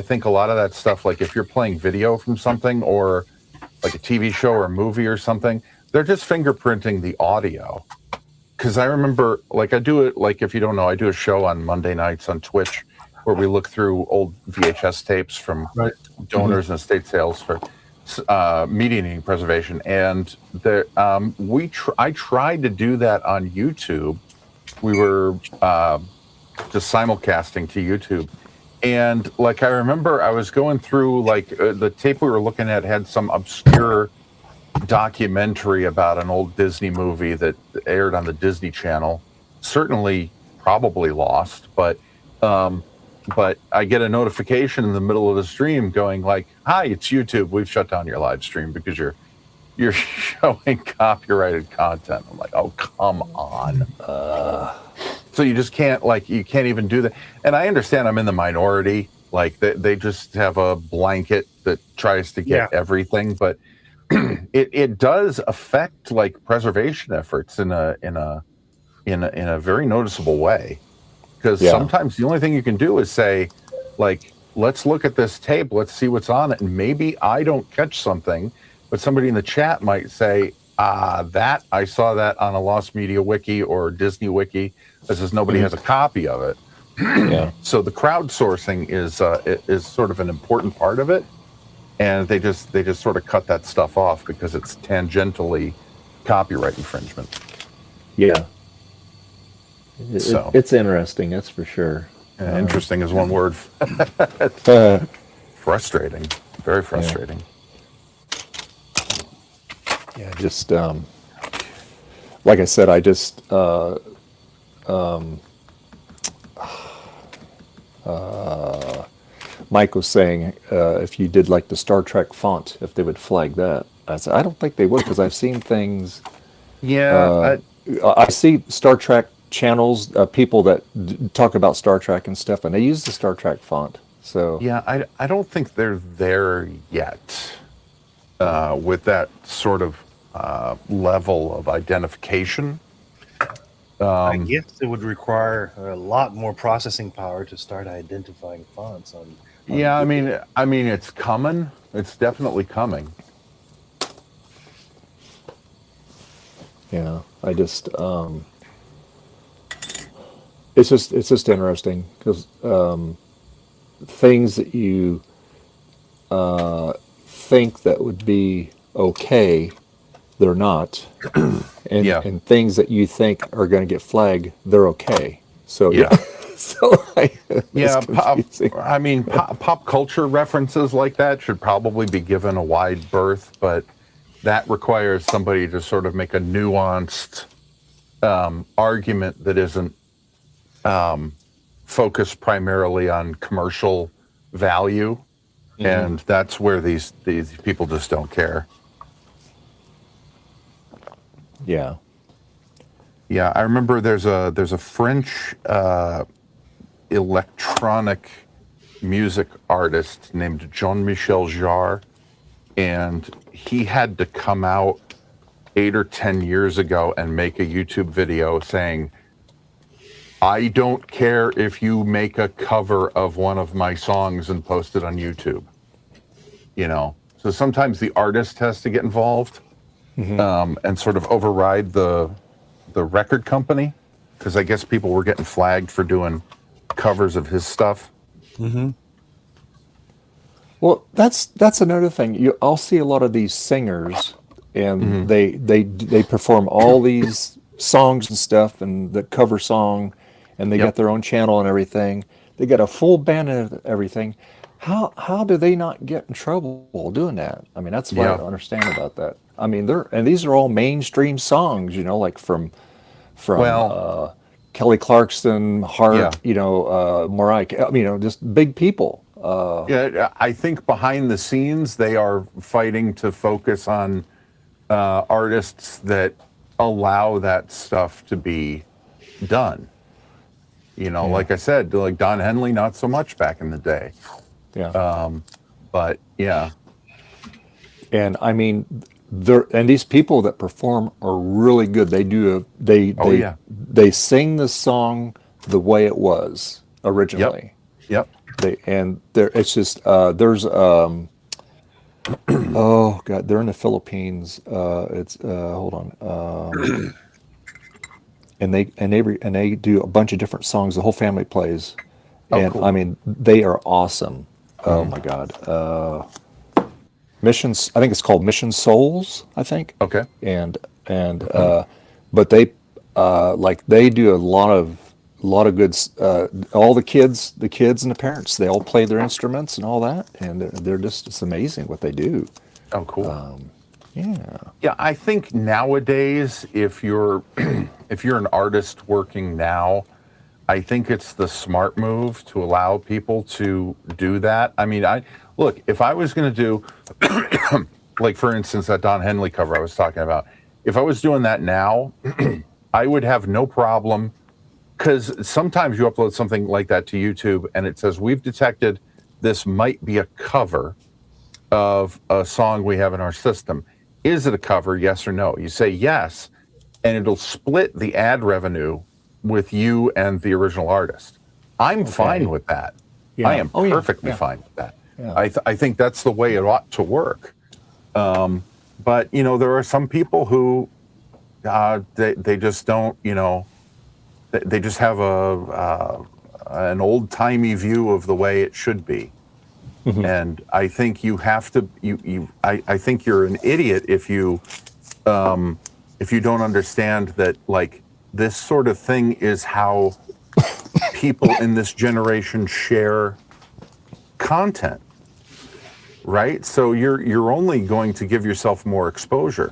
Speaker 8: think a lot of that stuff, like if you're playing video from something, or like a TV show or a movie or something, they're just fingerprinting the audio. Because I remember, like, I do it, like, if you don't know, I do a show on Monday nights on Twitch where we look through old VHS tapes from donors and estate sales for media needing preservation. And there, I tried to do that on YouTube. We were just simulcasting to YouTube. And, like, I remember I was going through, like, the tape we were looking at had some obscure documentary about an old Disney movie that aired on the Disney Channel. Certainly, probably lost, but I get a notification in the middle of the stream going like, "Hi, it's YouTube. We've shut down your live stream because you're showing copyrighted content." I'm like, "Oh, come on." So you just can't, like, you can't even do that. And I understand I'm in the minority. Like, they just have a blanket that tries to get everything, but it does affect, like, preservation efforts in a very noticeable way. Because sometimes the only thing you can do is say, like, let's look at this tape, let's see what's on it, and maybe I don't catch something but somebody in the chat might say, that I saw that on a Lost Media wiki or Disney wiki. This is nobody has a copy of it.
Speaker 1: Yeah.
Speaker 8: So the crowdsourcing is sort of an important part of it, and they just sort of cut that stuff off because it's tangentially copyright infringement.
Speaker 1: Yeah.
Speaker 8: So
Speaker 1: It's interesting, that's for sure.
Speaker 8: interesting is one word. Frustrating, very frustrating.
Speaker 1: Yeah, just like I said, I just Mike was saying if you did like the Star Trek font, if they would flag that. I said I don't think they would because I've seen things.
Speaker 8: Yeah,
Speaker 1: I see Star Trek channels, people that talk about Star Trek and stuff, and they use the Star Trek font. So
Speaker 8: yeah, I don't think they're there yet with that sort of level of identification.
Speaker 10: I guess it would require a lot more processing power to start identifying fonts on.
Speaker 8: Yeah, I mean, it's coming. It's definitely coming.
Speaker 1: yeah, I just it's just interesting because things that you think that would be okay, they're not, and
Speaker 8: Yeah.
Speaker 1: and things that you think are going to get flagged, they're okay. So
Speaker 8: Yeah.
Speaker 1: so it's
Speaker 8: Yeah,
Speaker 1: confusing.
Speaker 8: pop culture references like that should probably be given a wide berth, but that requires somebody to sort of make a nuanced argument that isn't focused primarily on commercial value, and that's where these people just don't care.
Speaker 1: Yeah.
Speaker 8: Yeah, I remember there's a French electronic music artist named Jean-Michel Jarre, and he had to come out 8 or 10 years ago and make a YouTube video saying, I don't care if you make a cover of one of my songs and post it on YouTube. You know, so sometimes the artist has to get involved and sort of override the record company, because I guess people were getting flagged for doing covers of his stuff.
Speaker 1: Well, that's another thing. I'll see a lot of these singers, and they perform all these songs and stuff, and the cover song, and they got their own channel and everything. They got a full band and everything. How do they not get in trouble doing that? I mean, that's what I don't understand about that. I mean, these are all mainstream songs, like from
Speaker 8: Well,
Speaker 1: Kelly Clarkson, Hart,
Speaker 8: Yeah.
Speaker 1: Mariah, just big people.
Speaker 8: Yeah, I think behind the scenes they are fighting to focus on artists that allow that stuff to be done. Like I said, like Don Henley, not so much back in the day.
Speaker 1: Yeah.
Speaker 8: But yeah,
Speaker 1: And I mean, these people that perform are really good. They sing the song the way it was originally.
Speaker 8: yep.
Speaker 1: It's just there's oh god, they're in the Philippines. It's hold on. And they do a bunch of different songs. The whole family plays, and
Speaker 8: cool.
Speaker 1: I mean they are awesome. Oh my god. Missions. I think it's called Mission Souls. I think.
Speaker 8: Okay.
Speaker 1: And but they they do a lot of good. All the kids and the parents, they all play their instruments and all that, and it's amazing what they do.
Speaker 8: Oh, cool.
Speaker 1: Yeah.
Speaker 8: Yeah, I think nowadays, if you're an artist working now, I think it's the smart move to allow people to do that. I mean, look, if I was going to do, like for instance, that Don Henley cover I was talking about, if I was doing that now, I would have no problem, because sometimes you upload something like that to YouTube and it says, we've detected this might be a cover of a song we have in our system. Is it a cover, yes or no? You say yes, and it'll split the ad revenue with you and the original artist. I'm fine with that.
Speaker 1: Yeah.
Speaker 8: I am
Speaker 1: Oh, yeah.
Speaker 8: perfectly
Speaker 1: Yeah.
Speaker 8: fine with that.
Speaker 1: Yeah.
Speaker 8: I think that's the way it ought to work. But there are some people who they just don't. They just have an old timey view of the way it should be. And I think you have to. I think you're an idiot if you don't understand that, like, this sort of thing is how people in this generation share content, right? So you're only going to give yourself more exposure.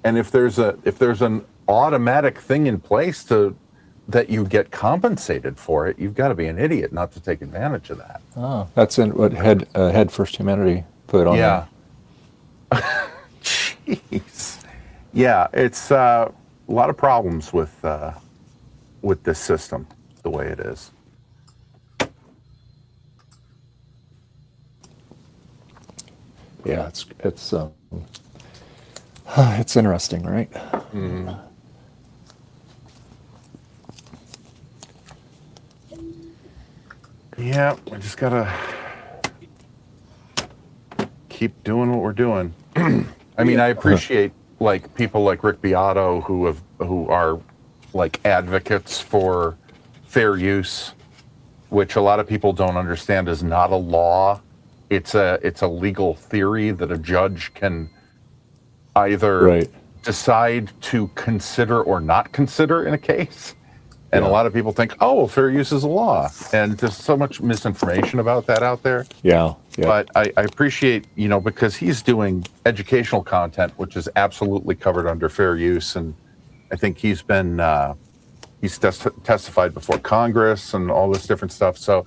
Speaker 8: And if there's an automatic thing in place that you get compensated for it, you've got to be an idiot not to take advantage of that.
Speaker 1: Oh, that's in what Head First Humanity put on
Speaker 8: Yeah. Jeez. Yeah, it's a lot of problems with this system the way it is.
Speaker 1: Yeah, it's interesting, right?
Speaker 8: Yeah, we just gotta keep doing what we're doing. I mean, I appreciate like people like Rick Beato who are like advocates for fair use, which a lot of people don't understand is not a law. It's a legal theory that a judge can either decide to consider or not consider in a case. And a lot of people think, oh, fair use is a law. And there's so much misinformation about that out there.
Speaker 1: Yeah.
Speaker 8: But I appreciate, because he's doing educational content, which is absolutely covered under fair use. And I think he's been, he's testified before Congress and all this different stuff. So,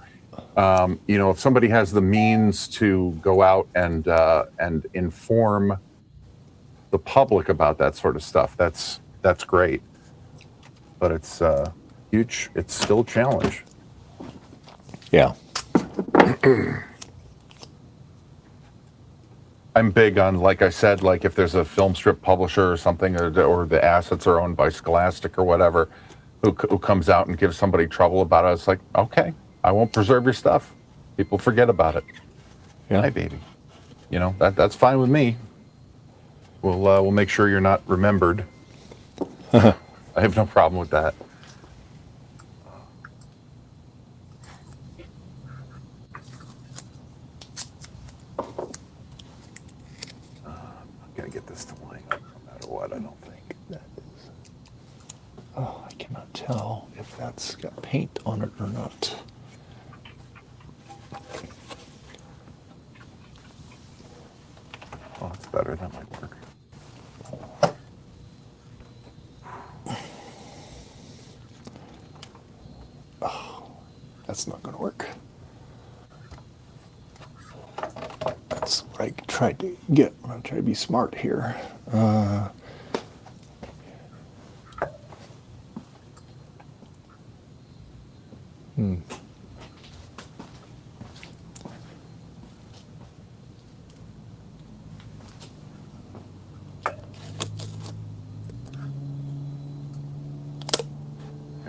Speaker 8: if somebody has the means to go out and inform the public about that sort of stuff, that's great. But it's huge. It's still a challenge.
Speaker 1: Yeah.
Speaker 8: I'm big on, like I said, like if there's a film strip publisher or something, or the assets are owned by Scholastic or whatever, who comes out and gives somebody trouble about it, it's like, okay, I won't preserve your stuff. People forget about it.
Speaker 1: Yeah.
Speaker 8: Hi, baby. That's fine with me. We'll make sure you're not remembered. I have no problem with that. I'm gonna get this to line up no matter what. I don't think.
Speaker 1: Oh, I cannot tell if that's got paint on it or not.
Speaker 8: Oh, that's better. That might work.
Speaker 1: Oh, that's not going to work. That's what I tried to get. I'm going to try to be smart here.
Speaker 8: There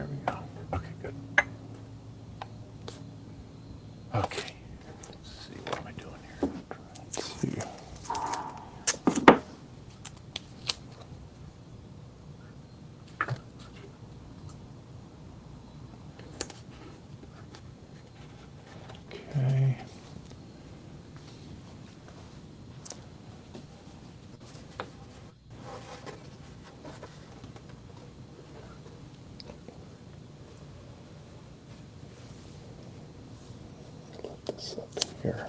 Speaker 8: we go. Okay, good. Okay. Let's see, what am I doing here?
Speaker 1: Let's see. Okay. Let this up here.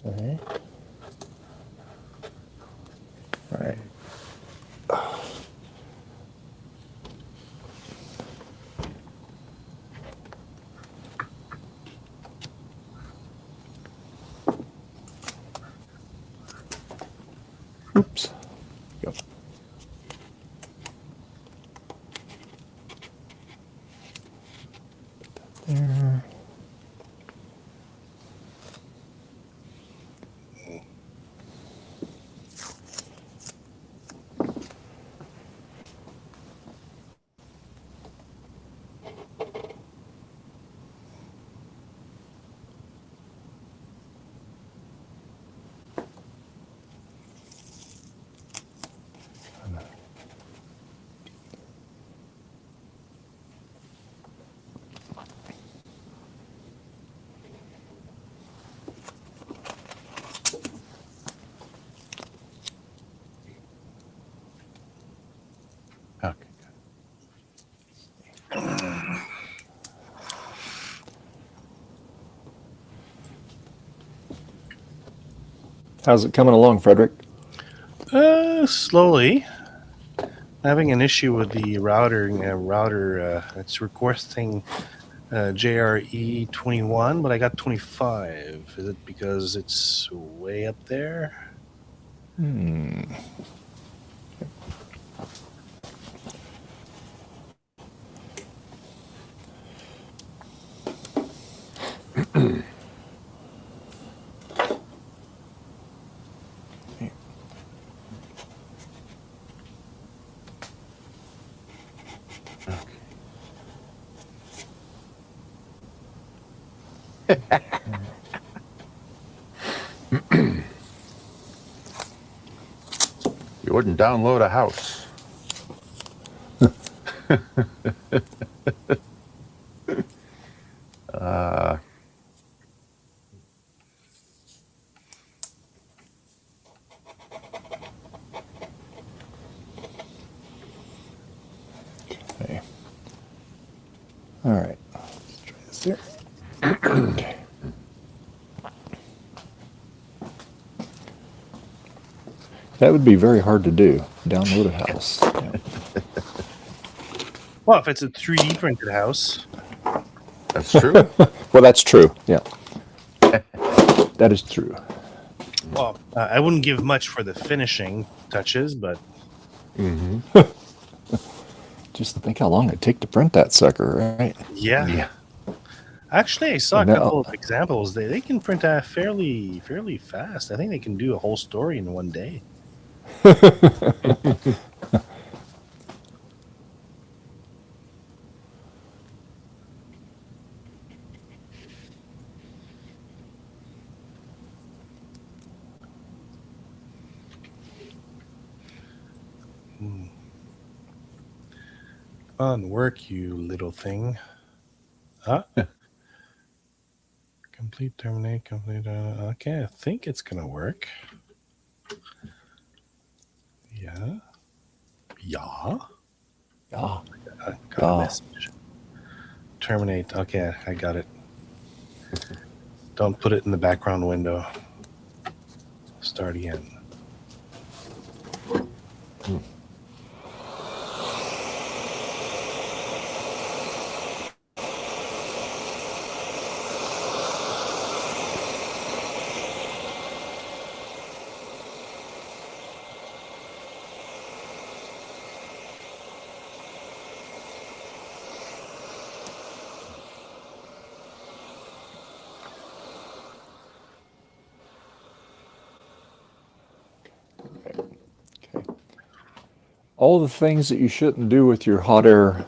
Speaker 1: Okay. All right. Oops. Yep. There. How's it coming along, Frederick?
Speaker 10: Slowly. Having an issue with the router. It's requesting JRE 21, but I got 25. Is it because it's way up there?
Speaker 8: You wouldn't download a house.
Speaker 1: Okay. All right. Let's try this here. Okay. That would be very hard to do. Download a house. Yeah.
Speaker 10: Well, if it's a 3D printed house.
Speaker 8: That's true.
Speaker 1: Well, that's true. Yeah. That is true.
Speaker 10: Well, I wouldn't give much for the finishing touches, but
Speaker 1: Just think how long it'd take to print that sucker, right?
Speaker 10: yeah. Actually, I saw a couple of examples. They can print fairly fast. I think they can do a whole story in one day. On work, you little thing. Huh? Complete, terminate, complete. Okay, I think it's gonna work. Yeah. Yeah.
Speaker 1: Ah.
Speaker 10: Got a message. Terminate. Okay, I got it. Don't put it in the background window. Start again.
Speaker 1: All the things that you shouldn't do with your hot air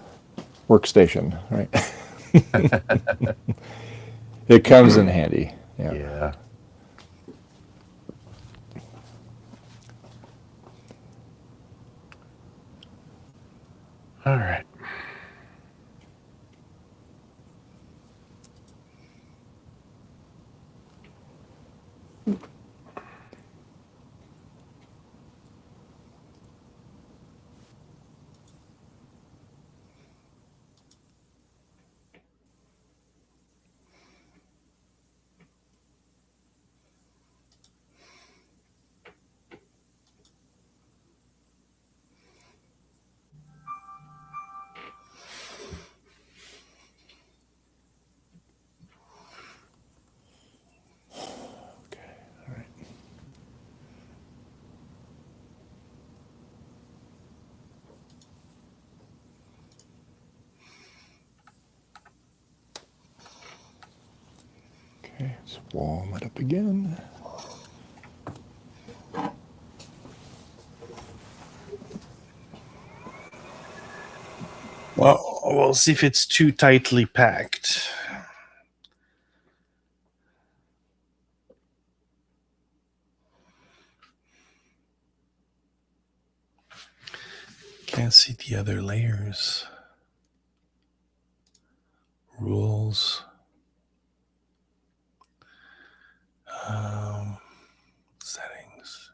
Speaker 1: workstation, right? It comes in handy.
Speaker 8: Yeah. All right.
Speaker 1: Okay, let's warm it up again.
Speaker 10: Well, we'll see if it's too tightly packed. Can't see the other layers. Rules. Settings.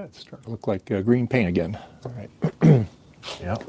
Speaker 1: It's starting to look like green paint again. All right.
Speaker 8: Yep.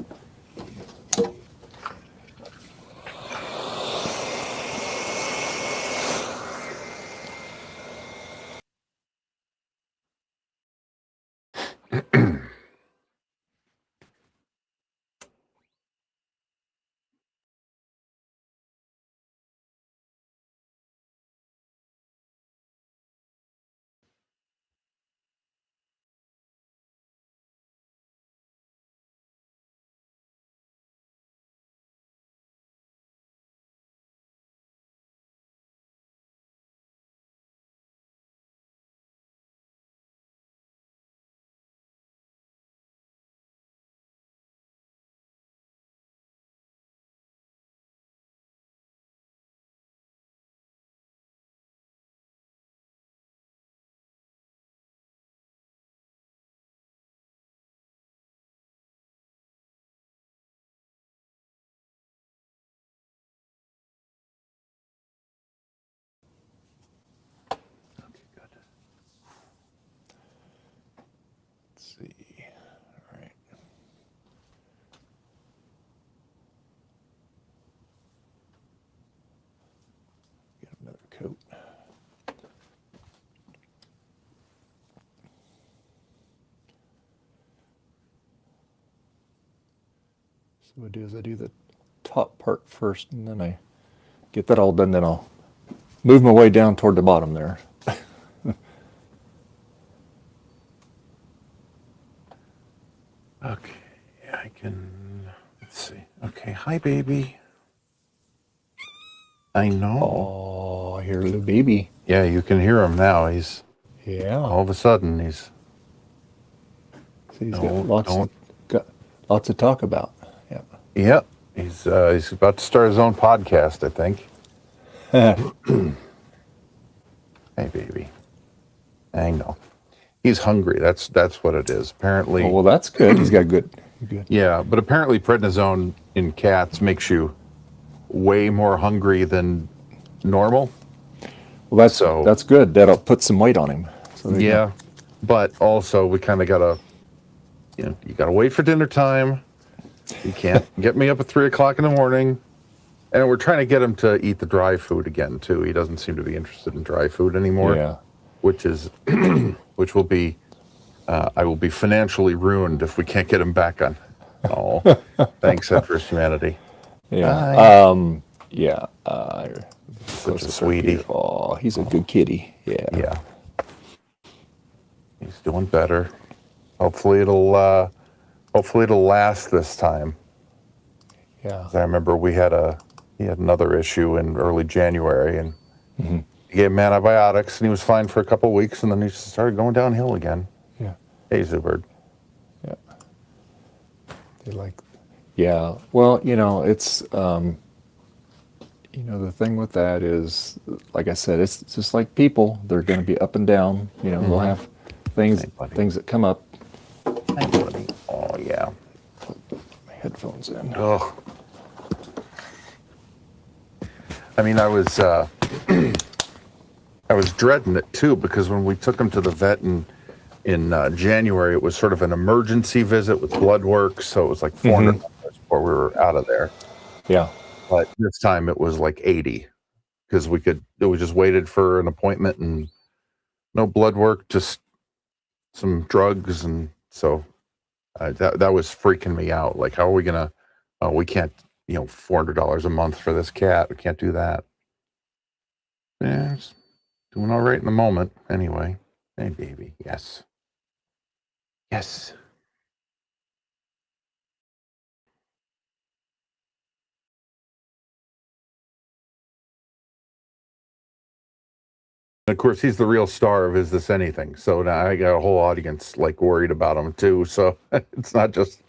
Speaker 1: Okay, good. Let's see. All right. Get another coat. So what I do is I do the top part first, and then I get that all done, then I'll move my way down toward the bottom there.
Speaker 8: Okay, I can. Let's see. Okay, hi, baby. I know.
Speaker 1: Oh, I hear a little baby.
Speaker 8: Yeah, you can hear him now. He's
Speaker 1: Yeah.
Speaker 8: all of a sudden he's.
Speaker 1: So he's
Speaker 8: Don't-
Speaker 1: got lots to talk about. Yeah.
Speaker 8: Yep, he's about to start his own podcast, I think. Hey, baby. I know. He's hungry. That's what it is. Apparently.
Speaker 1: Oh, well, that's good. He's got good.
Speaker 8: Yeah, but apparently prednisone in cats makes you way more hungry than normal.
Speaker 1: Well,
Speaker 8: So-
Speaker 1: that's good. That'll put some weight on him. So there you go.
Speaker 8: Yeah, but also we kind of gotta, you gotta wait for dinner time. You can't get me up at 3 o'clock in the morning, and we're trying to get him to eat the dry food again too. He doesn't seem to be interested in dry food anymore.
Speaker 1: Yeah.
Speaker 8: Which is, which will be, I will be financially ruined if we can't get him back on. Oh, thanks, Ed for Humanity.
Speaker 1: Yeah.
Speaker 8: Bye.
Speaker 1: Yeah.
Speaker 8: Such a sweetie.
Speaker 1: Oh, he's a good kitty. Yeah.
Speaker 8: Yeah. He's doing better. Hopefully it'll last this time.
Speaker 1: Yeah.
Speaker 8: I remember he had another issue in early January, and he gave him antibiotics, and he was fine for a couple of weeks, and then he just started going downhill again.
Speaker 1: Yeah.
Speaker 8: Hey, Zubird.
Speaker 1: Yeah. They like. Yeah. Well, it's the thing with that is, like I said, it's just like people. They're going to be up and down. They'll have things that come up.
Speaker 8: Hi, buddy. Oh yeah.
Speaker 1: Put my headphones in.
Speaker 8: Ugh. I mean, I was dreading it too, because when we took him to the vet in January, it was sort of an emergency visit with blood work, so it was like $400 before we were out of there.
Speaker 1: Yeah.
Speaker 8: But this time it was like 80, because we just waited for an appointment and no blood work, just some drugs, and so that was freaking me out. Like, how are we gonna? We can't, $400 a month for this cat. We can't do that. Yeah, it's doing all right in the moment. Anyway, hey, baby. Yes. Yes. Of course, he's the real star of Is This Anything? So now I got a whole audience like worried about him too. So it's not just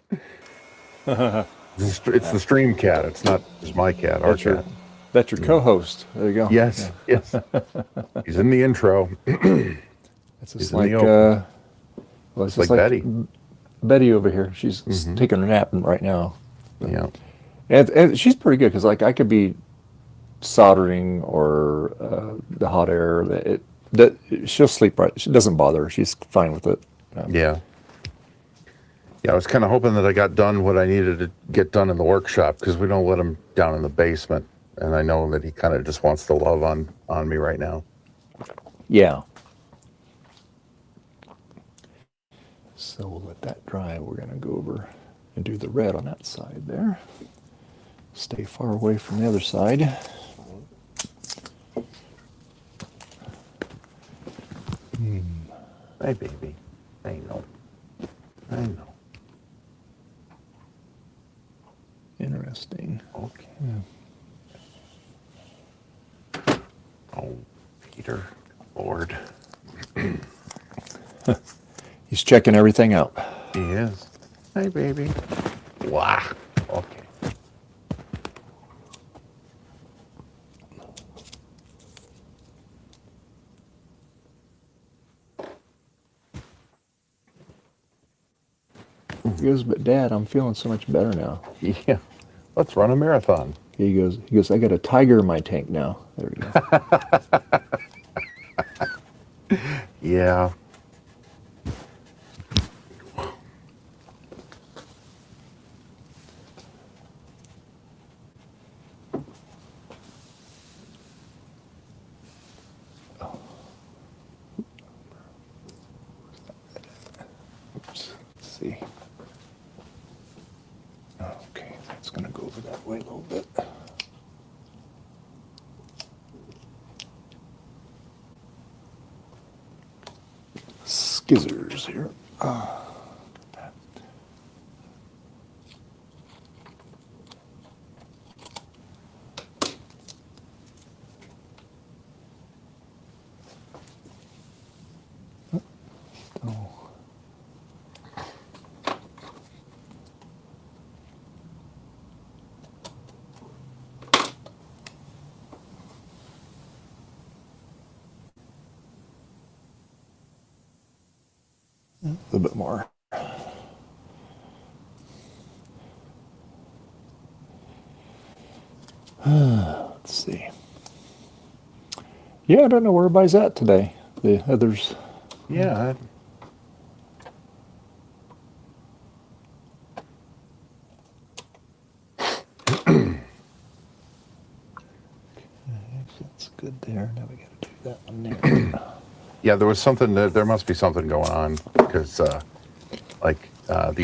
Speaker 8: it's the stream cat. It's not just my cat. Our cat.
Speaker 1: That's your co-host. There you go.
Speaker 8: Yes, yes. He's in the intro.
Speaker 1: It's just
Speaker 8: He's in
Speaker 1: like
Speaker 8: the open.
Speaker 1: well, it's
Speaker 8: It's
Speaker 1: just
Speaker 8: like Betty.
Speaker 1: Betty over here. She's taking a nap right now.
Speaker 8: Yeah.
Speaker 1: And she's pretty good, because like I could be soldering or the hot air. That she'll sleep right. She doesn't bother her. She's fine with it.
Speaker 8: Yeah. Yeah, I was kind of hoping that I got done what I needed to get done in the workshop, because we don't let him down in the basement. And I know that he kind of just wants to love on me right now.
Speaker 1: Yeah. So we'll let that dry. We're going to go over and do the red on that side there. Stay far away from the other side.
Speaker 8: Hey, baby. I know. I know.
Speaker 1: Interesting.
Speaker 8: Okay. Oh, Peter. Lord.
Speaker 1: He's checking everything out.
Speaker 8: He is. Hey, baby. Wow. Okay.
Speaker 1: He goes, but Dad, I'm feeling so much better now.
Speaker 8: Yeah. Let's run a marathon.
Speaker 1: He goes, I got a tiger in my tank now. There we go.
Speaker 8: Yeah.
Speaker 1: Oops. Let's see. Okay, that's going to go over that way a little bit. Skizzers here. A little bit more. Let's see. Yeah, I don't know where everybody's at today. The others.
Speaker 8: Yeah.
Speaker 1: That's good there. Now we got to do that one there.
Speaker 8: Yeah, there was something. There must be something going on, because, the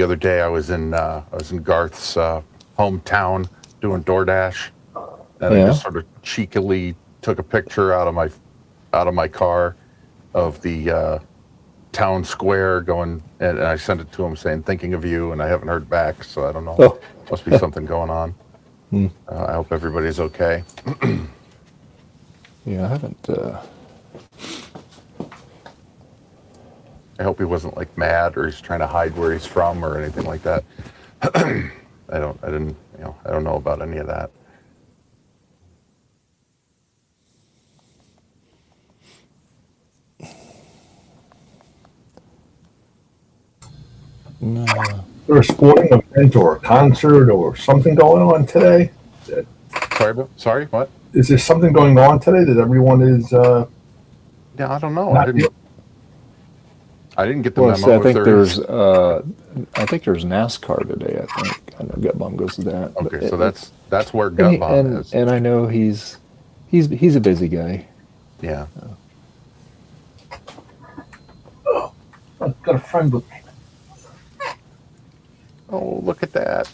Speaker 8: other day I was in Garth's hometown doing DoorDash, and I just sort of cheekily took a picture out of my car of the town square going, and I sent it to him saying "thinking of you," and I haven't heard back, so I don't know.
Speaker 1: Oh.
Speaker 8: Must be something going on. I hope everybody's okay.
Speaker 1: Yeah, I haven't.
Speaker 8: I hope he wasn't mad, or he's trying to hide where he's from or anything like that. I don't know about any of that.
Speaker 1: No.
Speaker 6: There a sporting event or a concert or something going on today?
Speaker 8: Sorry, what?
Speaker 6: Is there something going on today that everyone is?
Speaker 8: Yeah, I don't know. I didn't get the
Speaker 1: Well,
Speaker 8: memo.
Speaker 1: see, I think there's NASCAR today. I think I know Gutbaum goes to that.
Speaker 8: Okay, so that's where Gutbaum is.
Speaker 1: And I know he's a busy guy.
Speaker 8: Yeah.
Speaker 6: Oh, I've got a friend with me.
Speaker 8: Oh, look at that.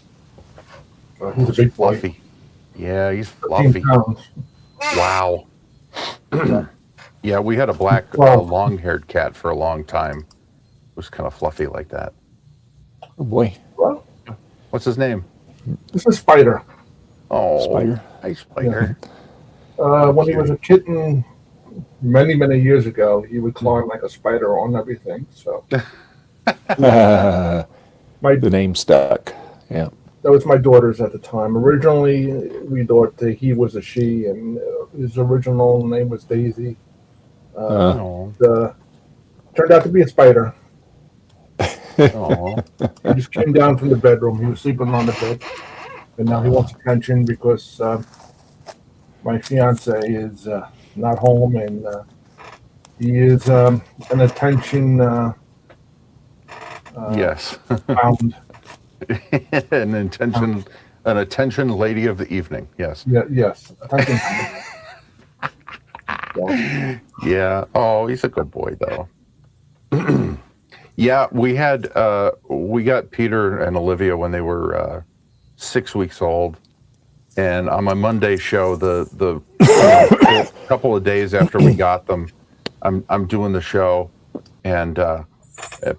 Speaker 6: He's a big boy.
Speaker 8: Fluffy. Yeah, he's fluffy. Wow. Yeah, we had a black long-haired cat for a long time. It was kind of fluffy like that.
Speaker 1: Oh boy.
Speaker 6: Well,
Speaker 8: what's his name?
Speaker 6: This is Spider.
Speaker 8: Oh,
Speaker 1: Spider.
Speaker 8: Hi, Spider.
Speaker 6: When he was a kitten, many years ago, he would climb like a spider on everything. So
Speaker 1: The name stuck. Yeah.
Speaker 6: that was my daughter's at the time. Originally, we thought that he was a she, and his original name was Daisy. Turned out to be a spider. He just came down from the bedroom. He was sleeping on the bed, and now he wants attention because my fiance is not home, and he is an attention
Speaker 8: Yes.
Speaker 6: Found.
Speaker 8: an attention lady of the evening. Yes.
Speaker 6: Yeah, yes.
Speaker 8: Yeah. Oh, he's a good boy though. Yeah, we got Peter and Olivia when they were 6 weeks old, and on my Monday show, the couple of days after we got them, I'm doing the show, and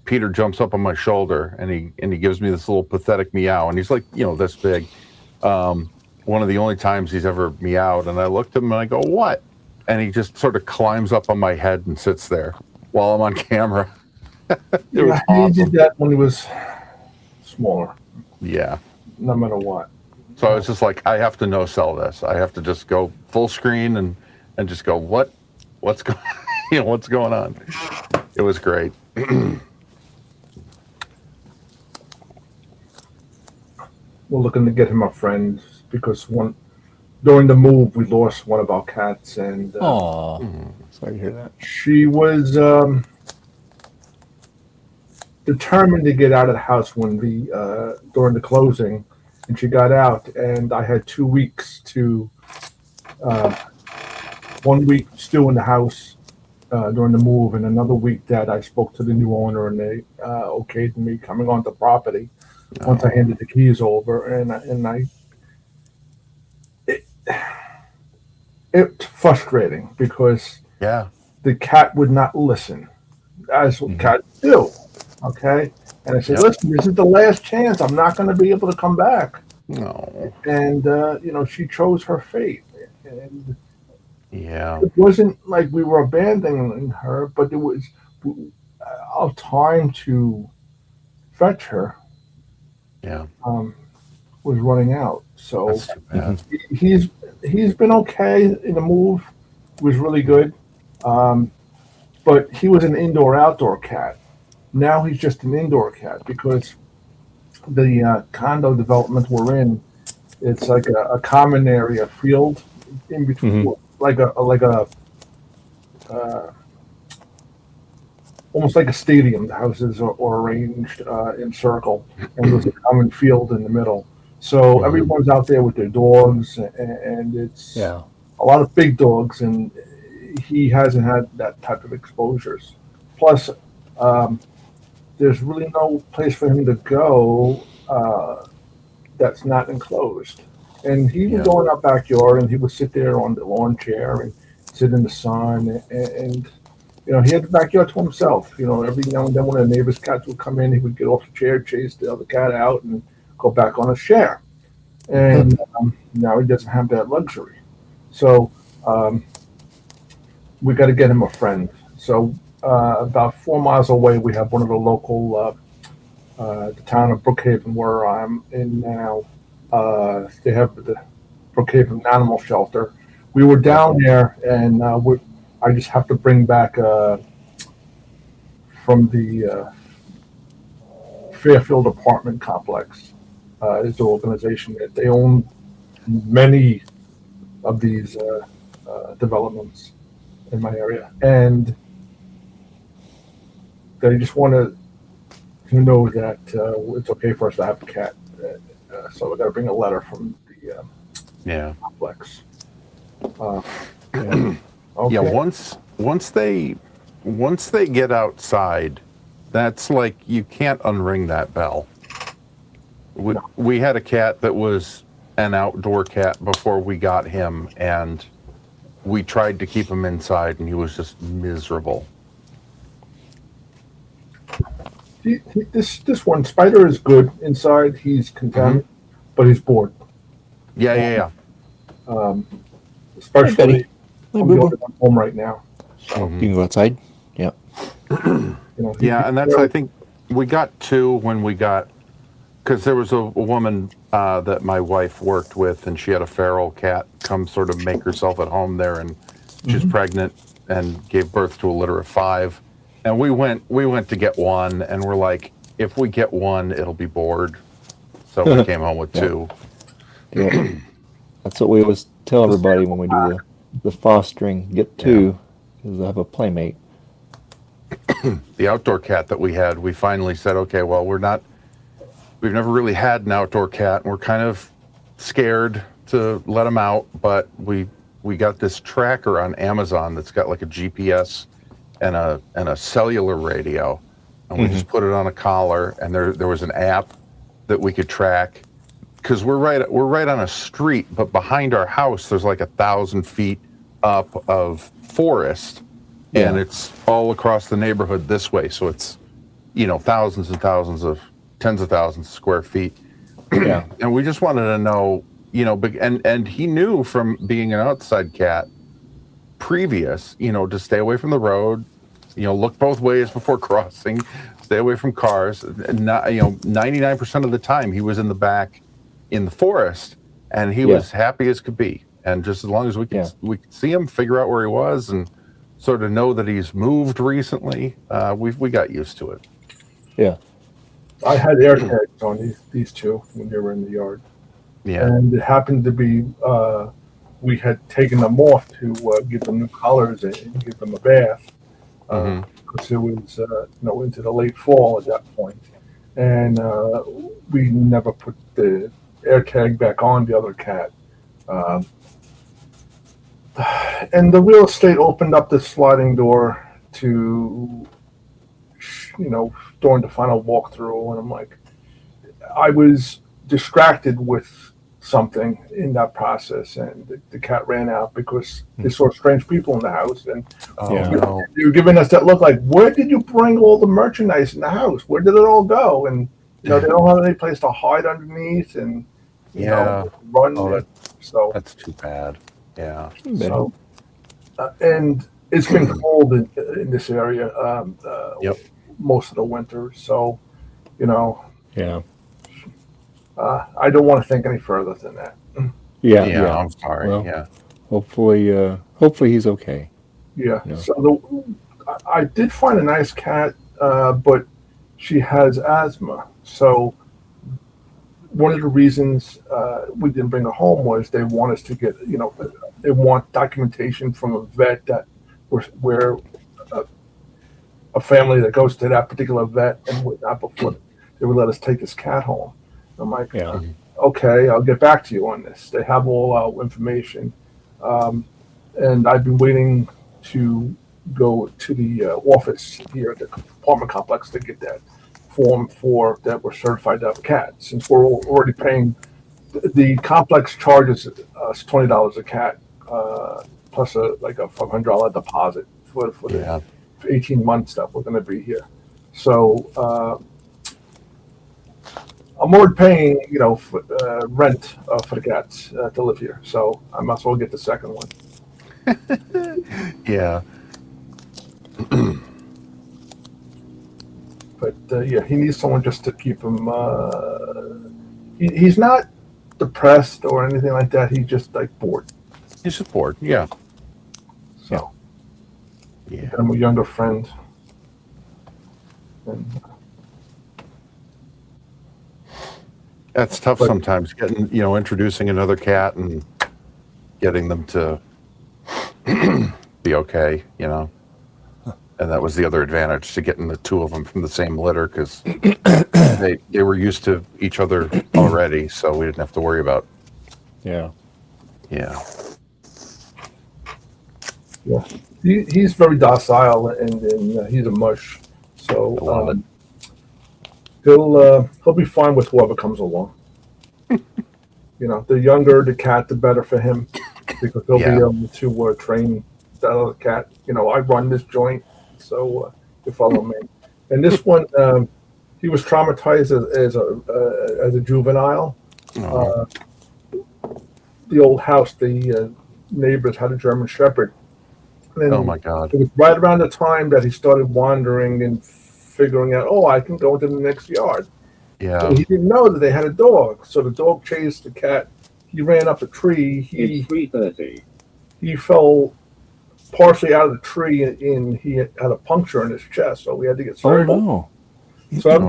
Speaker 8: Peter jumps up on my shoulder and he gives me this little pathetic meow, and he's like, this big. One of the only times he's ever meowed, and I looked at him and I go, "What?" And he just sort of climbs up on my head and sits there while I'm on camera. It was awesome.
Speaker 6: He did that when he was smaller.
Speaker 8: Yeah.
Speaker 6: No matter what.
Speaker 8: So I was just like, I have to no sell this. I have to just go full screen and just go, what's going what's going on? It was great.
Speaker 6: We're looking to get him a friend because during the move we lost one of our cats, and
Speaker 1: sorry to hear that.
Speaker 6: she was determined to get out of the house during the closing, and she got out, and I had 2 weeks to 1 week still in the house during the move, and another week that I spoke to the new owner, and they okayed me coming onto the property once I handed the keys over, and it's frustrating because the cat would not listen, as cats do. Okay, and I said, "Listen, this is the last chance. I'm not going to be able to come back."
Speaker 8: No.
Speaker 6: And she chose her fate, and
Speaker 8: yeah,
Speaker 6: it wasn't like we were abandoning her, but it was our time to fetch her.
Speaker 8: Yeah,
Speaker 6: was running out. So
Speaker 8: that's too bad.
Speaker 6: He's been okay in the move. It was really good, but he was an indoor-outdoor cat. Now he's just an indoor cat because the condo development we're in, it's like a common area field in between, like a almost like a stadium. The houses are arranged in circle, and there's a common field in the middle. So everyone's out there with their dogs, and it's a lot of big dogs, and he hasn't had that type of exposures. Plus, there's really no place for him to go that's not enclosed. And he would go in our backyard, and he would sit there on the lawn chair and sit in the sun, and he had the backyard to himself. Every now and then when a neighbor's cats would come in, he would get off the chair, chase the other cat out, and go back on his chair. And now he doesn't have that luxury. So we got to get him a friend. So about 4 miles away, we have one of the local, the town of Brookhaven, where I'm in now. They have the Brookhaven Animal Shelter. We were down there, and I just have to bring back from the Fairfield apartment complex. Is the organization that they own many of these developments in my area, and they just want to know that it's okay for us to have a cat. So we got to bring a letter from the complex. Okay.
Speaker 8: Yeah, once they get outside, that's like you can't unring that bell. We had a cat that was an outdoor cat before we got him, and we tried to keep him inside, and he was just miserable.
Speaker 6: This one, Spider, is good inside. He's content, but he's bored.
Speaker 8: Yeah.
Speaker 6: Especially I'm the only one home right now. So,
Speaker 1: You can go outside. Yeah.
Speaker 8: Yeah, and that's, I think, we got two when we got, because there was a woman that my wife worked with, and she had a feral cat come sort of make herself at home there, and she's pregnant and gave birth to a litter of 5. And we went to get one, and we're like, if we get one, it'll be bored. So we came home with 2.
Speaker 1: Yeah. That's what we always tell everybody when we do the fostering. Get 2 because they have a playmate.
Speaker 8: the outdoor cat that we had, we finally said, okay, well, we've never really had an outdoor cat, and we're kind of scared to let him out, but we got this tracker on Amazon that's got like a GPS and a cellular radio, and we just put it on a collar, and there was an app that we could track, because we're right on a street, but behind our house there's like 1,000 feet up of forest, and it's all across the neighborhood this way, so it's thousands and thousands of tens of thousands of square feet.
Speaker 1: Yeah.
Speaker 8: And we just wanted to know, and he knew from being an outside cat previous, to stay away from the road, look both ways before crossing, stay away from cars. And not, 99% of the time he was in the back in the forest, and he was happy as could be. And just as long as we could see him, figure out where he was, and sort of know that he's moved recently, we got used to it.
Speaker 6: Yeah. I had air tags on these two when they were in the yard.
Speaker 8: Yeah.
Speaker 6: And it happened to be, we had taken them off to give them new collars and give them a bath. Because it was, into the late fall at that point. And we never put the air tag back on the other cat. And the real estate opened up the sliding door to, during the final walkthrough, and I'm like, I was distracted with something in that process, and the cat ran out because they saw strange people in the house, and they were giving us that look like, where did you bring all the merchandise in the house? Where did it all go? And they don't have any place to hide underneath, and run. So
Speaker 8: that's too bad. Yeah.
Speaker 6: So, and it's been cold in this area. Most of the winter, so I don't want to think any further than that.
Speaker 8: Yeah. I'm sorry.
Speaker 1: Well, hopefully he's okay.
Speaker 6: Yeah. So I did find a nice cat, but she has asthma. So one of the reasons we didn't bring her home was they want us to get, they want documentation from a vet that where a family that goes to that particular vet and whatnot before they would let us take this cat home. I'm like, okay, I'll get back to you on this. They have all our information. And I've been waiting to go to the office here at the apartment complex to get that form that we're certified to have a cat. Since we're already paying, the complex charges us $20 a cat, plus a $500 deposit for the 18 months that we're going to be here. So I'm already paying, rent for the cats to live here. So I might as well get the second one.
Speaker 8: Yeah.
Speaker 6: But he needs someone just to keep him. He's not depressed or anything like that. He's just bored.
Speaker 8: He's just bored. Yeah.
Speaker 6: So. Yeah. I'm a younger friend. And,
Speaker 8: that's tough sometimes. Getting introducing another cat and getting them to be okay. And that was the other advantage to getting the two of them from the same litter, because they were used to each other already, so we didn't have to worry about.
Speaker 1: Yeah.
Speaker 6: He's very docile and he's a mush, so he'll be fine with whoever comes along. The younger the cat, the better for him, because he'll be able to train that other cat. I run this joint, so you follow me. And this one, he was traumatized as a juvenile. The old house, the neighbors had a German Shepherd. And
Speaker 8: oh my God!
Speaker 6: It was right around the time that he started wandering and figuring out, I can go into the next yard.
Speaker 8: Yeah.
Speaker 6: So he didn't know that they had a dog. So the dog chased the cat. He ran up a tree.
Speaker 11: It's 3:30.
Speaker 6: He fell partially out of the tree, and he had a puncture in his chest. So we had to get surgery.
Speaker 1: Oh no!
Speaker 6: So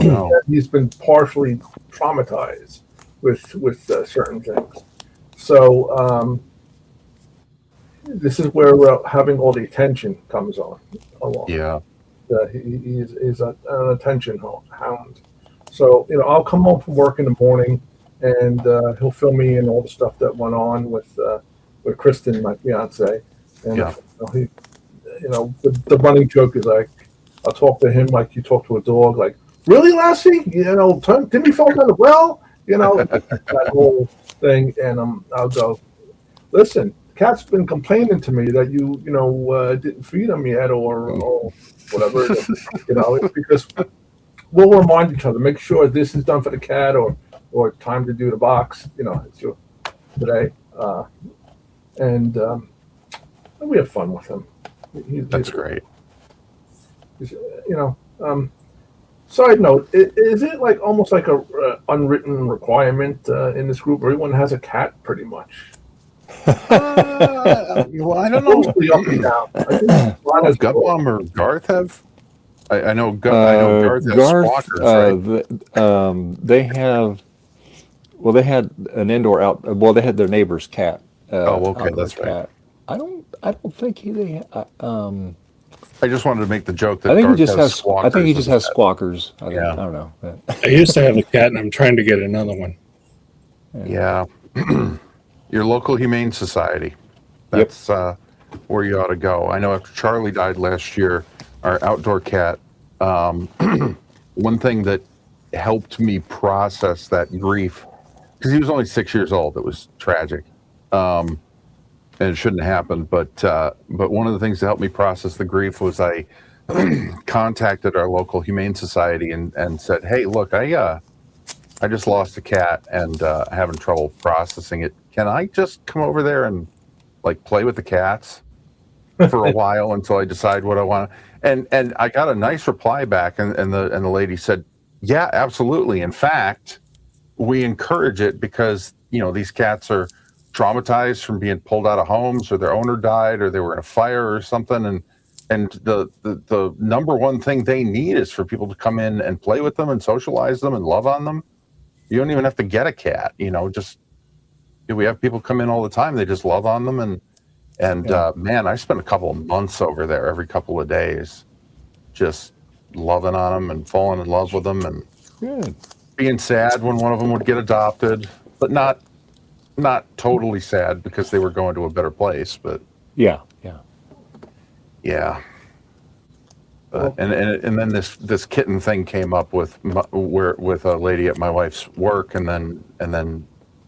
Speaker 6: he's been partially traumatized with certain things. So this is where having all the attention comes along.
Speaker 8: Yeah.
Speaker 6: He's an attention hound. So I'll come home from work in the morning, and he'll fill me in all the stuff that went on with Kristen, my fiance, and
Speaker 8: Yeah.
Speaker 6: he, the running joke is like, I'll talk to him like you talk to a dog, like, really, Lassie? Timmy fell down the well, that whole thing, and I'll go, listen, cat's been complaining to me that you didn't feed him yet or whatever. It's because we'll remind each other, make sure this is done for the cat or time to do the box. It's your today, and we have fun with him.
Speaker 8: That's great.
Speaker 6: Side note: is it like almost like a unwritten requirement in this group? Everyone has a cat, pretty much.
Speaker 8: Well, I don't know.
Speaker 6: Mostly up and down. I think mine has
Speaker 8: Gutbaum or Garth have? I know Garth has squawkers, right?
Speaker 1: They have. Well, they had an indoor out. Well, they had their neighbor's cat.
Speaker 8: Okay,
Speaker 1: outdoor
Speaker 8: that's right.
Speaker 1: cat. I don't think they.
Speaker 8: I just wanted to make the joke that
Speaker 1: I think
Speaker 8: Garth
Speaker 1: he just has.
Speaker 8: squawkers.
Speaker 1: I think he just
Speaker 8: as a
Speaker 1: has
Speaker 8: pet.
Speaker 1: squawkers. I
Speaker 8: Yeah.
Speaker 1: don't know.
Speaker 11: I used to have a cat, and I'm trying to get another one.
Speaker 8: Yeah. Your local humane society. That's where you ought to go. I know after Charlie died last year, our outdoor cat, one thing that helped me process that grief, because he was only 6 years old, it was tragic. And it shouldn't happen, but one of the things that helped me process the grief was I contacted our local humane society and said, hey, look, I just lost a cat and having trouble processing it. Can I just come over there and like play with the cats for a while until I decide what I want? And I got a nice reply back, and the lady said, yeah, absolutely. In fact, we encourage it because these cats are traumatized from being pulled out of homes, or their owner died, or they were in a fire or something, and the number one thing they need is for people to come in and play with them and socialize them and love on them. You don't even have to get a cat, just we have people come in all the time. They just love on them. And man, I spent a couple of months over there every couple of days, just loving on them and falling in love with them and being sad when one of them would get adopted, but not totally sad because they were going to a better place. But
Speaker 1: yeah.
Speaker 8: And then this kitten thing came up with a lady at my wife's work, and then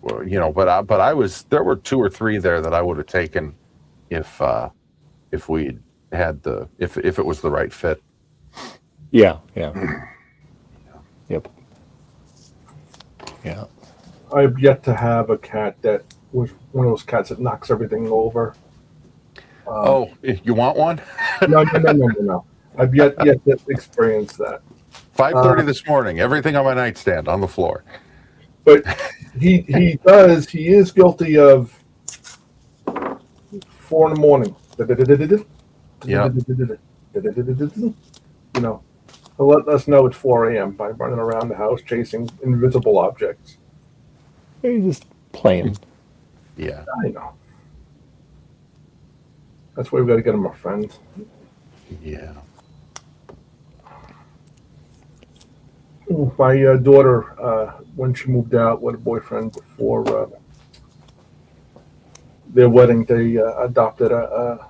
Speaker 8: but I was, there were 2 or 3 there that I would have taken if we had if it was the right fit.
Speaker 1: Yeah. Yep. Yeah.
Speaker 6: I've yet to have a cat that was one of those cats that knocks everything over.
Speaker 8: You want one?
Speaker 6: No. I've yet to experience that.
Speaker 8: 5:30 this morning, everything on my nightstand on the floor.
Speaker 6: But he is guilty of 4 in the morning.
Speaker 8: Yeah.
Speaker 6: He'll let us know it's 4 a.m. by running around the house chasing invisible objects.
Speaker 1: He's just playing.
Speaker 8: Yeah.
Speaker 6: I know. That's why we got to get him a friend.
Speaker 8: Yeah.
Speaker 6: My daughter, when she moved out with a boyfriend before their wedding, they adopted a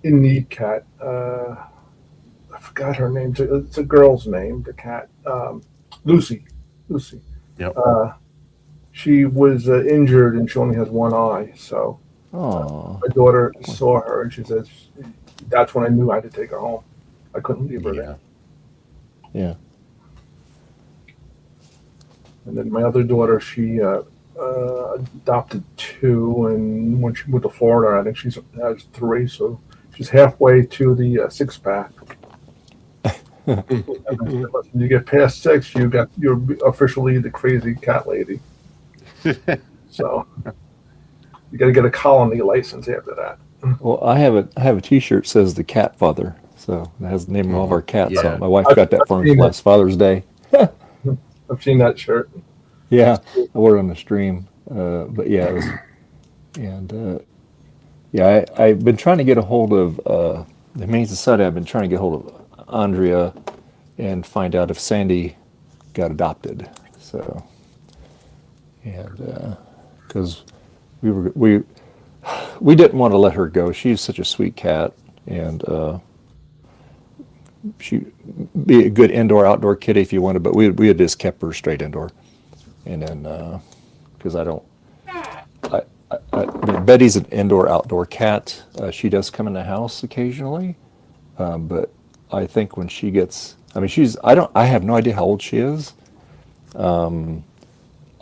Speaker 6: in-need cat. I forgot her name. It's a girl's name, the cat. Lucy.
Speaker 8: Yep.
Speaker 6: She was injured and she only has one eye. So my daughter saw her and she says, that's when I knew I had to take her home. I couldn't leave her there.
Speaker 1: Yeah.
Speaker 6: And then my other daughter, she adopted 2, and when she moved to Florida, I think she has 3, so she's halfway to the 6-pack. You get past 6, you're officially the crazy cat lady. So you got to get a colony license after that.
Speaker 1: Well, I have a T-shirt that says the Cat Father, so it has the name of all of our cats on it. My wife got that for me last Father's Day.
Speaker 6: I've seen that shirt.
Speaker 1: Yeah, I wore it on the stream. But yeah, it was, and I've been trying to get a hold of the Humane Society. I've been trying to get a hold Andrea and find out if Sandy got adopted. So, and because we didn't want to let her go. She's such a sweet cat, and she be a good indoor outdoor kitty if you wanted. But we had just kept her straight indoor, and then because I mean, Betty's an indoor outdoor cat. She does come in the house occasionally, but I think when she gets, I mean, I have no idea how old she is.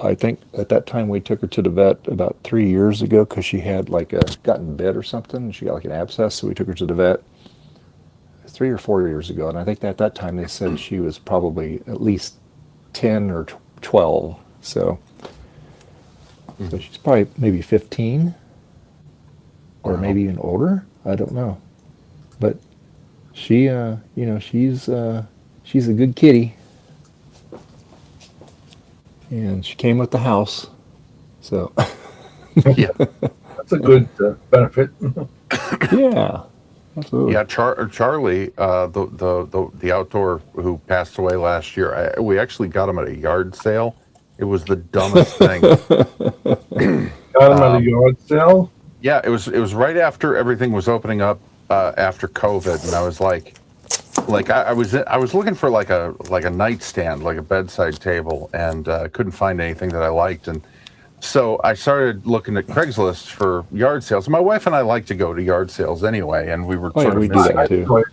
Speaker 1: I think at that time we took her to the vet about 3 years ago because she had like gotten bit or something. She got like an abscess, so we took her to the vet 3 or 4 years ago. And I think that at that time they said she was probably at least 10 or 12. So she's probably maybe 15 or maybe even older. I don't know. But she, she's a good kitty. And she came with the house, so
Speaker 6: Yeah, that's a good benefit.
Speaker 1: yeah, absolutely.
Speaker 8: Yeah, Charlie, the outdoor who passed away last year. We actually got him at a yard sale. It was the dumbest thing.
Speaker 6: Got him at a yard sale.
Speaker 8: Yeah, it was right after everything was opening up after COVID, and I was like I was looking for like a nightstand, like a bedside table, and couldn't find anything that I liked, and so I started looking at Craigslist for yard sales. My wife and I like to go to yard sales anyway, and we were sort of
Speaker 1: we do
Speaker 8: missing
Speaker 1: that too.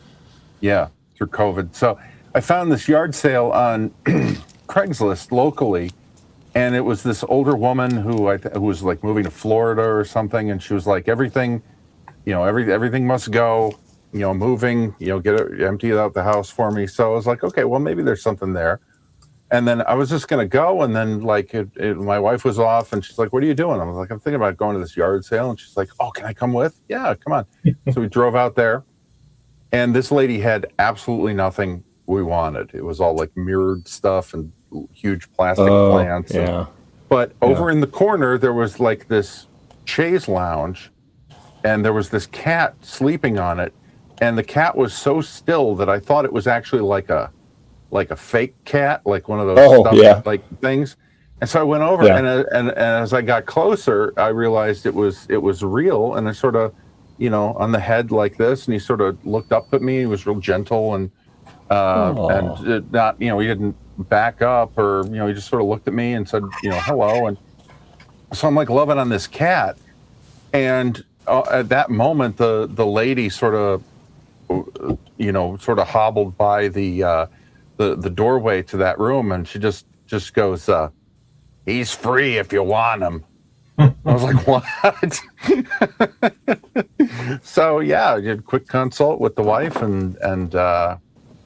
Speaker 8: Yeah, through COVID. So I found this yard sale on Craigslist locally, and it was this older woman who who was like moving to Florida or something, and she was like, everything must go. Moving, empty out the house for me. So I was like, okay, well, maybe there's something there. And then I was just going to go. And then my wife was off and she's like, what are you doing? I was like, I'm thinking about going to this yard sale. And she's like, oh, can I come with? Yeah, come on. So we drove out there and this lady had absolutely nothing we wanted. It was all like mirrored stuff and huge plastic plants.
Speaker 1: Yeah.
Speaker 8: But over in the corner, there was like this chaise lounge and there was this cat sleeping on it. And the cat was so still that I thought it was actually like a fake cat, like one of those stuffed, like things. And so I went over, and as I got closer, I realized it was real. And I sort of, on the head like this, and he sort of looked up at me. He was real gentle and not, he didn't back up or he just sort of looked at me and said, hello. And so I'm like loving on this cat, and at that moment, the lady sort of hobbled by the doorway to that room, and she just goes, he's free if you want him. I was like, what? So yeah, I did a quick consult with the wife and yeah.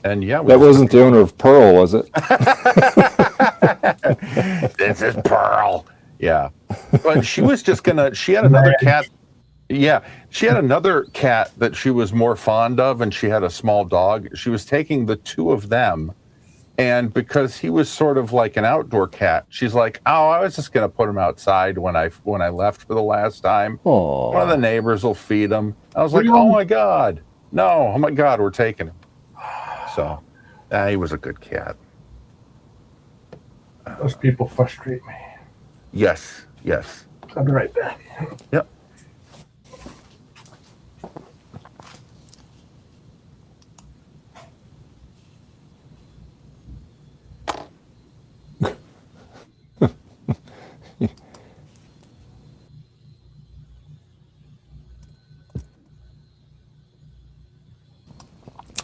Speaker 1: That wasn't the owner of Pearl, was it?
Speaker 8: This is Pearl. Yeah. But she was just she had another cat. Yeah, she had another cat that she was more fond of, and she had a small dog. She was taking the two of them, and because he was sort of like an outdoor cat, she's like, "Oh, I was just gonna put him outside when I left for the last time.
Speaker 1: Aww.
Speaker 8: One of the neighbors will feed him." I was like, "Oh my god, no! Oh my god, we're taking him." So, he was a good cat.
Speaker 6: Those people frustrate me.
Speaker 8: Yes.
Speaker 6: I'll be right back.
Speaker 8: Yep.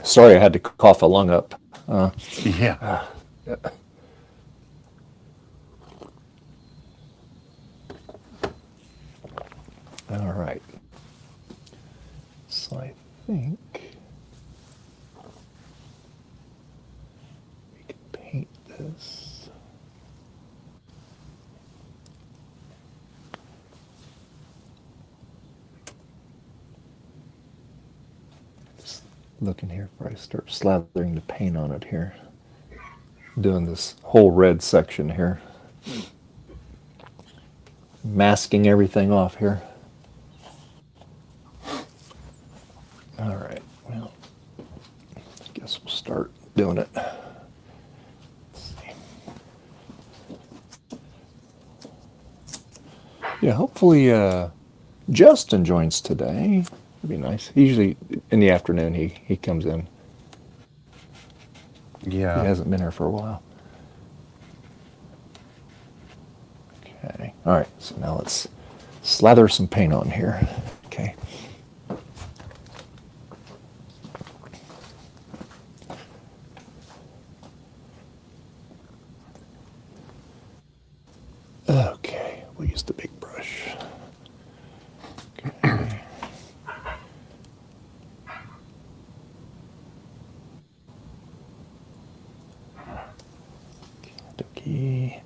Speaker 1: Sorry, I had to cough a lung up.
Speaker 8: Yeah.
Speaker 1: All right. So I think we can paint this. Just looking here before I start slathering the paint on it here. Doing this whole red section here. Masking everything off here. All right, well, I guess we'll start. Yeah, hopefully Justin joins today. It'd be nice. Usually in the afternoon he comes in. He
Speaker 8: Yeah.
Speaker 1: hasn't been here for a while. Okay. All right. So now let's slather some paint on here. Okay. Okay. We'll use the big brush. Okay. Okay.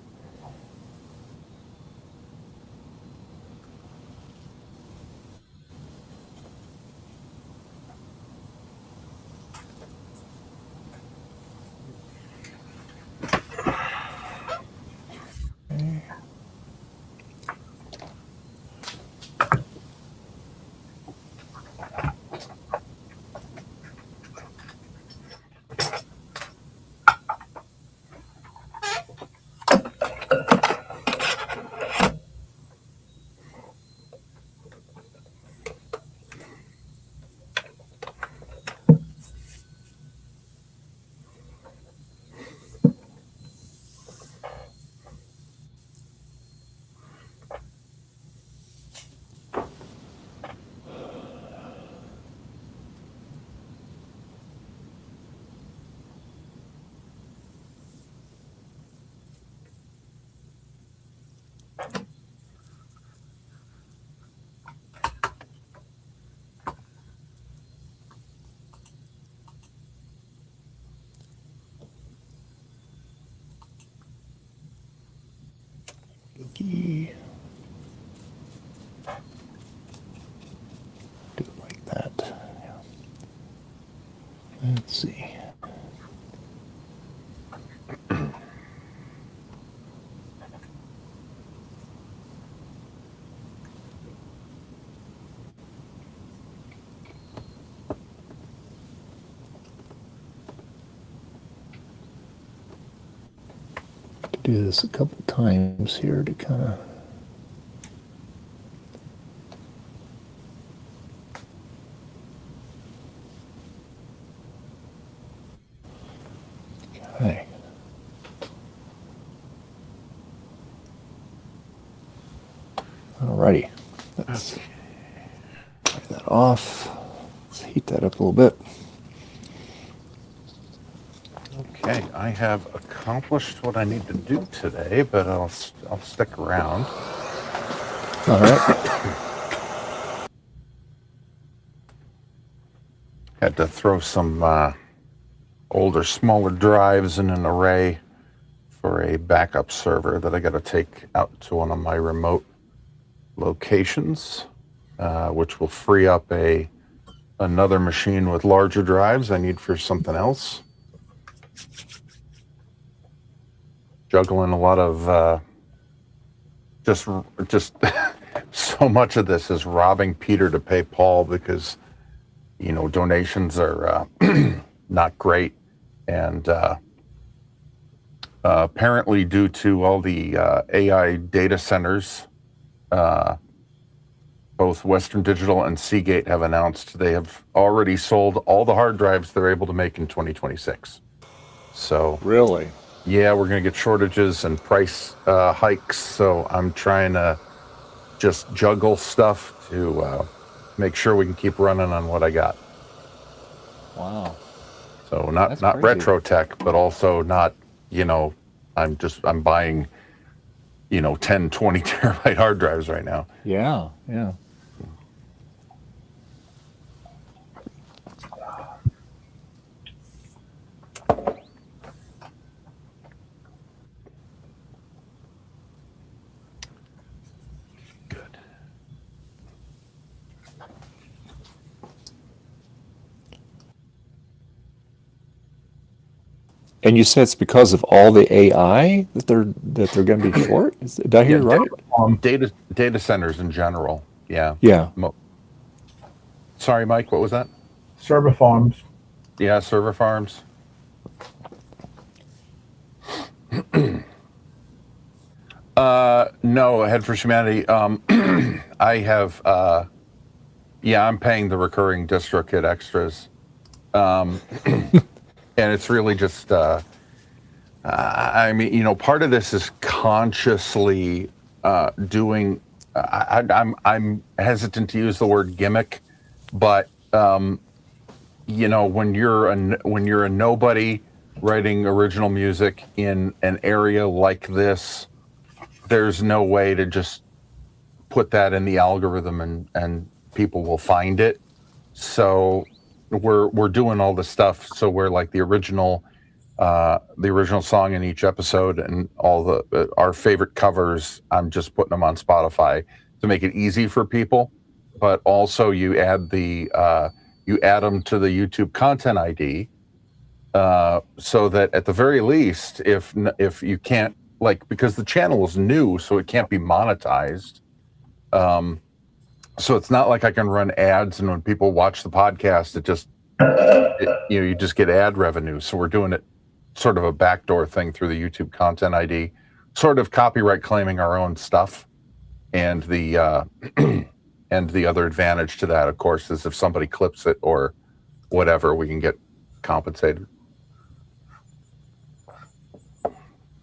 Speaker 1: Okay. Do it like that. Yeah. Let's see. Do this a couple times here to kind of okay. Alrighty, let's dry that off. Let's heat that up a little bit.
Speaker 8: Okay, I have accomplished what I need to do today, but I'll stick around.
Speaker 1: All right.
Speaker 8: Had to throw some older, smaller drives in an array for a backup server that I got to take out to one of my remote locations, which will free up another machine with larger drives I need for something else. Juggling a lot of just so much of this is robbing Peter to pay Paul because donations are not great, and apparently due to all the AI data centers, both Western Digital and Seagate have announced they have already sold all the hard drives they're able to make in 2026. So
Speaker 1: Really?
Speaker 8: yeah, we're going to get shortages and price hikes. So I'm trying to just juggle stuff to make sure we can keep running on what I got.
Speaker 1: Wow.
Speaker 8: So not
Speaker 1: crazy.
Speaker 8: retro tech, but also not, I'm buying, 10, 20 terabyte hard drives right now.
Speaker 1: Yeah, yeah.
Speaker 8: Good.
Speaker 1: And you said it's because of all the AI that they're going to be short? Did I hear you right?
Speaker 8: Data centers in general. Yeah.
Speaker 1: Yeah.
Speaker 8: Sorry, Mike, what was that?
Speaker 6: Server farms.
Speaker 8: Yeah, server farms. No, Head for Humanity. I have, I'm paying the recurring DistroKid extras. And it's really just, I mean, part of this is consciously doing. I'm hesitant to use the word gimmick, but when you're a nobody writing original music in an area like this, there's no way to just put that in the algorithm and people will find it. So we're doing all the stuff. So we're like the original song in each episode and all our favorite covers. I'm just putting them on Spotify to make it easy for people. But also you add them to the YouTube content ID, so that at the very least, if you can't, because the channel is new, so it can't be monetized. So it's not like I can run ads, and when people watch the podcast, you just get ad revenue. So we're doing it sort of a backdoor thing through the YouTube content ID, sort of copyright claiming our own stuff. And the and the other advantage to that, of course, is if somebody clips it or whatever, we can get compensated.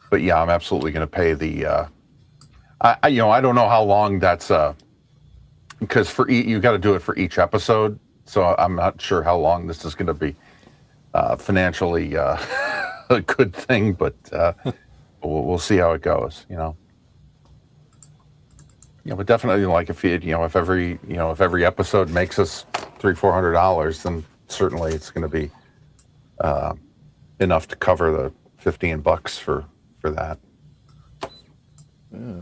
Speaker 8: But yeah, I'm absolutely going to pay the. I don't know how long that's because you got to do it for each episode, so I'm not sure how long this is going to be financially a good thing, but we'll see how it goes. But definitely, if every episode makes us $300-400, then certainly it's going to be enough to cover the $15 for that.
Speaker 1: Yeah.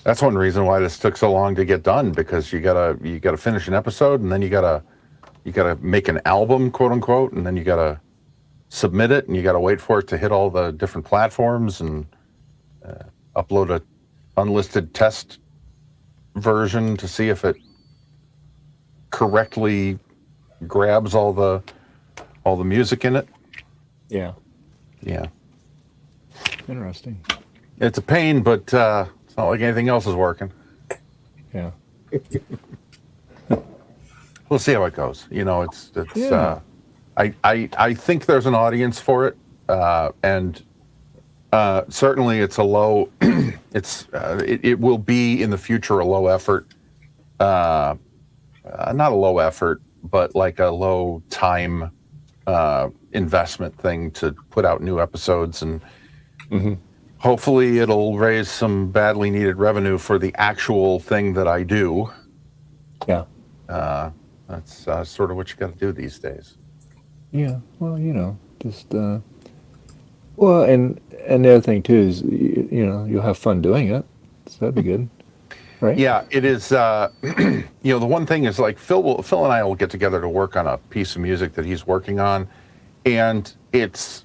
Speaker 8: That's one reason why this took so long to get done, because you gotta finish an episode, and then you gotta make an album, quote unquote, and then you gotta submit it, and you gotta wait for it to hit all the different platforms and upload a unlisted test version to see if it correctly grabs all the music in it.
Speaker 1: Yeah.
Speaker 8: Yeah.
Speaker 1: Interesting.
Speaker 8: It's a pain, but it's not like anything else is working.
Speaker 1: Yeah.
Speaker 8: We'll see how it goes. It's
Speaker 1: Yeah.
Speaker 8: I think there's an audience for it, and certainly it's a low. It will be in the future a low effort, not a low effort, but like a low time investment thing to put out new episodes, and hopefully it'll raise some badly needed revenue for the actual thing that I do.
Speaker 1: Yeah.
Speaker 8: That's sort of what you got to do these days.
Speaker 1: Yeah. Well, just well, and the other thing too is you'll have fun doing it, so that'd be good, right?
Speaker 8: Yeah, it is. The one thing is, like, Phil and I will get together to work on a piece of music that he's working on, and it's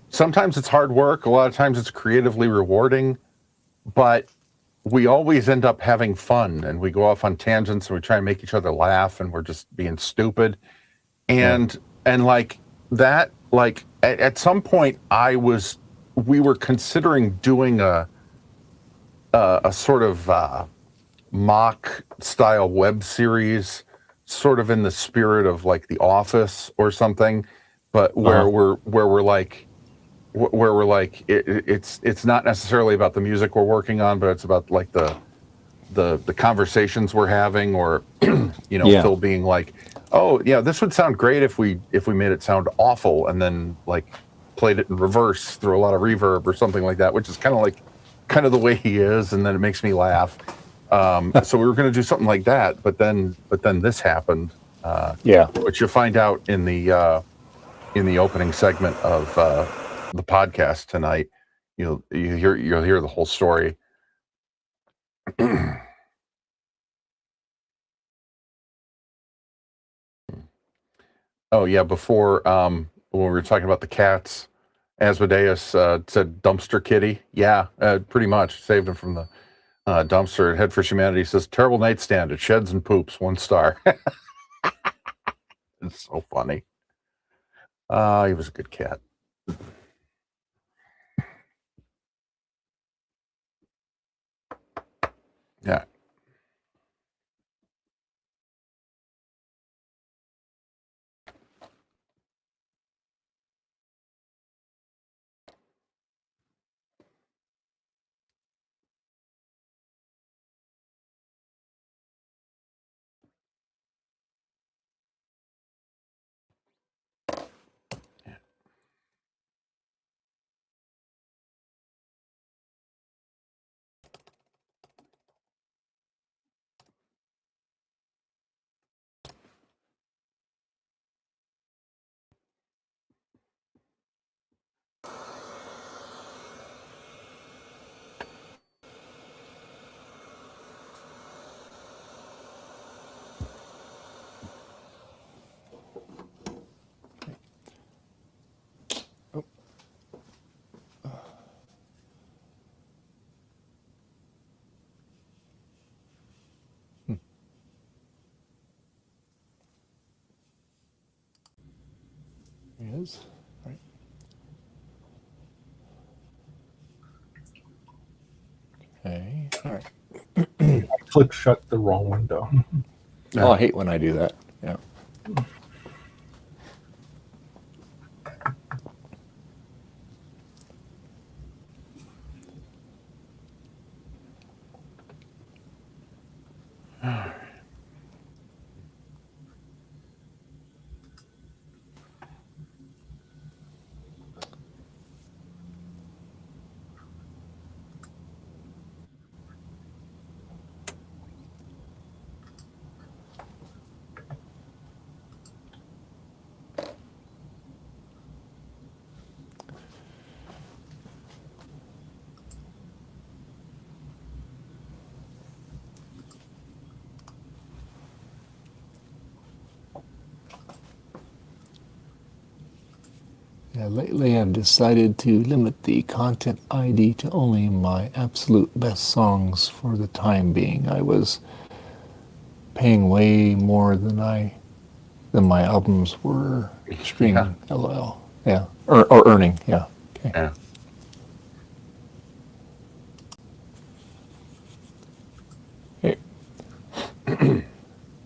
Speaker 8: sometimes it's hard work, a lot of times it's creatively rewarding, but we always end up having fun, and we go off on tangents, and we try and make each other laugh, and we're just being stupid, and like that. Like at some point, we were considering doing a sort of mock style web series, sort of in the spirit of like The Office or something, but where we're like it's not necessarily about the music we're working on, but it's about like the conversations we're having, or Phil being like, oh yeah, this would sound great if we made it sound awful, and then like played it in reverse through a lot of reverb or something like that, which is kind of the way he is, and then it makes me laugh. So we were going to do something like that, but then this happened. Which you'll find out in the opening segment of the podcast tonight. You'll hear the whole story. Oh yeah, before when we were talking about the cats, Asmodeus said dumpster kitty. Yeah, pretty much saved him from the dumpster. Head for Humanity says terrible nightstand. It sheds and poops. 1 star. It's so funny. He was a good cat. Yeah.
Speaker 1: There he is. Right. Okay. All right.
Speaker 6: Click shut the wrong window.
Speaker 1: Oh, I hate when I do that. Yeah. Yeah, lately I've decided to limit the content ID to only my absolute best songs for the time being. I was paying way more than my albums were streaming. LOL. Yeah. Or earning. Yeah. Okay.
Speaker 8: Yeah.
Speaker 1: Hey.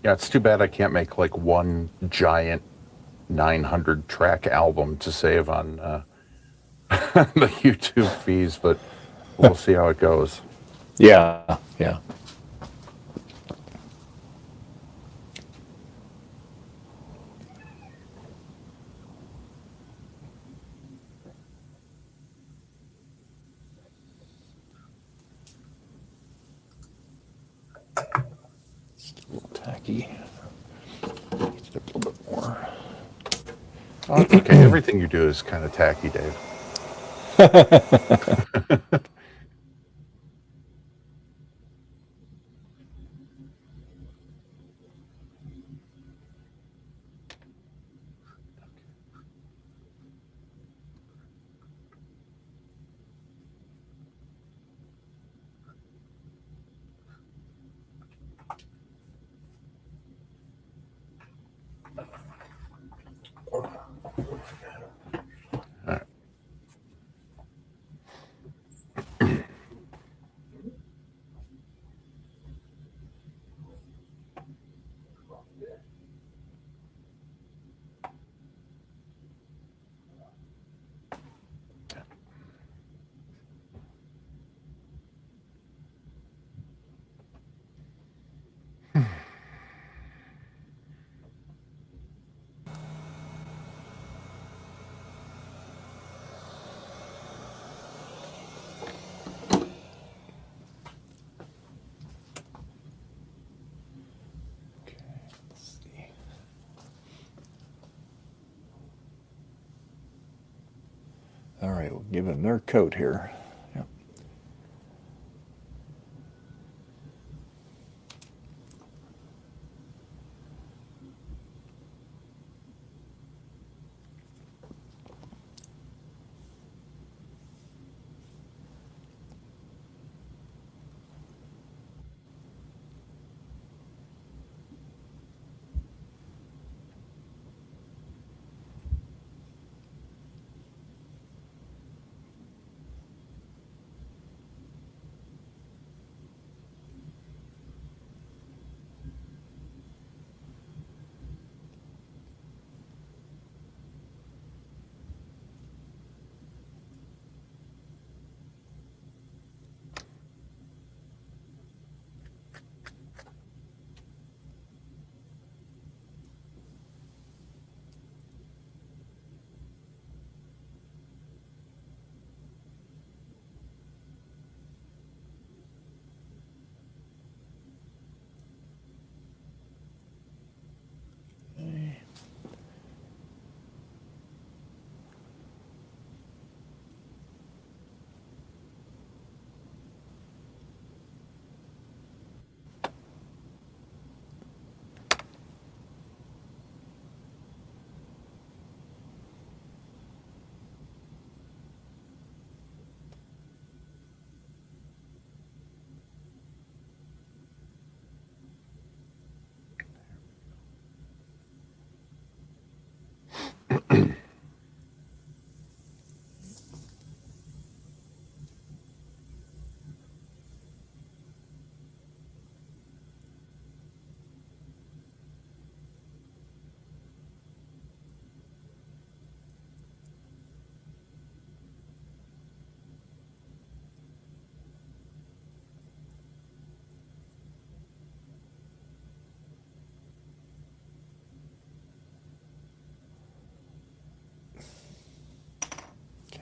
Speaker 8: Yeah, it's too bad I can't make like one giant 900 track album to save on the YouTube fees, but we'll see how it goes.
Speaker 1: Yeah. Yeah. It's a little tacky. Get it up a little bit more.
Speaker 8: Oh, it's okay. Everything you do is kind of tacky, Dave.
Speaker 1: Let's see. All right, we'll give them their coat here. Yep.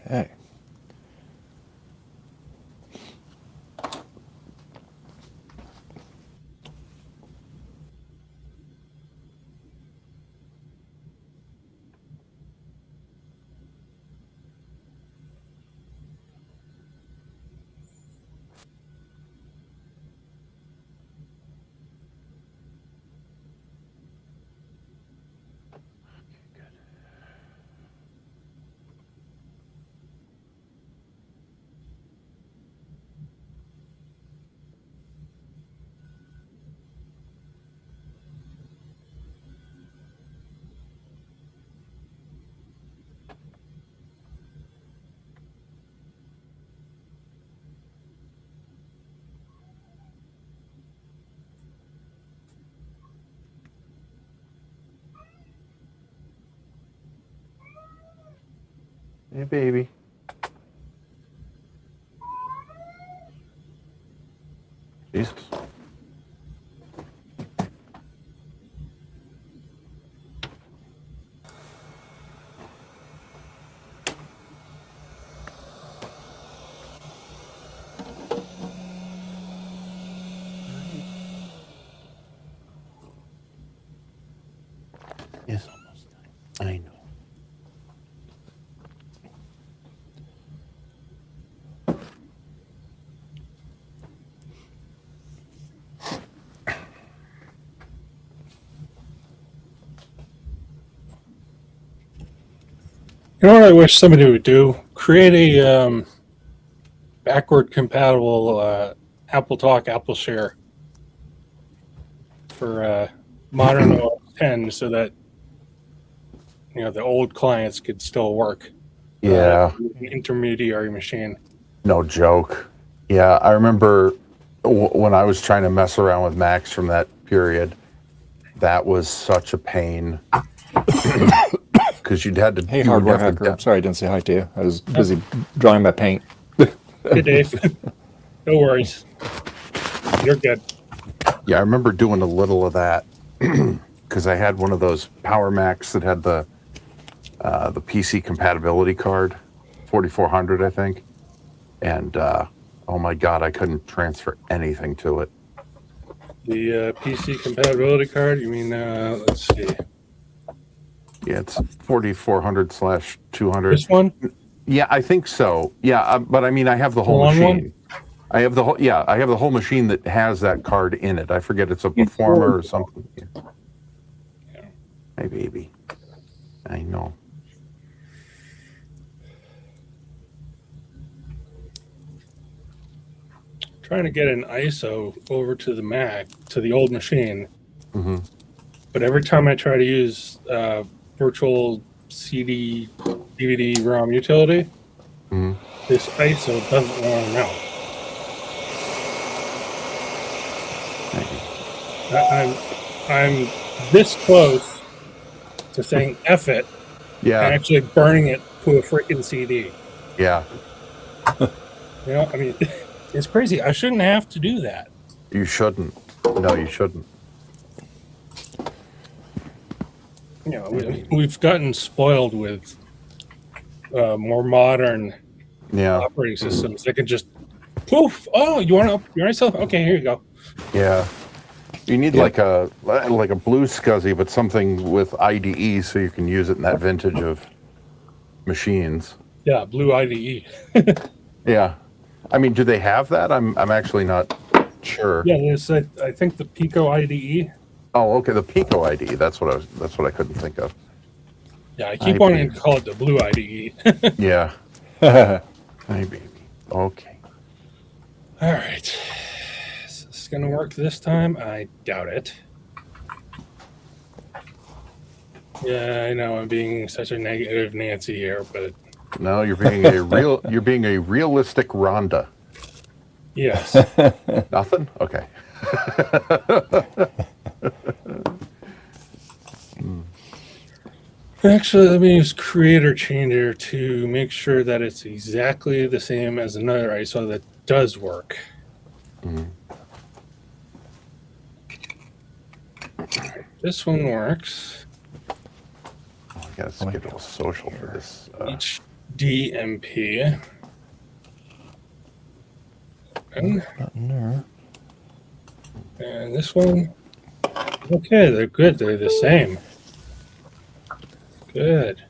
Speaker 1: Okay.
Speaker 8: Hey, baby. Jesus. It's almost time. I know.
Speaker 11: You know what I wish somebody would do? Create a backward compatible Apple Talk, Apple Share for modern OS 10 so that the old clients could still work.
Speaker 8: Yeah.
Speaker 11: An intermediary machine.
Speaker 8: No joke. Yeah, I remember when I was trying to mess around with Macs from that period, that was such a pain. Because you'd had to.
Speaker 1: Hey,
Speaker 8: you would
Speaker 1: hardware
Speaker 8: have to
Speaker 1: hacker. I'm sorry I didn't say hi to you. I was busy drawing my paint.
Speaker 11: Hey, Dave. No worries. You're good.
Speaker 8: Yeah, I remember doing a little of that because I had one of those Power Macs that had the PC compatibility card, 4400, I think, and oh my God, I couldn't transfer anything to it.
Speaker 11: The PC compatibility card, you mean, let's see.
Speaker 8: Yeah, it's 4400/200.
Speaker 11: This one?
Speaker 8: Yeah, I think so. Yeah, but I mean, I have the whole
Speaker 11: long
Speaker 8: machine.
Speaker 11: one?
Speaker 8: I have the whole. Yeah, I have the whole machine that has that card in it. I forget it's a Performer or something. Yeah. My baby. I know.
Speaker 11: Trying to get an ISO over to the Mac, to the old machine.
Speaker 8: Mm-hmm.
Speaker 11: But every time I try to use virtual CD, DVD, ROM utility, this ISO doesn't want to mount. I'm this close to saying F it and actually burning it to a freaking CD.
Speaker 8: Yeah.
Speaker 11: I mean, it's crazy. I shouldn't have to do that.
Speaker 8: You shouldn't. No, you shouldn't.
Speaker 11: We've gotten spoiled with more modern operating systems. They can just poof. Oh, you want to your yourself? Okay, here you go.
Speaker 8: Yeah. You need like a blue SCSI, but something with IDE so you can use it in that vintage of machines.
Speaker 11: Yeah, blue IDE.
Speaker 8: Yeah. I mean, do they have that? I'm actually not sure.
Speaker 11: Yeah, there's I think the Pico IDE.
Speaker 8: Oh, okay, the Pico IDE. That's what I couldn't think of.
Speaker 11: Yeah, I keep wanting to call it the blue IDE.
Speaker 8: Yeah. Hi, baby. Okay.
Speaker 11: All right. Is this going to work this time? I doubt it. Yeah, I know I'm being such a negative Nancy here, but
Speaker 8: No, you're being a realistic Rhonda.
Speaker 11: yes.
Speaker 8: Nothing? Okay.
Speaker 11: Actually, let me use Creator Changer to make sure that it's exactly the same as another ISO that does work. This one works.
Speaker 8: I gotta schedule a social for this.
Speaker 11: Each DMP. And
Speaker 1: Not in there.
Speaker 11: this one. Okay, they're good. They're the same. Good.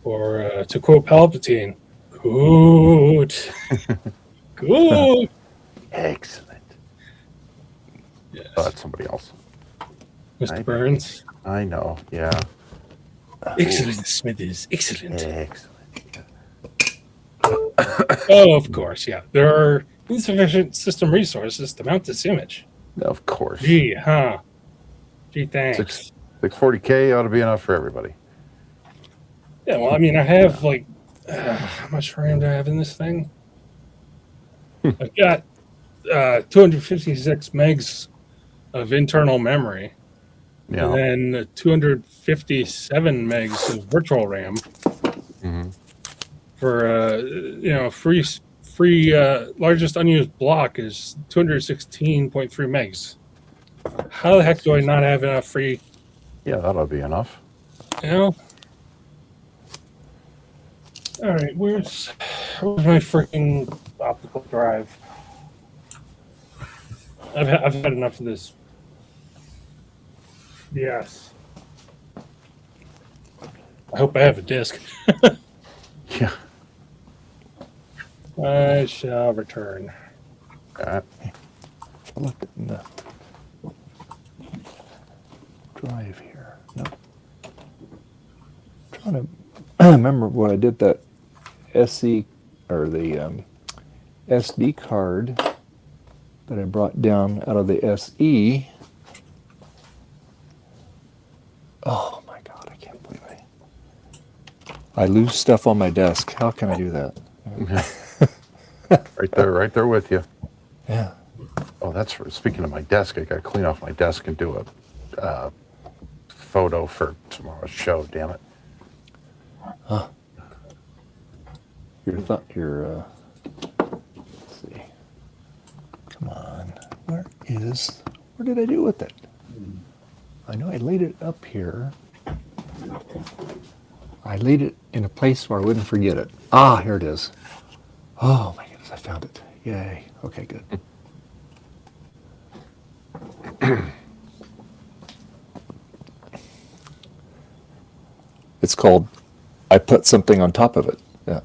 Speaker 11: Or to quote Palpatine, good. Good.
Speaker 8: Excellent.
Speaker 11: Yes.
Speaker 8: Oh, that's somebody else.
Speaker 11: Mr. Burns.
Speaker 8: I know. Yeah.
Speaker 11: Excellent, Smithers. Excellent.
Speaker 8: Excellent.
Speaker 11: Oh, of course, yeah. There are insufficient system resources to mount this image.
Speaker 8: Of course.
Speaker 11: Gee, huh? Gee, thanks.
Speaker 8: 640K ought to be enough for everybody.
Speaker 11: Yeah, well, I mean, I have like, how much RAM do I have in this thing? I've got 256 megs of internal memory,
Speaker 8: Yeah.
Speaker 11: and then 257 megs of virtual RAM
Speaker 8: Mhm.
Speaker 11: for free largest unused block is 216.3 megs. How the heck do I not have enough free?
Speaker 8: Yeah, that ought to be enough.
Speaker 11: You know. All right, where's my freaking optical drive? I've had enough of this. Yes. I hope I have a disk.
Speaker 8: Yeah.
Speaker 11: I shall return.
Speaker 8: Uh,
Speaker 1: I looked in the drive here. No. Trying to remember what I did that SC or the SD card that I brought down out of the SE. Oh my God, I can't believe I lose stuff on my desk. How can I do that?
Speaker 8: right there with you.
Speaker 1: Yeah.
Speaker 8: Oh, speaking of my desk, I got to clean off my desk and do a photo for tomorrow's show. Damn it.
Speaker 1: Huh. Let's see. Come on. Where did I do with it? I know I laid it up here. I laid it in a place where I wouldn't forget it. Ah, here it is. Oh my goodness, I found it. Yay. Okay, good. It's called I Put Something on Top of It. Yeah.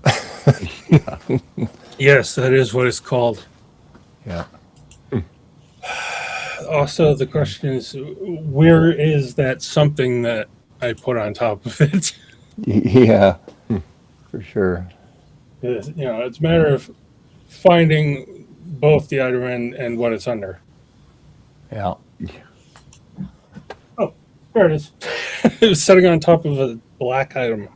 Speaker 11: Yes, that is what it's called.
Speaker 1: Yeah.
Speaker 11: Also, the question is, where is that something that I put on top of it?
Speaker 1: Yeah, for sure.
Speaker 11: It's a matter of finding both the item and what it's under.
Speaker 1: Yeah.
Speaker 11: Oh, there it is. It was sitting on top of a black item.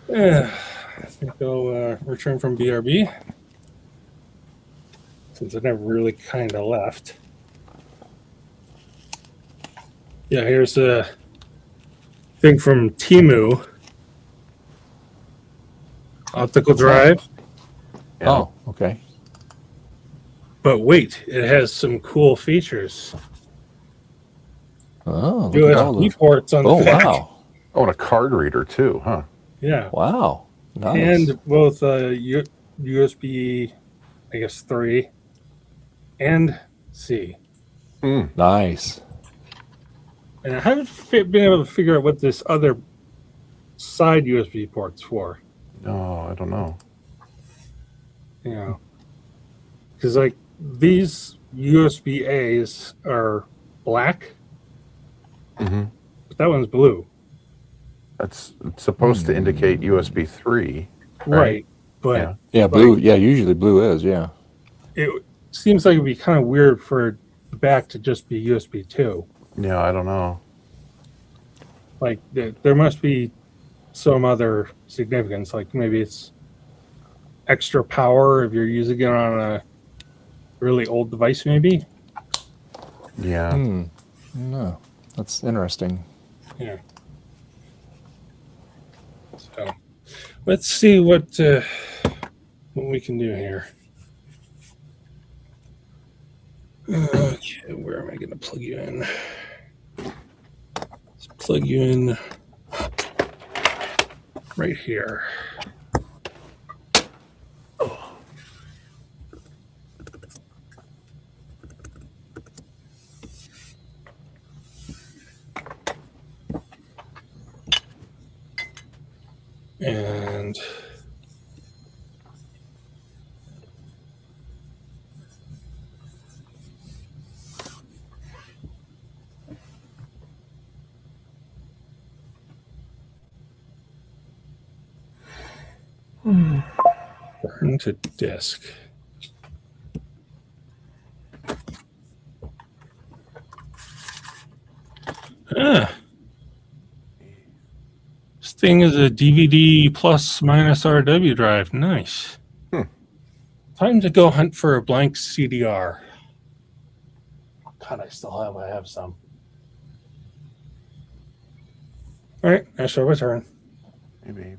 Speaker 11: Yeah, I think I'll return from BRB, since I never really kind of left. Yeah, here's a thing from Temu. Optical drive.
Speaker 8: Yeah.
Speaker 1: Oh, okay.
Speaker 11: But wait, it has some cool features.
Speaker 1: Oh, look at all
Speaker 11: USB
Speaker 1: those.
Speaker 11: ports on the back.
Speaker 1: Wow.
Speaker 8: Oh, and a card reader too, huh?
Speaker 11: Yeah.
Speaker 1: Wow. Nice.
Speaker 11: And both USB, I guess, 3 and C.
Speaker 1: Nice.
Speaker 11: And I haven't been able to figure out what this other side USB port's for.
Speaker 8: No, I don't know.
Speaker 11: Because like these USB A's are black,
Speaker 8: Mm-hmm.
Speaker 11: but that one's blue.
Speaker 8: It's supposed to indicate USB 3.
Speaker 11: Right. But
Speaker 8: Yeah.
Speaker 1: Yeah, blue. Yeah, usually blue is. Yeah.
Speaker 11: it seems like it'd be kind of weird for the back to just be USB 2.
Speaker 8: Yeah, I don't know.
Speaker 11: Like there must be some other significance. Like maybe it's extra power if you're using it on a really old device, maybe.
Speaker 8: Yeah.
Speaker 1: No, that's interesting.
Speaker 11: Yeah. So let's see what we can do here. Okay, where am I going to plug you in? Let's plug you in right here. And burn to disk. Ah. This thing is a DVD plus minus RW drive. Nice. Time to go hunt for a blank CDR. God, I have some. All right, that's our turn.
Speaker 8: Hey, baby.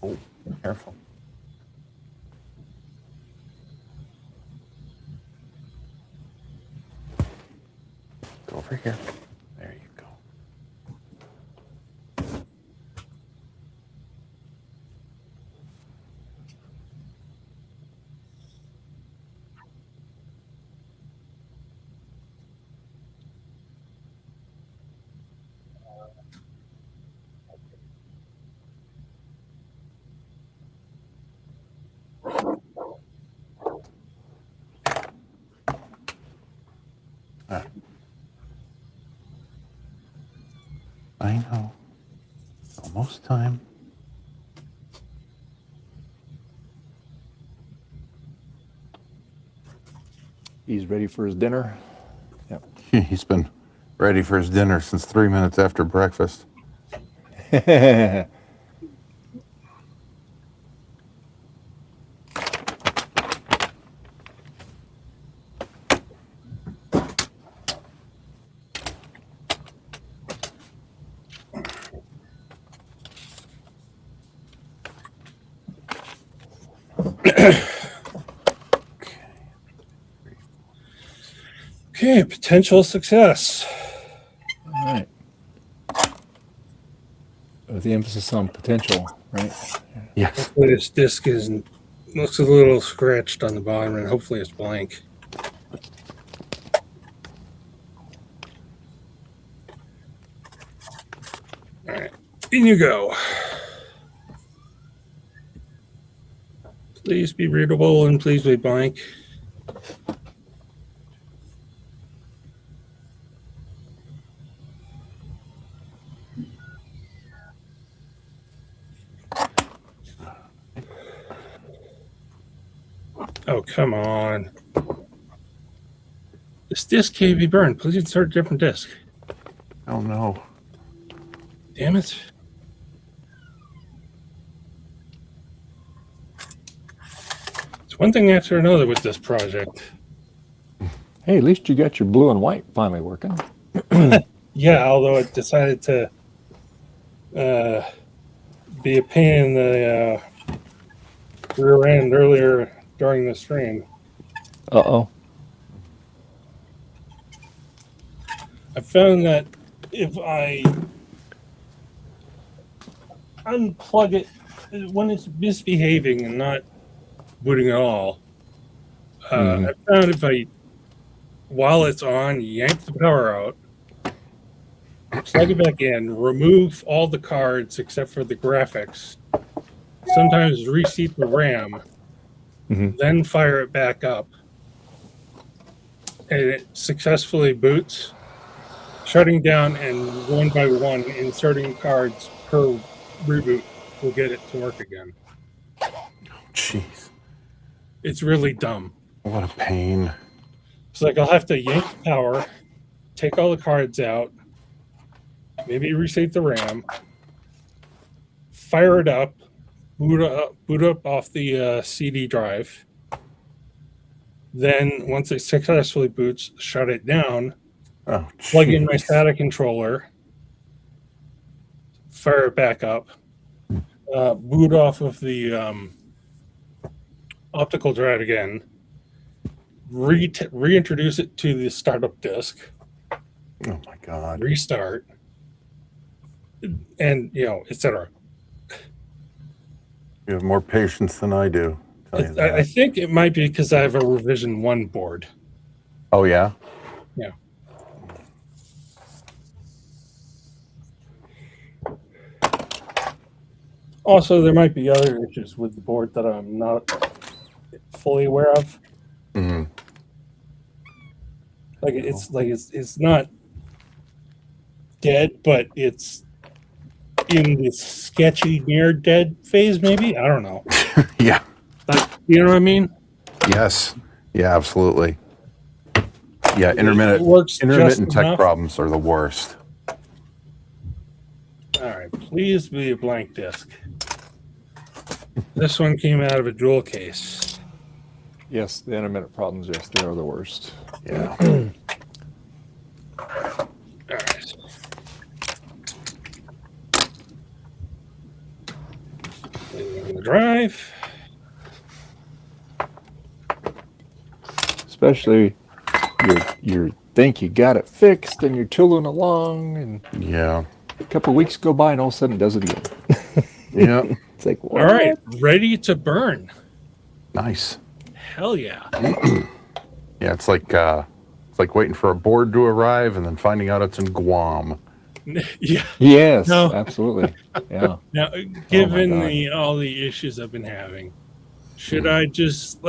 Speaker 8: Oh, careful. Go over here. There you go. I know. Almost time.
Speaker 1: He's ready for his dinner. Yep.
Speaker 8: He's been ready for his dinner since 3 minutes after breakfast.
Speaker 11: Okay, potential success.
Speaker 1: All right. With the emphasis on potential, right?
Speaker 8: Yes.
Speaker 11: Hopefully this disc looks a little scratched on the bottom, and hopefully it's blank. All right, in you go. Please be readable and please be blank. Oh, come on. This disc can't be burned. Please insert a different disc.
Speaker 8: Oh, no.
Speaker 11: Damn it. It's one thing after another with this project.
Speaker 1: Hey, at least you got your blue and white finally working.
Speaker 11: Yeah, although it decided to be a pain in the rear end earlier during the stream.
Speaker 1: Uh-oh.
Speaker 11: I found that if I unplug it when it's misbehaving and not booting at all, I found if I, while it's on, yank the power out, plug it back in, remove all the cards except for the graphics, sometimes reseat the RAM, then fire it back up, and it successfully boots, shutting down and one by one inserting cards per reboot will get it to work again.
Speaker 8: Jeez.
Speaker 11: It's really dumb.
Speaker 8: What a pain.
Speaker 11: It's like I'll have to yank the power, take all the cards out, maybe reset the RAM, fire it up, boot up off the CD drive. Then once it successfully boots, shut it down, plug in my SATA controller, fire it back up, boot off of the optical drive again, reintroduce it to the startup disk.
Speaker 8: Oh my God.
Speaker 11: Restart. and etc.
Speaker 8: You have more patience than I do. Tell you
Speaker 11: I
Speaker 8: that.
Speaker 11: think it might be because I have a revision 1 board.
Speaker 8: Oh yeah.
Speaker 11: Yeah. Also, there might be other issues with the board that I'm not fully aware of.
Speaker 8: Hmm.
Speaker 11: It's not dead, but it's in this sketchy near dead phase. Maybe, I don't know.
Speaker 8: Yeah.
Speaker 11: You know what I mean?
Speaker 8: Yes. Yeah. Absolutely. Yeah.
Speaker 11: It works just
Speaker 8: Intermittent tech
Speaker 11: enough.
Speaker 8: problems are the worst.
Speaker 11: All right, please be a blank disc. This one came out of a jewel case.
Speaker 1: Yes, the intermittent problems, yes, they are the worst.
Speaker 8: Yeah.
Speaker 11: All right. In the drive.
Speaker 1: Especially you think you got it fixed and you're tooling along, and
Speaker 8: Yeah.
Speaker 1: a couple of weeks go by and all of a sudden it does it again.
Speaker 8: Yeah.
Speaker 1: It's like, what?
Speaker 11: All right, ready to burn.
Speaker 8: Nice.
Speaker 11: Hell yeah.
Speaker 8: Yeah. It's like waiting for a board to arrive and then finding out it's in Guam.
Speaker 11: Yeah.
Speaker 1: Yes,
Speaker 11: No.
Speaker 1: absolutely. Yeah.
Speaker 11: Now, given
Speaker 1: God.
Speaker 11: all the issues I've been having, should I just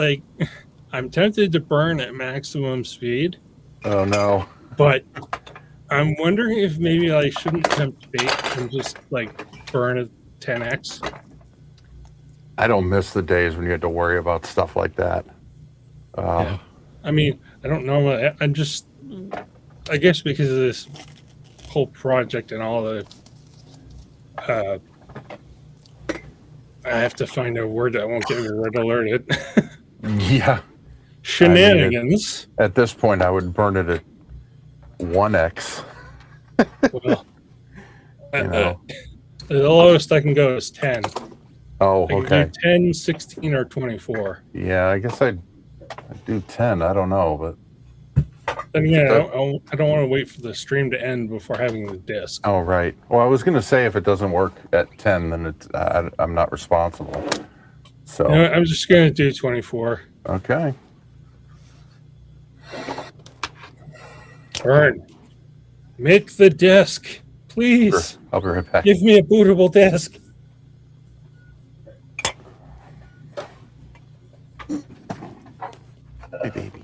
Speaker 11: I'm tempted to burn at maximum speed,
Speaker 8: Oh no.
Speaker 11: but I'm wondering if maybe I shouldn't tempt fate and just burn at 10x.
Speaker 8: I don't miss the days when you had to worry about stuff like that.
Speaker 11: Yeah. I mean, I don't know. I'm just, I guess because of this whole project and all the, I have to find a word that won't get me red alerted.
Speaker 8: Yeah.
Speaker 11: Shenanigans.
Speaker 8: At this point, I would burn it at 1x.
Speaker 11: Well,
Speaker 8: You know.
Speaker 11: the lowest I can go is 10.
Speaker 8: Oh,
Speaker 11: I can
Speaker 8: okay.
Speaker 11: do 10, 16, or 24.
Speaker 8: Yeah, I guess I'd do 10. I don't know, but
Speaker 11: Then again, I don't want to wait for the stream to end before having the disc.
Speaker 8: oh, right. Well, I was going to say if it doesn't work at 10, then I'm not responsible. So
Speaker 11: I'm just going to do 24.
Speaker 8: okay.
Speaker 11: Burn. Make the disc, please.
Speaker 8: Sure. I'll be right back.
Speaker 11: Give me a bootable disc.
Speaker 8: Hey, baby.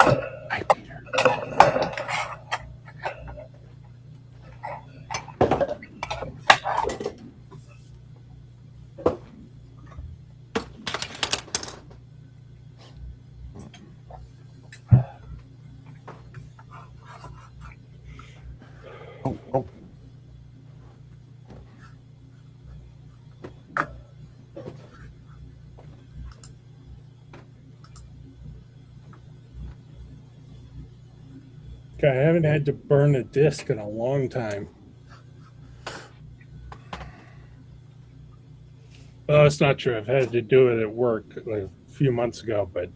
Speaker 8: Hi, Peter. Oh.
Speaker 11: Okay, I haven't had to burn a disc in a long time. Well, that's not true. I've had to do it at work a few months ago, but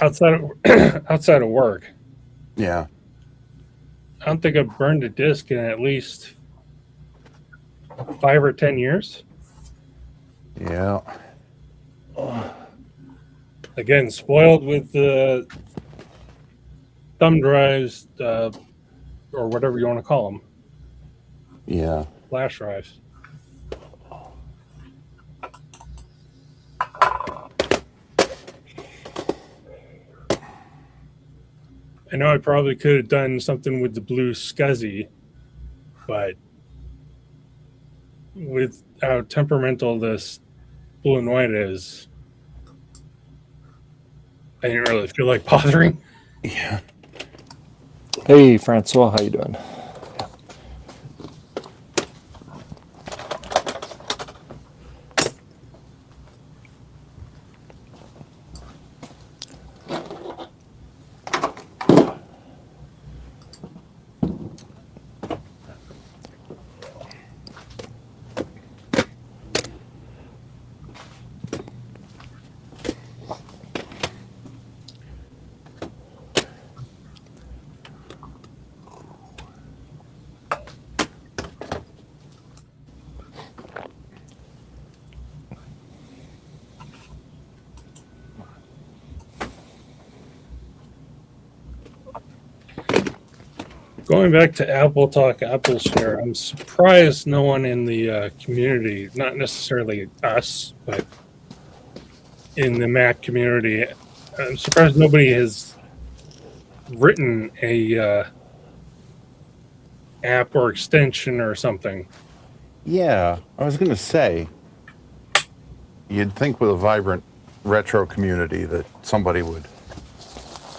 Speaker 11: outside of work,
Speaker 8: Yeah.
Speaker 11: I don't think I've burned a disc in at least 5 or 10 years.
Speaker 8: Yeah.
Speaker 11: Again, spoiled with the thumb drives, or whatever you want to call them,
Speaker 8: Yeah.
Speaker 11: flash drives. I know I probably could have done something with the blue SCSI, but with how temperamental this blue and white is, I didn't really feel like bothering.
Speaker 8: Yeah.
Speaker 1: Hey, Francois, how you doing?
Speaker 11: Going back to Apple Talk, Apple Share, I'm surprised no one in the community, not necessarily us, but in the Mac community, I'm surprised nobody has written a app or extension or something.
Speaker 8: Yeah, I was going to say, you'd think with a vibrant retro community that somebody would,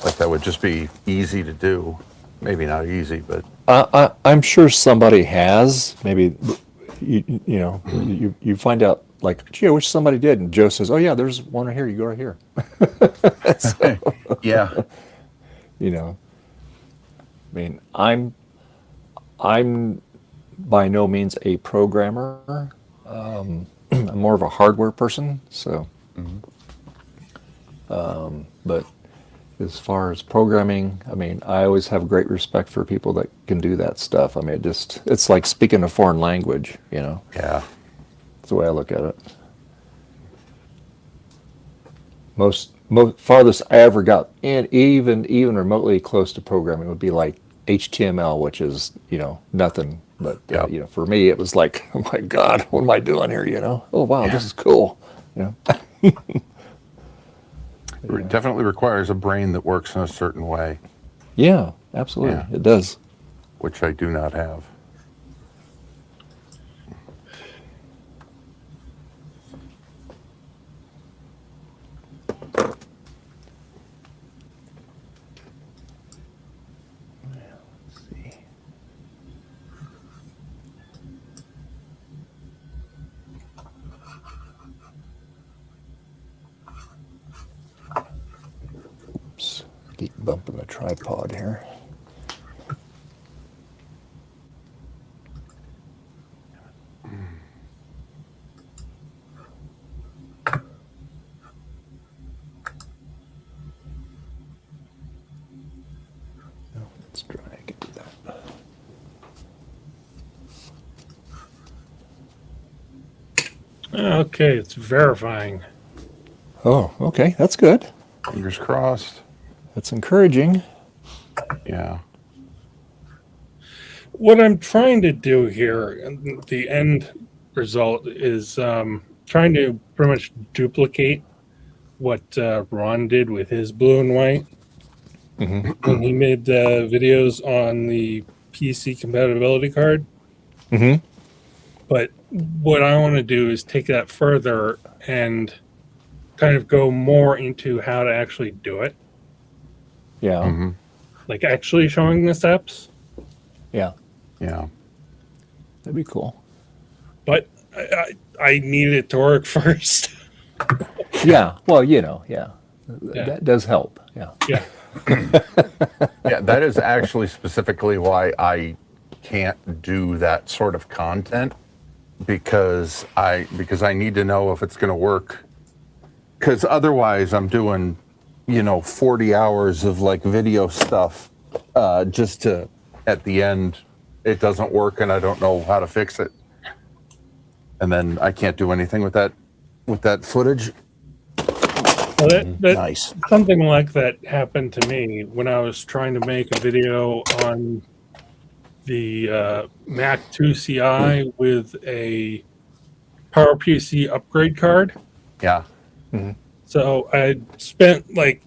Speaker 8: like that would just be easy to do. Maybe not easy, but
Speaker 1: I'm sure somebody has. Maybe you find out like, gee, I wish somebody did, and Joe says, oh yeah, there's one right here. You go right here. So,
Speaker 8: yeah,
Speaker 1: I mean, I'm by no means a programmer. I'm more of a hardware person. So, but as far as programming, I mean, I always have great respect for people that can do that stuff. I mean, it's like speaking a foreign language,
Speaker 8: Yeah.
Speaker 1: That's the way I look at it. Most farthest I ever got in, even remotely close to programming, would be like HTML, which is, nothing. But, for me, it was like, oh my God, what am I doing here, Oh, wow, this is cool,
Speaker 8: It definitely requires a brain that works in a certain way,
Speaker 1: Yeah, absolutely.
Speaker 8: Yeah.
Speaker 1: It does.
Speaker 8: which I do not have.
Speaker 1: Oops, keep bumping the tripod here. Let's try and do that.
Speaker 11: Okay, it's verifying.
Speaker 1: Oh, okay, that's good.
Speaker 8: Fingers crossed.
Speaker 1: That's encouraging.
Speaker 8: Yeah.
Speaker 11: What I'm trying to do here, and the end result is trying to pretty much duplicate what Ron did with his blue and white. When he made videos on the PC compatibility card.
Speaker 1: Mm-hmm.
Speaker 11: But what I want to do is take that further and kind of go more into how to actually do it.
Speaker 1: Yeah.
Speaker 8: Mm-hmm.
Speaker 11: Like actually showing the steps.
Speaker 1: Yeah.
Speaker 8: Yeah.
Speaker 1: That'd be cool.
Speaker 11: But I need it to work first.
Speaker 1: Yeah. Well, yeah. That does help. Yeah.
Speaker 11: Yeah.
Speaker 8: Yeah, that is actually specifically why I can't do that sort of content, because I need to know if it's going to work. Because otherwise, I'm doing, 40 hours of like video stuff, just to at the end it doesn't work and I don't know how to fix it, and then I can't do anything with that footage.
Speaker 11: Well, that
Speaker 8: Nice.
Speaker 11: something like that happened to me when I was trying to make a video on the Mac 2 CI with a PowerPC upgrade card.
Speaker 8: Yeah.
Speaker 11: So I spent like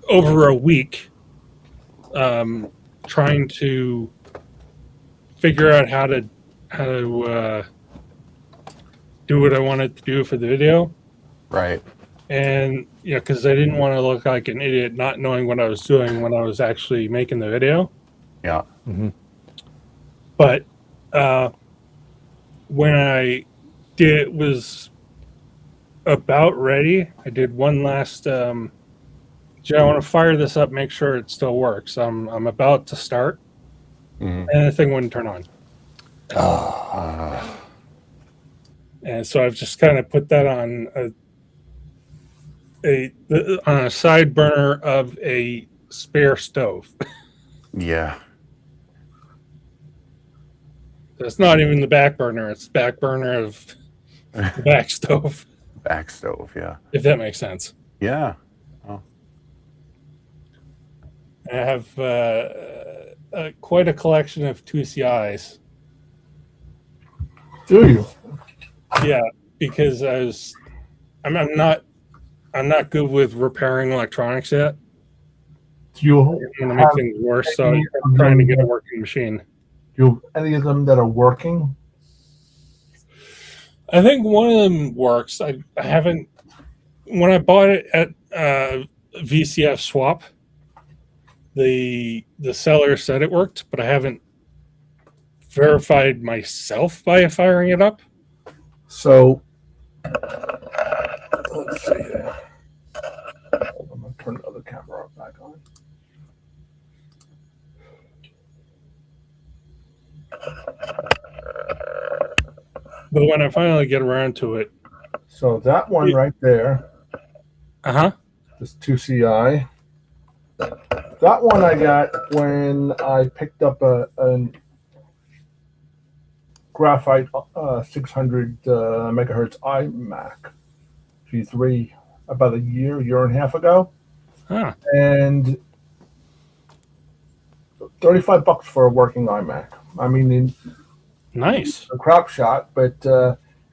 Speaker 11: over a week trying to figure out how to do what I wanted to do for the video.
Speaker 8: Right.
Speaker 11: And because I didn't want to look like an idiot not knowing what I was doing when I was actually making the video.
Speaker 8: Yeah.
Speaker 11: But when I was about ready, I did one last. Gee, I want to fire this up, make sure it still works. I'm about to start, and the thing wouldn't turn on. And so I've just kind of put that on a side burner of a spare stove.
Speaker 8: Yeah.
Speaker 11: It's not even the back burner; it's the back burner of the back stove.
Speaker 8: Back stove. Yeah.
Speaker 11: If that makes sense.
Speaker 8: Yeah.
Speaker 11: I have quite a collection of 2CIs.
Speaker 6: Do you?
Speaker 11: Yeah, because I'm not good with repairing electronics yet.
Speaker 6: Do you
Speaker 11: I'm going to make
Speaker 6: have
Speaker 11: things worse, so
Speaker 6: any
Speaker 11: I'm
Speaker 6: of
Speaker 11: trying to
Speaker 6: them
Speaker 11: get a
Speaker 6: that-
Speaker 11: working machine.
Speaker 6: do you have any of them that are working?
Speaker 11: I think one of them works. I haven't. When I bought it at VCF Swap, the seller said it worked, but I haven't verified myself by firing it up.
Speaker 6: So let's see here. Hold on, I'm gonna turn the other camera back on.
Speaker 11: But when I finally get around to it,
Speaker 6: So that one right there, this 2CI. That one I got when I picked up a graphite 600 megahertz iMac G3 about a year and a half ago, and $35 for a working iMac. I mean,
Speaker 11: nice,
Speaker 6: a crop shot, but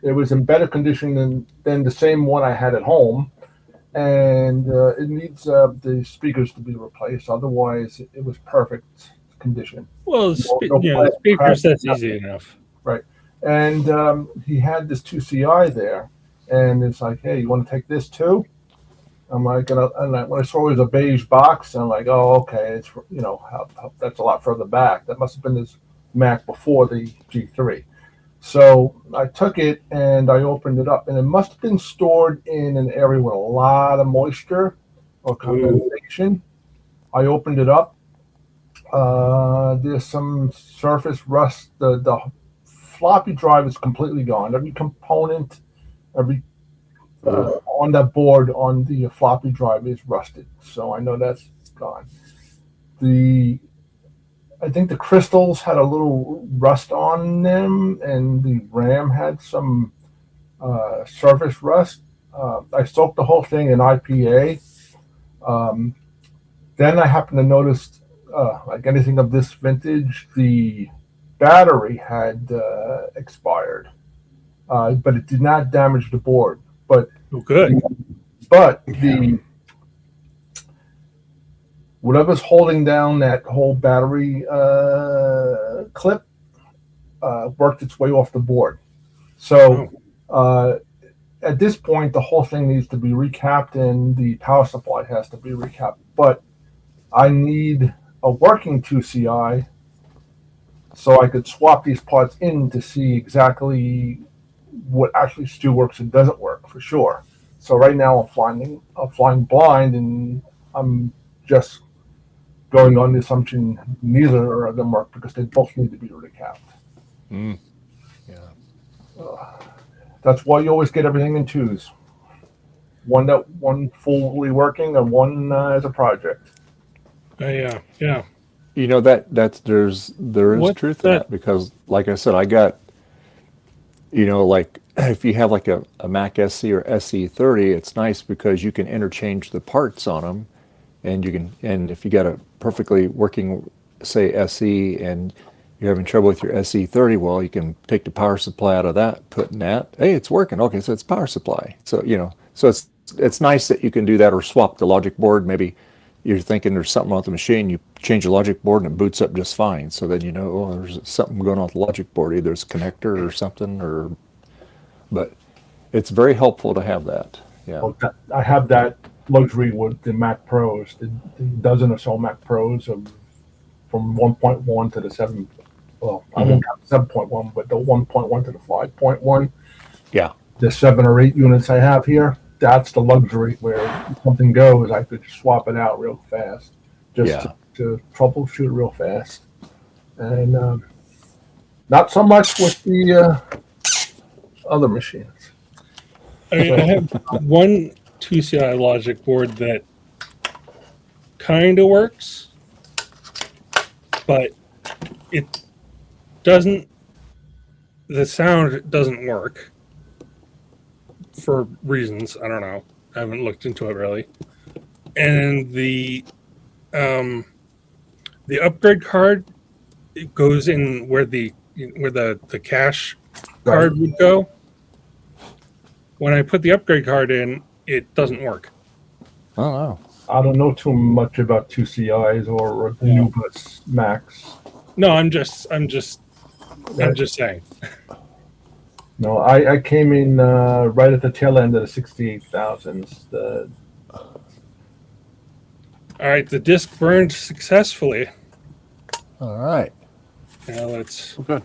Speaker 6: it was in better condition than the same one I had at home, and it needs the speakers to be replaced. Otherwise, it was perfect condition.
Speaker 11: Well, the speakers, that's easy enough.
Speaker 6: Right. And he had this 2CI there, and it's like, hey, you want to take this too? I'm like, when I saw it was a beige box, I'm like, oh, okay, it's, that's a lot further back. That must have been his Mac before the G3. So I took it and I opened it up, and it must have been stored in an area with a lot of moisture or condensation. I opened it up. There's some surface rust. The floppy drive is completely gone. Every component, on that board on the floppy drive is rusted. So I know that's gone. I think the crystals had a little rust on them, and the RAM had some surface rust. I soaked the whole thing in IPA. Then I happened to notice, like anything of this vintage, the battery had expired, but it did not damage the board. But
Speaker 11: good.
Speaker 6: But whatever's holding down that whole battery clip worked its way off the board. So at this point, the whole thing needs to be recapped, and the power supply has to be recapped. But I need a working 2CI so I could swap these parts in to see exactly what actually still works and doesn't work for sure. So right now I'm flying blind, and I'm just going on the assumption neither of them work because they both need to be recapped. That's why you always get everything in twos. One fully working and one as a project.
Speaker 11: Yeah.
Speaker 1: You know there is truth to that, because like I said, I got, like if you have like a Mac SC or SE30, it's nice because you can interchange the parts on them, and if you got a perfectly working, say, SE, and you're having trouble with your SE30, well, you can take the power supply out of that, put in that. Hey, it's working. Okay, so it's power supply. So so it's nice that you can do that, or swap the logic board. Maybe you're thinking there's something wrong with the machine, you change the logic board and it boots up just fine. So then there's something going on with the logic board. Either it's a connector or something, but it's very helpful to have that. Yeah.
Speaker 6: Well, I have that luxury with the Mac Pros, the dozen or so Mac Pros from 1.1 to the 7. Well, I won't count 7.1, but the 1.1 to the 5.1.
Speaker 1: Yeah.
Speaker 6: The 7 or 8 units I have here, that's the luxury where if something goes, I could swap it out real fast, just to troubleshoot real fast. And not so much with the other machines.
Speaker 11: I have one 2CI logic board that kind of works, but it doesn't. The sound doesn't work for reasons I don't know. I haven't looked into it really. And the upgrade card it goes in where the cash card would go. When I put the upgrade card in, it doesn't work.
Speaker 1: Oh no.
Speaker 6: I don't know too much about 2CIs or the new bus Max.
Speaker 11: No, I'm just saying.
Speaker 6: No, I came in right at the tail end of the 68,000s.
Speaker 11: All right, the disc burned successfully.
Speaker 1: All right.
Speaker 11: Now let's
Speaker 10: good.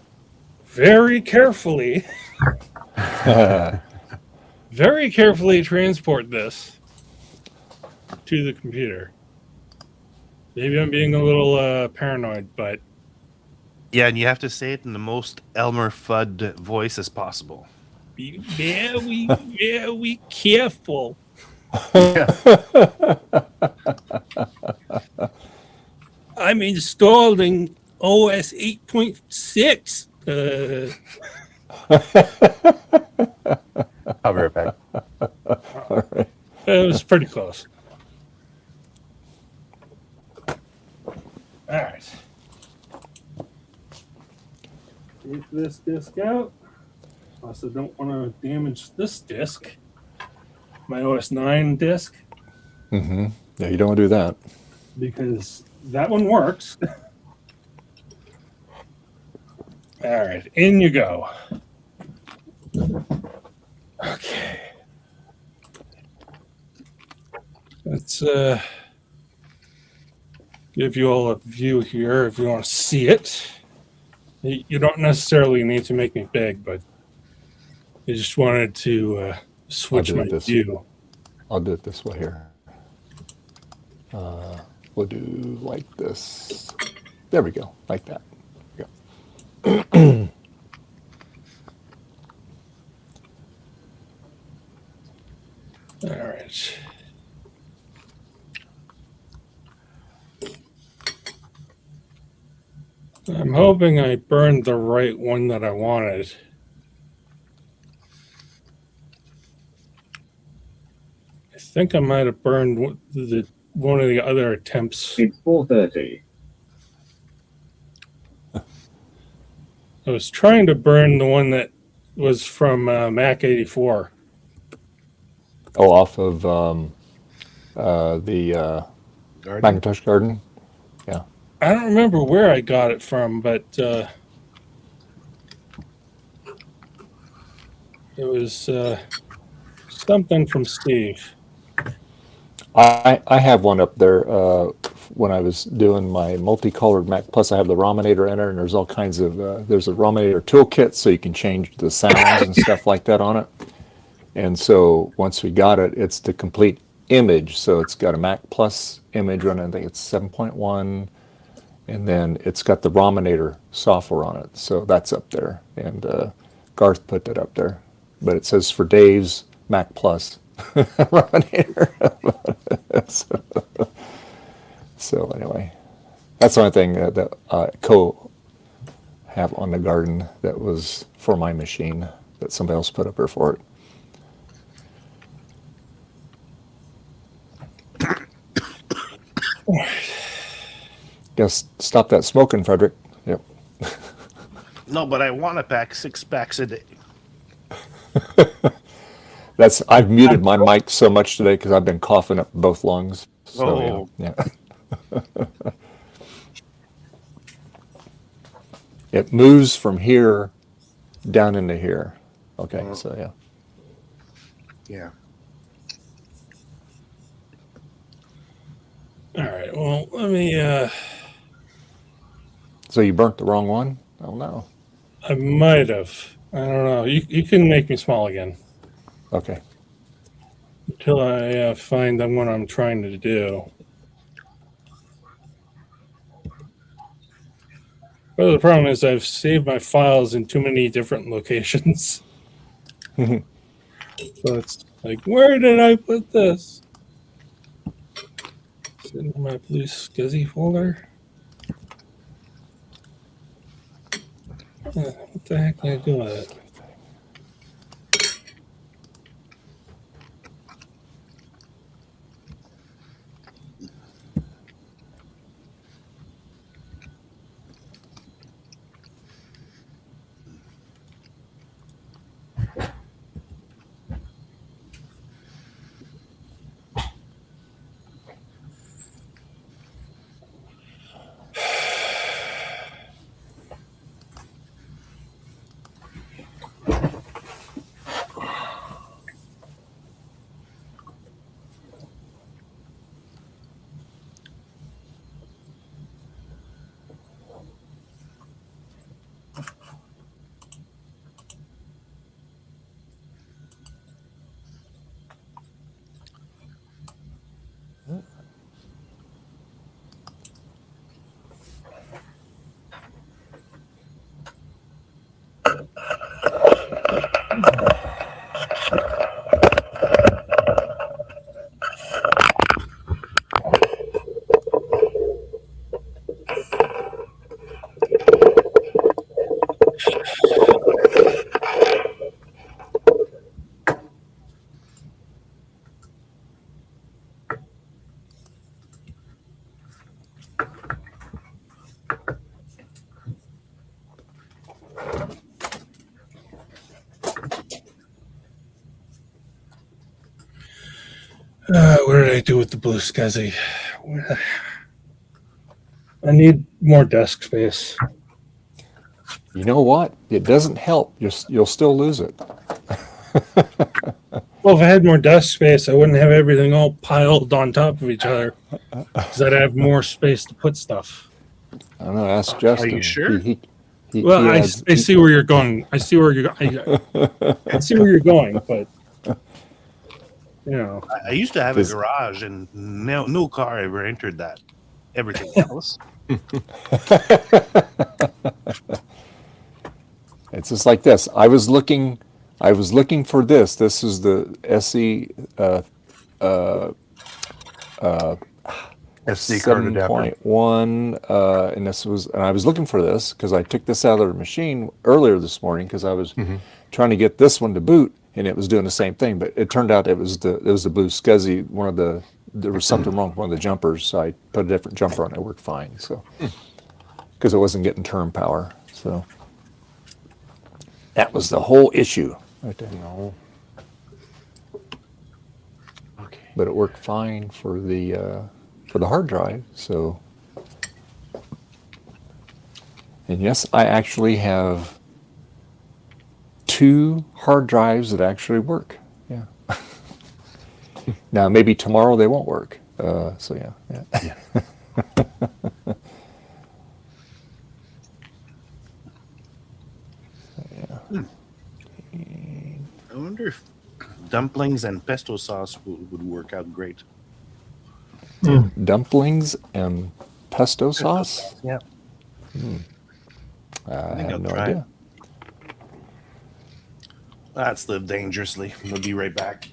Speaker 11: very carefully transport this to the computer. Maybe I'm being a little paranoid, but
Speaker 10: Yeah, and you have to say it in the most Elmer Fudd voice as possible.
Speaker 11: be very careful. I'm installing OS 8.6.
Speaker 8: I'll be right back.
Speaker 1: All right.
Speaker 11: It was pretty close. All right. Take this disc out. Also, don't want to damage this disc. My OS 9 disc,
Speaker 1: Mm-hmm. Yeah, you don't want to do that.
Speaker 11: because that one works. All right, in you go. Okay. Let's give you all a view here if you want to see it. You don't necessarily need to make me big, but I just wanted to switch my view.
Speaker 1: I'll do it this way here. We'll do like this. There we go, like that. There we go.
Speaker 11: All right. I'm hoping I burned the right one that I wanted. I think I might have burned one of the other attempts.
Speaker 12: It's 4:30.
Speaker 11: I was trying to burn the one that was from Mac 84.
Speaker 1: Oh, off of the Macintosh Garden. Yeah.
Speaker 11: I don't remember where I got it from, but it was something from Steve.
Speaker 1: I have one up there. When I was doing my multicolored Mac Plus, I have the Rominator in it, and there's all kinds of there's a Rominator toolkit, so you can change the sounds and stuff like that on it. And so once we got it, it's the complete image. So it's got a Mac Plus image running. I think it's 7.1, and then it's got the Rominator software on it. So that's up there, and Garth put that up there. But it says for Dave's Mac Plus Rominator. So anyway, that's the only thing that Co have on the Garden that was for my machine that somebody else put up there for it. Guess stop that smoking, Frederick. Yep.
Speaker 10: No, but I want to pack 6 packs a day.
Speaker 1: I've muted my mic so much today because I've been coughing up both lungs. So yeah. It moves from here down into here. Okay, so yeah.
Speaker 10: Yeah.
Speaker 11: All right, well, let me...
Speaker 1: So you burnt the wrong one? Oh, no.
Speaker 11: I might have. I don't know. You can make me small again.
Speaker 1: Okay.
Speaker 11: Until I find the one I'm trying to do. Well, the problem is I've saved my files in too many different locations. So it's like, where did I put this? Is it in my blue SCSI folder? What the heck did I do with it? What did I do with the blue SCSI? I need more desk space.
Speaker 1: You know what? It doesn't help. You'll still lose it.
Speaker 11: Well, if I had more desk space, I wouldn't have everything all piled on top of each other. Because I'd have more space to put stuff.
Speaker 1: I don't know. Ask Justin.
Speaker 9: Are you sure?
Speaker 11: Well, I see where you're going. I see where you're I see where you're going, but you know,
Speaker 9: I used to have a garage, and no car ever entered that. Everything else.
Speaker 1: It's just like this. I was looking for this. This is the SE
Speaker 8: SD card adapter.
Speaker 1: 7.1, and I was looking for this because I took this out of the machine earlier this morning because I was trying to get this one to boot, and it was doing the same thing. But it turned out it was the blue SCSI. There was something wrong with one of the jumpers, so I put a different jumper on it. It worked fine. So because it wasn't getting term power, so that was the whole issue right there.
Speaker 8: No. Okay.
Speaker 1: But it worked fine for the hard drive. So, and yes, I actually have 2 hard drives that actually work. Yeah. Now maybe tomorrow they won't work. So yeah.
Speaker 9: I wonder if dumplings and pesto sauce would work out great.
Speaker 1: Dumplings and pesto sauce?
Speaker 9: Yeah.
Speaker 1: I
Speaker 9: think
Speaker 1: have
Speaker 9: I'll
Speaker 1: no
Speaker 9: try
Speaker 1: idea.
Speaker 9: Let's live dangerously. We'll be right back.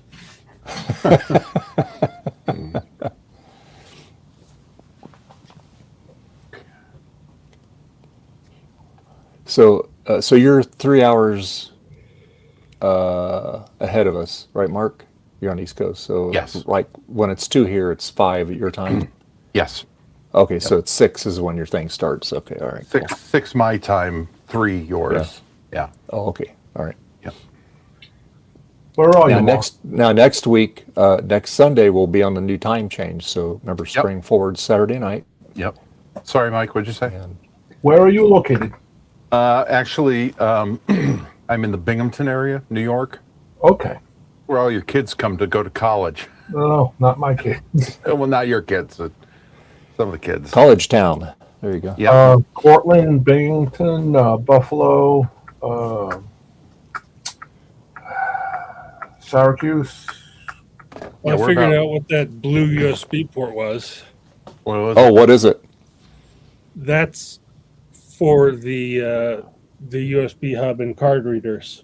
Speaker 1: So you're 3 hours ahead of us, right, Mark? You're on East Coast, so
Speaker 8: Yes.
Speaker 1: like when it's 2 here, it's 5 at your time.
Speaker 8: Yes.
Speaker 1: Okay, so it's 6 is when your thing starts. Okay, all right. Cool.
Speaker 8: 6 my time, 3 yours. Yeah.
Speaker 1: Oh, okay, all right.
Speaker 6: Where are you, Mark?
Speaker 1: Next week, next Sunday, we'll be on the new time change. So remember, spring forward Saturday night.
Speaker 8: Yep. Sorry, Mike. What'd you say?
Speaker 1: And
Speaker 6: Where are you located?
Speaker 8: Actually, I'm in the Binghamton area, New York,
Speaker 6: Okay.
Speaker 8: where all your kids come to go to college.
Speaker 6: No, not my kids.
Speaker 8: Well, not your kids, but some of the kids.
Speaker 1: College Town. There you go.
Speaker 8: Yeah.
Speaker 6: Portland, Binghamton, Buffalo, Syracuse.
Speaker 11: I
Speaker 8: we're
Speaker 11: figured
Speaker 8: about-
Speaker 11: out what that blue USB port was.
Speaker 8: What was
Speaker 1: Oh, what is it?
Speaker 11: That's for the USB hub and card readers.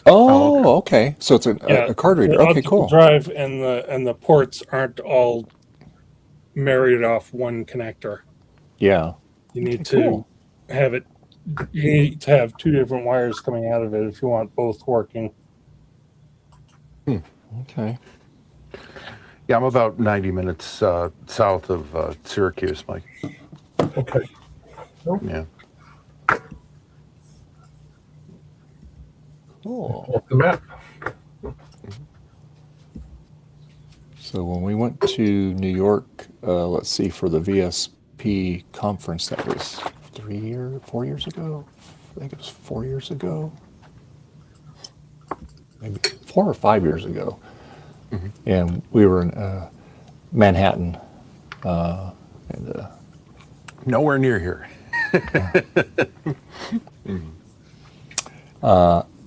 Speaker 1: Oh, okay. So it's a card reader.
Speaker 11: The
Speaker 1: Okay,
Speaker 11: optical
Speaker 1: cool.
Speaker 11: drive and the ports aren't all married off one connector.
Speaker 1: Yeah.
Speaker 11: You need
Speaker 1: Cool.
Speaker 11: to have it. You need to have 2 different wires coming out of it if you want both working.
Speaker 1: Okay.
Speaker 8: Yeah, I'm about 90 minutes south of Syracuse, Mike.
Speaker 6: Okay.
Speaker 8: Yeah.
Speaker 1: Cool.
Speaker 6: Off the map.
Speaker 1: So when we went to New York, let's see, for the VSP conference, that was 4 years ago. I think it was 4 years ago. Maybe 4 or 5 years ago. And we were in Manhattan.
Speaker 8: Nowhere near here.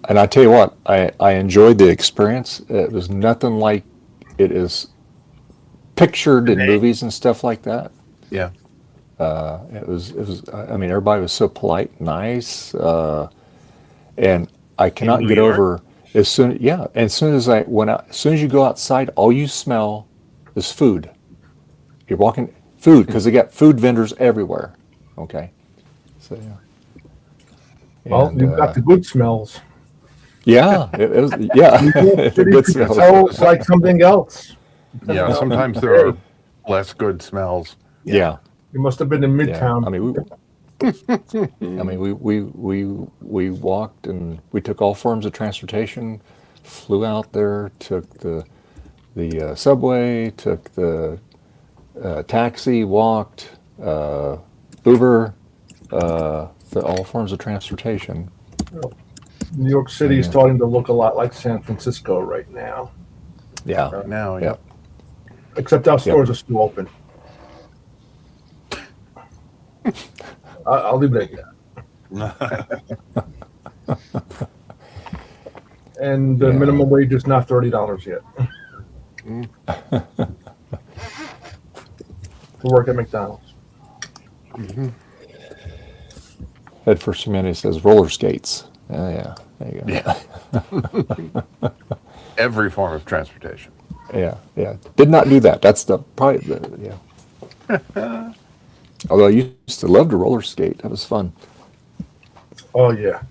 Speaker 1: And I tell you what, I enjoyed the experience. It was nothing like it is pictured in movies and stuff like that.
Speaker 8: Yeah.
Speaker 1: It was. I mean, everybody was so polite, nice, and I cannot
Speaker 9: New
Speaker 1: get
Speaker 9: York?
Speaker 1: over as soon. Yeah, and as soon as I went out, as soon as you go outside, all you smell is food. You're walking food because they got food vendors everywhere. Okay, so yeah.
Speaker 6: Well,
Speaker 1: And,
Speaker 6: you've got the good smells.
Speaker 1: yeah, it was yeah.
Speaker 6: It
Speaker 1: Good smells.
Speaker 6: smells like something else.
Speaker 8: Yeah. Sometimes there are less good smells.
Speaker 1: Yeah.
Speaker 6: You must have been in
Speaker 1: Yeah,
Speaker 6: Midtown.
Speaker 1: I mean, we walked and we took all forms of transportation, flew out there, took the subway, took the taxi, walked, Uber, all forms of transportation.
Speaker 6: New York City is starting to look a lot like San Francisco right now,
Speaker 1: Yeah,
Speaker 8: Now,
Speaker 1: yeah,
Speaker 6: except our stores are still open. I'll leave it at that. And the
Speaker 1: Yeah.
Speaker 6: minimum wage is not $30 yet. To work at McDonald's.
Speaker 1: Head First Humanity says roller skates. Yeah, there you go.
Speaker 8: Yeah. Every form of transportation.
Speaker 1: Yeah. Did not do that. That's probably yeah. Although I used to love to roller skate. That was fun.
Speaker 6: Oh yeah.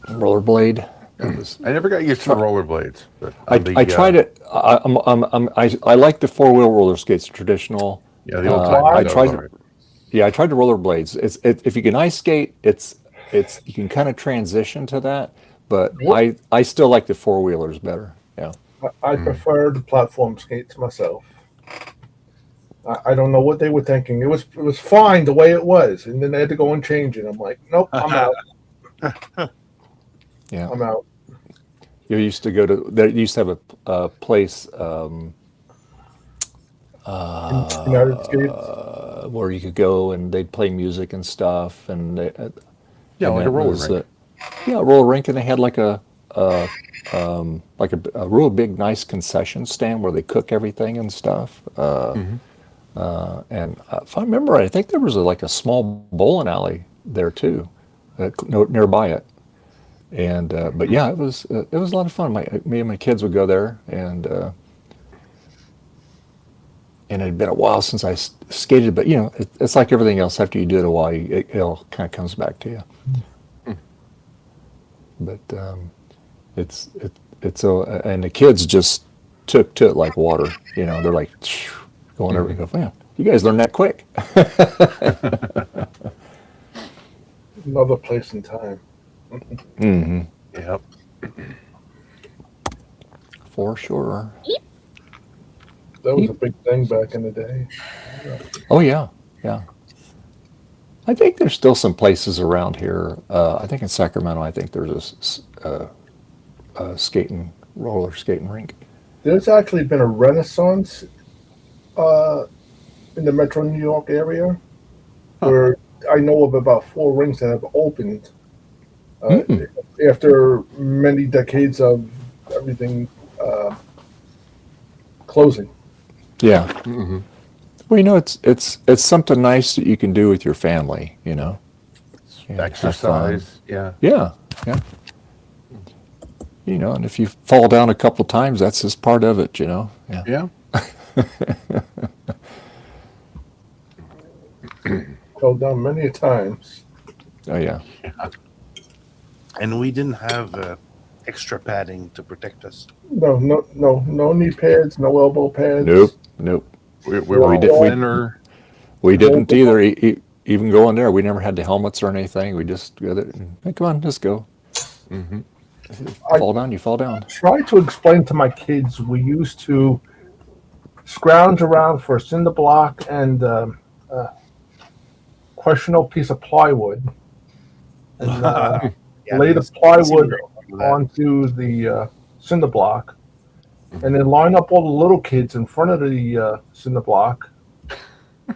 Speaker 1: Rollerblade. That was.
Speaker 8: I never got used to the rollerblades, but
Speaker 1: I tried it. I like the 4-wheel roller skates, traditional.
Speaker 8: Yeah, the old
Speaker 1: I
Speaker 8: time.
Speaker 1: tried. Yeah, I tried the rollerblades. If you can ice skate, it's you can kind of transition to that. But I still like the 4-wheelers better. Yeah.
Speaker 6: I prefer the platform skates myself. I don't know what they were thinking. It was fine the way it was, and then they had to go and change it. I'm like, nope, I'm out.
Speaker 1: Yeah.
Speaker 6: I'm out.
Speaker 1: You used to go to. There used to have a place
Speaker 6: United States.
Speaker 1: where you could go and they'd play music and stuff, and
Speaker 8: Yeah,
Speaker 1: and
Speaker 8: like a
Speaker 1: it
Speaker 8: roller
Speaker 1: was,
Speaker 8: rink.
Speaker 1: yeah, a roller rink, and they had like a real big nice concession stand where they cook everything and stuff. And if I remember right, I think there was like a small bowling alley there too, nearby it. And but yeah, it was a lot of fun. Me and my kids would go there, and it had been a while since I skated. But you know, it's like everything else. After you do it a while, it all kind of comes back to you. But it's and the kids just took to it like water. You know, they're like going over. Go, man, you guys learned that quick.
Speaker 6: Another place and time.
Speaker 1: Mm-hmm.
Speaker 8: Yep.
Speaker 1: For sure.
Speaker 6: That was a big thing back in the day.
Speaker 1: Oh yeah, yeah. I think there's still some places around here. I think in Sacramento, I think there's a roller skating rink.
Speaker 6: There's actually been a renaissance in the Metro New York area, where I know of about 4 rinks that have opened after many decades of everything closing.
Speaker 1: Yeah. Mm-hmm. Well, you know, it's something nice that you can do with your family. You know,
Speaker 8: Exercise. Yeah.
Speaker 1: Yeah, yeah. You know, and if you fall down a couple of times, that's just part of it. You know. Yeah.
Speaker 8: Yeah.
Speaker 6: Fell down many times.
Speaker 1: Oh yeah.
Speaker 10: And we didn't have extra padding to protect us.
Speaker 6: No knee pads, no elbow pads.
Speaker 1: Nope.
Speaker 8: We were thinner.
Speaker 1: We didn't either. Even going there, we never had the helmets or anything. We just go there. Hey, come on, just go. Mm-hmm. If you fall down, you fall down.
Speaker 6: Try to explain to my kids we used to scrounge around for a cinder block and questionable piece of plywood and lay the plywood onto the cinder block and then line up all the little kids in front of the cinder block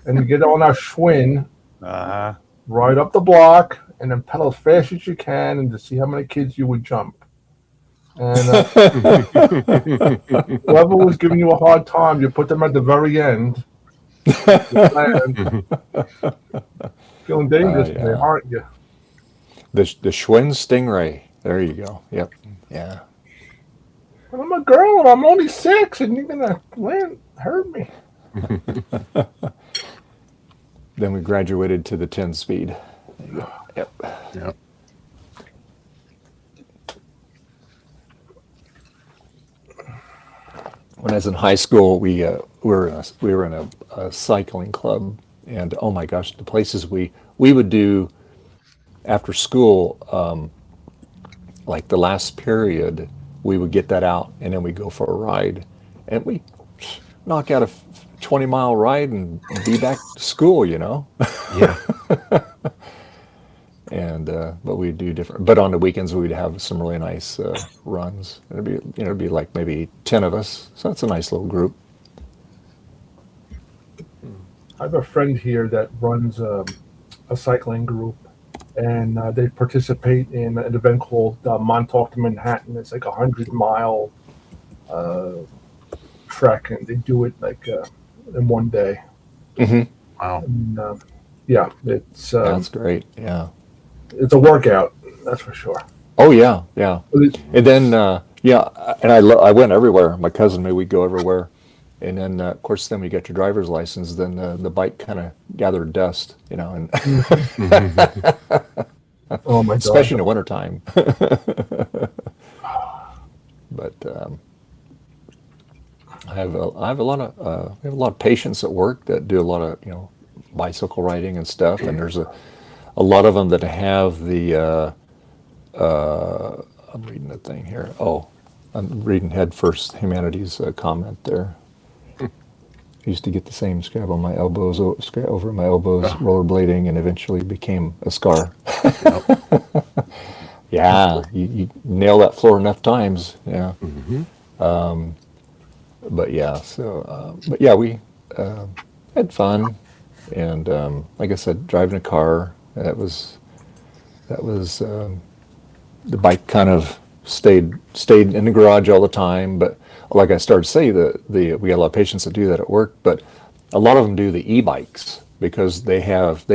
Speaker 6: and get on our Schwinn ride up the block, and then pedal as fast as you can, and to see how many kids you would jump. And whoever was giving you a hard time, you put them at the very end. Feeling dangerous
Speaker 1: yeah.
Speaker 6: today, aren't you?
Speaker 1: The Schwinn Stingray. There you go. Yep. Yeah.
Speaker 6: Well, I'm a girl and I'm only 6, and you're gonna hurt me.
Speaker 1: Then we graduated to the 10 speed. There you go. Yep.
Speaker 8: Yep.
Speaker 1: When I was in high school, we were in a cycling club, and oh my gosh, the places we would do after school, like the last period, we would get that out, and then we go for a ride, and we knock out a 20-mile ride and be back to school, you know.
Speaker 10: Yeah.
Speaker 1: And but we'd do different. But on the weekends, we'd have some really nice runs. It'd be like maybe 10 of us, so it's a nice little group.
Speaker 6: I have a friend here that runs a cycling group, and they participate in an event called Montauk to Manhattan. It's like 100-mile trek, and they do it like in one day.
Speaker 1: Mm-hmm.
Speaker 8: Wow.
Speaker 6: And, yeah,
Speaker 1: That's great. Yeah.
Speaker 6: it's a workout, that's for sure.
Speaker 1: Oh yeah, yeah. And then yeah, and I went everywhere. My cousin made me go everywhere. And then of course, then we get your driver's license. Then the bike kind of gathered dust, you know, and
Speaker 6: Oh my god!
Speaker 1: especially in the wintertime. But I have a lot of patients at work that do a lot of bicycle riding and stuff. And there's a lot of them that have the I'm reading the thing here. Oh, I'm reading Head First Humanities comment there. I used to get the same scab on my elbows, over my elbows, rollerblading, and eventually became a scar. Yeah, you nail that floor enough times. Yeah. But yeah, so but yeah, we had fun, and like I said, driving a car. That was the bike kind of stayed in the garage all the time. But like I started to say, we got a lot of patients that do that at work, but a lot of them do the e-bikes because they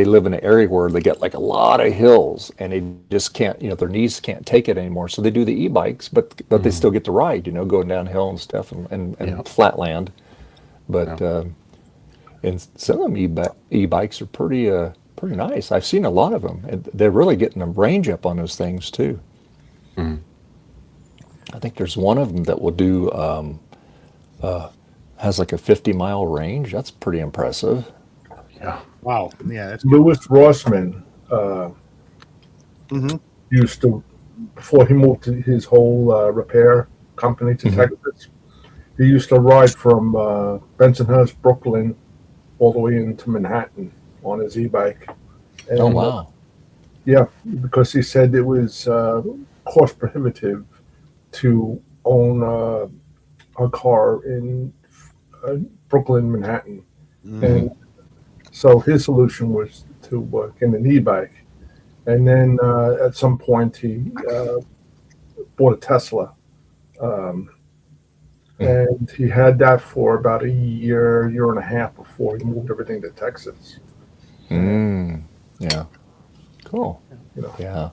Speaker 1: live in an area where they get like a lot of hills and they just can't, their knees can't take it anymore. So they do the e-bikes, but they still get to ride, going downhill and stuff and flat land. But and some of them e-bikes are pretty nice. I've seen a lot of them. And they're really getting the range up on those things too. I think there's one of them that will do has like a 50-mile range. That's pretty impressive.
Speaker 8: Yeah.
Speaker 10: Wow. Yeah. That's
Speaker 6: Louis Rossman used to, before he moved to his whole repair company to Texas, he used to ride from Bensonhurst, Brooklyn, all the way into Manhattan on his e-bike. And,
Speaker 1: Oh wow.
Speaker 6: yeah, because he said it was cost prohibitive to own a car in Brooklyn, Manhattan. And so his solution was to get an e-bike. And then at some point he bought a Tesla. And he had that for about a year and a half before he moved everything to Texas.
Speaker 1: Yeah. Cool.
Speaker 6: You know.
Speaker 1: Yeah.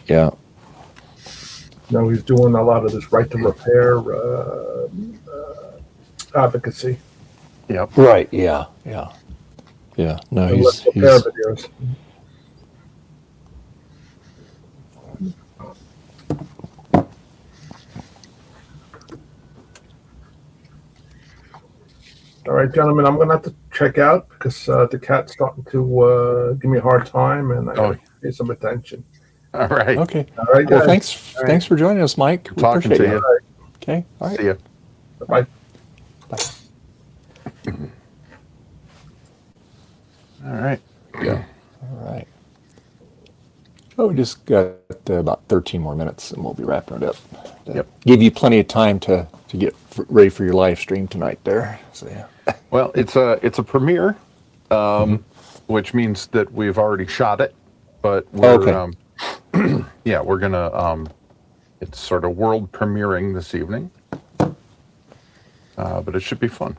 Speaker 1: Yeah.
Speaker 6: Now he's doing a lot of this right to repair advocacy.
Speaker 8: Yep.
Speaker 1: Right. Yeah. Yeah. Yeah. No,
Speaker 6: And
Speaker 1: he's
Speaker 6: repair videos. All right, gentlemen, I'm gonna have to check out because the cat's starting to give me a hard time, and I gotta pay some attention.
Speaker 8: All right.
Speaker 1: okay.
Speaker 6: All right,
Speaker 1: Well,
Speaker 6: guys.
Speaker 1: thanks for joining us, Mike. We
Speaker 8: Talking
Speaker 1: appreciate
Speaker 8: to
Speaker 1: you.
Speaker 8: you.
Speaker 1: Okay. All right.
Speaker 8: See ya.
Speaker 6: Bye.
Speaker 8: All right.
Speaker 1: Yeah. All right. Oh, we just got about 13 more minutes, and we'll be wrapping it up.
Speaker 8: Yep.
Speaker 1: Give you plenty of time to get ready for your live stream tonight there. So yeah.
Speaker 8: Well, it's a premiere. which means that we've already shot it. But we're yeah, we're gonna it's sort of world premiering this evening, but it should be fun.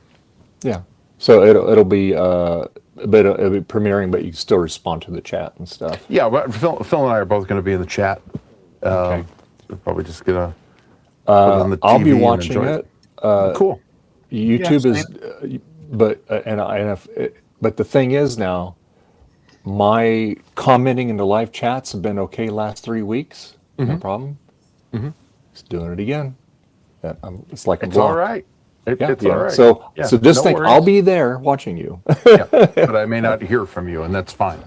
Speaker 1: Yeah. So it'll be but it'll be premiering, but you can still respond to the chat and stuff.
Speaker 8: Yeah, but Phil and I are both going to be in the chat.
Speaker 1: Okay.
Speaker 8: We're probably just gonna put it on the TV
Speaker 1: I'll be
Speaker 8: and
Speaker 1: watching
Speaker 8: enjoy
Speaker 1: it.
Speaker 8: Cool.
Speaker 1: YouTube is, but the thing is now, my commenting in the live chats have been okay last 3 weeks. No problem. It's doing it again. It's like a
Speaker 8: It's
Speaker 1: block.
Speaker 8: all right. It's all right.
Speaker 1: So
Speaker 8: Yeah,
Speaker 1: so just
Speaker 8: no
Speaker 1: think,
Speaker 8: worries.
Speaker 1: I'll be there watching you.
Speaker 8: Yeah, but I may not hear from you, and that's fine.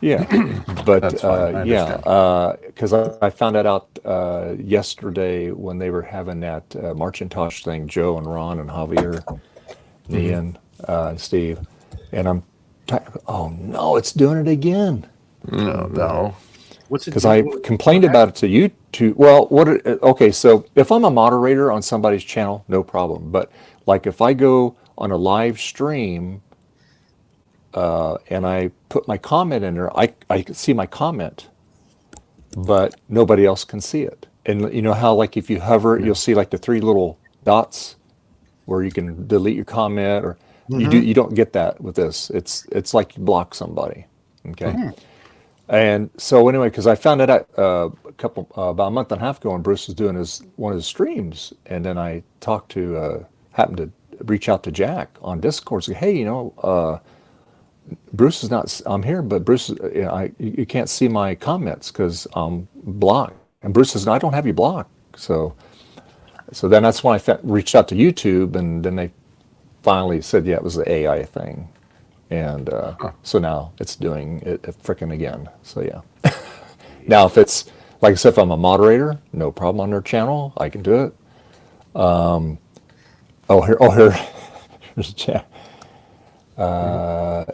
Speaker 1: Yeah, but
Speaker 8: That's fine, I
Speaker 1: yeah, because I found that out yesterday when they were having that March and Tosh thing, Joe and Ron and Javier, Ian, and Steve, and oh no, it's doing it again.
Speaker 8: No.
Speaker 9: What's it?
Speaker 1: Because I complained about it to YouTube. Well, okay, so if I'm a moderator on somebody's channel, no problem. But like if I go on a live stream and I put my comment in there, I can see my comment, but nobody else can see it. And you know how like if you hover, you'll see like the 3 little dots where you can delete your comment, or you don't get that with this. It's like you block somebody. Okay. And so anyway, because I found it out about a month and a half ago when Bruce was doing one of his streams, and then I happened to reach out to Jack on Discord, say, hey, Bruce is not. I'm here, but Bruce, you can't see my comments because I'm blocked. And Bruce says, no, I don't have you blocked. So then that's when I reached out to YouTube, and then they finally said, yeah, it was the AI thing. And so now it's doing it frickin' again. So yeah. Now if it's, like I said, if I'm a moderator, no problem on their channel, I can do it. Here's a chat.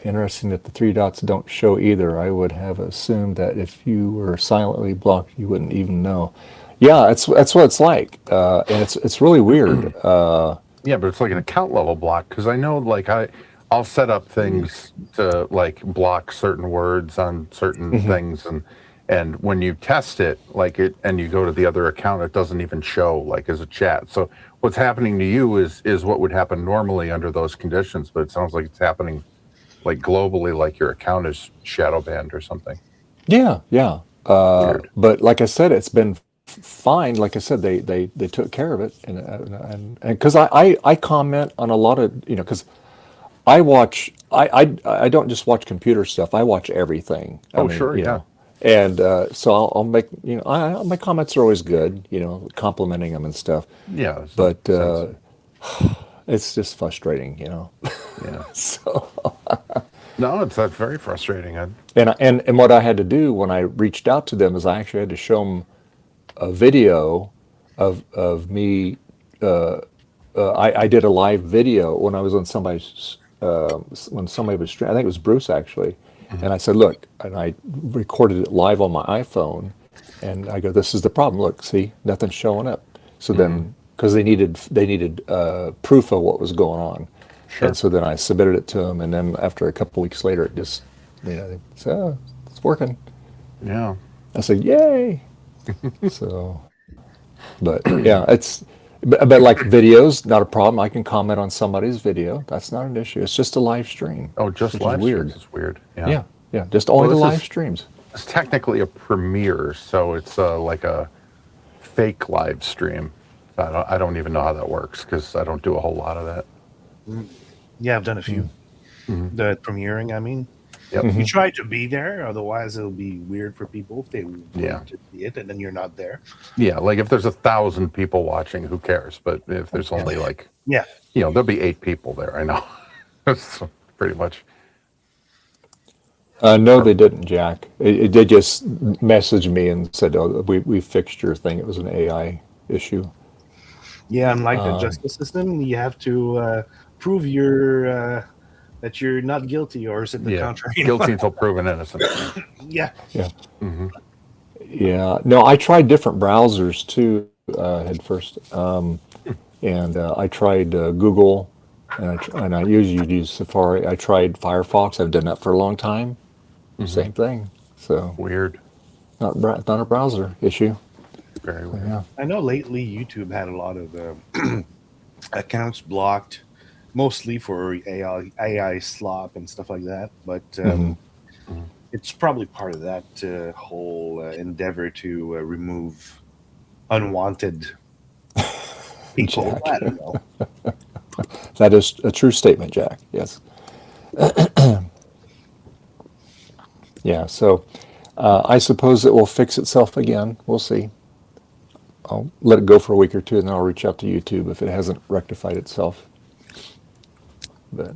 Speaker 1: Interesting that the 3 dots don't show either. I would have assumed that if you were silently blocked, you wouldn't even know. Yeah, that's what it's like, and it's really weird.
Speaker 8: Yeah, but it's like an account level block, because I know like I'll set up things to like block certain words on certain things, and when you test it, and you go to the other account, it doesn't even show like as a chat. So what's happening to you is what would happen normally under those conditions, but it sounds like it's happening like globally, like your account is shadow banned or something.
Speaker 1: Yeah. But like I said, it's been fine. Like I said, they took care of it, and because I comment on a lot of because I I don't just watch computer stuff. I watch everything.
Speaker 8: Sure, yeah.
Speaker 1: And so I'll make my comments are always good, complimenting them and stuff.
Speaker 8: Yeah,
Speaker 1: but it's just frustrating,
Speaker 8: Yeah.
Speaker 1: So
Speaker 8: No, that's very frustrating.
Speaker 1: and what I had to do when I reached out to them is I actually had to show them a video of me. I did a live video when I was on somebody's when somebody was I think it was Bruce actually, and I said, look, and I recorded it live on my iPhone, and I go, this is the problem. Look, see, nothing's showing up. So then, because they needed proof of what was going on.
Speaker 8: Sure.
Speaker 1: And so then I submitted it to them, and then after a couple weeks later, it just, they said, oh, it's working.
Speaker 8: Yeah.
Speaker 1: I said, yay. So, but yeah, but like videos, not a problem. I can comment on somebody's video. That's not an issue. It's just a live stream.
Speaker 8: Oh, just live streams is weird. Yeah.
Speaker 1: Yeah. Just only the live streams.
Speaker 8: It's technically a premiere, so it's like a fake live stream. I don't even know how that works because I don't do a whole lot of that.
Speaker 10: Yeah, I've done a few. The premiering, I mean.
Speaker 8: Yep.
Speaker 10: You try to be there, otherwise it'll be weird for people if they want to see it, and then you're not there.
Speaker 8: Yeah, like if there's 1,000 people watching, who cares? But if there's only there'll be 8 people there. I know. That's pretty much.
Speaker 1: No, they didn't, Jack. They just messaged me and said, "Oh, we fixed your thing. It was an AI issue."
Speaker 10: Yeah, unlike the justice system, you have to prove that you're not guilty, or is it the contrary?
Speaker 8: Guilty until proven innocent.
Speaker 10: Yeah.
Speaker 1: Yeah. No, I tried different browsers too at first, and I tried Google, and I usually use Safari. I tried Firefox. I've done that for a long time. Same thing. So
Speaker 8: Weird.
Speaker 1: not a browser issue.
Speaker 8: Very weird.
Speaker 1: Yeah.
Speaker 10: I know lately YouTube had a lot of accounts blocked, mostly for AI slop and stuff like that. But it's probably part of that whole endeavor to remove unwanted people.
Speaker 1: Jack.
Speaker 10: I don't know.
Speaker 1: That is a true statement, Jack. Yes. Yeah. So I suppose it will fix itself again. We'll see. I'll let it go for a week or two, and then I'll reach out to YouTube if it hasn't rectified itself. But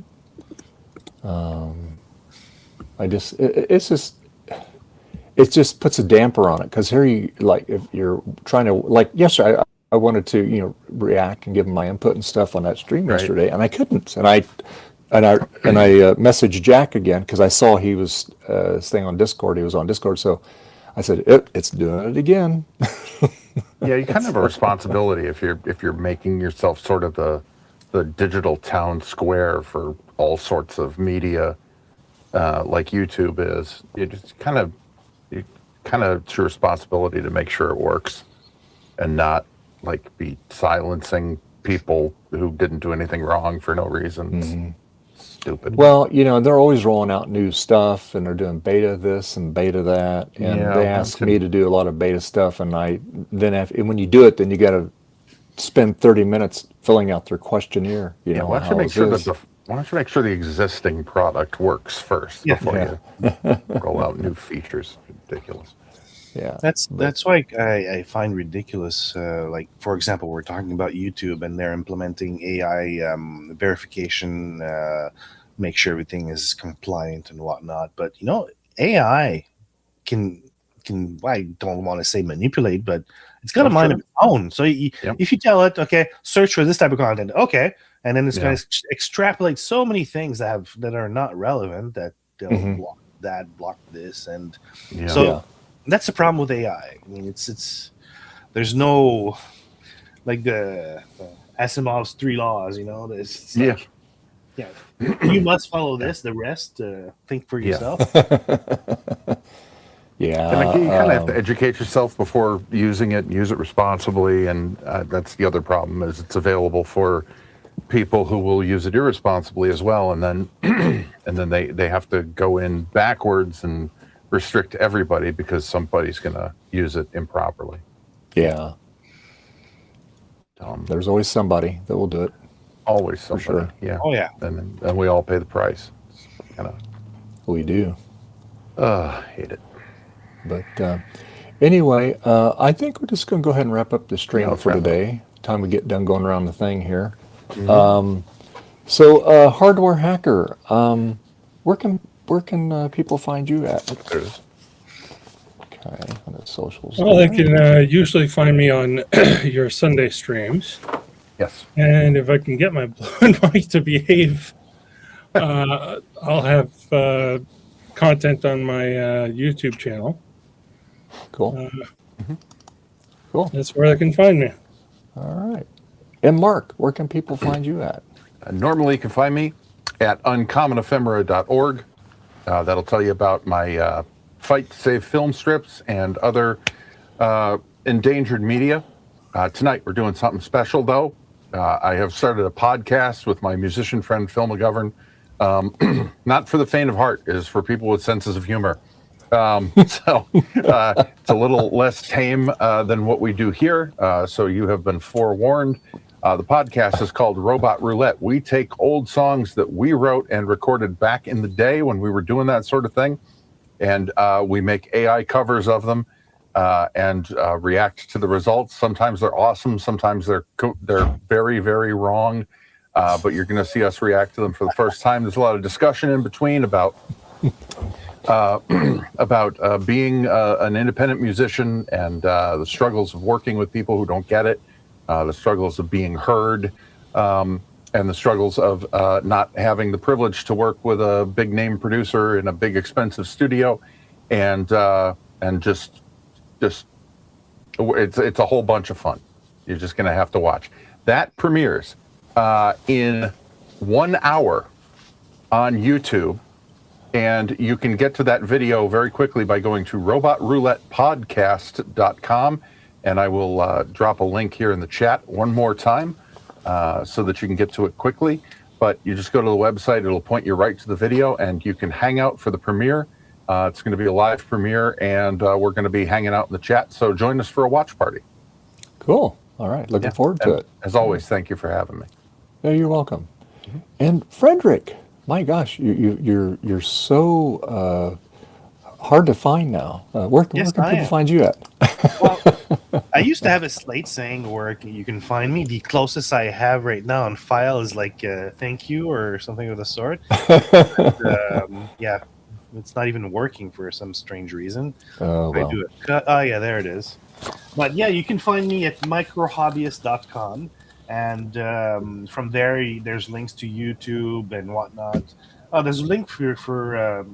Speaker 1: it just puts a damper on it, because here if you're trying to, like yesterday, I wanted to react and give them my input and stuff on that stream yesterday, and I couldn't, and I messaged Jack again because I saw he was staying on Discord. He was on Discord, so I said it's doing it again.
Speaker 8: Yeah, you kind of have a responsibility if you're making yourself sort of the digital town square for all sorts of media, like YouTube is. It's your responsibility to make sure it works, and not like be silencing people who didn't do anything wrong for no reason. Stupid.
Speaker 1: Well, they're always rolling out new stuff, and they're doing beta this and beta that, and they ask me to do a lot of beta stuff, and when you do it, then you got to spend 30 minutes filling out their questionnaire.
Speaker 8: Why don't you make sure the existing product works first before you roll out new features? Ridiculous.
Speaker 1: Yeah,
Speaker 10: that's why I find ridiculous. Like, for example, we're talking about YouTube, and they're implementing AI verification, make sure everything is compliant and whatnot. But AI can I don't want to say manipulate, but it's got a mind of its own. So if you tell it, okay, search for this type of content, okay, and then it's going to extrapolate so many things that are not relevant, that they'll block that, block this, and that's the problem with AI. I mean, it's there's no, like the Asimov's 3 laws. It's like, you must follow this. The rest, think for yourself.
Speaker 1: Yeah,
Speaker 8: and you kind of have to educate yourself before using it, and use it responsibly. And that's the other problem, is it's available for people who will use it irresponsibly as well, and then they have to go in backwards and restrict everybody because somebody's going to use it improperly.
Speaker 1: Yeah. There's always somebody that will do it.
Speaker 8: Always somebody.
Speaker 1: For sure.
Speaker 8: Yeah.
Speaker 10: Oh yeah.
Speaker 8: And we all pay the price.
Speaker 1: We do.
Speaker 8: Hate it.
Speaker 1: But anyway, I think we're just going to go ahead and wrap up the stream for today. Time we get done going around the thing here. So Hardware Hacker, where can people find you at? Okay, on the socials.
Speaker 11: Well, they can usually find me on your Sunday streams.
Speaker 8: Yes.
Speaker 11: And if I can get my blue mic to behave, I'll have content on my YouTube channel.
Speaker 1: Cool.
Speaker 11: Cool. That's where they can find me.
Speaker 1: All right. And Mark, where can people find you at?
Speaker 8: Normally, you can find me at uncommonephemera.org. That'll tell you about my fight to save film strips and other endangered media. Tonight, we're doing something special, though. I have started a podcast with my musician friend, Phil McGovern. Not for the faint of heart. It is for people with senses of humor. It's a little less tame than what we do here. So you have been forewarned. The podcast is called Robot Roulette. We take old songs that we wrote and recorded back in the day when we were doing that sort of thing, and we make AI covers of them and react to the results. Sometimes they're awesome. Sometimes they're very, very wrong. But you're going to see us react to them for the first time. There's a lot of discussion in between about being an independent musician and the struggles of working with people who don't get it, the struggles of being heard, and the struggles of not having the privilege to work with a big name producer in a big expensive studio, and just it's a whole bunch of fun. You're just going to have to watch. That premieres in 1 hour on YouTube. And you can get to that video very quickly by going to robotroulettepodcast.com. And I will drop a link here in the chat one more time so that you can get to it quickly. But you just go to the website, it'll point you right to the video, and you can hang out for the premiere. It's going to be a live premiere, and we're going to be hanging out in the chat. So join us for a watch party.
Speaker 1: Cool. All right. Looking forward to it.
Speaker 8: As always, thank you for having me.
Speaker 1: Yeah, you're welcome. And Frederick, my gosh, you're so hard to find now. Where can people find you at?
Speaker 10: Well, I used to have a slate saying where you can find me. The closest I have right now on file is like thank you or something of the sort. Yeah, it's not even working for some strange reason.
Speaker 1: Oh, well.
Speaker 10: I do it. Oh, yeah, there it is. But yeah, you can find me at microhobbyist.com. And from there, there's links to YouTube and whatnot. Oh, there's a link for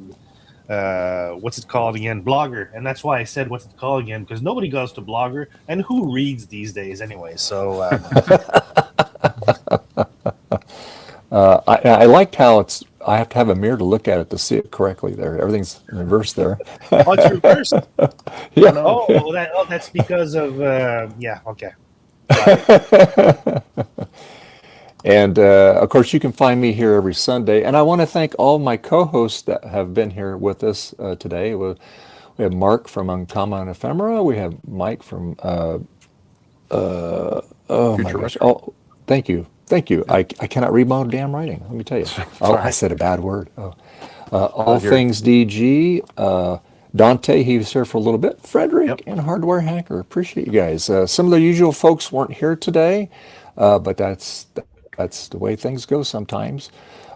Speaker 10: what's it called again? Blogger. And that's why I said what's it called again, because nobody goes to Blogger. And who reads these days anyway? So
Speaker 1: I liked how I have to have a mirror to look at it to see it correctly there. Everything's in reverse there.
Speaker 10: Oh, it's reversed.
Speaker 1: Yeah.
Speaker 10: Oh, that's because of yeah. Okay.
Speaker 1: And of course, you can find me here every Sunday. And I want to thank all my co-hosts that have been here with us today. We have Mark from Uncommon Ephemera. We have Mike from oh my gosh! Oh, thank you. I cannot read my own damn writing. Let me tell you. Oh, I said a bad word. All Things DG. Dante, he was here for a little bit. Frederick and Hardware Hacker. Appreciate you guys. Some of the usual folks weren't here today, but that's the way things go sometimes.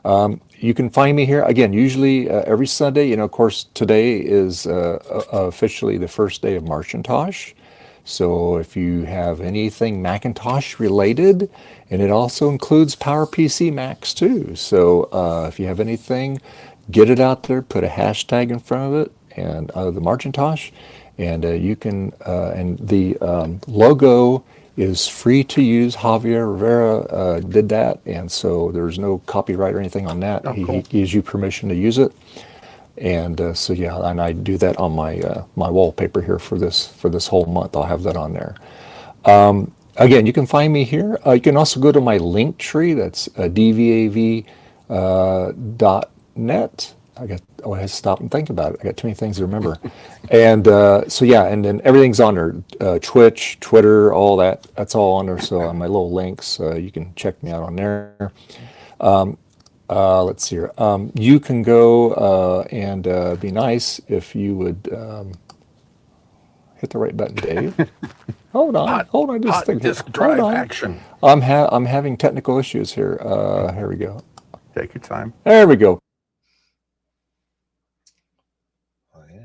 Speaker 1: You can find me here again, usually every Sunday. Of course, today is officially the first day of Marcintosh. So if you have anything Macintosh related, and it also includes PowerPC Macs too. So if you have anything, get it out there, put a hashtag in front of it, and the Marcintosh, and you can, and the logo is free to use. Javier Rivera did that, and so there's no copyright or anything on that. He gives you permission to use it, and so yeah, and I do that on my my wallpaper here for this whole month. I'll have that on there. Again, you can find me here. You can also go to my link tree. That's dvav.net. I have to stop and think about it. I got too many things to remember. And so yeah, and then everything's on there. Twitch, Twitter, all that. That's all on there. So on my little links, you can check me out on there. Let's see here. You can go and be nice if you would hit the right button, Dave. Hold on. Just think.
Speaker 8: Disk drive action.
Speaker 1: I'm having technical issues here. Here we go.
Speaker 8: Take your time.
Speaker 1: There we go.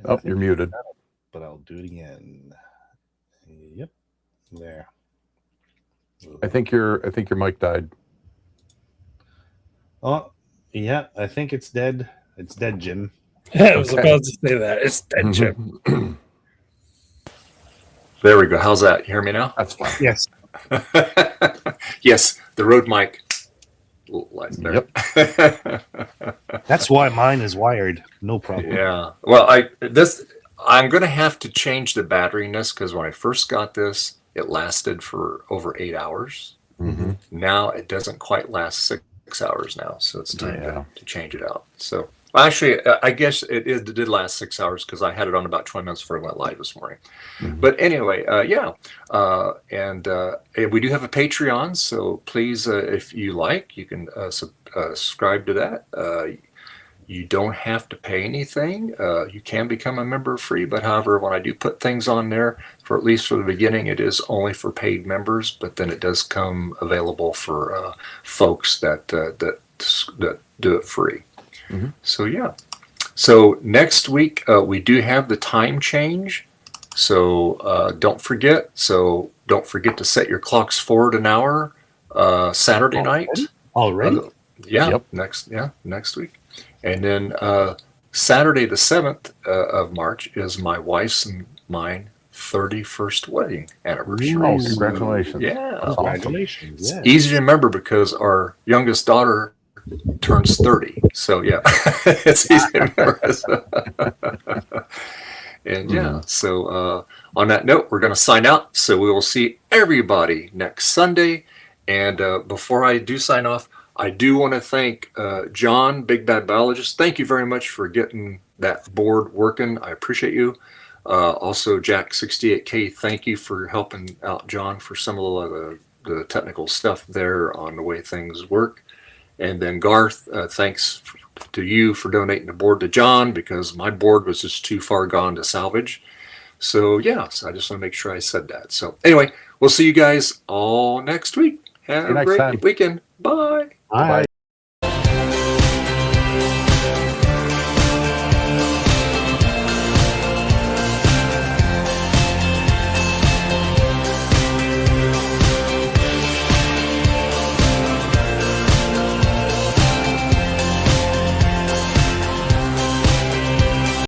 Speaker 8: Oh, you're muted.
Speaker 10: But I'll do it again. Yep. There.
Speaker 8: I think your mic died.
Speaker 10: Oh, yeah. I think it's dead. It's dead, Jim.
Speaker 11: I was about to say that. It's dead, Jim.
Speaker 1: There we go. How's that? You hear me now?
Speaker 8: That's fine.
Speaker 10: Yes.
Speaker 1: Yes, the Rode mic. There.
Speaker 8: Yep.
Speaker 10: That's why mine is wired. No problem.
Speaker 1: Yeah. Well, I'm going to have to change the battery in this because when I first got this, it lasted for over 8 hours.
Speaker 8: Mm-hmm.
Speaker 1: Now it doesn't quite last 6 hours now, so it's time to change it out. So actually, I guess it did last 6 hours because I had it on about 20 minutes before it went live this morning. Mm-hmm. But anyway, and we do have a Patreon, so please, if you like, you can subscribe to that. You don't have to pay anything. You can become a member free, but however, when I do put things on there, for at least for the beginning, it is only for paid members. But then it does come available for folks that do it free. Mm-hmm. So yeah. So next week we do have the time change. So don't forget. So don't forget to set your clocks forward an hour. Saturday night.
Speaker 10: Already.
Speaker 1: Yeah. Yep. Next week. And then Saturday the 7th of March is my wife's and mine 31st wedding anniversary.
Speaker 8: Oh, congratulations.
Speaker 1: Yeah.
Speaker 10: Congratulations.
Speaker 1: It's easy to remember because our youngest daughter turns 30. So yeah, it's easy to remember. And yeah, so on that note, we're going to sign out. So we will see everybody next Sunday. And before I do sign off, I do want to thank John, Big Bad Biologist. Thank you very much for getting that board working. I appreciate you. Also, Jack68K, thank you for helping out John for some of the technical stuff there on the way things work. And then Garth, thanks to you for donating the board to John, because my board was just too far gone to salvage. So yeah, so I just want to make sure I said that. So anyway, we'll see you guys all next week. Have a
Speaker 8: next
Speaker 1: great
Speaker 8: time.
Speaker 1: weekend. Bye.
Speaker 9: Bye.